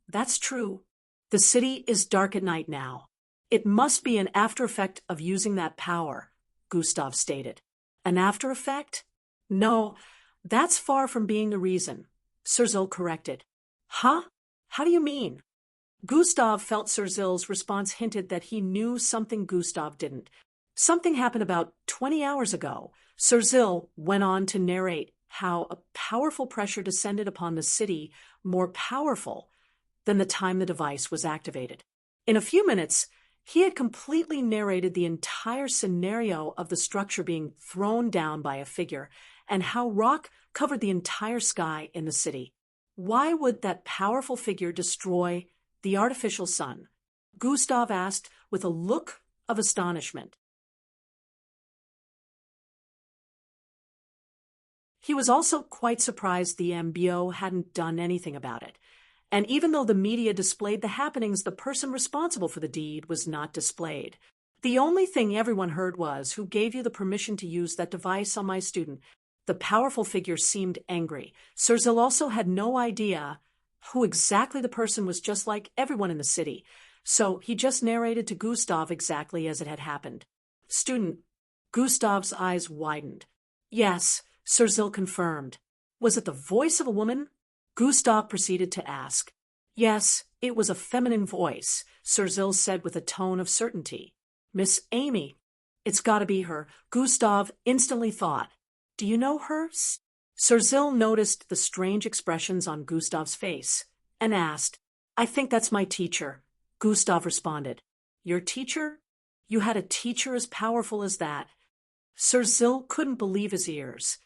That's true. The city is dark at night now. It must be an after effect of using that power," Gustav stated. "An after effect? No, that's far from being the reason," Serzil corrected. "Huh? How do you mean?" Gustav felt Serzil's response hinted that he knew something Gustav didn't. "Something happened about 20 hours ago." Serzil went on to narrate how a powerful pressure descended upon the city, more powerful than the time the device was activated. In a few minutes, he had completely narrated the entire scenario of the structure being thrown down by a figure and how rock covered the entire sky in the city. Why would that powerful figure destroy the artificial sun? Gustav asked with a look of astonishment. He was also quite surprised the MBO hadn't done anything about it. And even though the media displayed the happenings, the person responsible for the deed was not displayed. "The only thing everyone heard was, 'Who gave you the permission to use that device on my student?'" The powerful figure seemed angry. Serzil also had no idea who exactly the person was, just like everyone in the city. So he just narrated to Gustav exactly as it had happened. "Student," Gustav's eyes widened. "Yes," Serzil confirmed. "Was it the voice of a woman?" Gustav proceeded to ask. "Yes, it was a feminine voice," Serzil said with a tone of certainty. "Miss Amy." It's gotta be her, Gustav instantly thought. Do you know her? Sirzil noticed the strange expressions on Gustav's face and asked, I think that's my teacher. Gustav responded. Your teacher? You had a teacher as powerful as that? Sirzil couldn't believe his ears.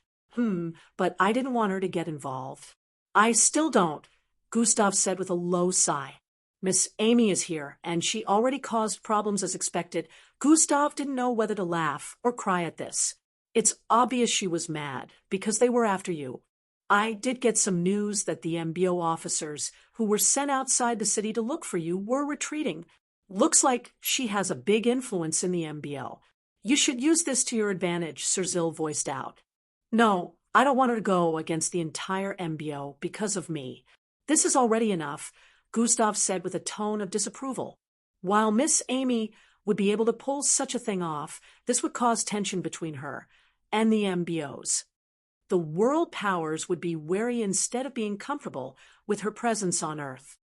But I didn't want her to get involved. I still don't, Gustav said with a low sigh. Miss Amy is here, and she already caused problems as expected. Gustav didn't know whether to laugh or cry at this. It's obvious she was mad, because they were after you. I did get some news that the MBO officers who were sent outside the city to look for you were retreating. Looks like she has a big influence in the MBO. You should use this to your advantage, Sirzil voiced out. No, I don't want her to go against the entire MBO because of me. This is already enough, Gustav said with a tone of disapproval. While Miss Amy would be able to pull such a thing off, this would cause tension between her and the MBOs. The world powers would be wary instead of being comfortable with her presence on Earth.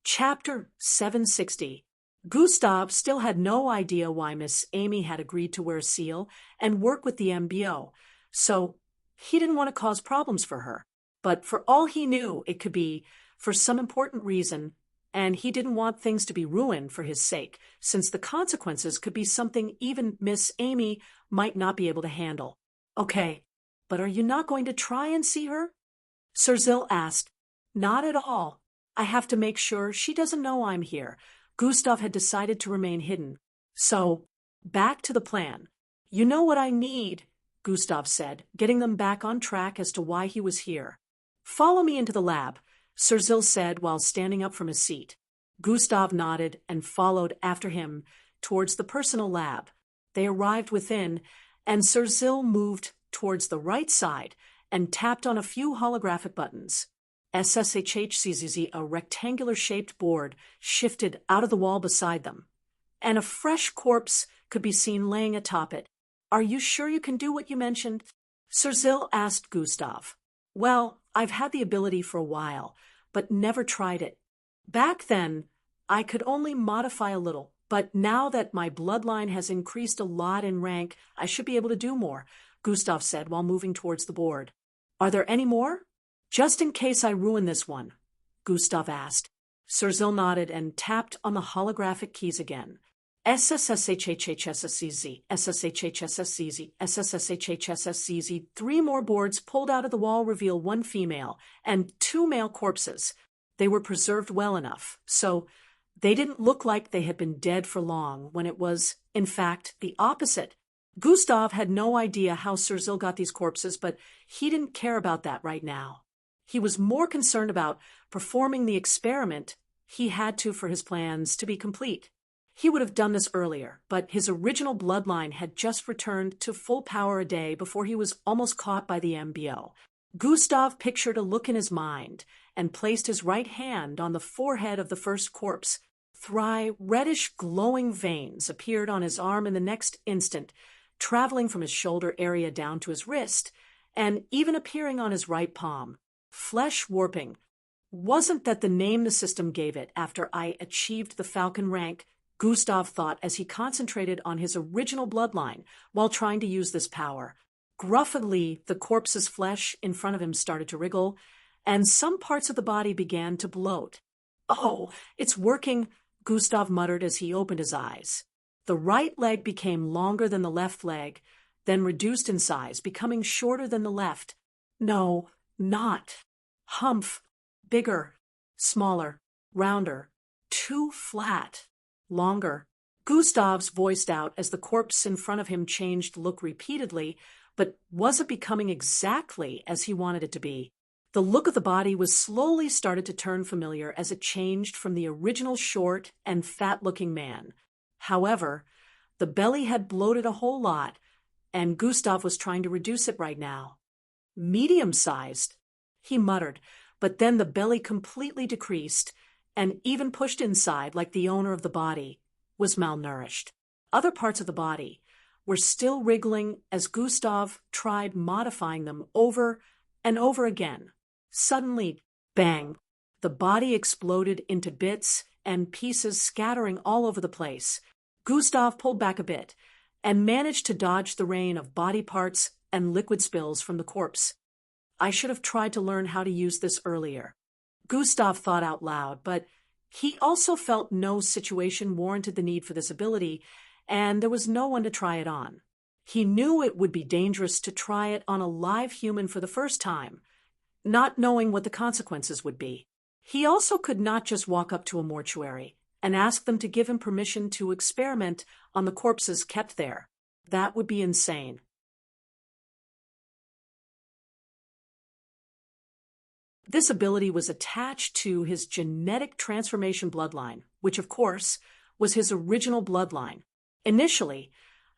Chapter 760. Gustav still had no idea why Miss Amy had agreed to wear a seal and work with the MBO, so he didn't want to cause problems for her. But for all he knew, it could be for some important reason, and he didn't want things to be ruined for his sake, since the consequences could be something even Miss Amy might not be able to handle. Okay, but are you not going to try and see her? Sirzil asked. Not at all. I have to make sure she doesn't know I'm here. Gustav had decided to remain hidden. So, back to the plan. You know what I need, Gustav said, getting them back on track as to why he was here. Follow me into the lab, Sirzil said while standing up from his seat. Gustav nodded and followed after him towards the personal lab. They arrived within, and Sirzil moved towards the right side and tapped on a few holographic buttons. SSHHCZZ, a rectangular-shaped board, shifted out of the wall beside them, and a fresh corpse could be seen laying atop it. Are you sure you can do what you mentioned? Sirzil asked Gustav. Well, I've had the ability for a while, but never tried it. Back then, I could only modify a little, but now that my bloodline has increased a lot in rank, I should be able to do more, Gustav said while moving towards the board. Are there any more? Just in case I ruin this one, Gustav asked. Sirzil nodded and tapped on the holographic keys again. SSSHHHSSCZ, SSHHSSCZ, SSSHHSSCZ. 3 more boards pulled out of the wall reveal 1 female and 2 male corpses. They were preserved well enough, so they didn't look like they had been dead for long when it was, in fact, the opposite. Gustav had no idea how Sirzil got these corpses, but he didn't care about that right now. He was more concerned about performing the experiment he had to for his plans to be complete. He would have done this earlier, but his original bloodline had just returned to full power a day before he was almost caught by the MBO. Gustav pictured a look in his mind and placed his right hand on the forehead of the first corpse. 3 reddish glowing veins appeared on his arm in the next instant, traveling from his shoulder area down to his wrist, and even appearing on his right palm. Flesh warping. Wasn't that the name the system gave it after I achieved the Falcon rank? Gustav thought as he concentrated on his original bloodline while trying to use this power. Gruffly, the corpse's flesh in front of him started to wriggle, and some parts of the body began to bloat. Oh, it's working, Gustav muttered as he opened his eyes. The right leg became longer than the left leg, then reduced in size, becoming shorter than the left. No, not. Humph. Bigger. Smaller. Rounder. Too flat. Longer. Gustav's voiced out as the corpse in front of him changed look repeatedly, but wasn't becoming exactly as he wanted it to be. The look of the body was slowly started to turn familiar as it changed from the original short and fat-looking man. However, the belly had bloated a whole lot, and Gustav was trying to reduce it right now. Medium-sized, he muttered, but then the belly completely decreased, and even pushed inside like the owner of the body was malnourished. Other parts of the body were still wriggling as Gustav tried modifying them over and over again. Suddenly, bang! The body exploded into bits and pieces scattering all over the place. Gustav pulled back a bit and managed to dodge the rain of body parts and liquid spills from the corpse. I should have tried to learn how to use this earlier. Gustav thought out loud, but he also felt no situation warranted the need for this ability, and there was no one to try it on. He knew it would be dangerous to try it on a live human for the first time, not knowing what the consequences would be. He also could not just walk up to a mortuary and ask them to give him permission to experiment on the corpses kept there. That would be insane. This ability was attached to his genetic transformation bloodline, which, of course, was his original bloodline. Initially,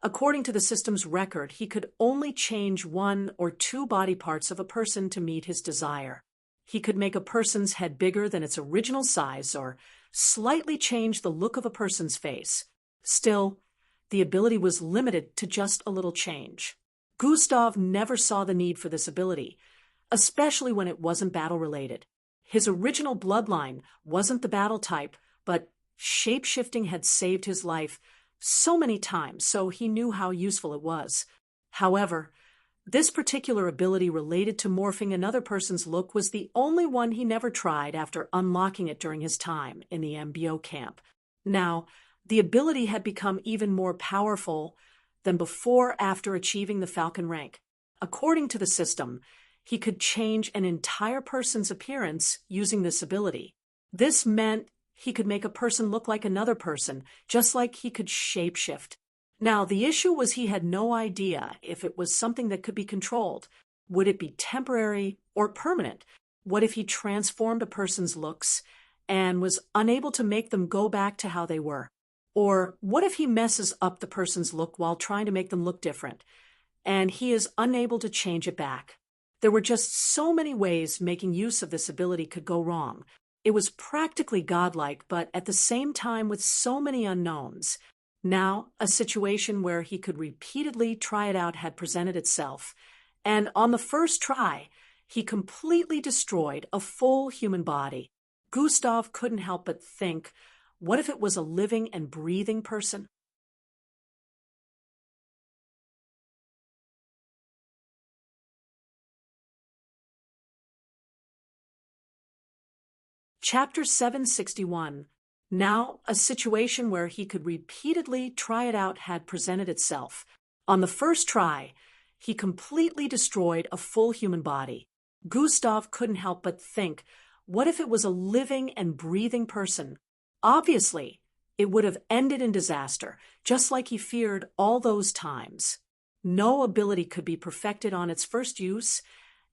according to the system's record, he could only change 1 or 2 body parts of a person to meet his desire. He could make a person's head bigger than its original size or slightly change the look of a person's face. Still, the ability was limited to just a little change. Gustav never saw the need for this ability, especially when it wasn't battle-related. His original bloodline wasn't the battle type, but shape-shifting had saved his life so many times, so he knew how useful it was. However, this particular ability related to morphing another person's look was the only one he never tried after unlocking it during his time in the MBO camp. Now, the ability had become even more powerful than before after achieving the Falcon rank. According to the system, he could change an entire person's appearance using this ability. This meant he could make a person look like another person, just like he could shapeshift. Now, the issue was he had no idea if it was something that could be controlled. Would it be temporary or permanent? What if he transformed a person's looks and was unable to make them go back to how they were? Or what if he messes up the person's look while trying to make them look different, and he is unable to change it back? There were just so many ways making use of this ability could go wrong. It was practically godlike, but at the same time with so many unknowns. Now, a situation where he could repeatedly try it out had presented itself, and on the first try, he completely destroyed a full human body. Gustav couldn't help but think, what if it was a living and breathing person? Chapter 761. Now, a situation where he could repeatedly try it out had presented itself. On the first try, he completely destroyed a full human body. Gustav couldn't help but think, what if it was a living and breathing person? Obviously, it would have ended in disaster, just like he feared all those times. No ability could be perfected on its first use,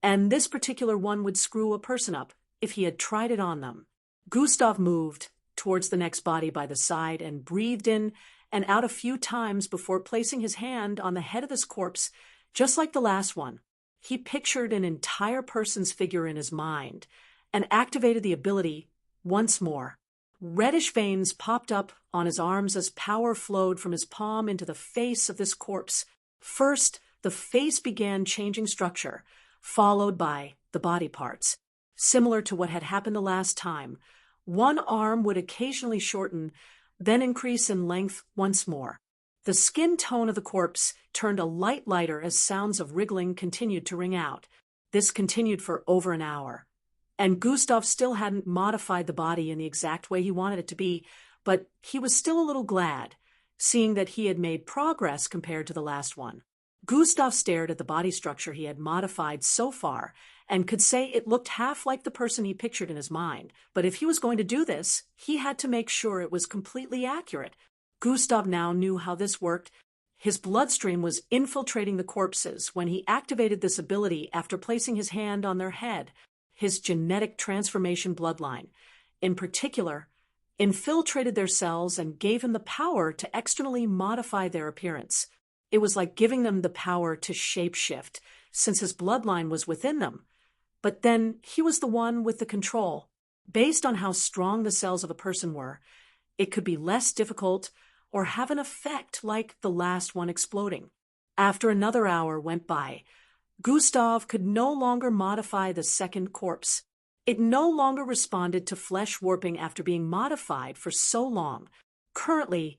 and this particular one would screw a person up if he had tried it on them. Gustav moved towards the next body by the side and breathed in and out a few times before placing his hand on the head of this corpse, just like the last one. He pictured an entire person's figure in his mind and activated the ability once more. Reddish veins popped up on his arms as power flowed from his palm into the face of this corpse. First, the face began changing structure, followed by the body parts. Similar to what had happened the last time, one arm would occasionally shorten, then increase in length once more. The skin tone of the corpse turned a light lighter as sounds of wriggling continued to ring out. This continued for over an hour. And Gustav still hadn't modified the body in the exact way he wanted it to be, but he was still a little glad, seeing that he had made progress compared to the last one. Gustav stared at the body structure he had modified so far and could say it looked half like the person he pictured in his mind. But if he was going to do this, he had to make sure it was completely accurate. Gustav now knew how this worked. His bloodstream was infiltrating the corpses when he activated this ability after placing his hand on their head. His genetic transformation bloodline, in particular, infiltrated their cells and gave him the power to externally modify their appearance. It was like giving them the power to shapeshift, since his bloodline was within them. But then he was the one with the control. Based on how strong the cells of a person were, it could be less difficult or have an effect like the last one exploding. After another hour went by, Gustav could no longer modify the second corpse. It no longer responded to flesh warping after being modified for so long. Currently,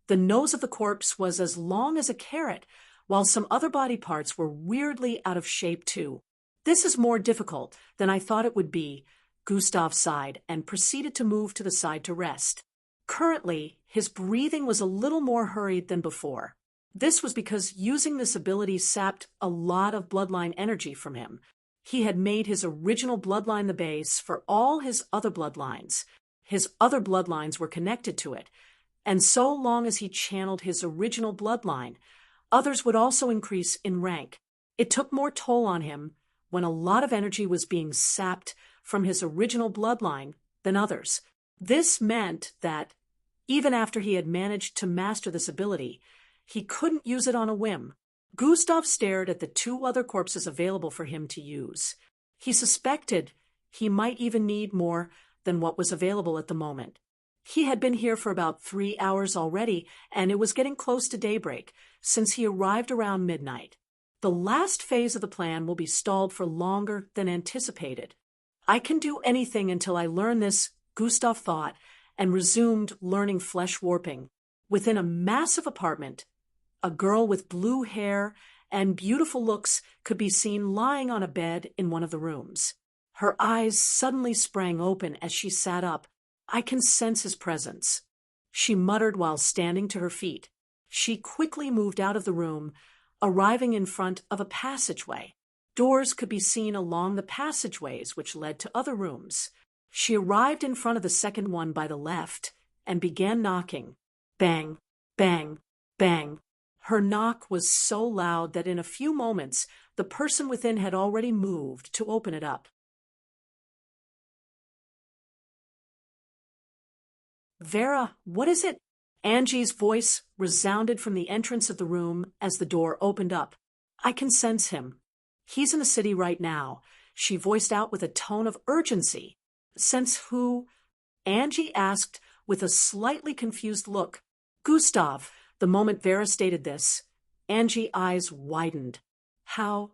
the nose of the corpse was as long as a carrot, while some other body parts were weirdly out of shape too. This is more difficult than I thought it would be, Gustav sighed and proceeded to move to the side to rest. Currently, his breathing was a little more hurried than before. This was because using this ability sapped a lot of bloodline energy from him. He had made his original bloodline the base for all his other bloodlines. His other bloodlines were connected to it, and so long as he channeled his original bloodline, others would also increase in rank. It took more toll on him when a lot of energy was being sapped from his original bloodline than others. This meant that, even after he had managed to master this ability, he couldn't use it on a whim. Gustav stared at the two other corpses available for him to use. He suspected he might even need more than what was available at the moment. He had been here for about 3 hours already, and it was getting close to daybreak, since he arrived around midnight. The last phase of the plan will be stalled for longer than anticipated. I can do anything until I learn this, Gustav thought, and resumed learning flesh warping. Within a massive apartment, a girl with blue hair and beautiful looks could be seen lying on a bed in one of the rooms. Her eyes suddenly sprang open as she sat up. I can sense his presence, she muttered while standing to her feet. She quickly moved out of the room, arriving in front of a passageway. Doors could be seen along the passageways which led to other rooms. She arrived in front of the second one by the left and began knocking. Bang, bang, bang. Her knock was so loud that in a few moments the person within had already moved to open it up. Vera, what is it? Angie's voice resounded from the entrance of the room as the door opened up. I can sense him. He's in the city right now, she voiced out with a tone of urgency. Sense who? Angie asked with a slightly confused look. Gustav. The moment Vera stated this, Angie's eyes widened. How?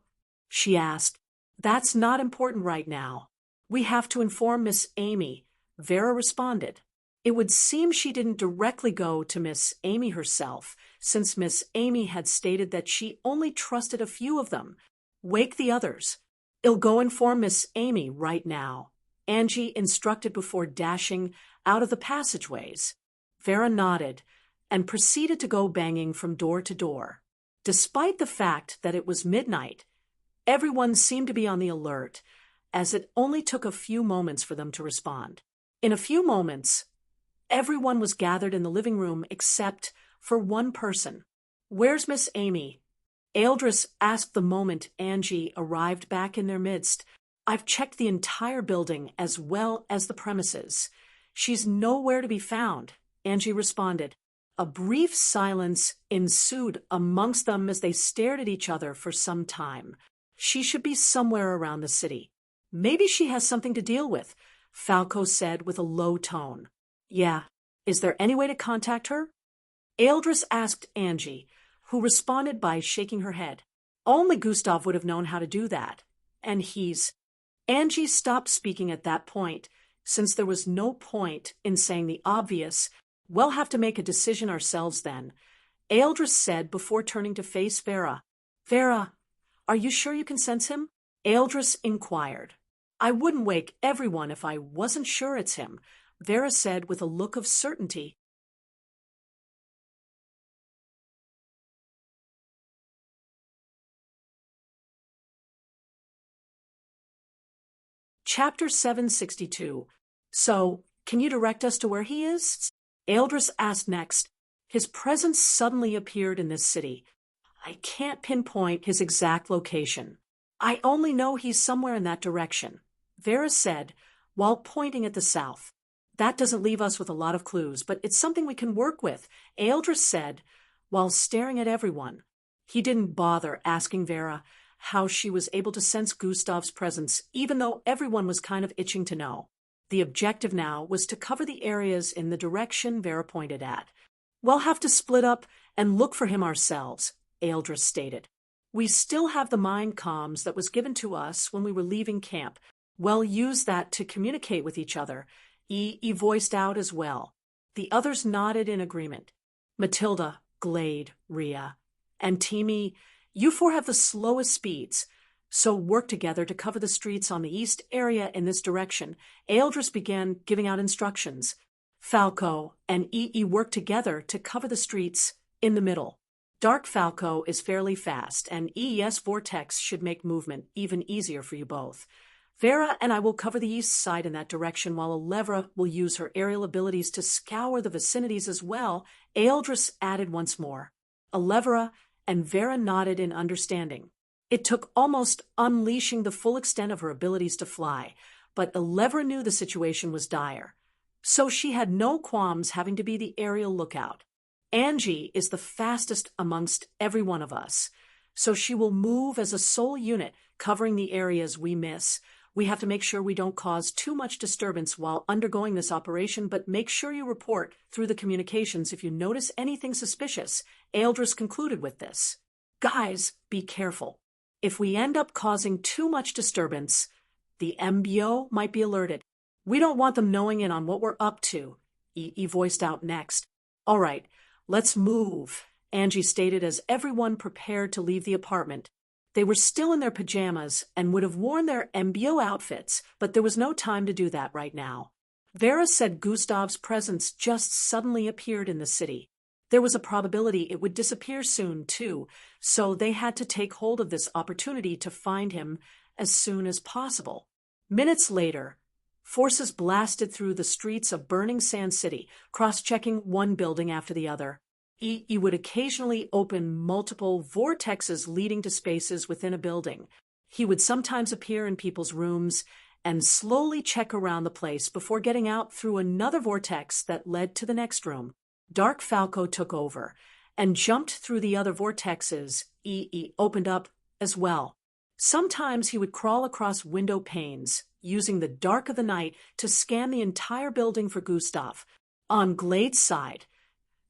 She asked. That's not important right now. We have to inform Miss Amy, Vera responded. It would seem she didn't directly go to Miss Amy herself, since Miss Amy had stated that she only trusted a few of them. Wake the others. I'll go inform Miss Amy right now, Angie instructed before dashing out of the passageways. Vera nodded and proceeded to go banging from door to door. Despite the fact that it was midnight, everyone seemed to be on the alert, as it only took a few moments for them to respond. In a few moments, everyone was gathered in the living room except for one person. Where's Miss Amy? Eldris asked the moment Angie arrived back in their midst. I've checked the entire building as well as the premises. She's nowhere to be found, Angie responded. A brief silence ensued amongst them as they stared at each other for some time. She should be somewhere around the city. Maybe she has something to deal with, Falco said with a low tone. Yeah. Is there any way to contact her? Eldris asked Angie, who responded by shaking her head. Only Gustav would have known how to do that. And Angie stopped speaking at that point, since there was no point in saying the obvious. We'll have to make a decision ourselves then, Eldris said before turning to face Vera. Vera, are you sure you can sense him? Eldris inquired. I wouldn't wake everyone if I wasn't sure it's him, Vera said with a look of certainty. Chapter 762. So, can you direct us to where he is? Eldris asked next. His presence suddenly appeared in this city. I can't pinpoint his exact location. I only know he's somewhere in that direction, Vera said, while pointing at the south. That doesn't leave us with a lot of clues, but it's something we can work with, Eldris said, while staring at everyone. He didn't bother asking Vera how she was able to sense Gustav's presence, even though everyone was kind of itching to know. The objective now was to cover the areas in the direction Vera pointed at. We'll have to split up and look for him ourselves, Eldris stated. We still have the mind comms that was given to us when we were leaving camp. We'll use that to communicate with each other. E voiced out as well. The others nodded in agreement. Matilda, Glade, Rhea, and Teamy, you four have the slowest speeds, so work together to cover the streets on the east area in this direction. Eldris began giving out instructions. Falco and EE worked together to cover the streets in the middle. Dark Falco is fairly fast, and EES Vortex should make movement even easier for you both. Vera and I will cover the east side in that direction, while Elevra will use her aerial abilities to scour the vicinities as well, Eldris added once more. Elevra and Vera nodded in understanding. It took almost unleashing the full extent of her abilities to fly, but Elevra knew the situation was dire, so she had no qualms having to be the aerial lookout. Angie is the fastest amongst every one of us, so she will move as a sole unit, covering the areas we miss. We have to make sure we don't cause too much disturbance while undergoing this operation, but make sure you report through the communications if you notice anything suspicious. Eldris concluded with this. Guys, be careful. If we end up causing too much disturbance, the MBO might be alerted. We don't want them knowing in on what we're up to. EE voiced out next. All right, let's move, Angie stated as everyone prepared to leave the apartment. They were still in their pajamas and would have worn their MBO outfits, but there was no time to do that right now. Vera said Gustav's presence just suddenly appeared in the city. There was a probability it would disappear soon, too, so they had to take hold of this opportunity to find him as soon as possible. Minutes later, forces blasted through the streets of burning Sand City, cross-checking one building after the other. EE would occasionally open multiple vortexes leading to spaces within a building. He would sometimes appear in people's rooms and slowly check around the place before getting out through another vortex that led to the next room. Dark Falco took over and jumped through the other vortexes EE opened up as well. Sometimes he would crawl across window panes, using the dark of the night to scan the entire building for Gustav. On Glade's side,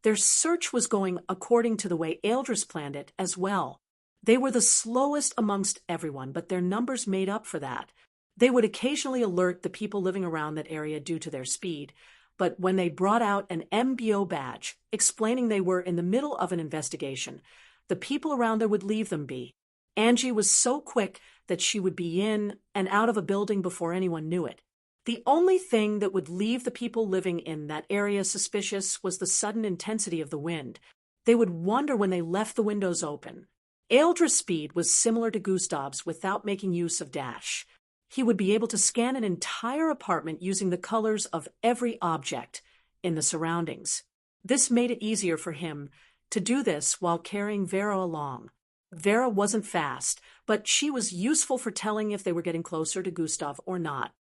their search was going according to the way Eldris planned it as well. They were the slowest amongst everyone, but their numbers made up for that. They would occasionally alert the people living around that area due to their speed, but when they brought out an MBO badge explaining they were in the middle of an investigation, the people around there would leave them be. Angie was so quick that she would be in and out of a building before anyone knew it. The only thing that would leave the people living in that area suspicious was the sudden intensity of the wind. They would wonder when they left the windows open. Eldris' speed was similar to Gustav's without making use of dash. He would be able to scan an entire apartment using the colors of every object in the surroundings. This made it easier for him to do this while carrying Vera along. Vera wasn't fast, but she was useful for telling if they were getting closer to Gustav or not.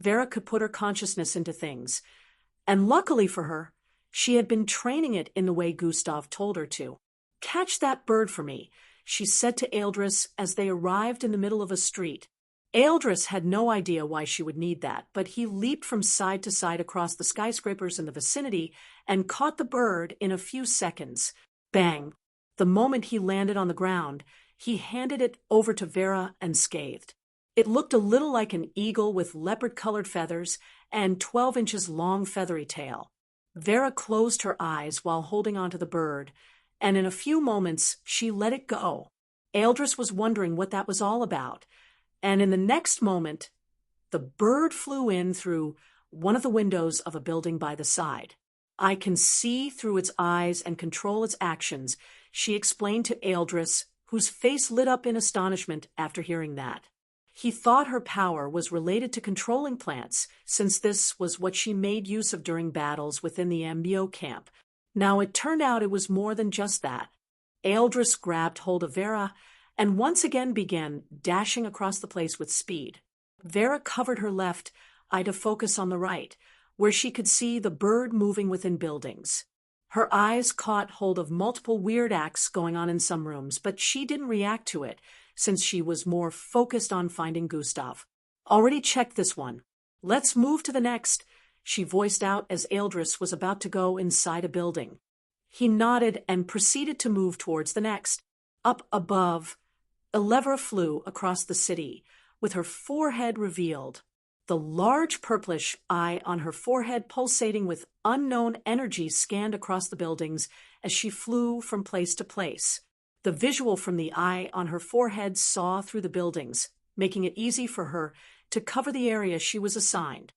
Vera could put her consciousness into things, and luckily for her, she had been training it in the way Gustav told her to. Catch that bird for me, she said to Eldris as they arrived in the middle of a street. Eldris had no idea why she would need that, but he leaped from side to side across the skyscrapers in the vicinity and caught the bird in a few seconds. Bang! The moment he landed on the ground, he handed it over to Vera unscathed. It looked a little like an eagle with leopard-colored feathers and 12 inches long feathery tail. Vera closed her eyes while holding onto the bird, and in a few moments she let it go. Eldris was wondering what that was all about, and in the next moment, the bird flew in through one of the windows of a building by the side. I can see through its eyes and control its actions, she explained to Eldris, whose face lit up in astonishment after hearing that. He thought her power was related to controlling plants, since this was what she made use of during battles within the MBO camp. Now it turned out it was more than just that. Eldris grabbed hold of Vera and once again began dashing across the place with speed. Vera covered her left eye to focus on the right, where she could see the bird moving within buildings. Her eyes caught hold of multiple weird acts going on in some rooms, but she didn't react to it, since she was more focused on finding Gustav. Already checked this one. Let's move to the next, she voiced out as Eldris was about to go inside a building. He nodded and proceeded to move towards the next. Up above, Elevra flew across the city, with her forehead revealed, the large purplish eye on her forehead pulsating with unknown energy scanned across the buildings as she flew from place to place. The visual from the eye on her forehead saw through the buildings, making it easy for her to cover the area she was assigned.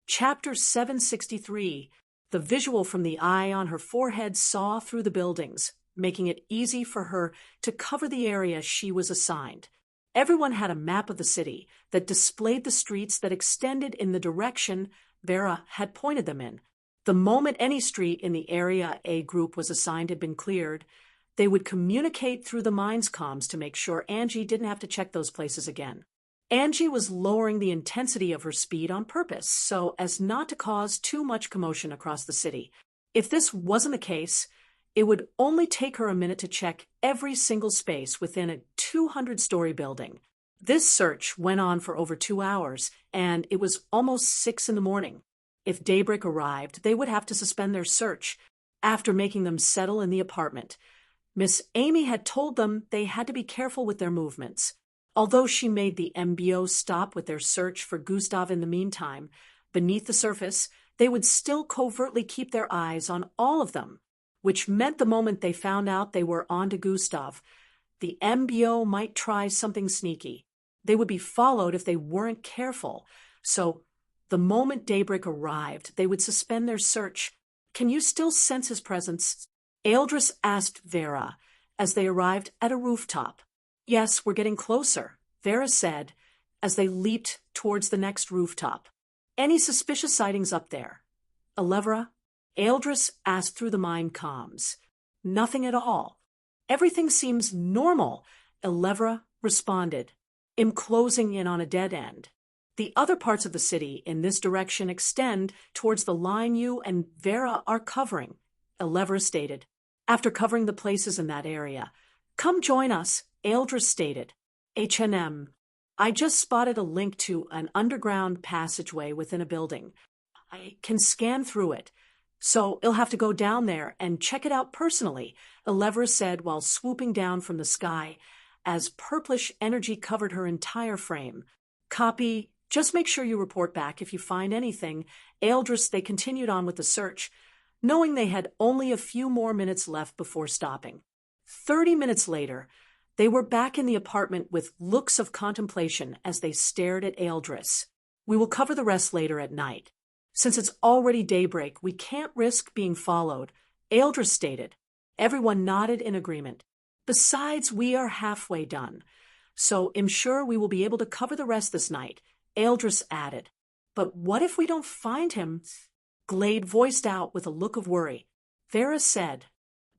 Chapter 763. The visual from the eye on her forehead saw through the buildings, making it easy for her to cover the area she was assigned. Everyone had a map of the city that displayed the streets that extended in the direction Vera had pointed them in. The moment any street in the area a group was assigned had been cleared, they would communicate through the mind's comms to make sure Angie didn't have to check those places again. Angie was lowering the intensity of her speed on purpose so as not to cause too much commotion across the city. If this wasn't the case, it would only take her a minute to check every single space within a 200-story building. This search went on for over 2 hours, and it was almost 6 in the morning. If daybreak arrived, they would have to suspend their search after making them settle in the apartment. Miss Amy had told them they had to be careful with their movements. Although she made the MBO stop with their search for Gustav in the meantime, beneath the surface, they would still covertly keep their eyes on all of them, which meant the moment they found out they were onto Gustav, the MBO might try something sneaky. They would be followed if they weren't careful, so the moment daybreak arrived, they would suspend their search. "Can you still sense his presence?" Eldris asked Vera as they arrived at a rooftop. "Yes, we're getting closer," Vera said as they leaped towards the next rooftop. "Any suspicious sightings up there?" "Elevra?" Eldris asked through the mind comms. "Nothing at all. Everything seems normal," Elevra responded. "I'm closing in on a dead end. The other parts of the city in this direction extend towards the line you and Vera are covering," Elevra stated. "After covering the places in that area, come join us," Eldris stated. "H&M. I just spotted a link to an underground passageway within a building. I can scan through it, so you'll have to go down there and check it out personally," Elevra said while swooping down from the sky as purplish energy covered her entire frame. "Copy. Just make sure you report back if you find anything." Eldris, they continued on with the search, knowing they had only a few more minutes left before stopping. 30 minutes later, they were back in the apartment with looks of contemplation as they stared at Eldris. "We will cover the rest later at night. Since it's already daybreak, we can't risk being followed," Eldris stated. Everyone nodded in agreement. "Besides, we are halfway done, so I'm sure we will be able to cover the rest this night," Eldris added. "But what if we don't find him?" Glade voiced out with a look of worry. Vera said.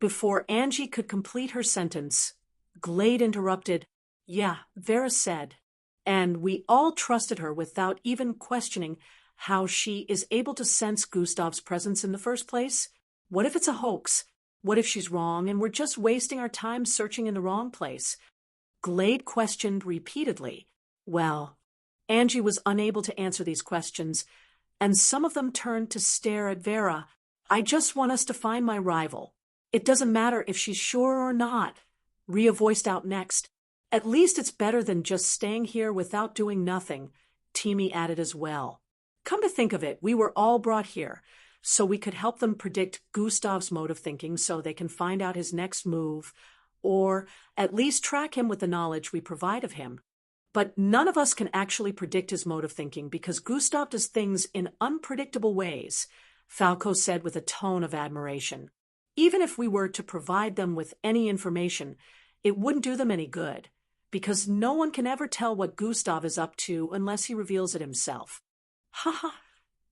Before Angie could complete her sentence, Glade interrupted. "Yeah," Vera said, "and we all trusted her without even questioning how she is able to sense Gustav's presence in the first place. What if it's a hoax? What if she's wrong and we're just wasting our time searching in the wrong place?" Glade questioned repeatedly. Well, Angie was unable to answer these questions, and some of them turned to stare at Vera. "I just want us to find my rival. It doesn't matter if she's sure or not," Rhea voiced out next. "At least it's better than just staying here without doing nothing," Teamy added as well. "Come to think of it, we were all brought here, so we could help them predict Gustav's mode of thinking so they can find out his next move, or at least track him with the knowledge we provide of him. But none of us can actually predict his mode of thinking because Gustav does things in unpredictable ways," Falco said with a tone of admiration. "Even if we were to provide them with any information, it wouldn't do them any good, because no one can ever tell what Gustav is up to unless he reveals it himself." "Haha,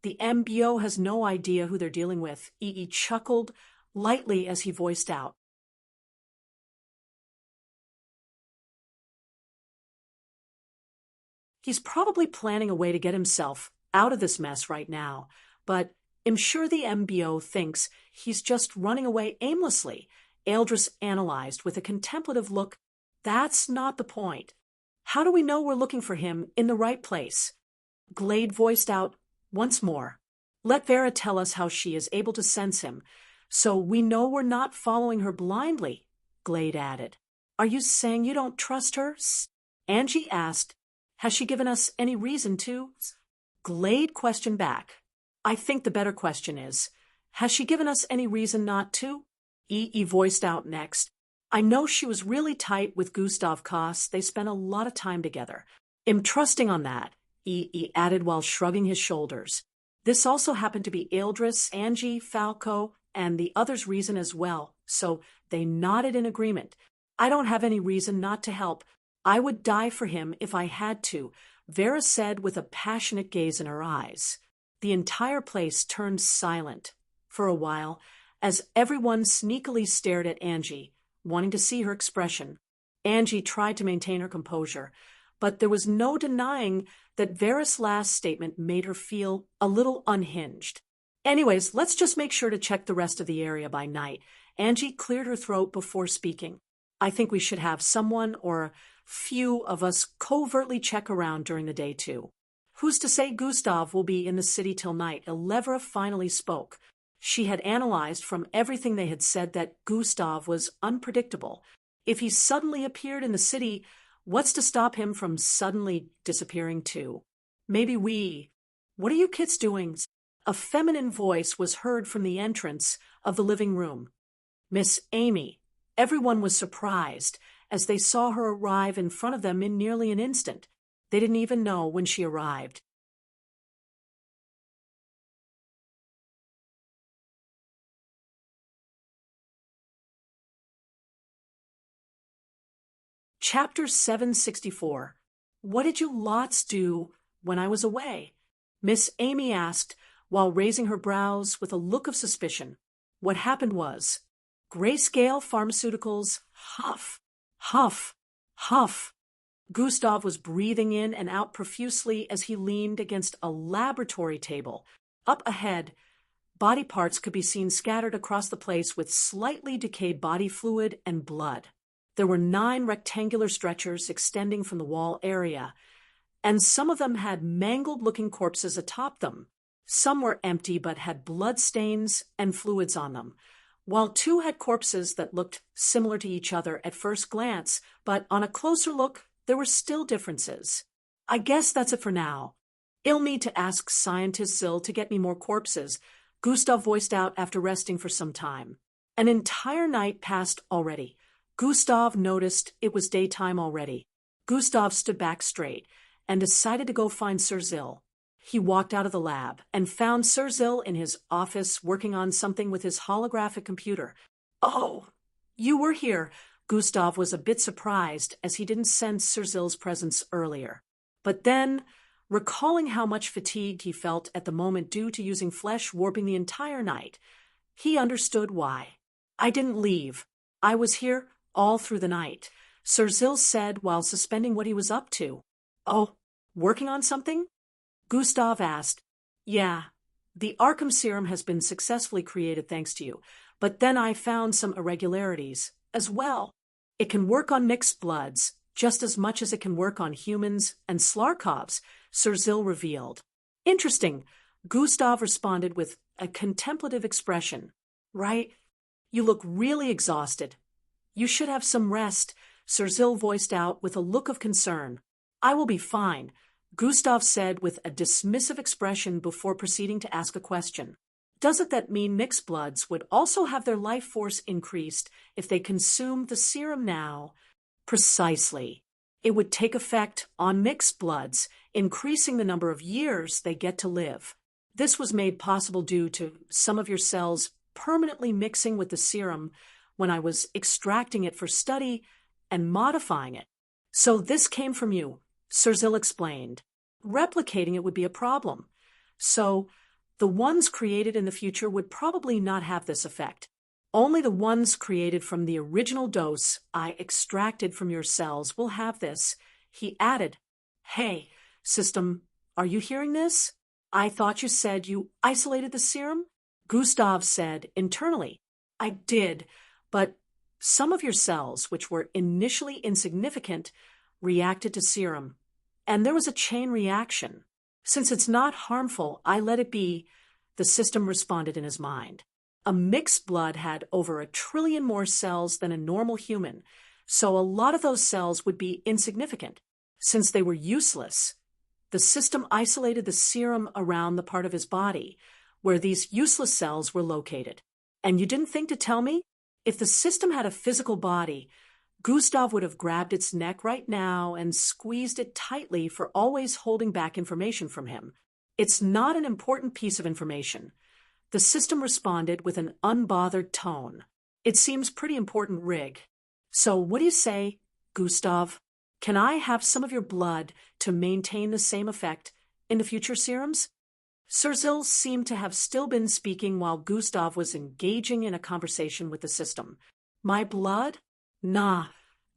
the MBO has no idea who they're dealing with," EE chuckled lightly as he voiced out. "He's probably planning a way to get himself out of this mess right now, but I'm sure the MBO thinks he's just running away aimlessly," Eldris analyzed with a contemplative look. "That's not the point. How do we know we're looking for him in the right place? Glade voiced out once more. Let Vera tell us how she is able to sense him, so we know we're not following her blindly, Glade added. Are you saying you don't trust her? Angie asked. Has she given us any reason to? Glade questioned back. I think the better question is, has she given us any reason not to? E voiced out next. I know she was really tight with Gustav Koss. They spent a lot of time together. I'm trusting on that, E added while shrugging his shoulders. This also happened to be Ildris, Angie, Falco, and the others' reason as well, so they nodded in agreement. I don't have any reason not to help. I would die for him if I had to, Vera said with a passionate gaze in her eyes. The entire place turned silent for a while as everyone sneakily stared at Angie, wanting to see her expression. Angie tried to maintain her composure, but there was no denying that Vera's last statement made her feel a little unhinged. Anyways, let's just make sure to check the rest of the area by night. Angie cleared her throat before speaking. I think we should have someone or a few of us covertly check around during the day too. Who's to say Gustav will be in the city till night? Elevra finally spoke. She had analyzed from everything they had said that Gustav was unpredictable. If he suddenly appeared in the city, what's to stop him from suddenly disappearing too? Maybe we... What are you kids doing? A feminine voice was heard from the entrance of the living room. Miss Amy. Everyone was surprised as they saw her arrive in front of them in nearly an instant. They didn't even know when she arrived. Chapter 764. What did you lots do when I was away? Miss Amy asked, while raising her brows with a look of suspicion. What happened was, Grayscale Pharmaceuticals, huff, huff, huff. Gustav was breathing in and out profusely as he leaned against a laboratory table. Up ahead, body parts could be seen scattered across the place with slightly decayed body fluid and blood. There were 9 rectangular stretchers extending from the wall area, and some of them had mangled-looking corpses atop them. Some were empty but had blood stains and fluids on them, while 2 had corpses that looked similar to each other at first glance, but on a closer look, there were still differences. I guess that's it for now. I'll need to ask Scientist Zill to get me more corpses, Gustav voiced out after resting for some time. An entire night passed already. Gustav noticed it was daytime already. Gustav stood back straight and decided to go find Sir Zill. He walked out of the lab and found Sir Zill in his office working on something with his holographic computer. Oh, you were here. Gustav was a bit surprised as he didn't sense Sir Zill's presence earlier. But then, recalling how much fatigued he felt at the moment due to using flesh warping the entire night, he understood why. I didn't leave. I was here all through the night, Sir Zill said while suspending what he was up to. Oh, working on something? Gustav asked. Yeah, the Arkham serum has been successfully created thanks to you, but then I found some irregularities as well. It can work on mixed bloods just as much as it can work on humans and Slarkovs, Sir Zill revealed. Interesting, Gustav responded with a contemplative expression. Right? You look really exhausted. You should have some rest, Sir Zill voiced out with a look of concern. I will be fine, Gustav said with a dismissive expression before proceeding to ask a question. Doesn't that mean mixed bloods would also have their life force increased if they consumed the serum now? Precisely. It would take effect on mixed bloods, increasing the number of years they get to live. This was made possible due to some of your cells permanently mixing with the serum when I was extracting it for study and modifying it. So this came from you, Sir Zill explained. Replicating it would be a problem. So the ones created in the future would probably not have this effect. Only the ones created from the original dose I extracted from your cells will have this, he added. Hey, system, are you hearing this? I thought you said you isolated the serum? Gustav said internally. I did, but some of your cells, which were initially insignificant, reacted to serum, and there was a chain reaction. Since it's not harmful, I let it be, the system responded in his mind. A mixed blood had over 1 trillion more cells than a normal human, so a lot of those cells would be insignificant. Since they were useless, the system isolated the serum around the part of his body where these useless cells were located. And you didn't think to tell me? If the system had a physical body, Gustav would have grabbed its neck right now and squeezed it tightly for always holding back information from him. It's not an important piece of information. The system responded with an unbothered tone. It seems pretty important, Rig. So what do you say, Gustav? Can I have some of your blood to maintain the same effect in the future serums? Sir seemed to have still been speaking while Gustav was engaging in a conversation with the system. My blood? Nah,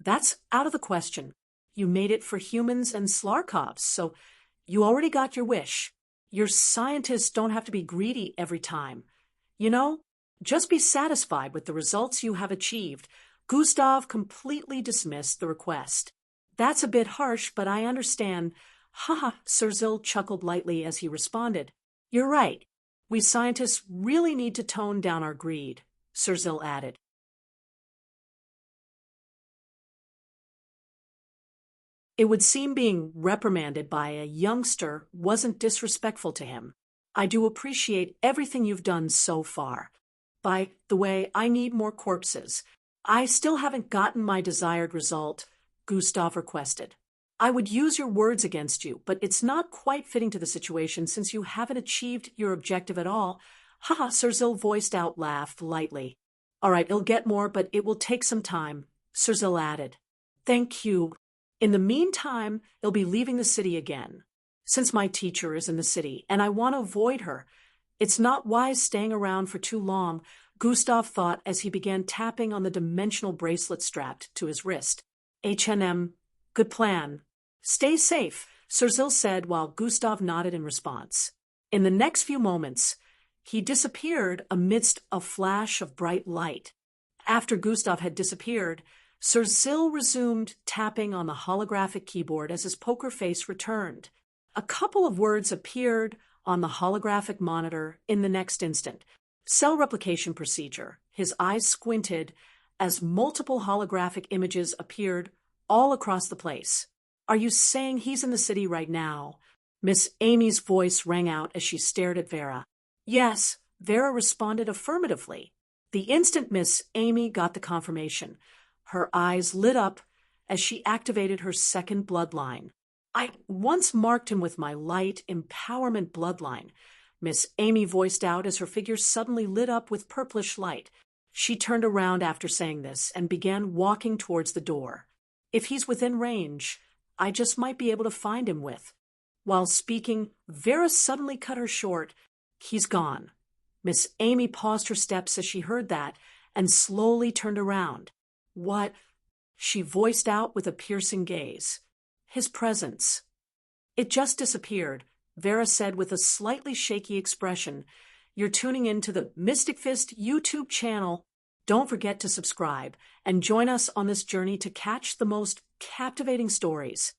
that's out of the question. You made it for humans and Slarkovs, so you already got your wish. Your scientists don't have to be greedy every time. You know, just be satisfied with the results you have achieved. Gustav completely dismissed the request. That's a bit harsh, but I understand. Haha, Sir chuckled lightly as he responded. You're right. We scientists really need to tone down our greed, Sir added. It would seem being reprimanded by a youngster wasn't disrespectful to him. I do appreciate everything you've done so far. By the way, I need more corpses. I still haven't gotten my desired result, Gustav requested. I would use your words against you, but it's not quite fitting to the situation since you haven't achieved your objective at all. Haha, Sir voiced out laugh lightly. All right, you'll get more, but it will take some time, Sir added. Thank you. In the meantime, they'll be leaving the city again. Since my teacher is in the city, and I want to avoid her, it's not wise staying around for too long, Gustav thought as he began tapping on the dimensional bracelet strapped to his wrist. H&M, good plan. Stay safe, Sir said while Gustav nodded in response. In the next few moments, he disappeared amidst a flash of bright light. After Gustav had disappeared, Sir resumed tapping on the holographic keyboard as his poker face returned. A couple of words appeared on the holographic monitor in the next instant. Cell replication procedure. His eyes squinted as multiple holographic images appeared all across the place. Are you saying he's in the city right now? Miss Amy's voice rang out as she stared at Vera. Yes, Vera responded affirmatively. The instant Miss Amy got the confirmation, her eyes lit up as she activated her second bloodline. I once marked him with my light empowerment bloodline, Miss Amy voiced out as her figure suddenly lit up with purplish light. She turned around after saying this and began walking towards the door. If he's within range, I just might be able to find him with. While speaking, Vera suddenly cut her short. He's gone. Miss Amy paused her steps as she heard that and slowly turned around. What? She voiced out with a piercing gaze. His presence. It just disappeared, Vera said with a slightly shaky expression. You're tuning in to the Mystic Fist YouTube channel. Don't forget to subscribe and join us on this journey to catch the most captivating stories.